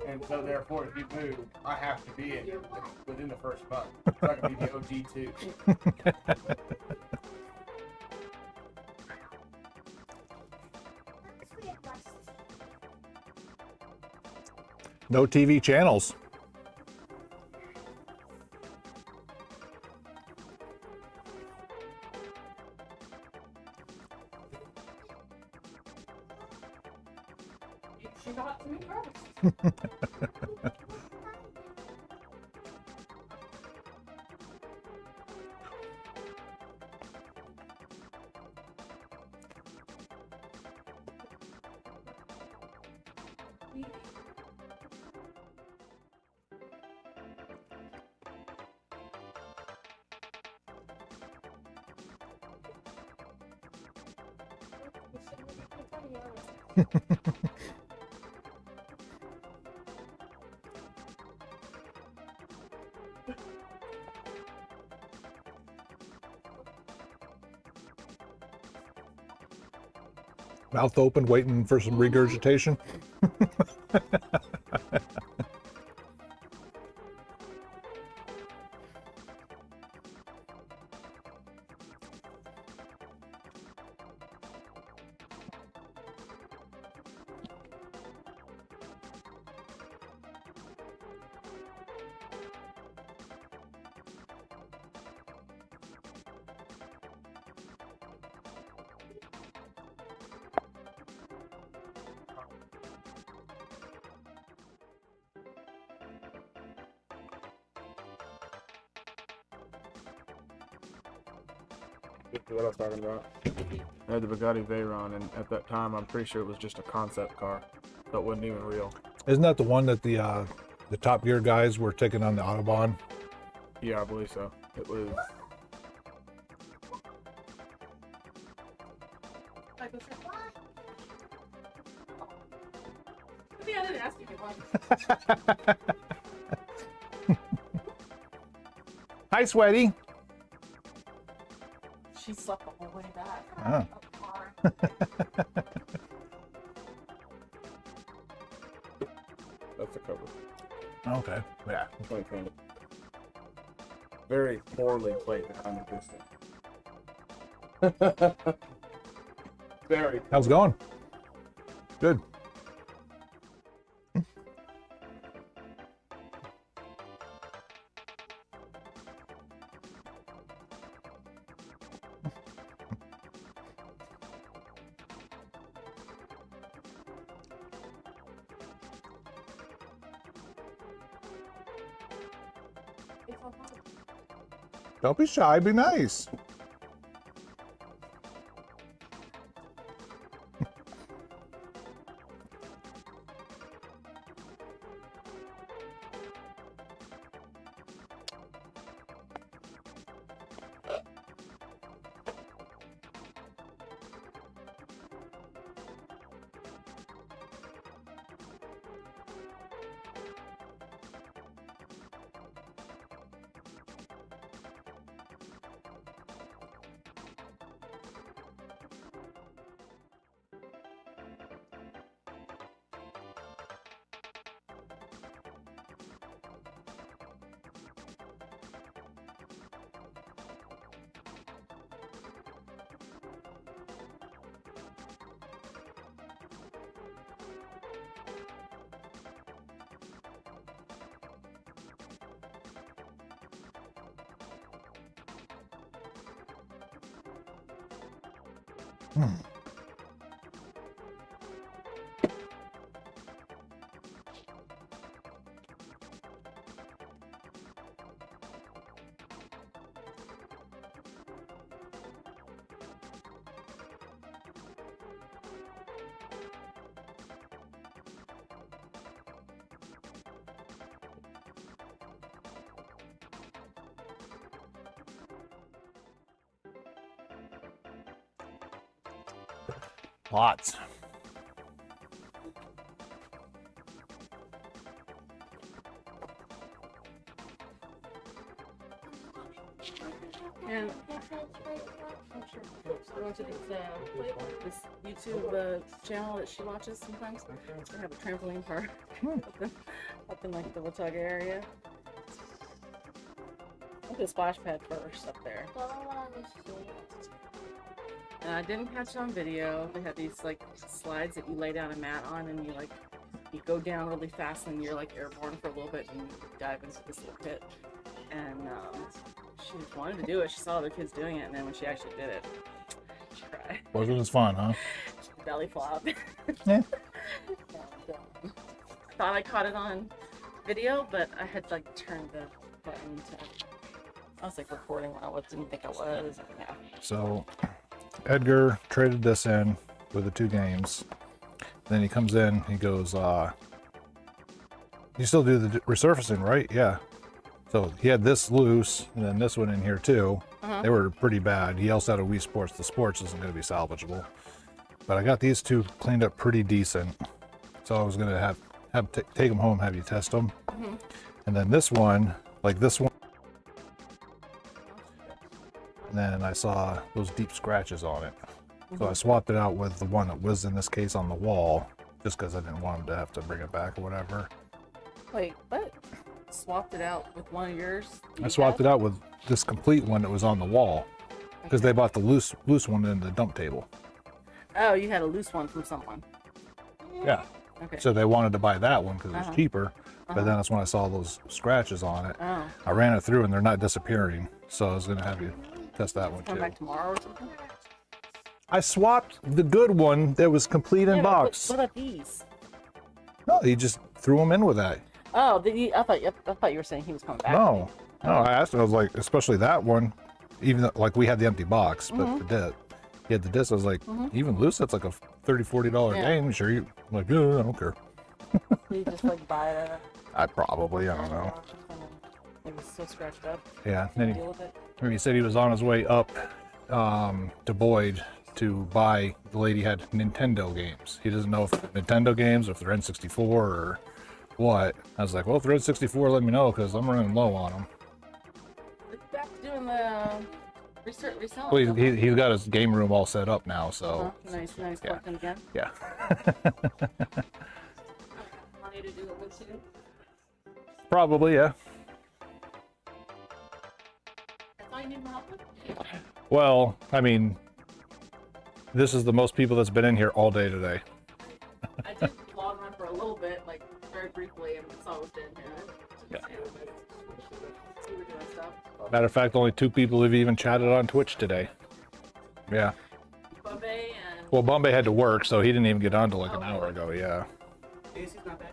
And so therefore, if you move, I have to be in within the first month. So I can be the OG too. No TV channels. Mouth open, waiting for some regurgitation. This is what I was talking about. I had the Bugatti Veyron, and at that time, I'm pretty sure it was just a concept car. So it wasn't even real. Isn't that the one that the Top Gear guys were taking on the Autobahn? Yeah, I believe so. It was. Yeah, I didn't ask you if you wanted. Hi, Sweaty. She slept the whole way back. Oh. That's the cover. Okay. Yeah. 2020. Very poorly played behind the distance. Very. How's it going? Good. Don't be shy, be nice. Lots. And I went to this YouTube channel that she watches sometimes. They have a trampoline park up in like the Watauga area. Went to the splash pad first up there. And I didn't catch it on video. They had these like slides that you lay down a mat on, and you go down really fast, and you're like airborne for a little bit, and you dive into this little pit. And she wanted to do it. She saw other kids doing it, and then when she actually did it, she cried. Wasn't as fun, huh? Belly flop. Yeah. thought I caught it on video, but I had like turned the button to. I was like recording when I didn't think I was. Yeah. So Edgar traded this in with the 2 games. Then he comes in, he goes, you still do the resurfacing, right? Yeah. So he had this loose, and then this one in here too. They were pretty bad. He also had a Wii Sports. The Sports isn't going to be salvageable. But I got these 2 cleaned up pretty decent. So I was going to take them home, have you test them. And then this one, like this one. And then I saw those deep scratches on it. So I swapped it out with the one that was in this case on the wall, just because I didn't want him to have to bring it back or whatever. Wait, what? Swapped it out with one of yours? I swapped it out with this complete one that was on the wall, because they bought the loose one in the dump table. Oh, you had a loose one from someone. Yeah. Okay. So they wanted to buy that one because it was cheaper, but then that's when I saw those scratches on it. Oh. I ran it through and they're not disappearing, so I was going to have you test that one Come too. back tomorrow or something? I swapped the good one that was complete in box. What about these? No, he just threw them in with that. Oh, I thought you were saying he was coming back. No, I asked him, I was like, especially that one, even though, like we had the empty box, but the disc, he had the disc. I was like, even loose, that's like a $30, $40 game. Sure, you I'm like, yeah, I don't care. You just like buy it. I probably, I don't know. It was so scratched up. Yeah, Can you then deal with it? he said he was on his way up to Boyd to buy. The lady had Nintendo games. He doesn't know if they're Nintendo games or if they're N64 or what. I was like, well, if they're N64, let me know because I'm running low on them. Back to doing the reselling. Well, he's got his game room all set up now, so. Nice collecting again. Yeah. Money to do it with you. Probably, yeah. That's all you need more help with? Well, I mean, this is the most people that's been in here all day today. I did log on for a little bit, like very briefly, and saw it was in here. Yeah. We were doing stuff. Matter of fact, only 2 people have even chatted on Twitch today. Yeah. Bombay and. Well, Bombay had to work, so he didn't even get on till like an hour ago. Yeah. Casey's not bad.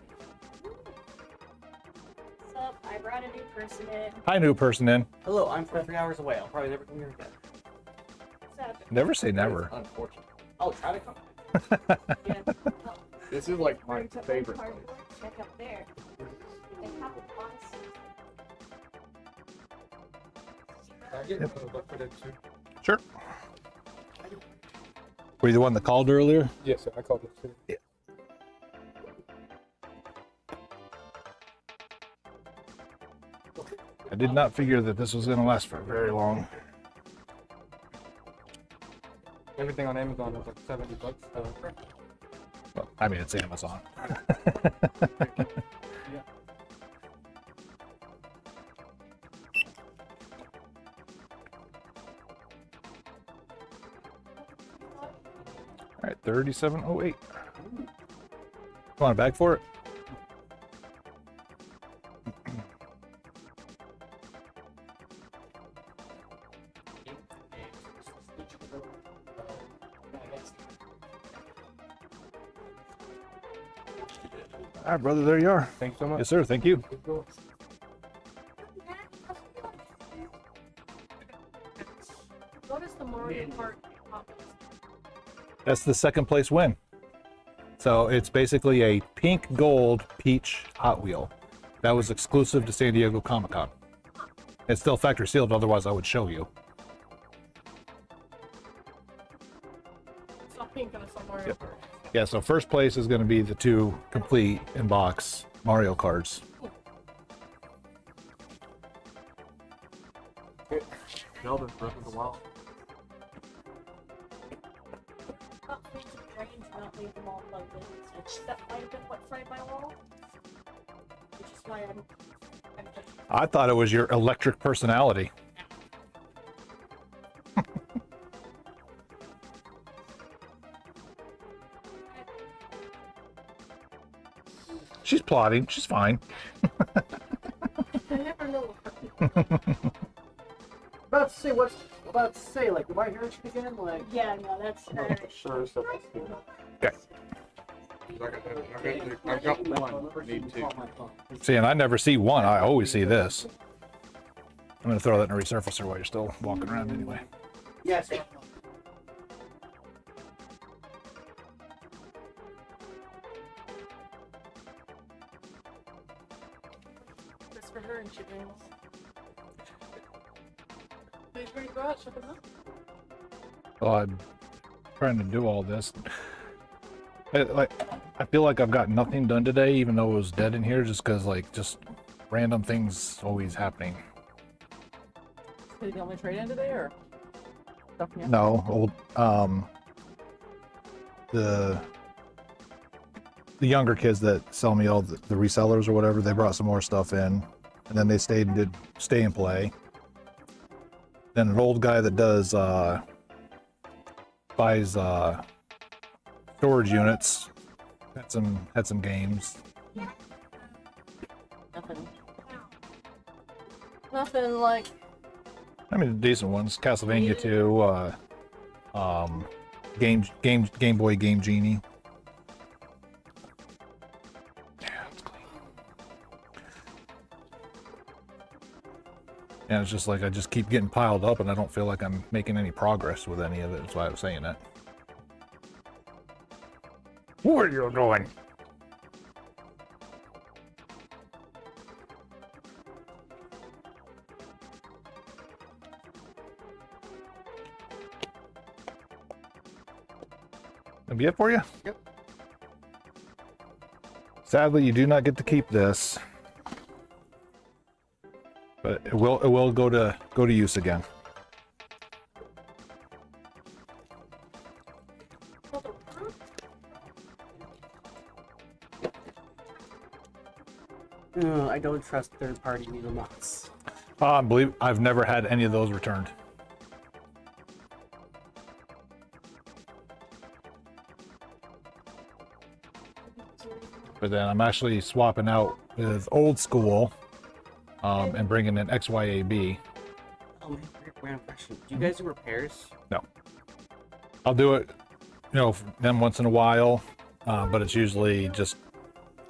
What's up? I brought a new person in. Hi, new person in. Hello, I'm 3 hours away. I'll probably never come here again. What's up? Never say never. Unfortunate. I'll try to come. This is like my favorite Check place. up there. They have a box. Sure. Were you the one that called earlier? Yes, I called it too. Yeah. I did not figure that this was going to last for very long. Everything on Amazon is like $70. Well, I mean, it's Amazon. Yeah. All right, 3708. Want a bag for it? All right, brother, there you are. Thanks so much. Yes, sir. Thank you. What is the Mario Kart pop? That's the second place win. So it's basically a pink gold peach Hot Wheel. That was exclusive to San Diego Comic-Con. It's still factory sealed, otherwise I would show you. It's not pink and it's not Mario Yep. Kart. Yeah, so first place is going to be the 2 complete in-box Mario Karts. Zelda's Breath of the Wild. Not free to drain to not leave them all plugged in. Which that might have been what fried my wall. Which is why I'm I thought it was your electric personality. She's plotting. She's fine. I never know. About to say like, am I hearing you again? Like, yeah, no, that's sure. So Okay. I've got one. Need two. See, and I never see one. I always see this. I'm gonna throw that in a resurfacer while you're still walking around anyway. Yes. That's for her and she brings. Please bring go out, check them out. Well, I'm trying to do all this. I feel like I've got nothing done today, even though it was dead in here, just because just random things always happening. Did you only trade in today or stuff from No, old the younger kids that sell me all the resellers or whatever, they brought some more stuff in, and then they stayed and did stay and play. Then an old guy that does buys storage units had some games. Nothing like. I mean, decent ones. Castlevania 2, Game Boy Game Genie. Yeah, it's clean. And it's just like I just keep getting piled up, and I don't feel like I'm making any progress with any of it. That's why I was saying that. What are you doing? That'll be it for you? Yep. Sadly, you do not get to keep this, but it will go to use again. I don't trust third-party needle nuts. I believe I've never had any of those returned. But then I'm actually swapping out with old school and bringing in XYAB. Oh man, random question. Do you guys do repairs? No. I'll do it, then once in a while, but it's usually just,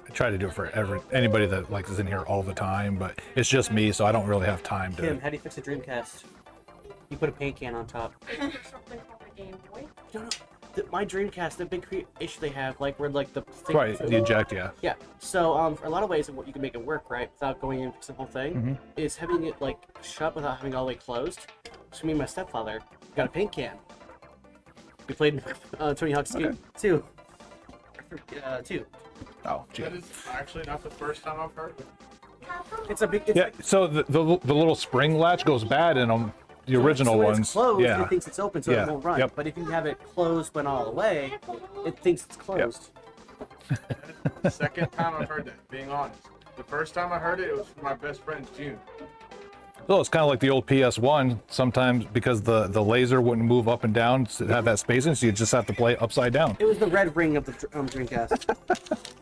I try to do it for anybody that is in here all the time, but it's just me, so I don't really have time to. Kim, how do you fix a Dreamcast? You put a paint can on top. There's something called a Game Boy. No. My Dreamcast, the big issue they have, where the thing, Right, the eject, yeah. Yeah. So for a lot of ways, what you can make it work, right, without going in fix the whole thing, is having it shut without having it all the way closed. So me and my stepfather got a paint can. We played Tony Hawk's Game 2. Oh, gee. That is actually not the first time I've heard it. It's a big. Yeah, so the little spring latch goes bad in them, the original so when ones. It's closed, yeah. it thinks it's open, so Yeah. it won't run. Yep. But if you have it closed when all the way, it thinks it's closed. The second time I've heard that, being honest. The first time I heard it, it was from my best friend's June. So it's kind of like the old PS1. Sometimes because the laser wouldn't move up and down to have that spacing, so you just have to play it upside down. It was the red ring of the Dreamcast.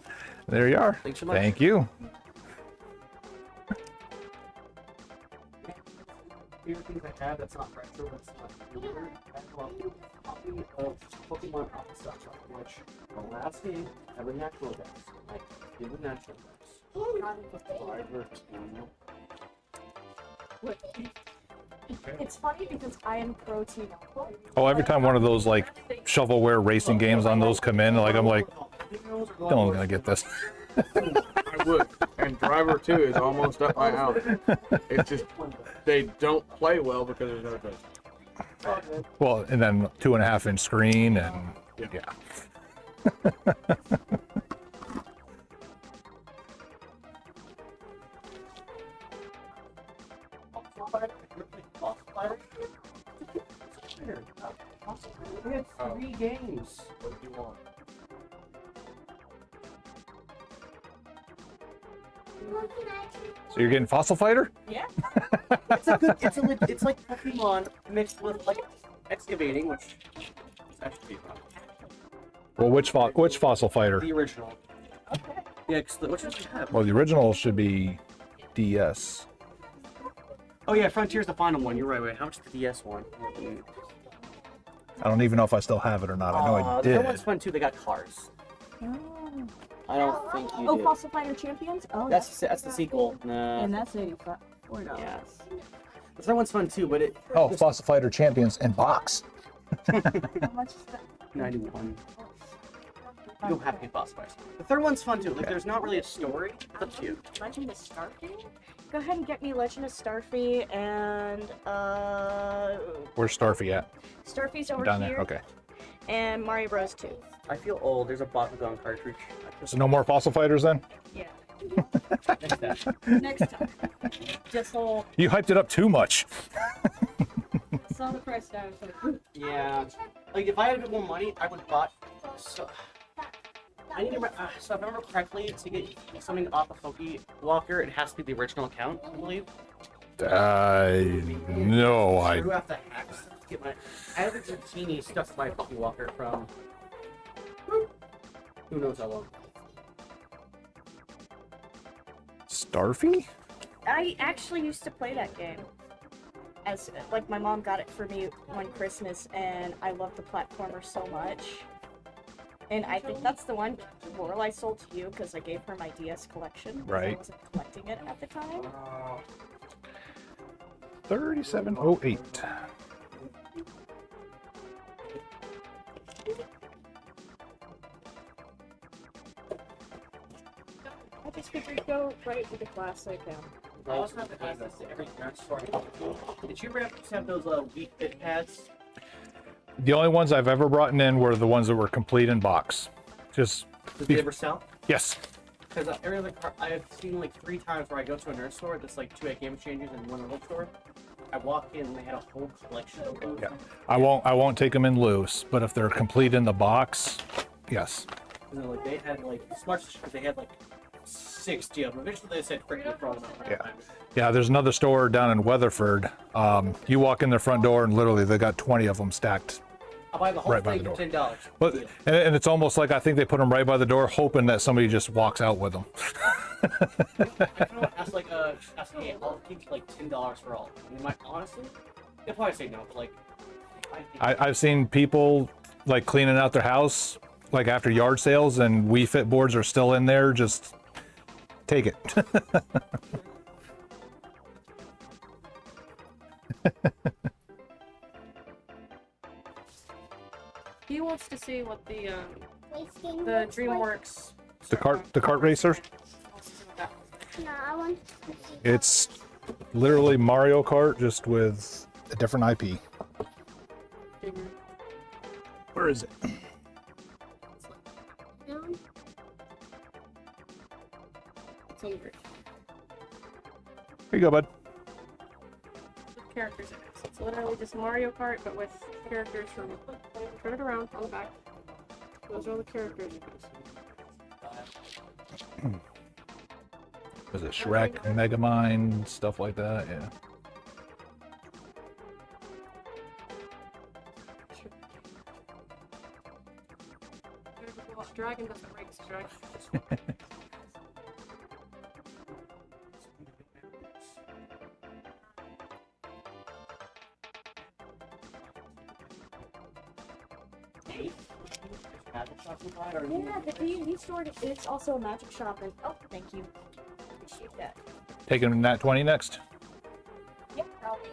There you are. Thanks so much. Thank you. Favorite things I have that's not retro, that's not newer. I have a copy of Pokemon Alpha stuff, which the last game had a natural dex. Give the natural dex. It's funny because I am pro Team Alpha. Oh, every time one of those shovelware racing games on those come in, I'm like, Dylan's gonna get this. I would. And Driver 2 is almost up my alley. It's just, they don't play well because there's no touch. Well, and then 2.5-inch screen and yeah. We had 3 games. What do you want? So you're getting Fossil Fighter? Yeah. It's like Pokemon mixed with excavating, which is actually fun. Well, which Fossil Fighter? The original. Okay. Yeah, which one do you have? Well, the original should be DS. Oh yeah, Frontier's the final one. You're right. Wait, how much is the DS one? I don't even know if I still have it or not. I know I The did. one's fun too. They got cars. Oh. I don't think you Oh, did. Fossil Fighter Champions? Oh, That's the sequel. Nah. And that's $84. Yeah. The third one's fun too, but it. Oh, Fossil Fighter Champions in box. How much is that? 91. You don't have to get boss fights. The third one's fun too. Like, there's not really a story. It's up to you. Legend of Starfy? Go ahead and get me Legend of Starfy and Where's Starfy at? Starfy's over Down here. there. Okay. And Mario Bros 2. I feel old. There's a Bakugan cartridge. So no more Fossil Fighters then? Yeah. Next time. Next time. Just hold. You hyped it up too much. Saw the price down for the Yeah. Like, if I had a bit more money, I would buy. So, I need to. So if I remember correctly, to get something off of Poke Walker, it has to be the original account, I believe. No, I do have to hack stuff to get my. I have a Dratini stuck to my Poke Walker from. Who knows how long. Starfy? I actually used to play that game. As like my mom got it for me one Christmas, and I love the platformer so much. And I think that's the one Laurel I sold to you because I gave her my DS collection. Right. I wasn't collecting it at the time. 3708. I just figured go right with the classic. I also have to ask this to every nerd store. Did you ever have those Wii Fit pads? The only ones I've ever brought in were the ones that were complete in box. Just. Did they ever sell? Yes. Because every other car, I've seen like 3 times where I go to a nerd store that's like 2 game changes in one little store. I walk in and they had a whole collection of those. Yeah. I won't take them in loose, but if they're complete in the box, yes. And then, like they had like smart because they had like 60 of them. Eventually they said freaking throw them out. Yeah. Yeah, there's another store down in Weatherford. You walk in their front door and literally they got 20 of them stacked. I'll buy the whole Right by thing the for door. $10. But and it's almost like I think they put them right by the door, hoping that somebody just walks out with them. I kind of ask like hey, I'll keep like $10 for all. And they might honestly, they'll probably say no, but like I've seen people like cleaning out their house like after yard sales, and Wii Fit boards are still in there. Just take it. He wants to see what the DreamWorks. The kart racer. No, I want. It's literally Mario Kart, just with a different IP. Where is it? It's on the bridge. Here you go, bud. With characters in it. So it's literally just Mario Kart, but with characters from. Turn it around on the back. Those are all the characters. Was it Shrek, Megamind, stuff like that? Yeah. Dragon doesn't race dragon. Yeah, the D&D store, it's also a magic shop. And, oh, thank you. Appreciate that. Taking that 20 next. Yep, probably.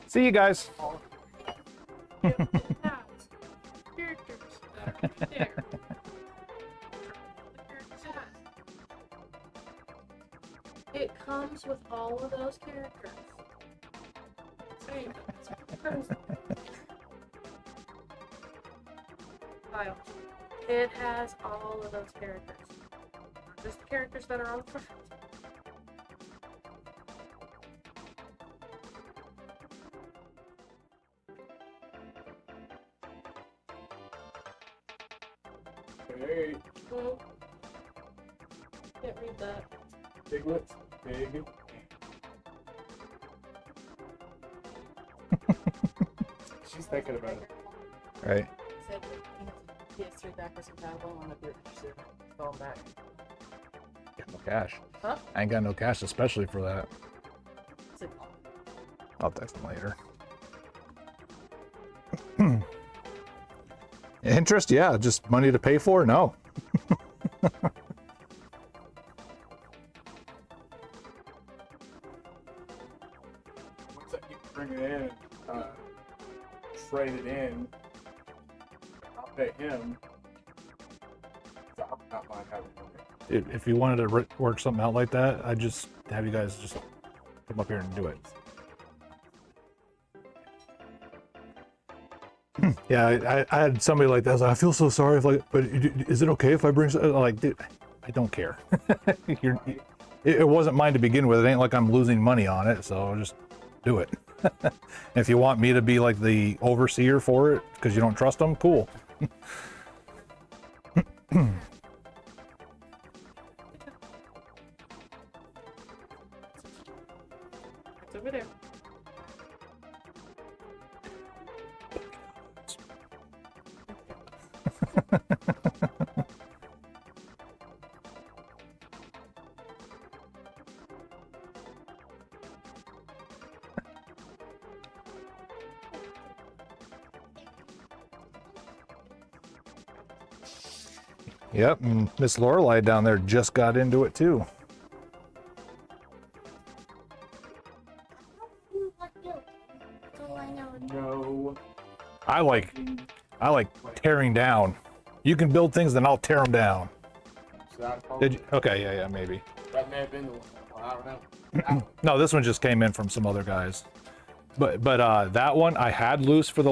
See you guys. Characters that are right there. It comes with all of those characters. Same. File. It has all of those characters. Just the characters that are on the front. Hey, Well, can't read that. piglets, pig. She's thinking about it. Right. Said that he has PS3 backwards compatible. I'm not interested. Call him back. Got no cash. Huh? I ain't got no cash, especially for that. It's like, I'll text him later. Interest, yeah. Just money to pay for? No. Once I keep bringing it in, trade it in, I'll pay him. So I'm not mind having it. If you wanted to work something out like that, I'd just have you guys just come up here and do it. Yeah, I had somebody like that. I was like, I feel so sorry. If like, but is it okay if I bring? I'm like, dude, I don't care. It wasn't mine to begin with. It ain't like I'm losing money on it, so just do it. If you want me to be like the overseer for it because you don't trust them, cool. It's over there. Yep, and Miss Lorelei down there just got into it too. No. I like tearing down. You can build things, then I'll tear them down. So I told Did you, you? Okay, yeah, maybe. that may have been the one. I don't know. No, this one just came in from some other guys. But that one I had loose for the